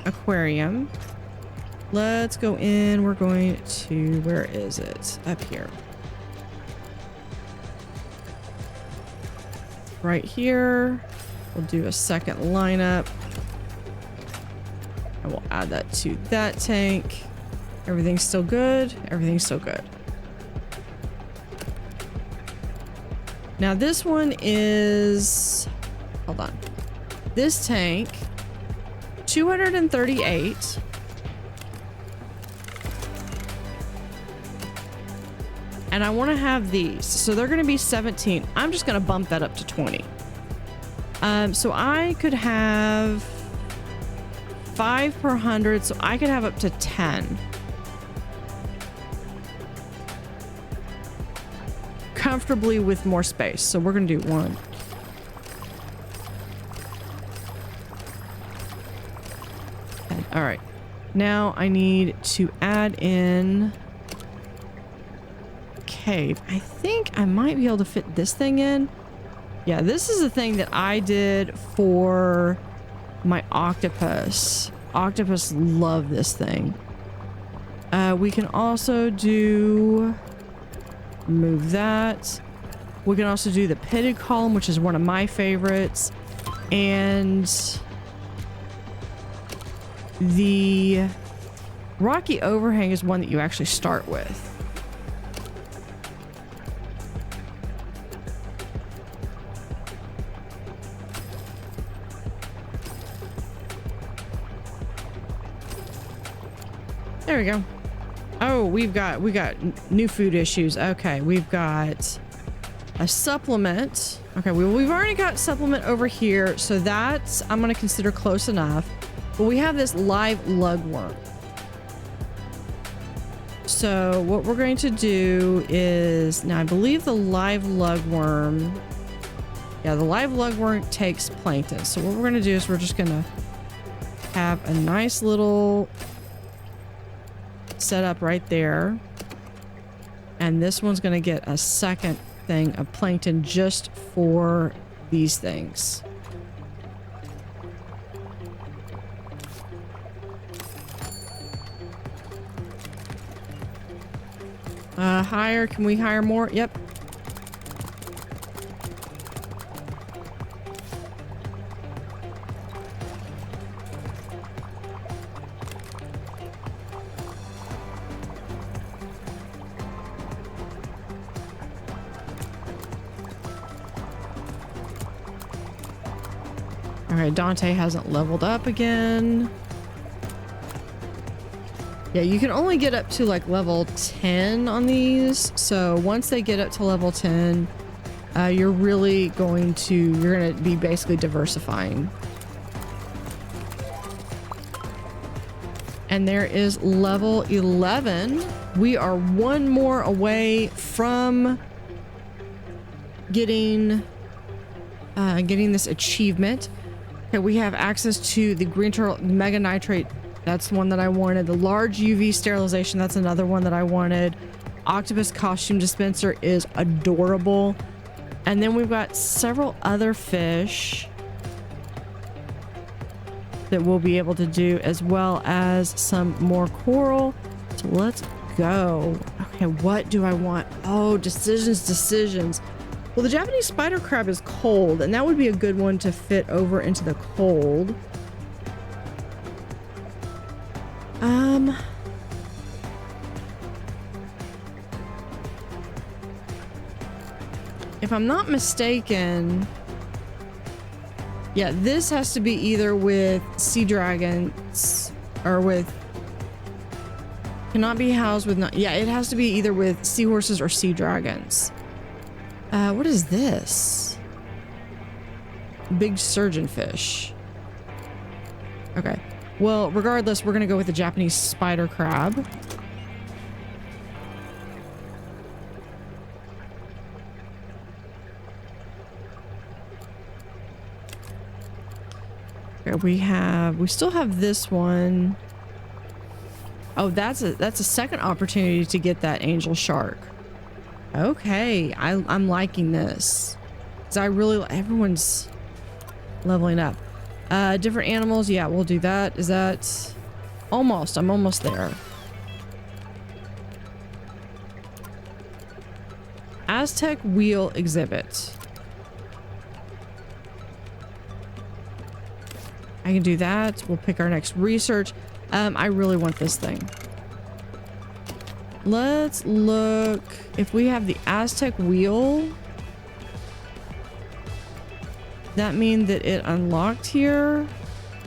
aquarium. Let's go in. We're going to, where is it? Up here. Right here. We'll do a second lineup. And we'll add that to that tank. Everything's still good. Everything's still good. Now this one is, hold on. This tank, 238. And I want to have these. So they're going to be 17. I'm just going to bump that up to 20. So I could have 5 per 100. So I could have up to 10. Comfortably with more space. So we're going to do 1. All right. Now I need to add in cave. I think I might be able to fit this thing in. Yeah, this is the thing that I did for my octopus. Octopus love this thing. We can also do, move that. We can also do the pitted column, which is one of my favorites. And the rocky overhang is one that you actually start with. There we go. Oh, we got new food issues. Okay, we've got a supplement. Okay, we've already got supplement over here, so that's, I'm gonna consider close enough. But we have this live lugworm. So what we're going to do is, now I believe the live lugworm, yeah, the live lugworm takes plankton. So what we're gonna do is we're just gonna have a nice little set up right there, and this one's going to get a second thing of plankton just for these things. Hire, can we hire more? Yep. Alright, Dante hasn't leveled up again. Yeah, you can only get up to like level 10 on these. So once they get up to level 10, you're really going to, you're going to be basically diversifying. And there is level 11. We are one more away from getting this achievement. Okay, we have access to the green turtle mega nitrate. That's the one that I wanted. The large UV sterilization. That's another one that I wanted. Octopus costume dispenser is adorable. And then we've got several other fish that we'll be able to do, as well as some more coral. So let's go. Okay, what do I want? Oh, decisions. Well, the Japanese spider crab is cold, and that would be a good one to fit over into the cold. If I'm not mistaken, yeah, this has to be either with sea dragons or with, cannot be housed with, yeah, it has to be either with seahorses or sea dragons. What is this? Big surgeonfish. Okay. Well, regardless, we're going to go with the Japanese spider crab. Okay, we still have this one. Oh, that's a second opportunity to get that angel shark. Okay, I'm liking this. 'Cause I really, everyone's leveling up. Different animals. Yeah, we'll do that. Is that almost? I'm almost there. Aztec wheel exhibit. I can do that. We'll pick our next research. I really want this thing. Let's look if we have the Aztec wheel. That mean that it unlocked here?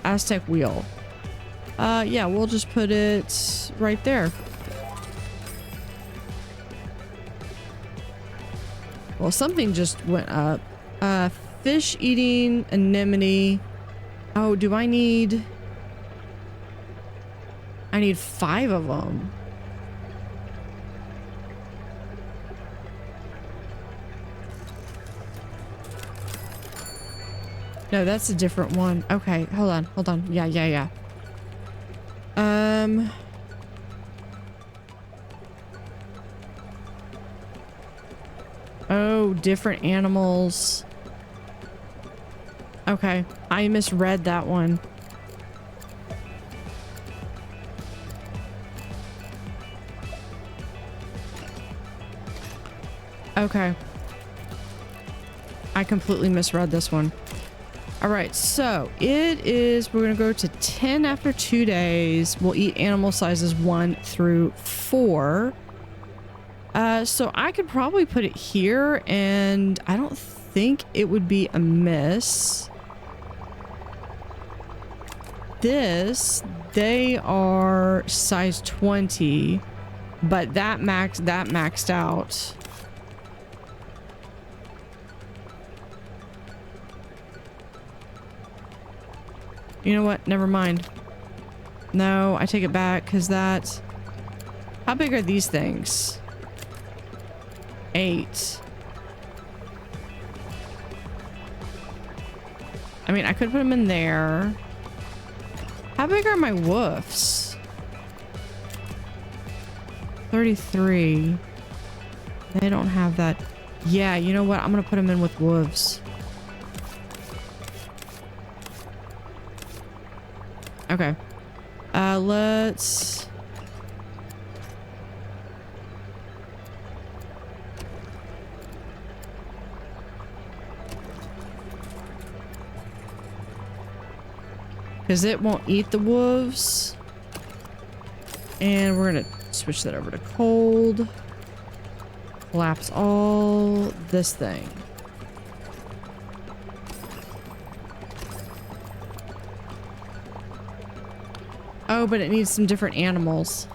Aztec wheel. Yeah, we'll just put it right there. Well, something just went up. Fish eating anemone. Oh, do I need 5 of them. No, that's a different one. Okay, hold on. Yeah. Oh, different animals. Okay, I misread that one. Okay. I completely misread this one. All right, so it is, we're going to go to 10 after 2 days. We'll eat animal sizes 1 through 4. So I could probably put it here, and I don't think it would be amiss. This, they are size 20, but that maxed out. You know what? Never mind. No, I take it back because that... How big are these things? 8. I mean, I could put them in there. How big are my woofs? 33. They don't have that. Yeah, you know what? I'm going to put them in with wolves. Okay. Let's... Because it won't eat the wolves. And we're going to switch that over to cold. Collapse all this thing. Oh, but it needs some different animals.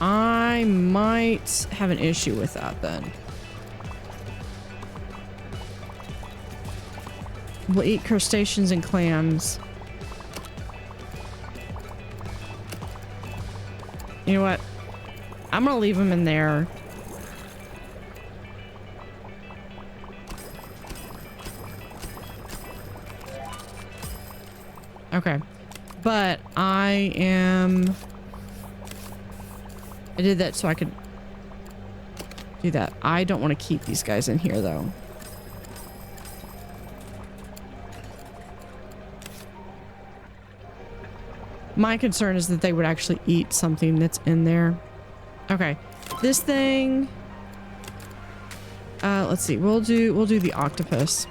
I might have an issue with that then. We'll eat crustaceans and clams. You know what? I'm gonna leave them in there. Okay. But I did that so I could do that. I don't want to keep these guys in here though. My concern is that they would actually eat something that's in there. Okay. This thing, let's see. We'll do the octopus.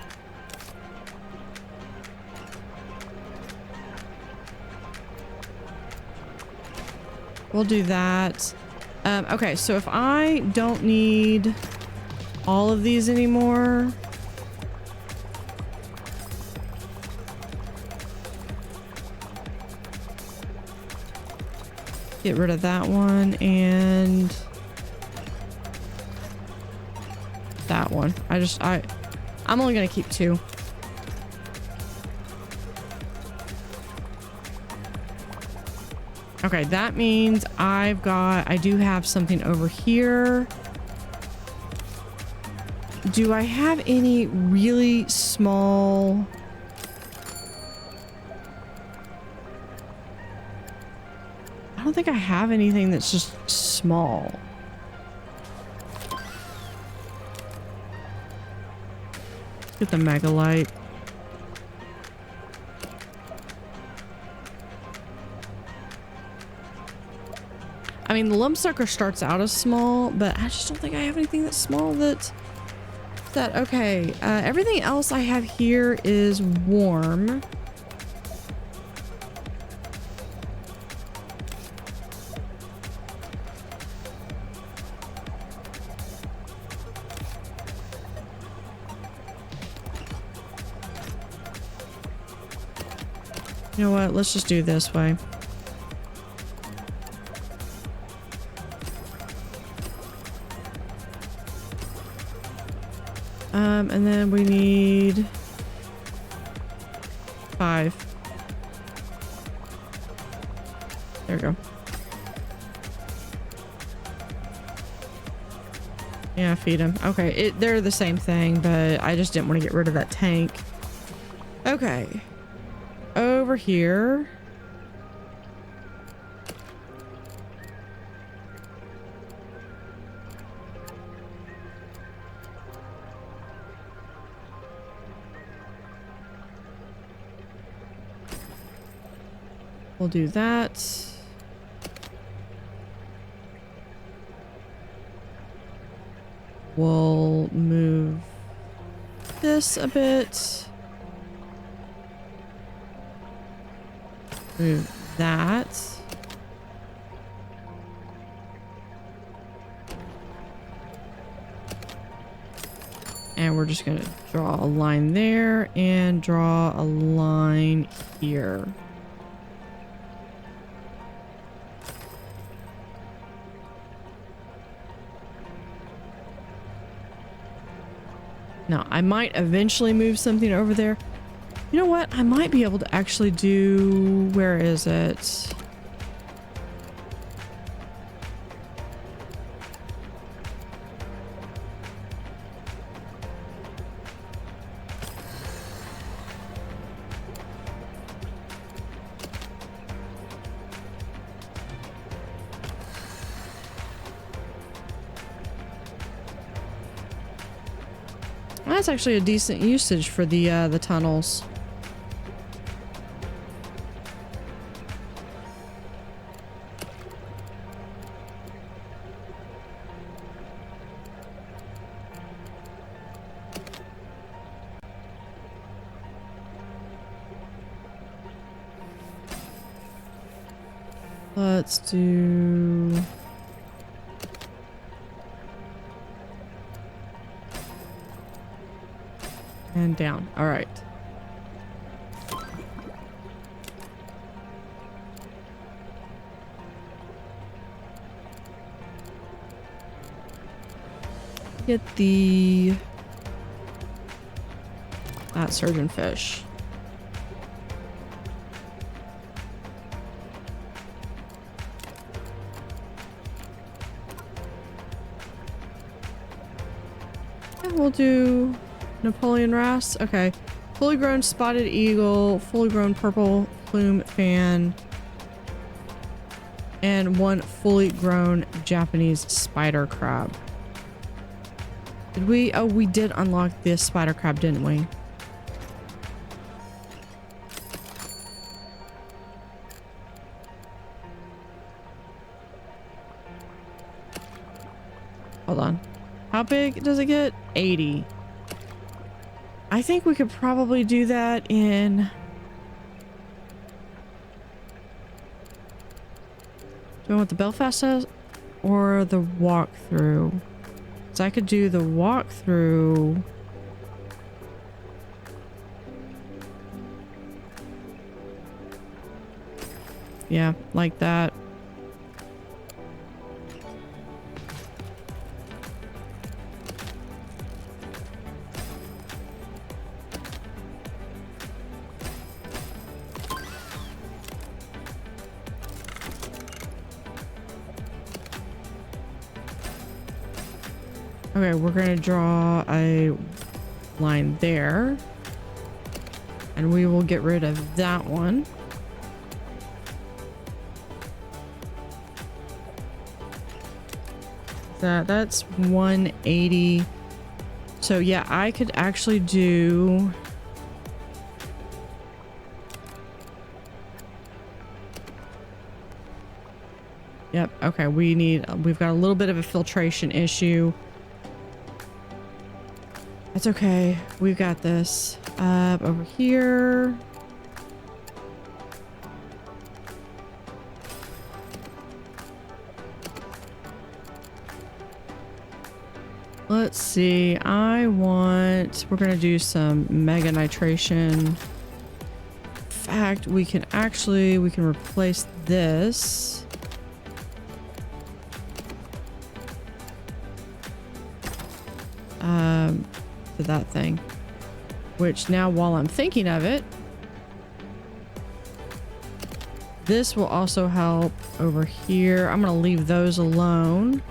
We'll do that. Okay, so if I don't need all of these anymore, get rid of that one and that one. I'm only gonna keep 2. Okay, that means I do have something over here. Do I have any really small... I don't think I have anything that's just small. Get the megalite. I mean, the lump sucker starts out as small, but I just don't think I have anything that's small that okay. Everything else I have here is warm. You know what? Let's just do it this way. And then we need 5. There we go. Yeah, feed them. Okay, they're the same thing, but I just didn't want to get rid of that tank. Okay. Over here. We'll do that. We'll move this a bit. Move that. And we're just going to draw a line there and draw a line here. Now, I might eventually move something over there. You know what? I might be able to actually do... Where is it? That's actually a decent usage for the tunnels. Let's do... And down. All right. Get that surgeonfish. And we'll do Napoleon wrasse. Okay. Fully grown spotted eagle, fully grown purple plume fan, and 1 fully grown Japanese spider crab. Did we? Oh, we did unlock this spider crab, didn't we? Hold on. How big does it get? 80. I think we could probably do that in... Do I want the Belfast says or the walkthrough? So I could do the walkthrough. Yeah, like that. Okay, we're gonna draw a line there, and we will get rid of that one. That's 180. So yeah, I could actually do... Yep. Okay. We've got a little bit of a filtration issue. That's okay. We've got this. Over here. Let's see. We're going to do some mega nitration. In fact, we can replace this. To that thing. Which now, while I'm thinking of it, this will also help over here. I'm going to leave those alone.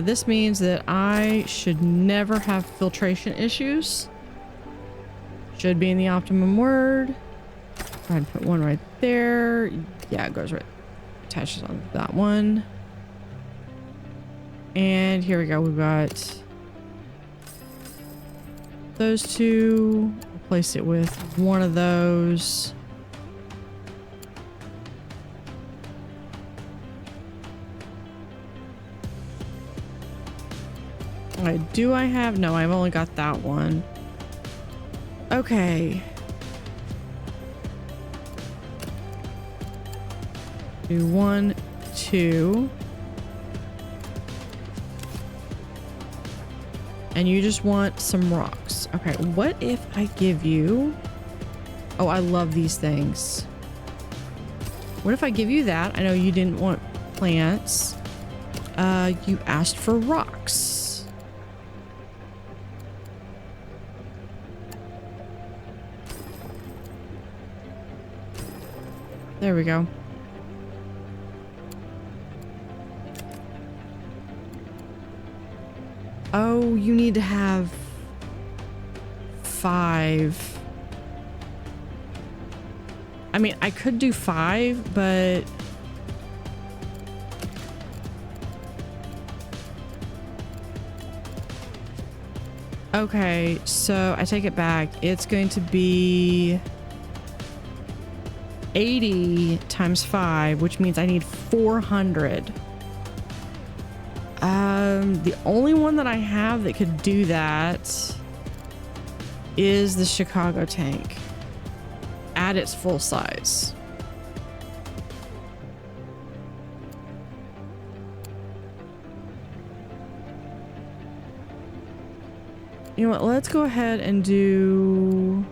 This means that I should never have filtration issues. Should be in the optimum word. Go ahead and put one right there. Yeah, it goes right. Attaches on that one. And here we go. We've got those two. Replace it with one of those. Do I have? No, I've only got that one. Okay. Do 1, 2. And you just want some rocks. Okay, what if I give you... Oh, I love these things. What if I give you that? I know you didn't want plants. You asked for rocks. There we go. Oh, you need to have 5. I mean, I could do 5, but... Okay, so I take it back. It's going to be 80 times 5, which means I need 400. The only one that I have that could do that is the Chicago tank at its full size. You know what? Let's go ahead and do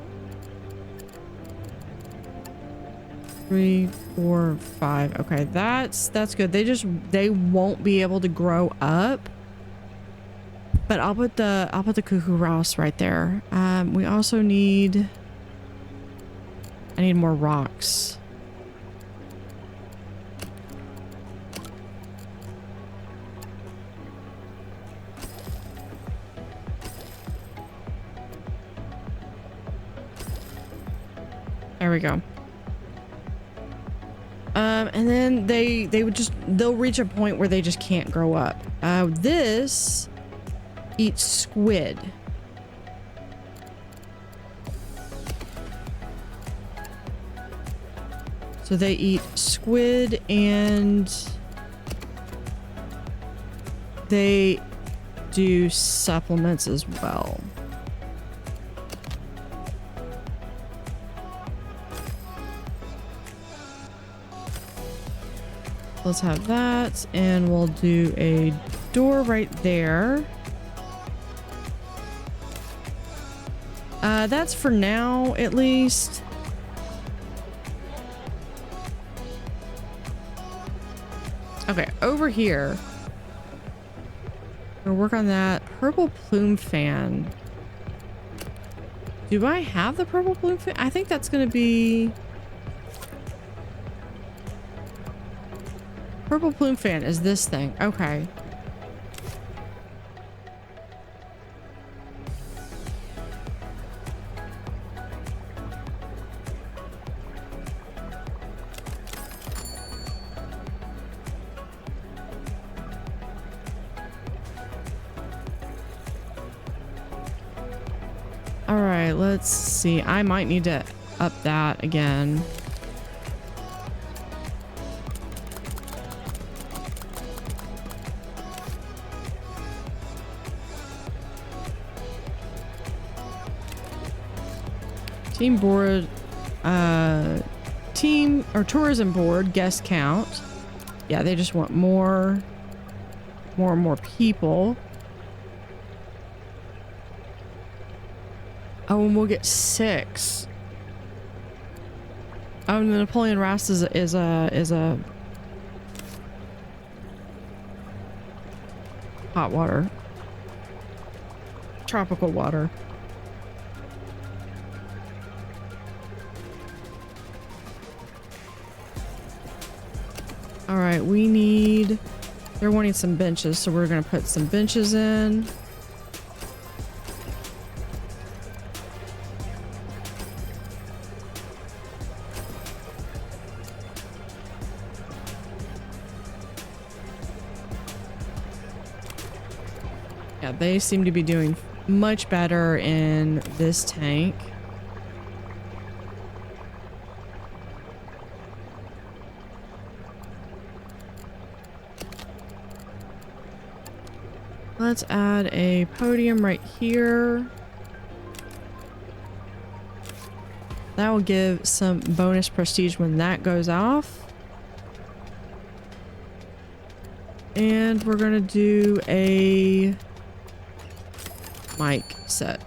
3, 4, 5. Okay, that's good. They won't be able to grow up. But I'll put the cuckoo rouse right there. We also need... I need more rocks. There we go. And then they'll reach a point where they just can't grow up. This eats squid. So they eat squid and they do supplements as well. Let's have that, and we'll do a door right there. That's for now, at least. Okay, over here. We'll work on that. Purple plume fan. Do I have the purple plume fan? I think that's going to be... Purple plume fan is this thing. Okay. right, let's see. I might need to up that again. Team board, team or tourism board guest count. Yeah, they just want more and more people. Oh, and we'll get 6. Oh, and the Napoleon Rast is a hot water, tropical water. All right, they're wanting some benches, so we're gonna put some benches in. Yeah, they seem to be doing much better in this tank. Let's add a podium right here. That will give some bonus prestige when that goes off. And we're gonna do a mic set.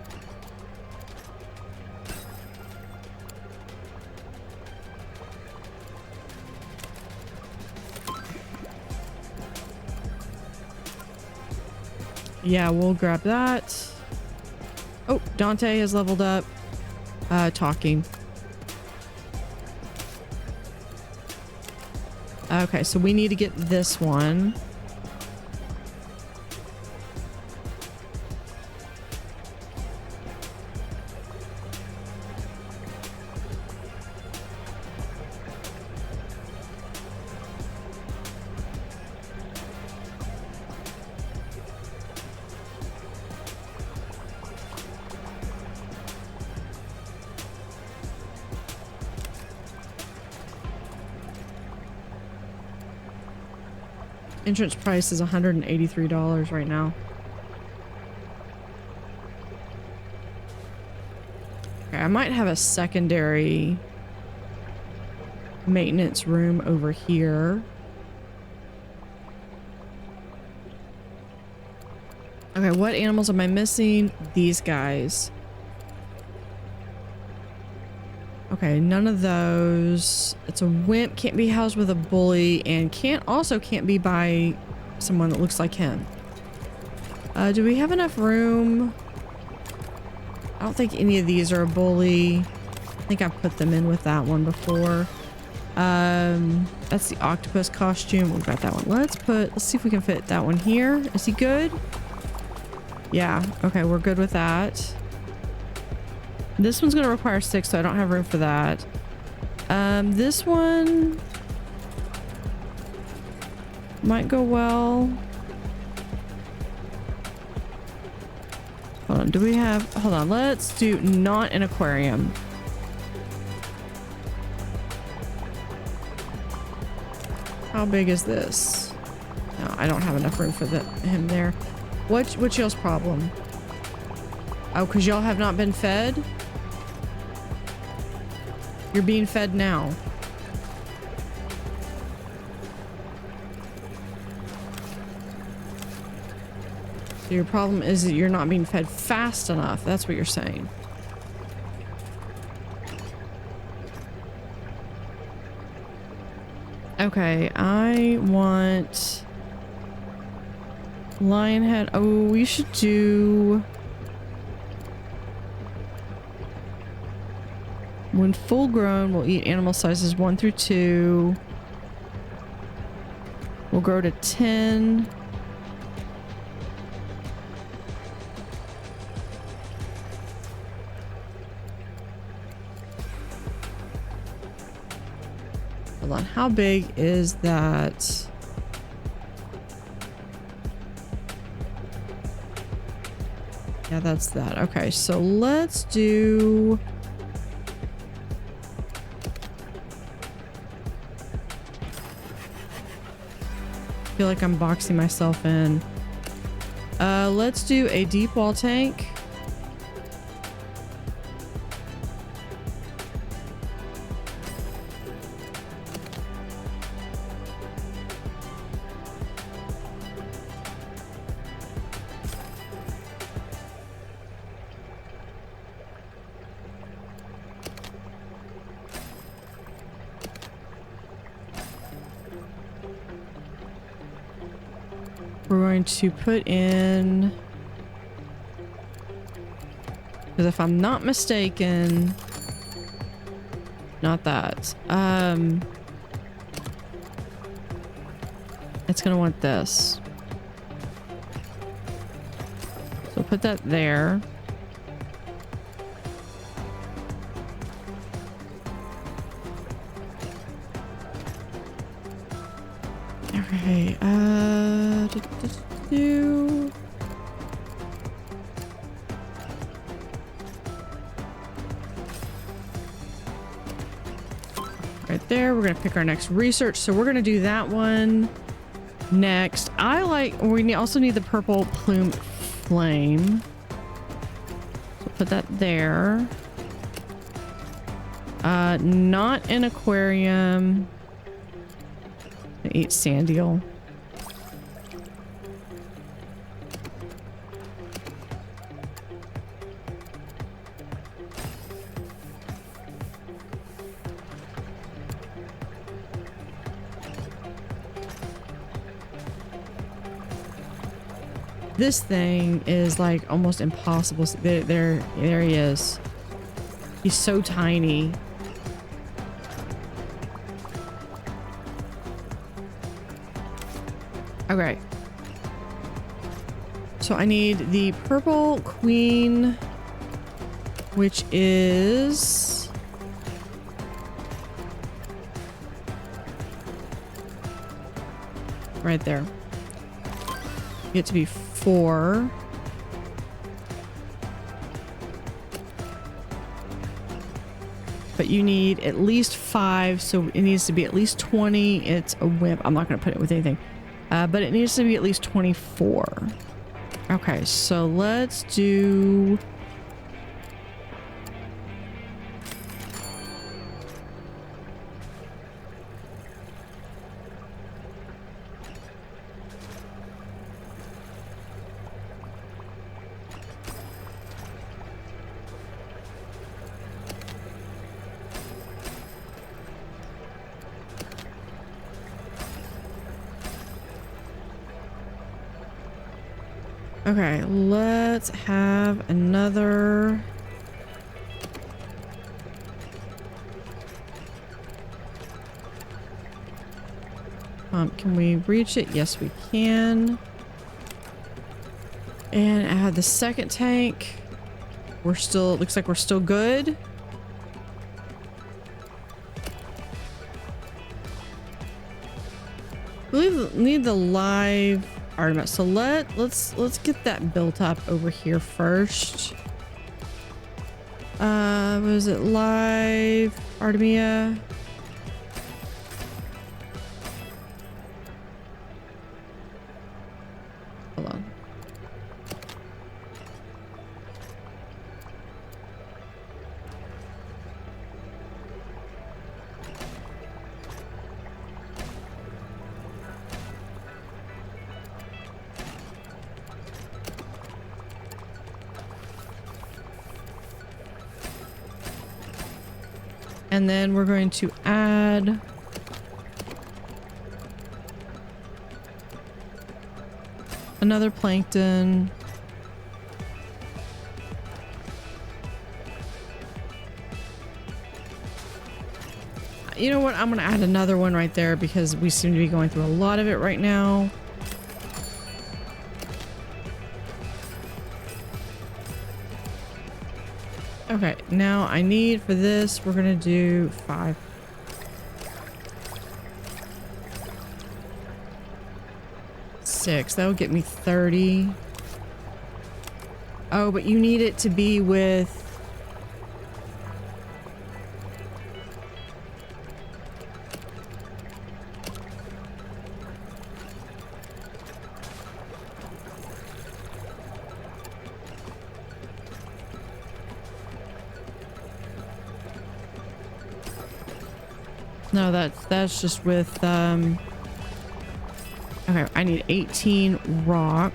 Yeah, we'll grab that. Oh, Dante has leveled up. Talking. Okay, so we need to get this one. Entrance price is $183 right now. Okay, I might have a secondary maintenance room over here. Okay, what animals am I missing? These guys. Okay, none of those. It's a wimp, can't be housed with a bully, and can't be by someone that looks like him. Do we have enough room? I don't think any of these are a bully. I think I put them in with that one before. That's the octopus costume. We've got that one. Let's see if we can fit that one here. Is he good? Yeah, okay, we're good with that. This one's gonna require 6, so I don't have room for that. This one might go well. Hold on, hold on, let's do not an aquarium. How big is this? No, I don't have enough room for him there. What's y'all's problem? Oh, because y'all have not been fed? You're being fed now. So your problem is that you're not being fed fast enough. That's what you're saying. Okay, I want lion head. Oh, we should do... When full grown, we'll eat animal sizes 1 through 2. We'll grow to 10. Hold on, how big is that? Yeah, that's that. Okay, so let's do... I feel like I'm boxing myself in. Let's do a deep wall tank. We're going to put in, because if I'm not mistaken, not that. It's gonna want this. So put that there. Okay, right there. We're gonna pick our next research, so we're gonna do that one next. We also need the purple plume flame, so put that there. Not an aquarium. Eat sand eel. This thing is like almost impossible. There he is. He's so tiny. Okay. So I need the purple queen, which is right there. Get to be 4. But you need at least 5, so it needs to be at least 20. It's a wimp. I'm not going to put it with anything. But it needs to be at least 24. Okay, so let's do... Okay, let's have another... Can we reach it? Yes, we can. And add the second tank. We're still, looks like we're still good. We need the live Artemis. So let's get that built up over here first. Was it live Artemia? Hold on. And then we're going to add another plankton. You know what? I'm going to add another one right there because we seem to be going through a lot of it right now. Okay, now I need for this, we're gonna do 5. Six, that'll get me 30. Oh, but you need it to be with... No, that's just with, okay, I need 18 rock.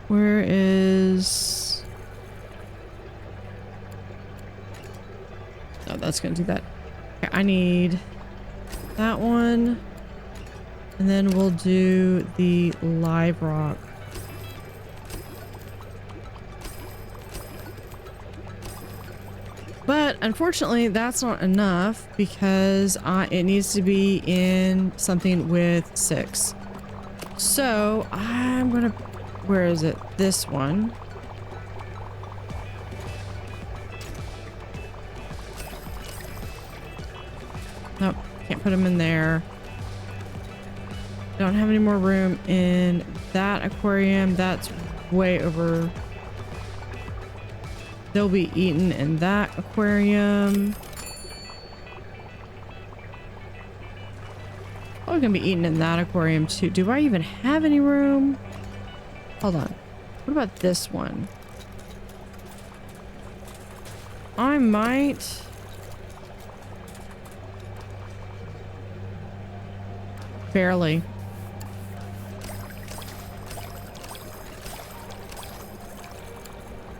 Where is... Oh, that's gonna do that. Okay, I need that one. And then we'll do the live rock. But unfortunately, that's not enough because it needs to be in something with 6. So I'm gonna... Where is it? This one. Nope, can't put them in there. Don't have any more room in that aquarium. That's way over. They'll be eaten in that aquarium. Probably gonna be eaten in that aquarium too. Do I even have any room? Hold on. What about this one? I might... Barely.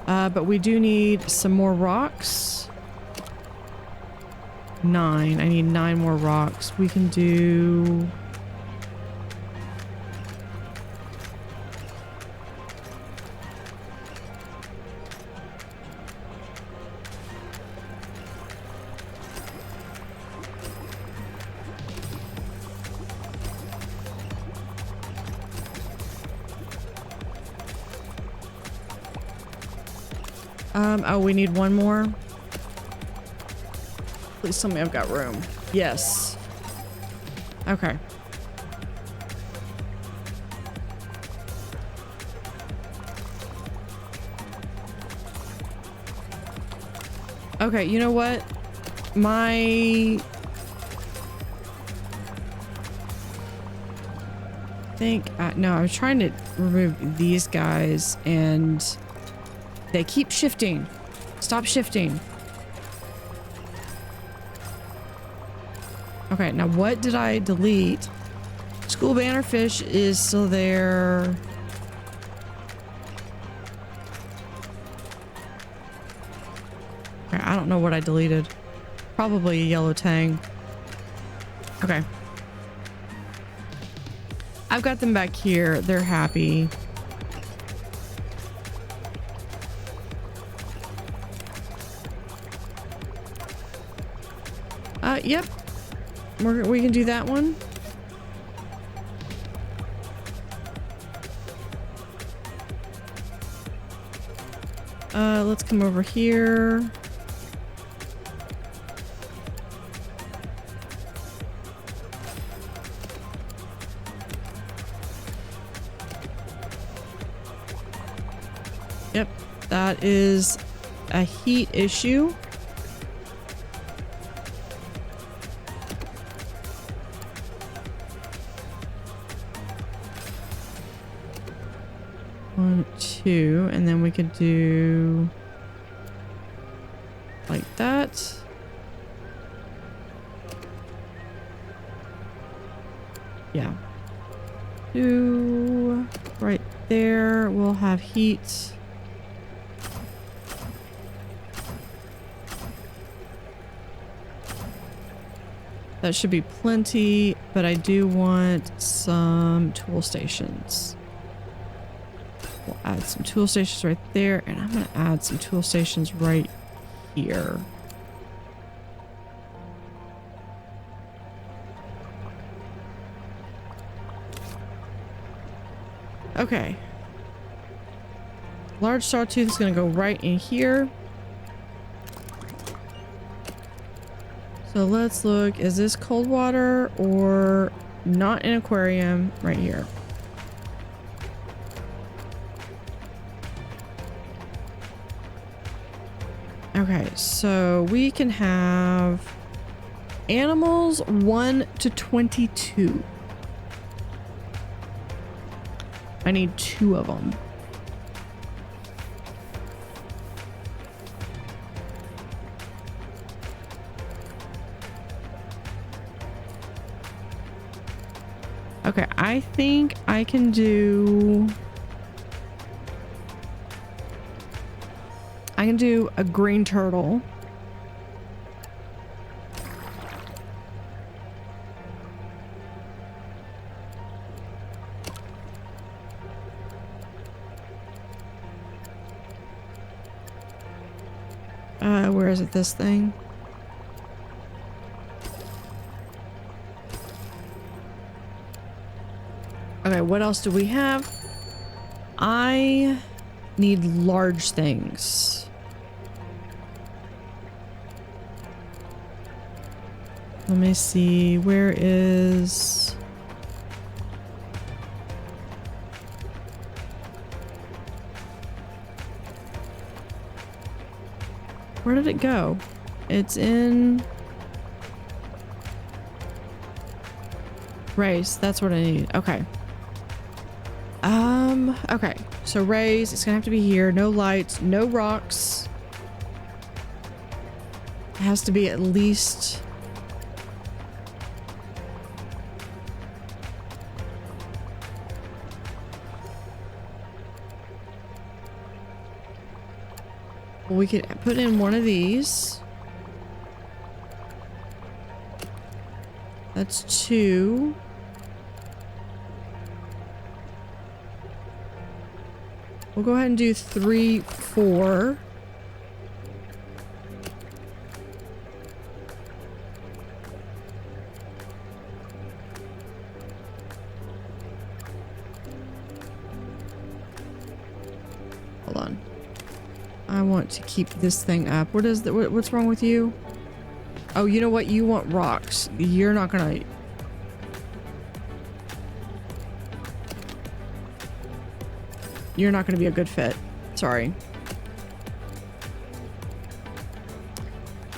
But we do need some more rocks. 9. I need 9 more rocks. We can do... oh, we need one more. Please tell me I've got room. Yes. Okay. Okay, you know what? I think, no, I was trying to remove these guys and they keep shifting. Stop shifting. Okay, now what did I delete? School bannerfish is still there. Okay, I don't know what I deleted. Probably a yellow tang. Okay. I've got them back here. They're happy. Yep. We can do that one. Let's come over here. Yep, that is a heat issue. Two, and then we could do like that. Yeah. 2 right there. We'll have heat. That should be plenty, but I do want some tool stations. We'll add some tool stations right there, and I'm going to add some tool stations right here. Okay. Large sawtooth is going to go right in here. So let's look. Is this cold water or not an aquarium? Right here. Okay, so we can have animals 1 to 22. I need 2 of them. Okay, I think I can do a green turtle. Where is it? This thing? Okay, what else do we have? I need large things. Let me see. Where is... Where did it go? It's in... Raise. That's what I need. Okay. Okay. So raise. It's gonna have to be here. No lights. No rocks. It has to be at least... We could put in one of these. That's 2. We'll go ahead and do 3, 4. Hold on. I want to keep this thing up. What is the, what's wrong with you? Oh, you know what? You want rocks. You're not gonna... You're not gonna be a good fit. Sorry.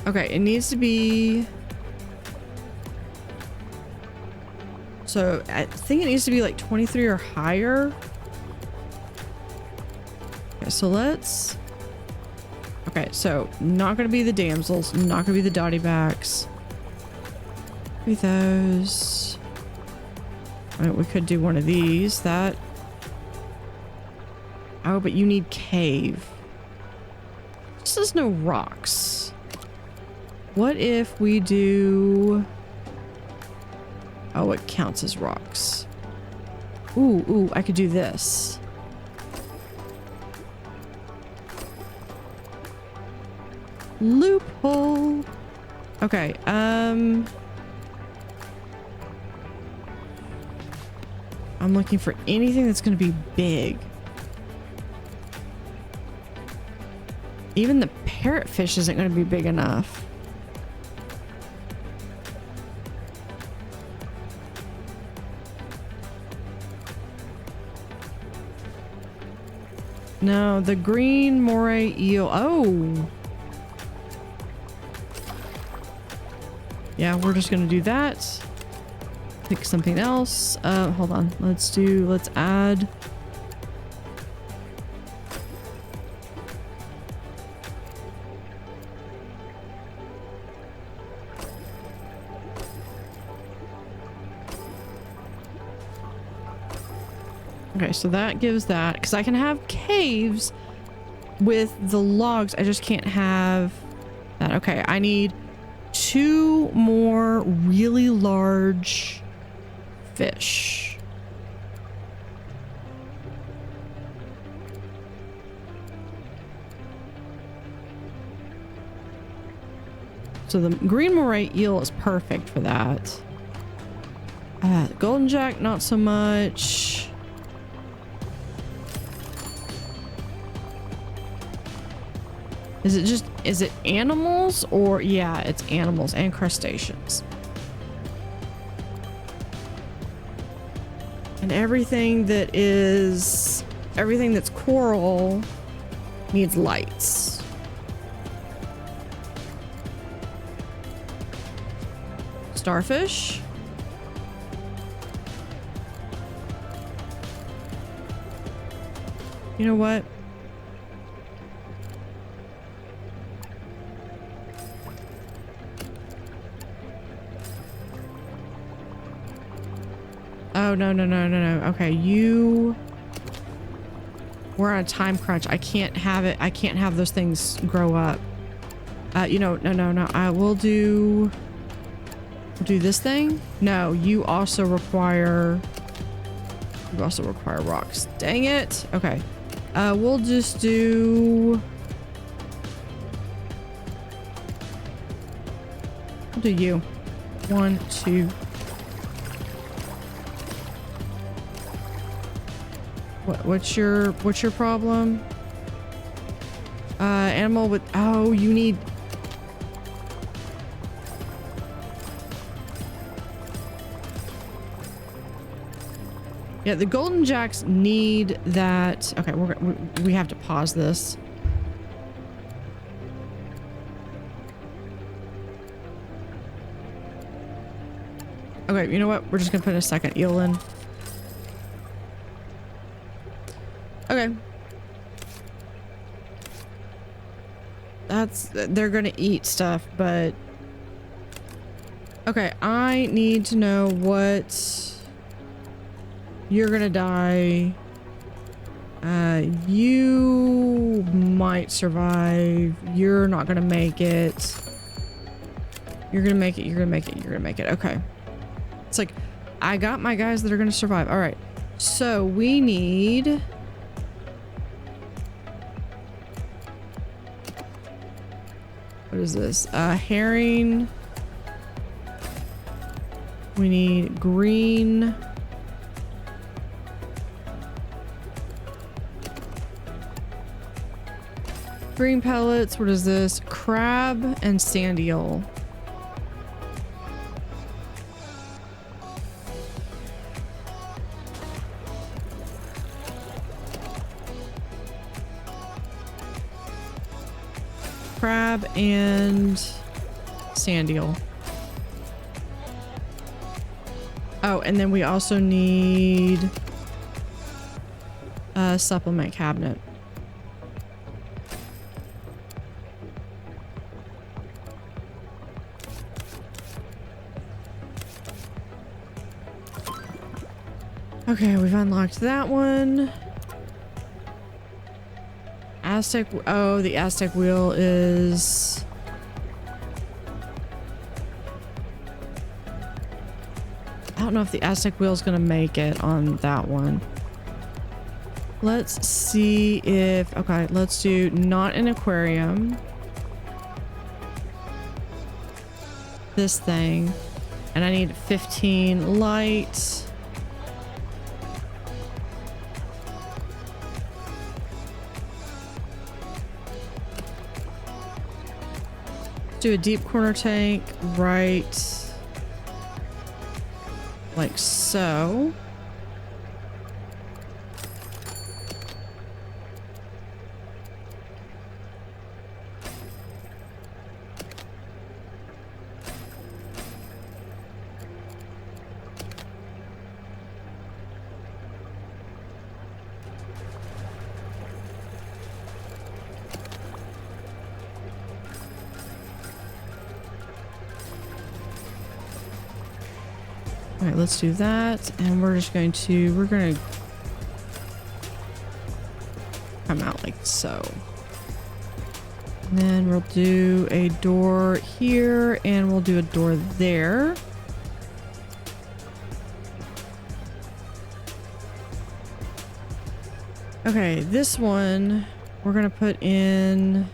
Okay, it needs to be... So, I think it needs to be like 23 or higher. Okay, so let's... Okay, so not gonna be the damsels, not gonna be the dotty backs. Be those. I mean, we could do one of these. That. Oh, but you need cave. This is no rocks. What if we do... Oh, it counts as rocks. Ooh, I could do this. Loophole. Okay, I'm looking for anything that's going to be big. Even the parrotfish isn't going to be big enough. No, the green moray eel. Oh. Yeah, we're just gonna do that. Pick something else. Hold on. Let's add. Okay, so that gives that, because I can have caves with the logs. I just can't have that. Okay, I need 2 more really large fish. So the green moray eel is perfect for that. Golden jack, not so much. Is it animals or yeah, it's animals and crustaceans. And everything that's coral needs lights. Starfish. You know what? Oh, no. Okay, we're on a time crunch. I can't have it. I can't have those things grow up. No. I will do this thing. No, you also require rocks. Dang it. Okay. We'll just do... We'll do you. 1, 2. What's your problem? Animal with... Oh, you need... Yeah, the golden jacks need that. Okay, we have to pause this. Okay, you know what? We're just gonna put a second eel in. Okay. They're gonna eat stuff, but... Okay, I need to know what... You're gonna die. You might survive. You're not gonna make it. You're gonna make it. Okay. It's like, I got my guys that are gonna survive. All right. So we need... What is this? Herring. We need green. Green pellets. What is this? Crab and sand eel. Crab and sand eel. Oh, and then we also need a supplement cabinet. Okay, we've unlocked that one. Aztec. Oh, the Aztec wheel is... I don't know if the Aztec wheel is going to make it on that one. Let's see if... Okay, let's do not an aquarium. This thing. And I need 15 light. Do a deep corner tank right like so. All right, let's do that. And we're going to come out like so. And then we'll do a door here and we'll do a door there. Okay, this one we're going to put in...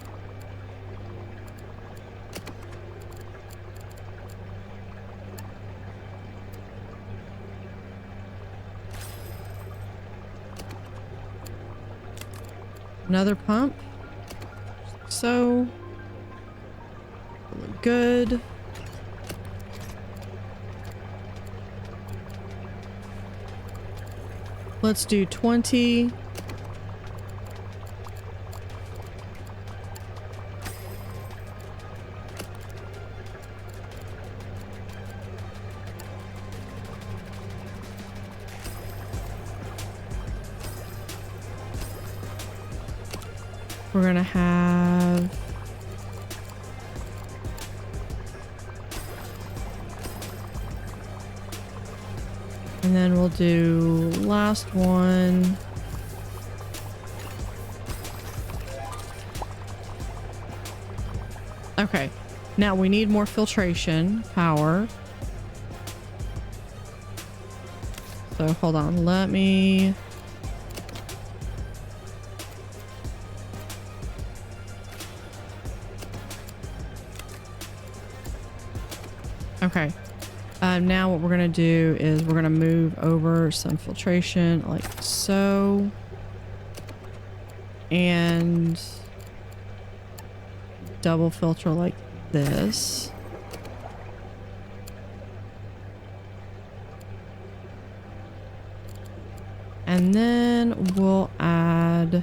Another pump. So so. Look good. Let's do 20. We're gonna have and then we'll do last one. Okay, now we need more filtration power. So hold on, let me... Okay. Now what we're going to do is we're going to move over some filtration like so. And double filter like this. And then we'll add...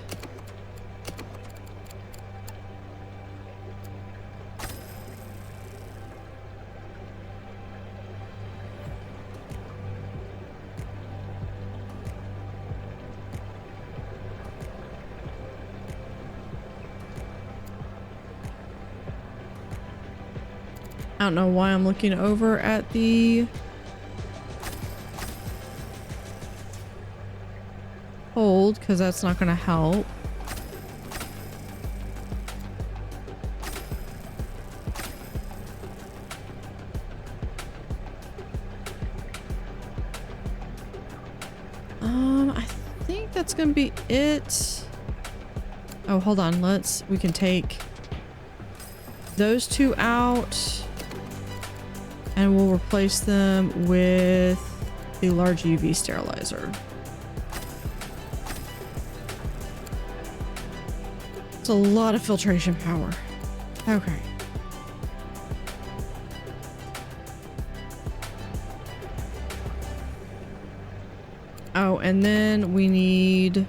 I don't know why I'm looking over at the hold, because that's not going to help. I think that's going to be it. Oh, hold on. We can take those two out. And we'll replace them with the large UV sterilizer. It's a lot of filtration power. Okay. Oh, and then we need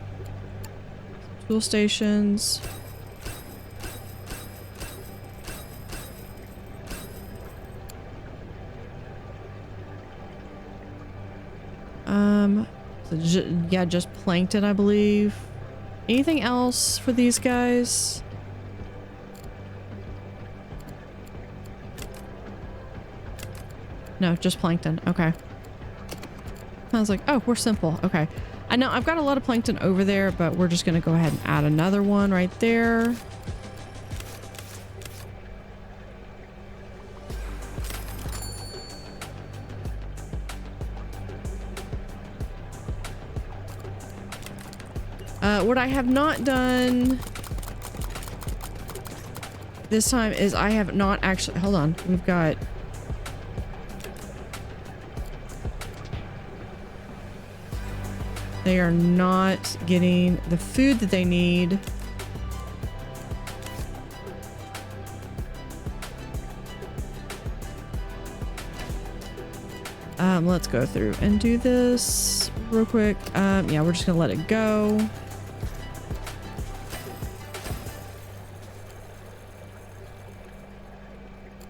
tool stations. Yeah, just plankton, I believe. Anything else for these guys? No, just plankton. Okay. I was like, oh, we're simple. Okay. I know I've got a lot of plankton over there, but we're just going to go ahead and add another one right there. What I have not done this time is I have not actually... Hold on. We've got... They are not getting the food that they need. Let's go through and do this real quick. Yeah, we're just gonna let it go.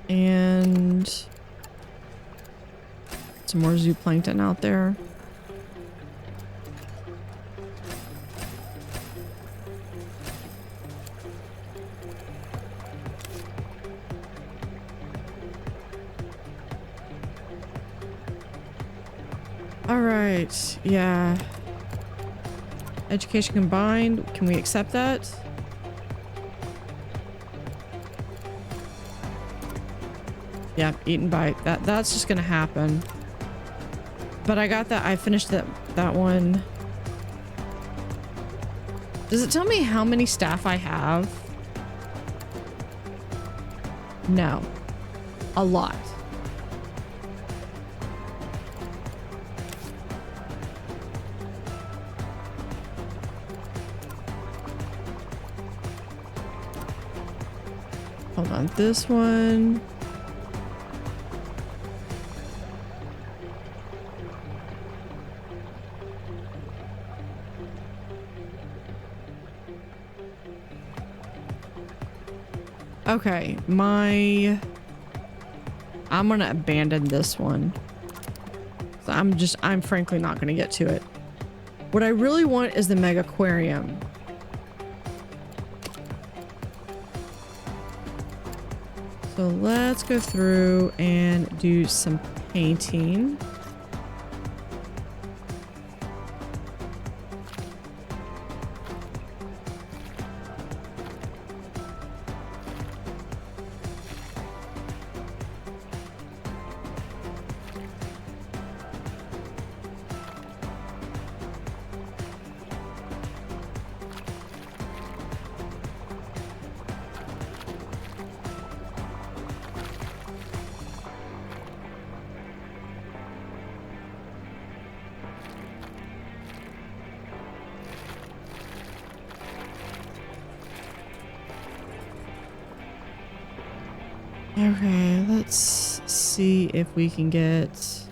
And some more zooplankton out there. All right, yeah. Education combined, can we accept that? Yeah, eat and bite. That's just gonna happen. But I got that. I finished that one. Does it tell me how many staff I have? No. A lot. Hold on, this one. Okay, I'm gonna abandon this one. So I'm frankly not gonna get to it. What I really want is the Megaquarium. So let's go through and do some painting. Okay, let's see if we can get...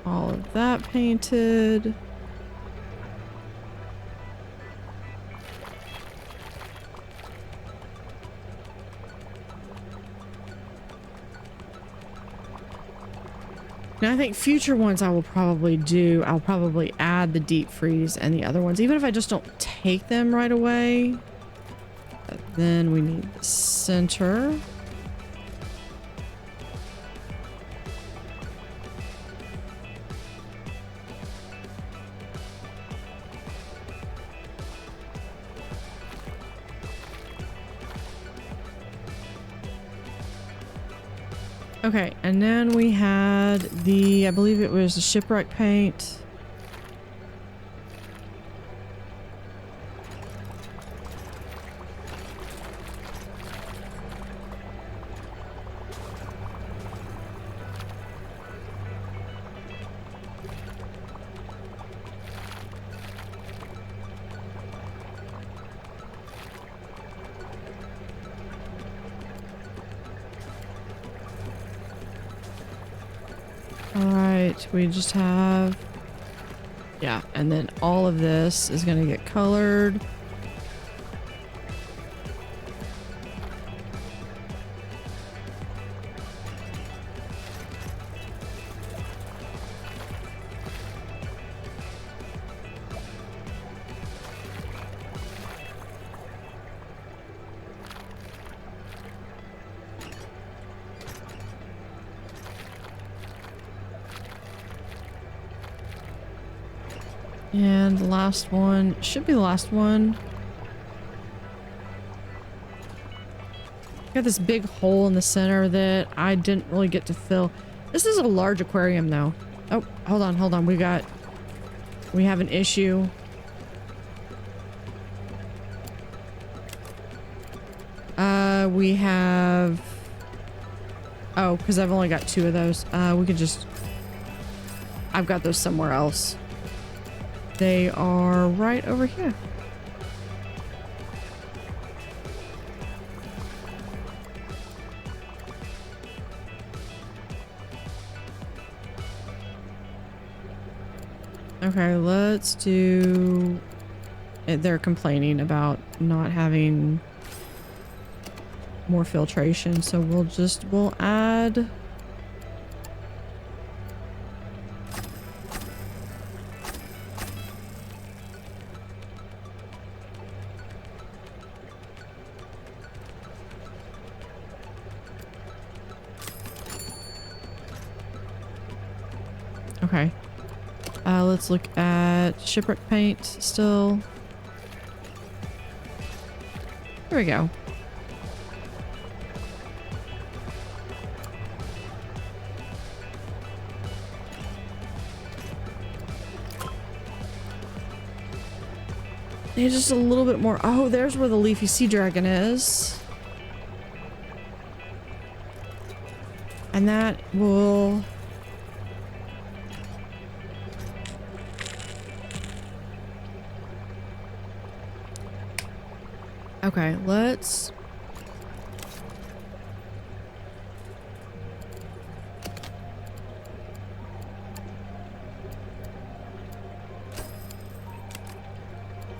all of that painted. And I think future ones I'll probably add the deep freeze and the other ones, even if I just don't take them right away. But then we need the center. Okay, and then we had the, I believe it was the shipwreck paint. Alright, we just have... yeah, and then all of this is going to get colored. And the last one should be the last one. Got this big hole in the center that I didn't really get to fill. This is a large aquarium though. Oh, hold on. We have an issue. We have... oh, because I've only got 2 of those. We could just... I've got those somewhere else. They are right over here. Okay, let's do... they're complaining about not having more filtration, so we'll add... okay. Let's look at shipwreck paint still. There we go. Need just a little bit more. Oh, there's where the leafy sea dragon is. And that will... Okay, let's...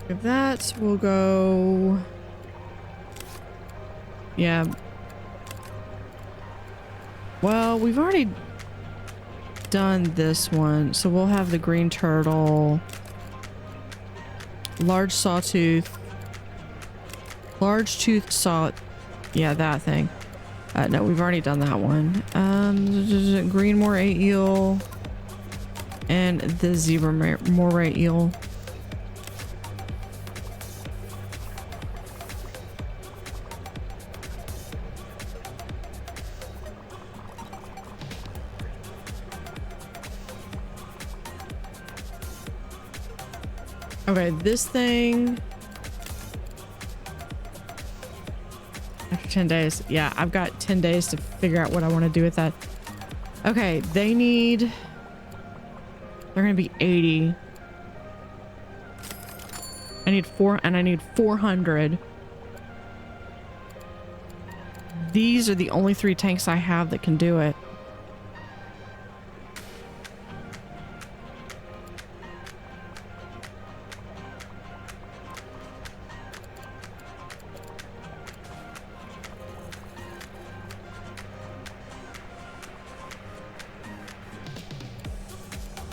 If that will go... Yeah. Well, we've already done this one, so we'll have the green turtle, large sawtooth, large tooth saw... Yeah, that thing. No, we've already done that one. Green moray eel and the zebra moray eel. Okay, this thing... After 10 days. Yeah, I've got 10 days to figure out what I want to do with that. Okay, they need... They're going to be 80. I need 400. These are the only 3 tanks I have that can do it.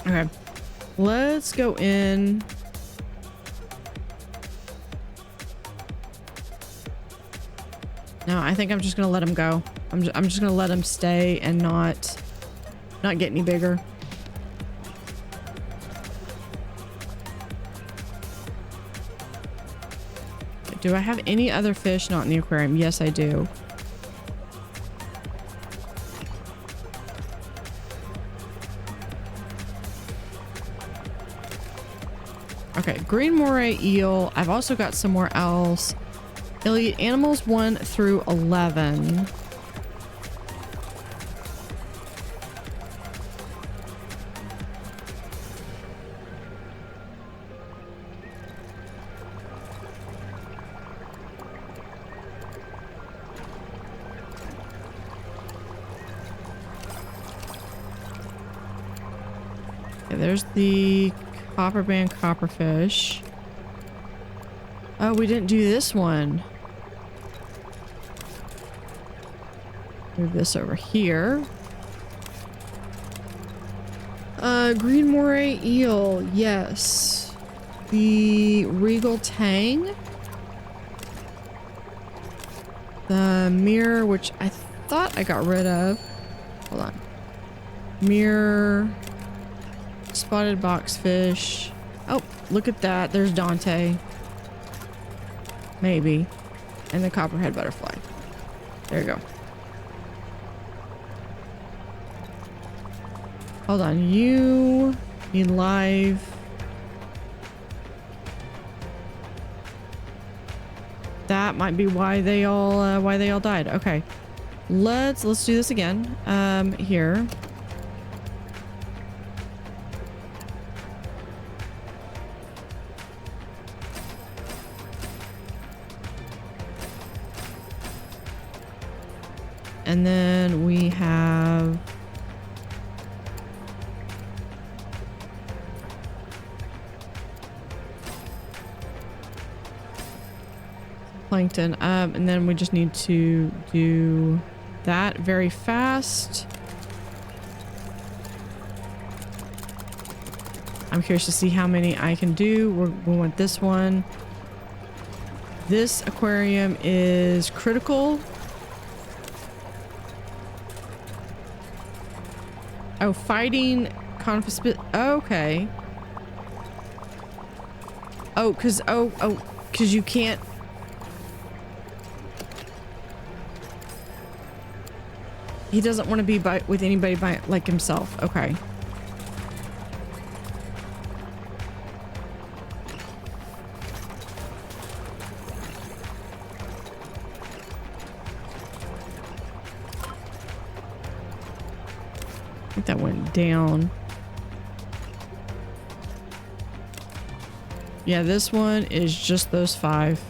Okay, let's go in. No, I think I'm just gonna let him go. I'm just gonna let him stay and not get any bigger. Do I have any other fish not in the aquarium? Yes, I do. Okay, green moray eel. I've also got somewhere else. They'll eat animals 1 through 11. Okay, there's the copper band copperfish. Oh, we didn't do this one. Move this over here. Green moray eel, yes. The regal tang. The mirror, which I thought I got rid of. Hold on. Mirror. Spotted boxfish. Oh, look at that. There's Dante. Maybe. And the copperhead butterfly. There you go. Hold on. You need live. That might be why they all died. Okay. Let's do this again. Here. And then we have plankton. And then we just need to do that very fast. I'm curious to see how many I can do. We want this one. This aquarium is critical. Oh, fighting confiscate. Okay. Oh, cause you can't. He doesn't want to be with anybody like himself. Okay. think that went down. Yeah, this one is just those 5.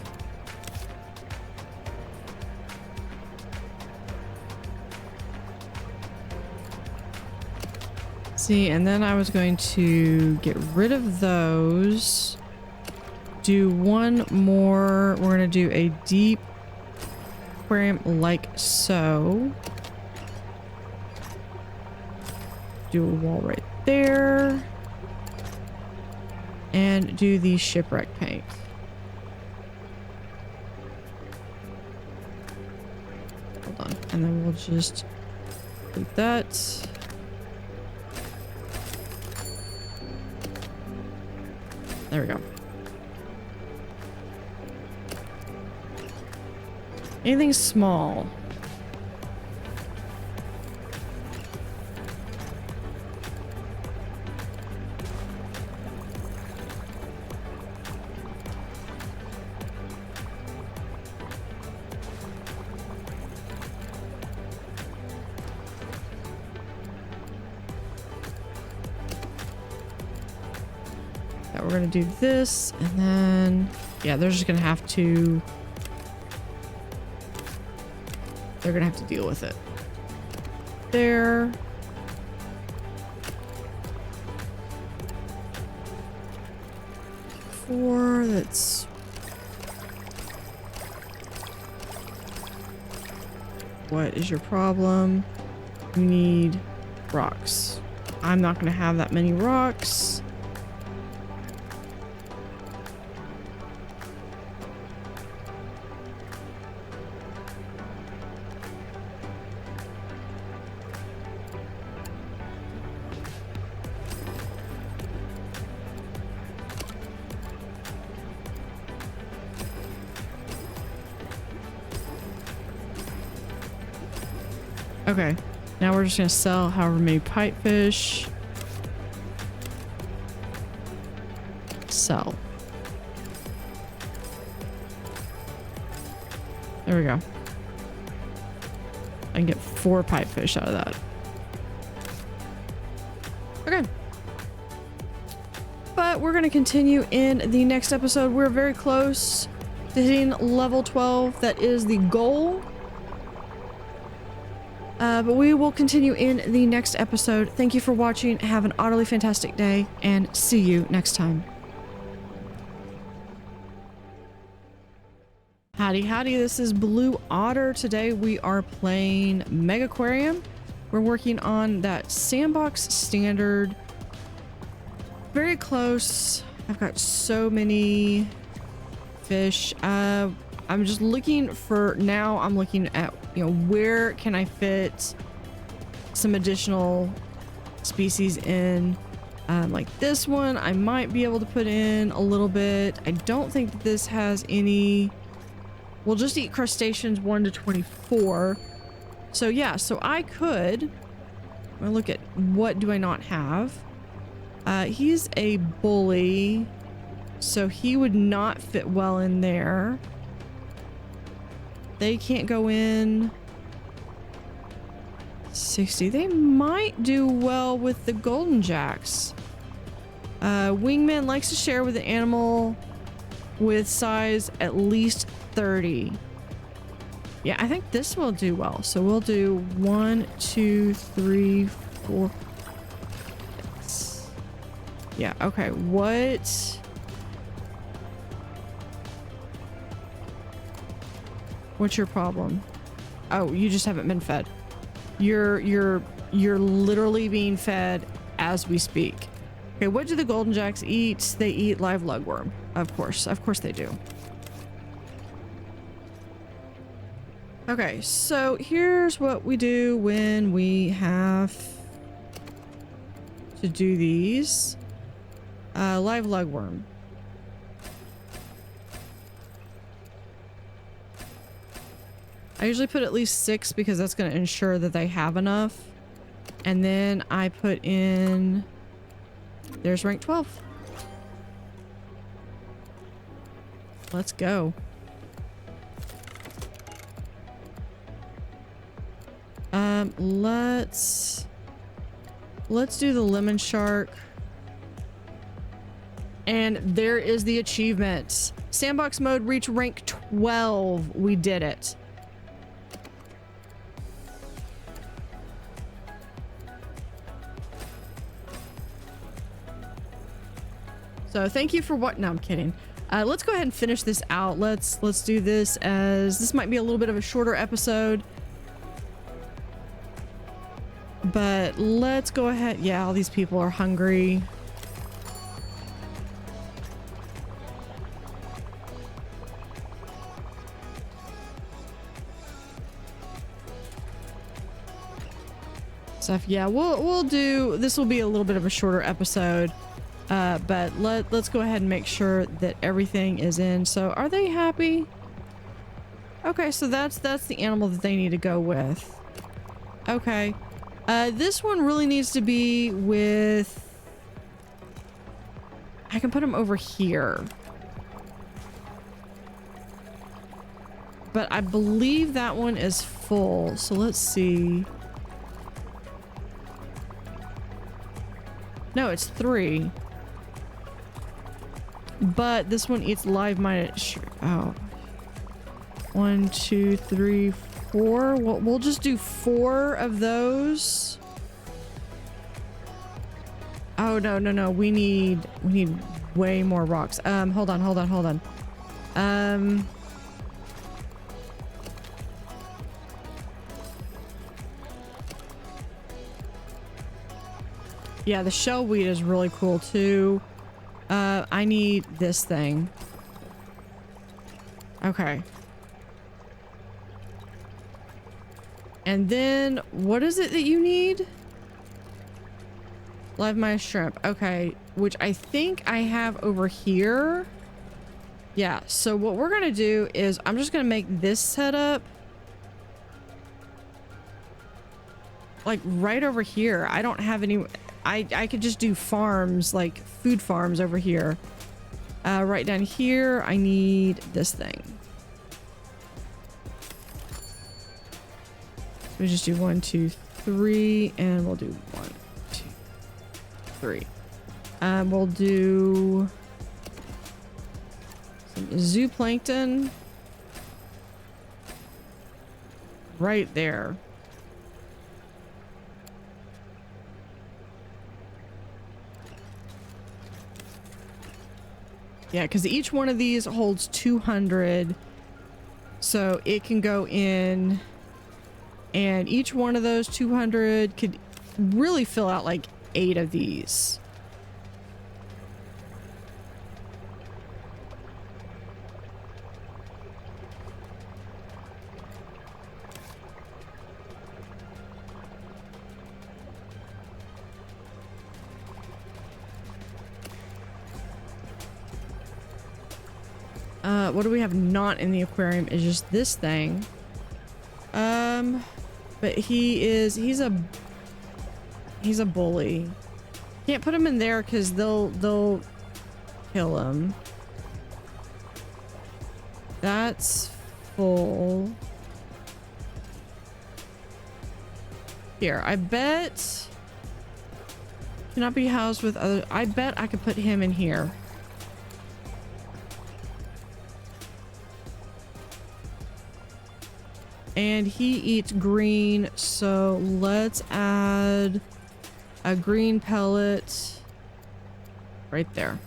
See, and then I was going to get rid of those. Do one more. We're going to do a deep aquarium like so. Do a wall right there. And do the shipwreck paint. Hold on. And then we'll just do that. There we go. Anything small. We're gonna do this, and then yeah, they're just gonna have to deal with it. There. Four, that's what is your problem? You need rocks. I'm not gonna have that many rocks. Okay, now we're just gonna sell however many pipefish. Sell. There we go. I can get 4 pipefish out of that. Okay. But we're gonna continue in the next episode. We're very close to hitting level 12. That is the goal. But we will continue in the next episode. Thank you for watching. Have an utterly fantastic day, and see you next time. Howdy, howdy. This is Blue Otter. Today we are playing Megaquarium. We're working on that Sandbox standard. Very close. I've got so many fish. I'm just looking for now. I'm looking at, you know, where can I fit some additional species in. Like this one, I might be able to put in a little bit. I don't think that this has any. We'll just eat crustaceans 1 to 24. So yeah, so I could. I'm gonna look at what do I not have. He's a bully, so he would not fit well in there. They can't go in 60. They might do well with the golden jacks. Wingman likes to share with an animal with size at least 30. Yeah, I think this will do well. So we'll do 1, 2, 3, 4. 6. Yeah, okay. What's your problem? Oh, you just haven't been fed. You're literally being fed as we speak. Okay, what do the golden jacks eat? They eat live lugworm. Of course they do. Okay, so here's what we do when we have to do these. Live lugworm. I usually put at least 6 because that's going to ensure that they have enough. And then I put in... There's rank 12. Let's go. Let's let's do the lemon shark. And there is the achievement. Sandbox mode reach rank 12. We did it. So thank you for what? No, I'm kidding. Let's go ahead and finish this out. Let's do this, as this might be a little bit of a shorter episode. But let's go ahead. Yeah, all these people are hungry. Stuff. Yeah, we'll do, this will be a little bit of a shorter episode. But let's go ahead and make sure that everything is in. So are they happy? Okay, so that's the animal that they need to go with. Okay. This one really needs to be with, I can put him over here. But I believe that one is full. So let's see. No, it's 3. But this one eats live minus. Oh. 1, 2, 3, 4. We'll just do 4 of those. Oh, no. We need way more rocks. Hold on. Yeah, the shell weed is really cool too. I need this thing. Okay. And then what is it that you need? Live my shrimp. Okay, which I think I have over here. Yeah, so what we're gonna do is I'm just gonna make this setup like right over here. I don't have any. I could just do farms, like food farms over here. Right down here, I need this thing. We just do 1, 2, 3, and we'll do 1, 2, 3. We'll do some zooplankton right there. Yeah, because each one of these holds 200, so it can go in, and each one of those 200 could really fill out like 8 of these. What do we have not in the aquarium is just this thing. But he's a bully. Can't put him in there because they'll kill him. That's full. Here, I bet cannot be housed with other. I bet I could put him in here. And he eats green, so let's add a green pellet right there.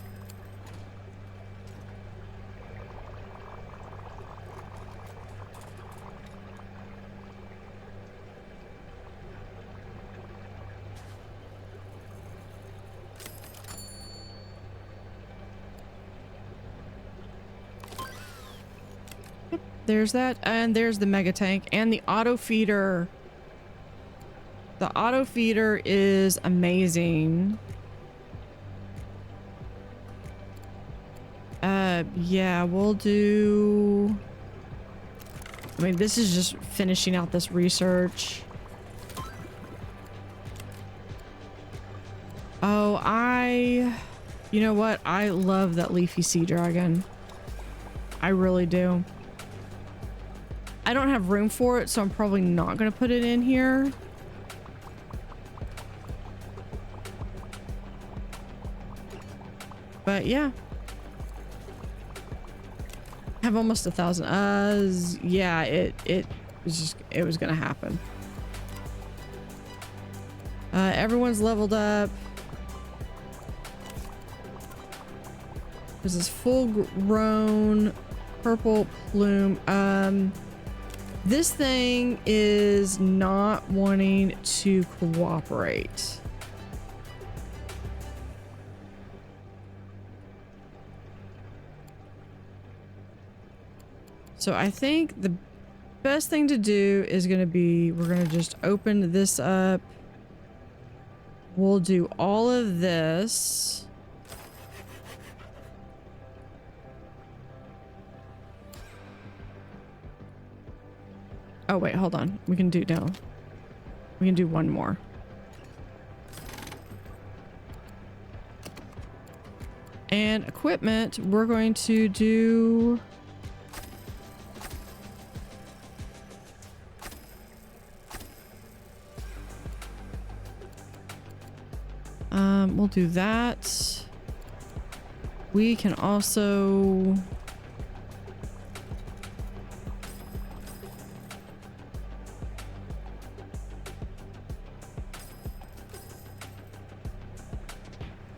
There's that, and there's the mega tank and the auto feeder. The auto feeder is amazing. Yeah, we'll do. I mean, this is just finishing out this research. Oh, you know what? I love that leafy sea dragon. I really do. I don't have room for it, so I'm probably not going to put it in here. But yeah. Have almost 1,000. Yeah, it was gonna happen. Everyone's leveled up. This is full grown purple plume. This thing is not wanting to cooperate. So I think the best thing to do is going to be, we're going to just open this up. We'll do all of this. Oh, wait, hold on. We can do one more. And equipment, we're going to do... we'll do that. We can also...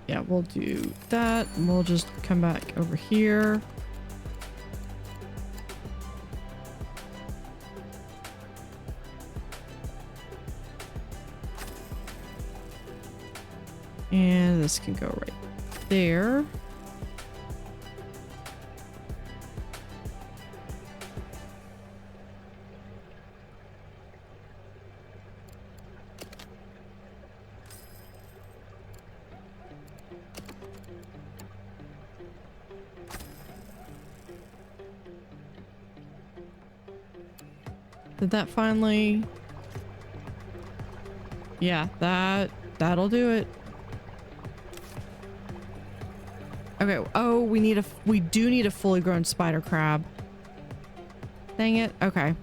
Yeah, we'll do that. We'll just come back over here. And this can go right there. Did that finally... Yeah, that'll do it. Okay. Oh, we do need a fully grown spider crab. Dang it. Okay.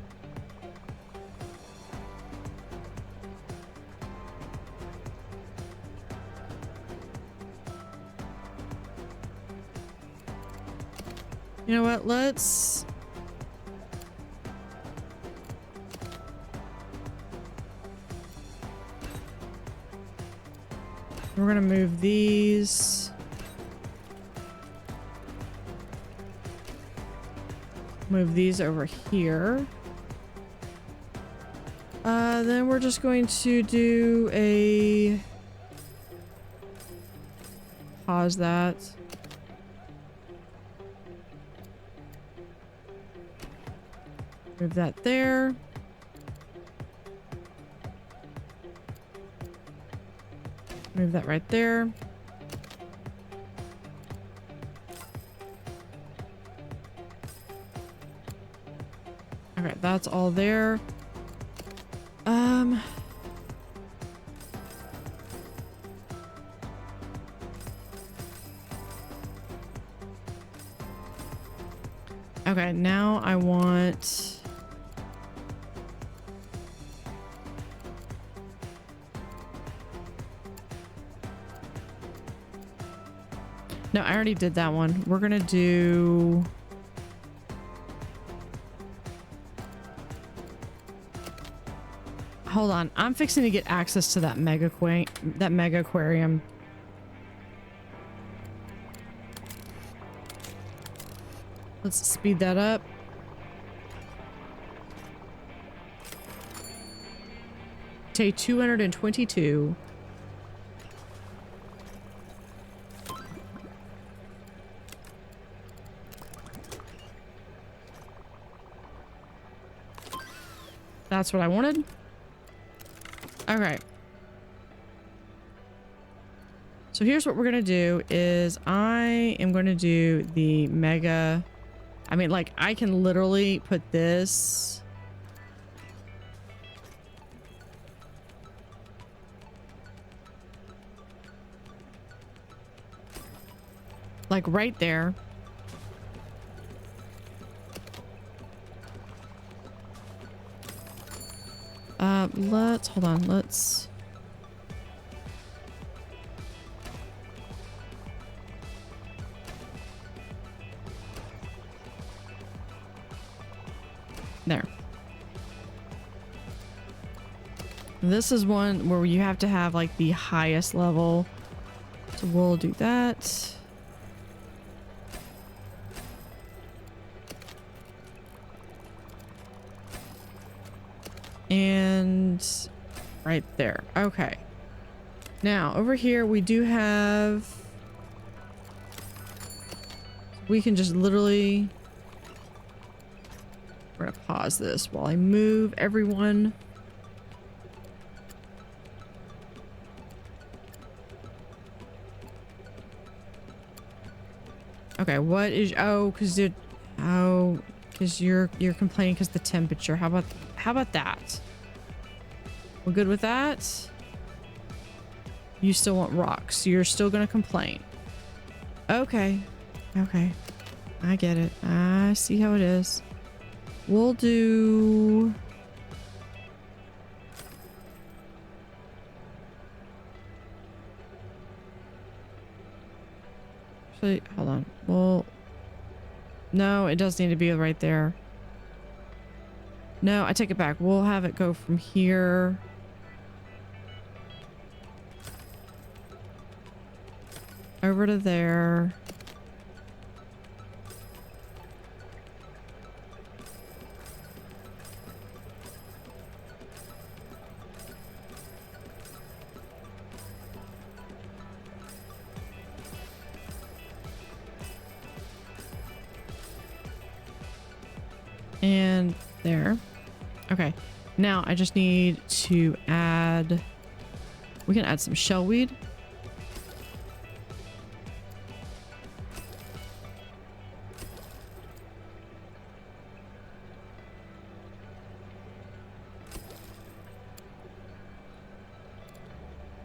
You know what? Let's... We're gonna move these. Move these over here. Then we're just going to do a... Pause that. Move that there. Move that right there. Okay, that's all there. Okay, now I want... No, I already did that one. We're gonna do... Hold on. I'm fixing to get access to that Megaquarium. Let's speed that up. Day 222. That's what I wanted. Okay. So here's what we're gonna do is I am going to do the mega... I mean, like, I can literally put this... like right there. Let's hold on. Let's... There. This is one where you have to have like the highest level. So we'll do that. And right there. Okay. Now over here we do have, we can just literally, we're gonna pause this while I move everyone. Okay, what is, oh, because it, oh, because you're complaining because the temperature. How about that? We're good with that? You still want rocks. You're still gonna complain. Okay. Okay. I get it. I see how it is. We'll do... Actually, hold on. Well, no, it does need to be right there. No, I take it back. We'll have it go from here. Over to there. And there. Okay. Now I just need to add, we can add some shellweed.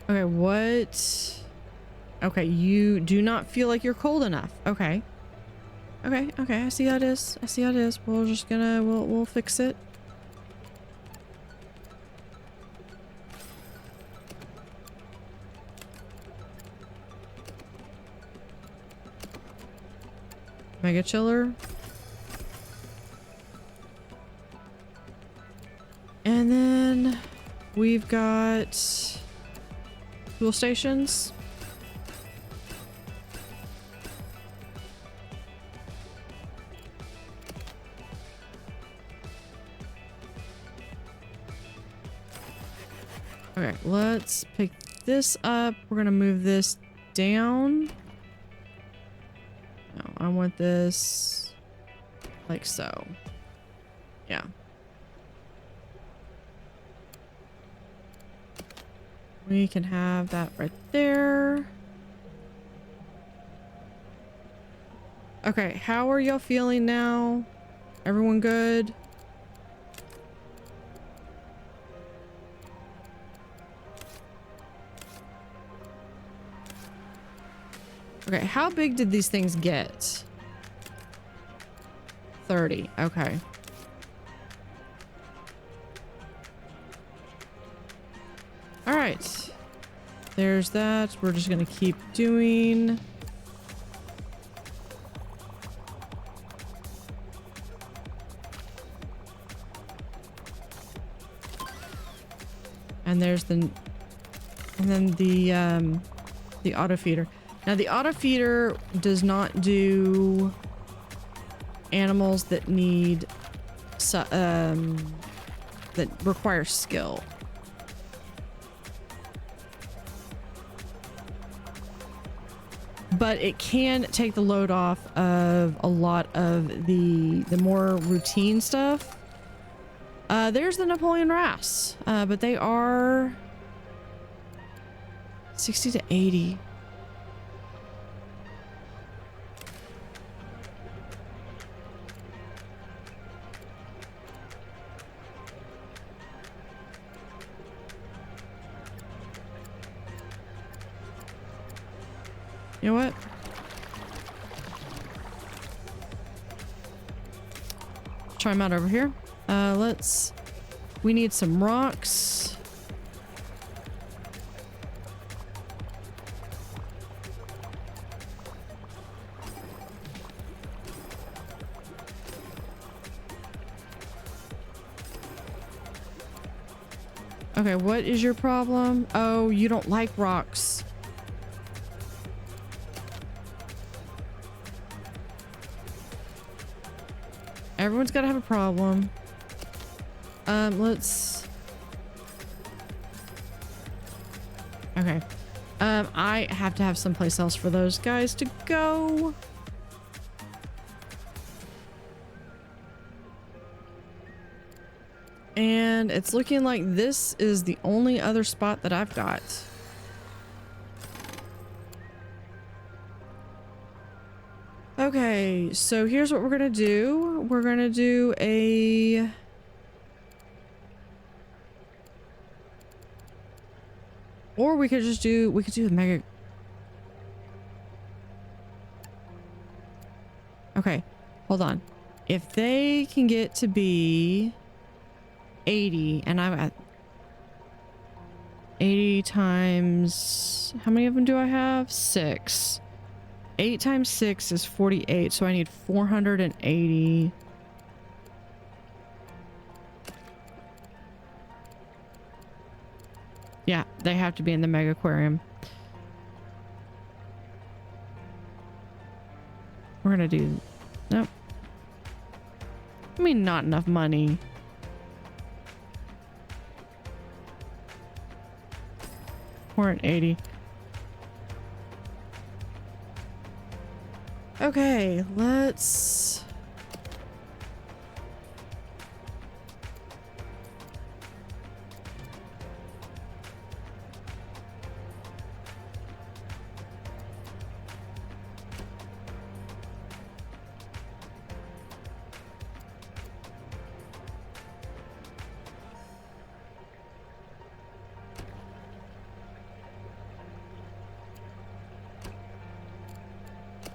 Okay, what? Okay, you do not feel like you're cold enough. Okay. Okay, okay, I see how it is. I see how it is. We're just gonna, we'll fix it. Mega chiller. And then we've got fuel stations. Okay, let's pick this up. We're gonna move this down. No, I want this like so. Yeah. We can have that right there. Okay, how are y'all feeling now? Everyone good? Okay, how big did these things get? 30. Okay. All right. There's that. We're just gonna keep doing. And there's the, and then the auto feeder. Now the auto feeder does not do animals that need, that require skill. But it can take the load off of a lot of the more routine stuff. There's the Napoleon wrasse, but they are 60 to 80. You know what? Try them out over here. We need some rocks. Okay, what is your problem? Oh, you don't like rocks. Everyone's got to have a problem. Let's... Okay. I have to have someplace else for those guys to go. And it's looking like this is the only other spot that I've got. Okay, so here's what we're gonna do. We're gonna do a... Or we could just do... We could do the mega... Okay, hold on. If they can get to be 80 and I'm at 80 times... How many of them do I have? 6. 8 times 6 is 48, so I need 480. Yeah, they have to be in the Megaquarium. We're gonna do... Nope. I mean, not enough money. We're at 80. Okay, let's...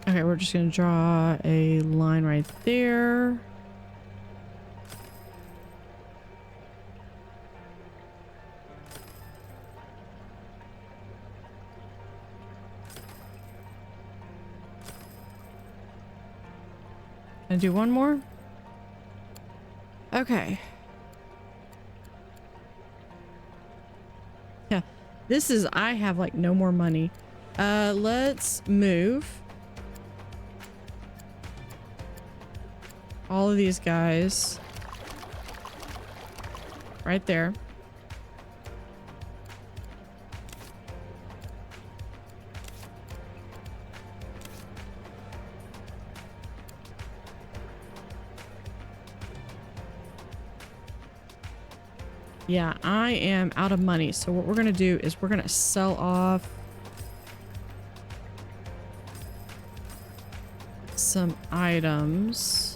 Okay, we're just gonna draw a line right there. Can I do one more? Okay. Yeah, this is, I have like no more money. Let's move all of these guys right there. Yeah, I am out of money. So what we're going to do is we're going to sell off some items.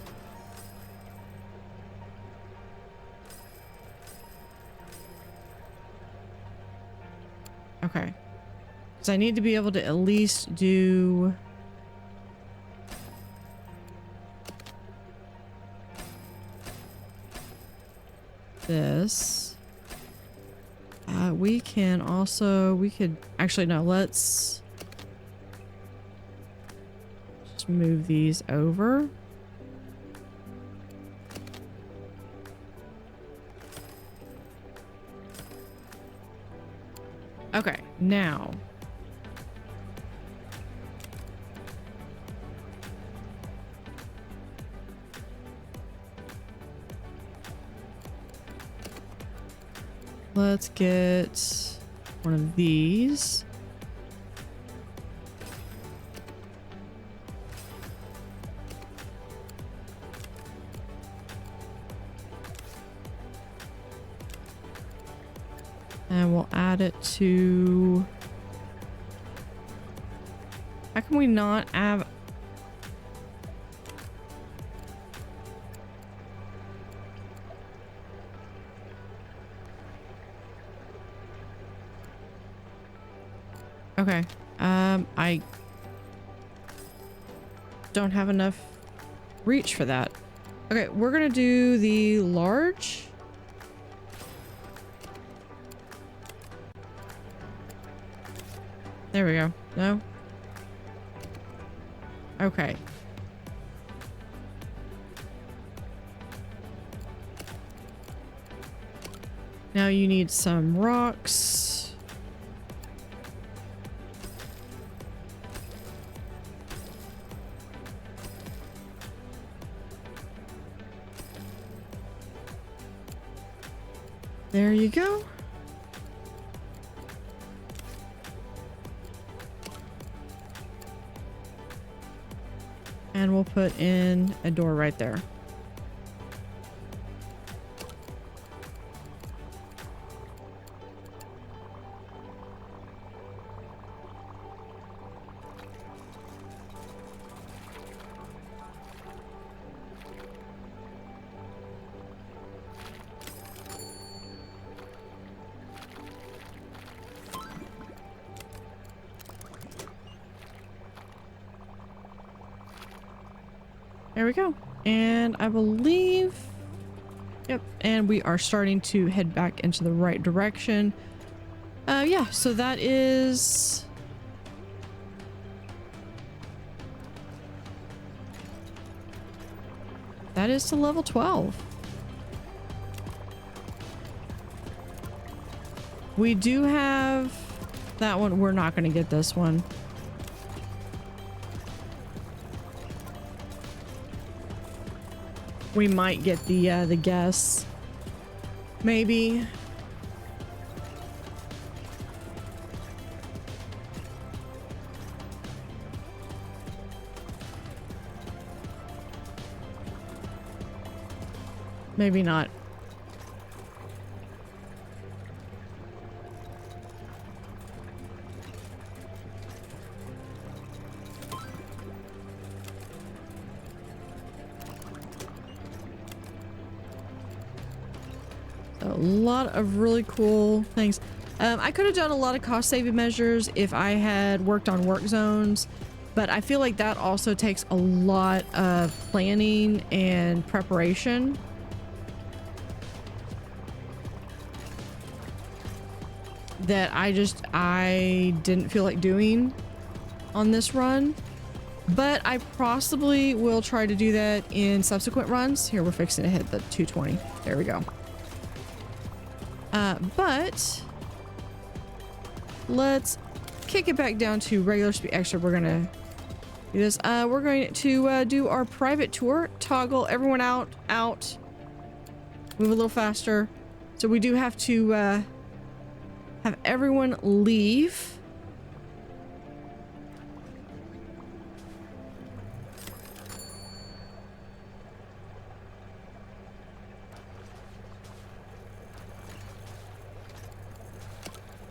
Okay. Because I need to be able to at least do... this. We can also... We could... Actually, no, let's... just move these over. Okay, now... let's get one of these. And we'll add it to... How can we not have... Okay, I don't have enough reach for that. Okay, we're gonna do the large. There we go. No? Okay. Now you need some rocks. There you go. And we'll put in a door right there. There we go. And I believe, yep, and we are starting to head back into the right direction. Yeah, so that is to level 12. We do have that one. We're not going to get this one. We might get the guess. Maybe. Maybe not. A lot of really cool things. I could have done a lot of cost saving measures if I had worked on work zones, but I feel like that also takes a lot of planning and preparation. That I didn't feel like doing on this run, but I possibly will try to do that in subsequent runs. Here, we're fixing to hit the 220. There we go. But let's kick it back down to regular speed. Actually, we're gonna do this. We're going to do our private tour. Toggle everyone out. Move a little faster. So we do have to have everyone leave.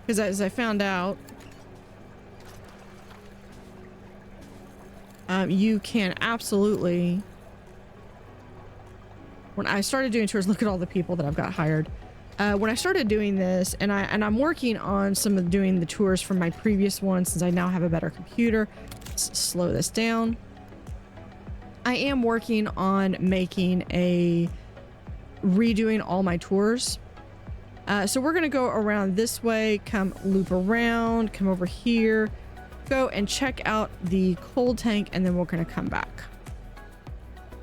Because as I found out, you can absolutely, when I started doing tours, look at all the people that I've got hired. When I started doing this, and I'm working on some of doing the tours from my previous one, since I now have a better computer. Let's slow this down. I am working on making redoing all my tours. So we're going to go around this way, come loop around, come over here, go and check out the cold tank, and then we're going to come back.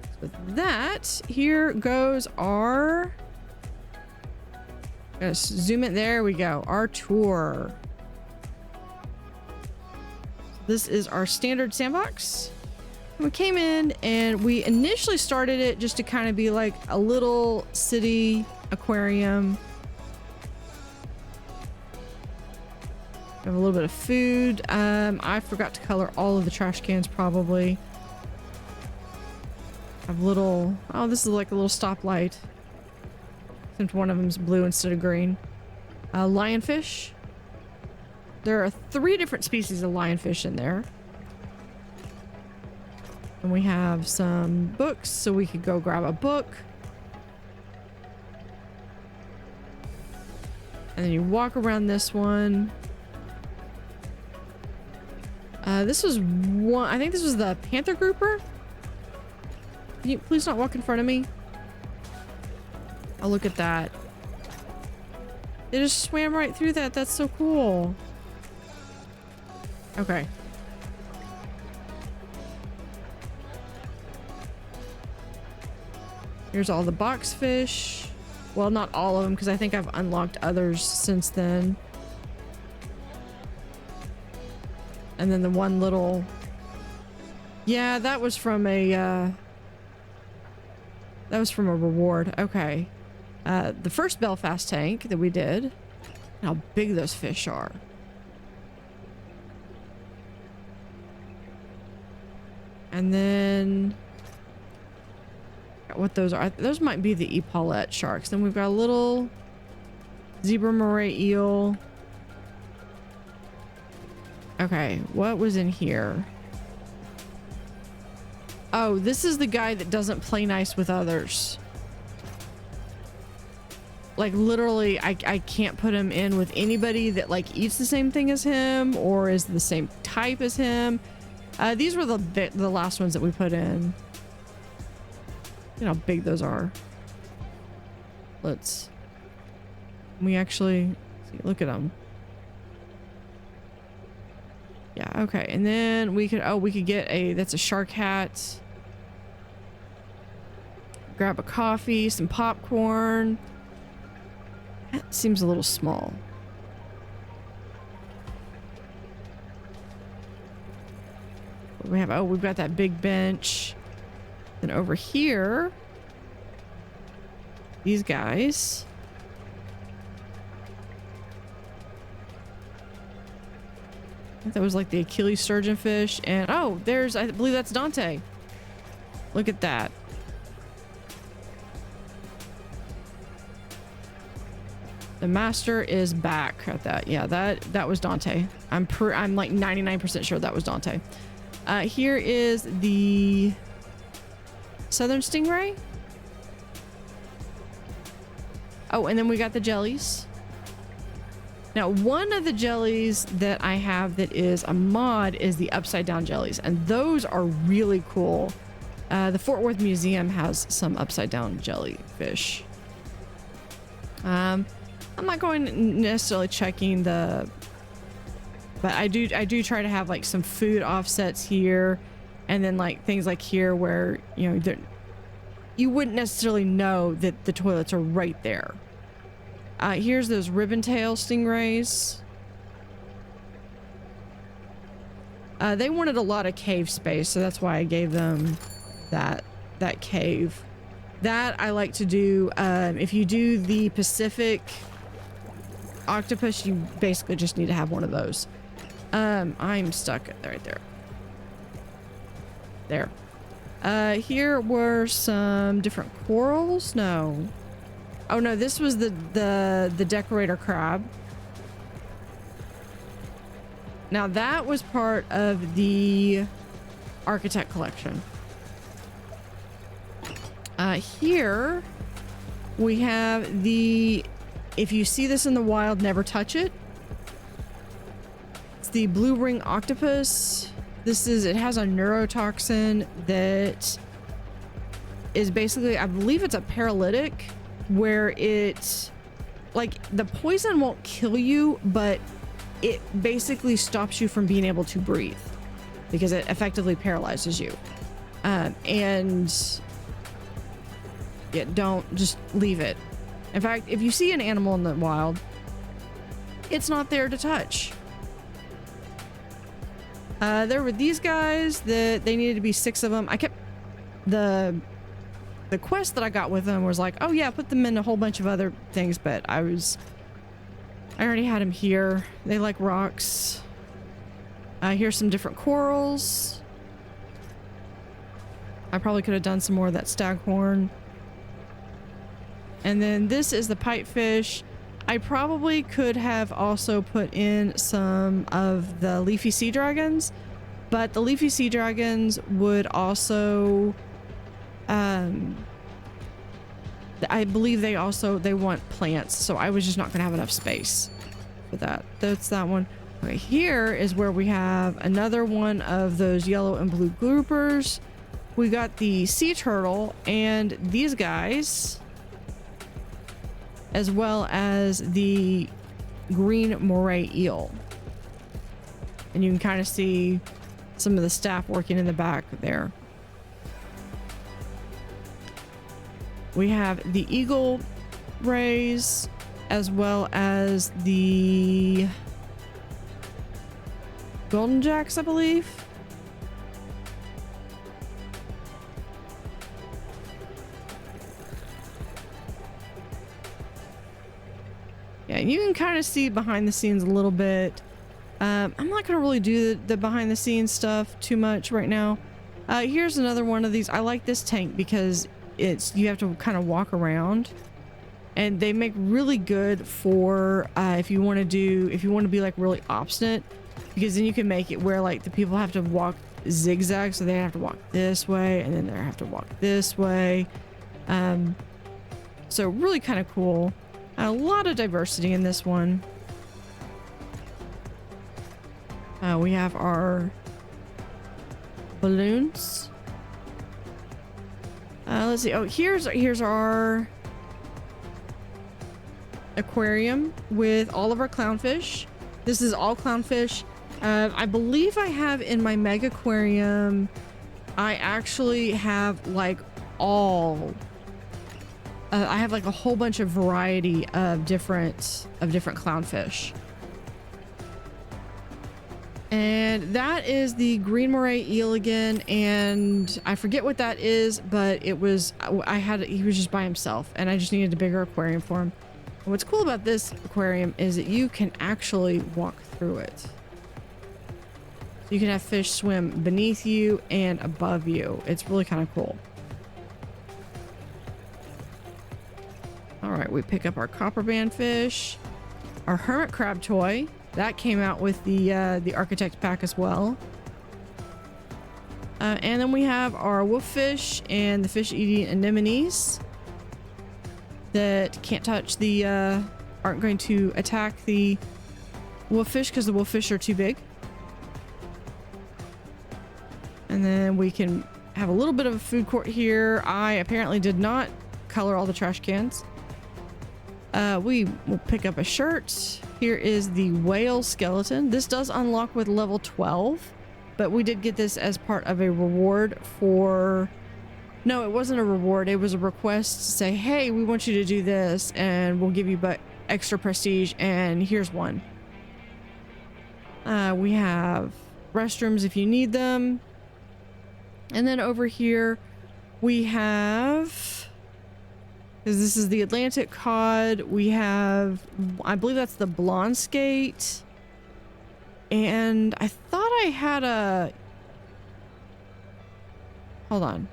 So with that, here goes our... Gotta zoom it. There we go. Our tour. This is our standard sandbox. We came in and we initially started it just to kind of be like a little city aquarium. We have a little bit of food. I forgot to color all of the trash cans probably. Have little... Oh, this is like a little stoplight. Except one of them's blue instead of green. Lionfish. There are 3 different species of lionfish in there. And we have some books, so we could go grab a book. And then you walk around this one. This was one... I think this was the panther grouper. Can you please not walk in front of me? Oh, look at that. They just swam right through that. That's so cool. Okay. Here's all the box fish. Well, not all of them, because I think I've unlocked others since then. And then the one little... Yeah, that was from a reward. Okay. The first Belfast tank that we did. How big those fish are. And then... what those are. Those might be the Epaulette sharks. Then we've got a little zebra moray eel. Okay, what was in here? Oh, this is the guy that doesn't play nice with others. Like literally, I can't put him in with anybody that like eats the same thing as him or is the same type as him. These were the last ones that we put in. You know how big those are. We actually see, look at them. Yeah, okay. And then we could get that's a shark hat. Grab a coffee, some popcorn. That seems a little small. What do we have? Oh, we've got that big bench. Then over here, these guys. I think that was like the Achilles surgeonfish. And oh, I believe that's Dante. Look at that. The master is back at that. Yeah, that was Dante. I'm like 99% sure that was Dante. Here is the southern stingray. Oh, and then we got the jellies. Now, one of the jellies that I have that is a mod is the upside down jellies, and those are really cool. The Fort Worth Museum has some upside down jellyfish. I'm not going necessarily checking but I do try to have like some food offsets here, and then like things like here where you wouldn't necessarily know that the toilets are right there. Here's those ribbon tail stingrays. They wanted a lot of cave space, so that's why I gave them that cave. That I like to do. If you do the Pacific octopus, you basically just need to have one of those. I'm stuck right there. There. Here were some different corals. No. Oh no, this was the decorator crab. Now that was part of the architect collection. Here we have if you see this in the wild, never touch it. It's the blue ring octopus. It has a neurotoxin that is basically, I believe it's a paralytic, where the poison won't kill you, but it basically stops you from being able to breathe because it effectively paralyzes you. And yeah, don't just leave it. In fact, if you see an animal in the wild, it's not there to touch. There were these guys that they needed to be 6 of them. I kept the quest that I got with them was like, oh yeah, put them in a whole bunch of other things, but I already had them here. They like rocks. Here's some different corals. I probably could have done some more of that staghorn. And then this is the pipefish. I probably could have also put in some of the leafy sea dragons, but the leafy sea dragons would also, I believe they want plants, so I was just not going to have enough space for that. That's that one. Okay, here is where we have another one of those yellow and blue groupers. We got the sea turtle and these guys, as well as the green moray eel. And you can kind of see some of the staff working in the back there. We have the eagle rays, as well as the golden jacks, I believe. Yeah, you can kind of see behind the scenes a little bit. I'm not going to really do the behind the scenes stuff too much right now. Here's another one of these. I like this tank because you have to kind of walk around, and they make really good for if you want to be like really obstinate, because then you can make it where like the people have to walk zigzag, so they have to walk this way and then they have to walk this way. So really kind of cool. A lot of diversity in this one. We have our balloons. Let's see. Oh, here's our aquarium with all of our clownfish. This is all clownfish. I believe I have in my Megaquarium, I actually have like I have like a whole bunch of variety of different clownfish. And that is the green moray eel again, and I forget what that is, but he was just by himself, and I just needed a bigger aquarium for him. And what's cool about this aquarium is that you can actually walk through it. So you can have fish swim beneath you and above you. It's really kind of cool. All right, we pick up our copper band fish, our hermit crab toy. That came out with the architect pack as well. And then we have our wolffish and the fish eating anemones that can't touch aren't going to attack the wolffish because the wolffish are too big. And then we can have a little bit of a food court here. I apparently did not color all the trash cans. We will pick up a shirt. Here is the whale skeleton. This does unlock with level 12, but we did get this as part of a reward for... No, it wasn't a reward. It was a request to say, hey, we want you to do this and we'll give you extra prestige, and here's one. We have restrooms if you need them. And then over here we have... because this is the Atlantic cod. We have, I believe that's the blonde skate. And I thought I had a... Hold on.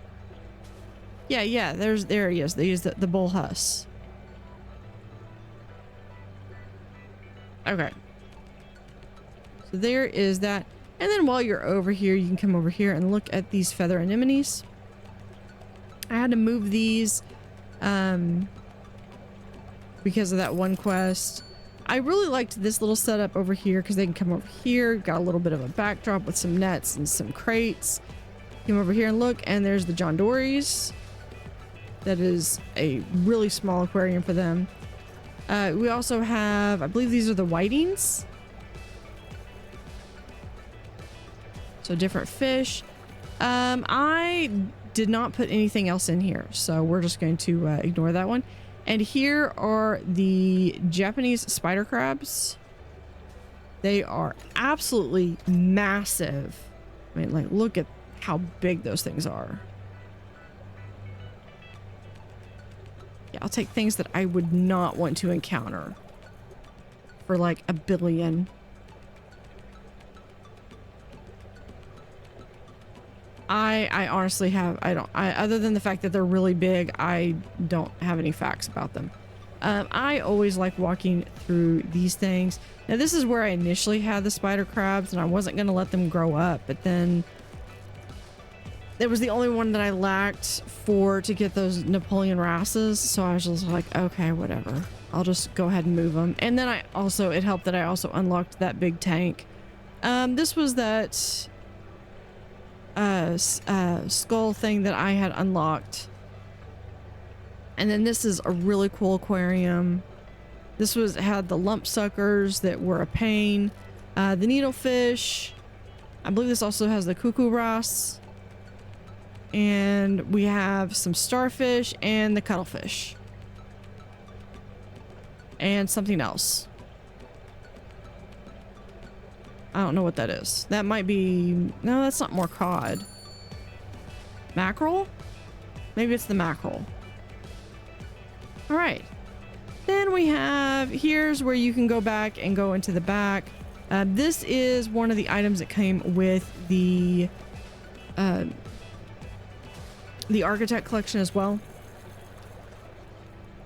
Yeah, there he is. They use the bull huss. Okay. So there is that. And then while you're over here, you can come over here and look at these feather anemones. I had to move these because of that one quest. I really liked this little setup over here because they can come over here. Got a little bit of a backdrop with some nets and some crates. Come over here and look, and there's the John Dory's. That is a really small aquarium for them. We also have, I believe these are the whitings. So different fish. I did not put anything else in here, so we're just going to ignore that one. And here are the Japanese spider crabs. They are absolutely massive. I mean, like, look at how big those things are. Yeah, I'll take things that I would not want to encounter for like $1 billion. I honestly have, other than the fact that they're really big, I don't have any facts about them. I always like walking through these things. Now this is where I initially had the spider crabs, and I wasn't going to let them grow up, but then it was the only one that I lacked to get those Napoleon wrasses. So I was just like, okay, whatever. I'll just go ahead and move them. And then it helped that I also unlocked that big tank. This was that skull thing that I had unlocked. And then this is a really cool aquarium. This had the lump suckers that were a pain. The needlefish. I believe this also has the cuckoo wrasse. And we have some starfish and the cuttlefish. and something else. I don't know what that is. That might be... No, that's not more cod. Mackerel? Maybe it's the mackerel. All right. Then we have... Here's where you can go back and go into the back. This is one of the items that came with the Architect collection as well.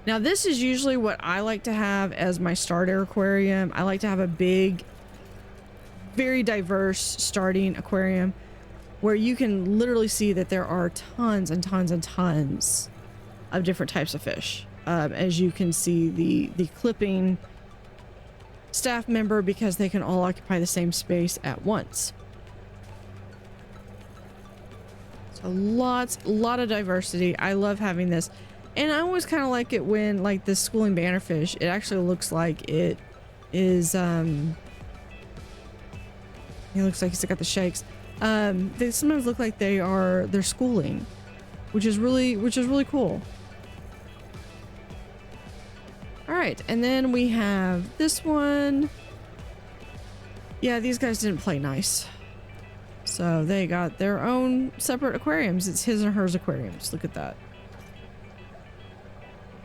Now, this is usually what I like to have as my starter aquarium. I like to have a big, very diverse starting aquarium where you can literally see that there are tons and tons and tons of different types of fish. As you can see, the clipping staff member, because they can all occupy the same space at once. So a lot of diversity. I love having this. And I always kind of like it when, like, this schooling bannerfish, it actually looks like it is, it looks like he's got the shakes. They sometimes look like they're schooling, which is really cool. All right, and then we have this one. Yeah, these guys didn't play nice. So they got their own separate aquariums. It's his and hers aquariums. Look at that.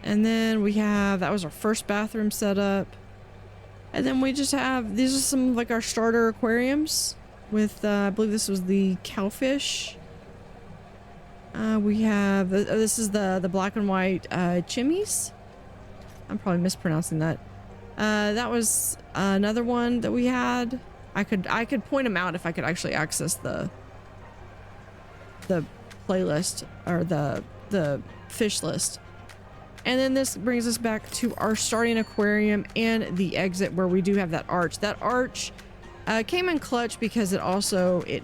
And then we have, that was our first bathroom setup. And then we just have, these are some like our starter aquariums with, I believe this was the cowfish. We have, this is the black and white chimneys. I'm probably mispronouncing that. That was another one that we had. I could point them out if I could actually access the playlist or the fish list. And then this brings us back to our starting aquarium and the exit where we do have that arch. That arch came in clutch because it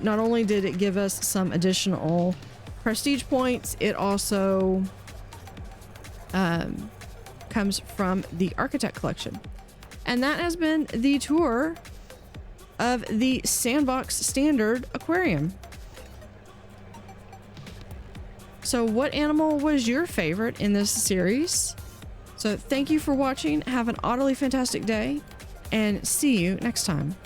not only did it give us some additional prestige points, it also comes from the Architect collection. And that has been the tour of the Sandbox Standard Aquarium. So what animal was your favorite in this series? So thank you for watching. Have an utterly fantastic day and see you next time.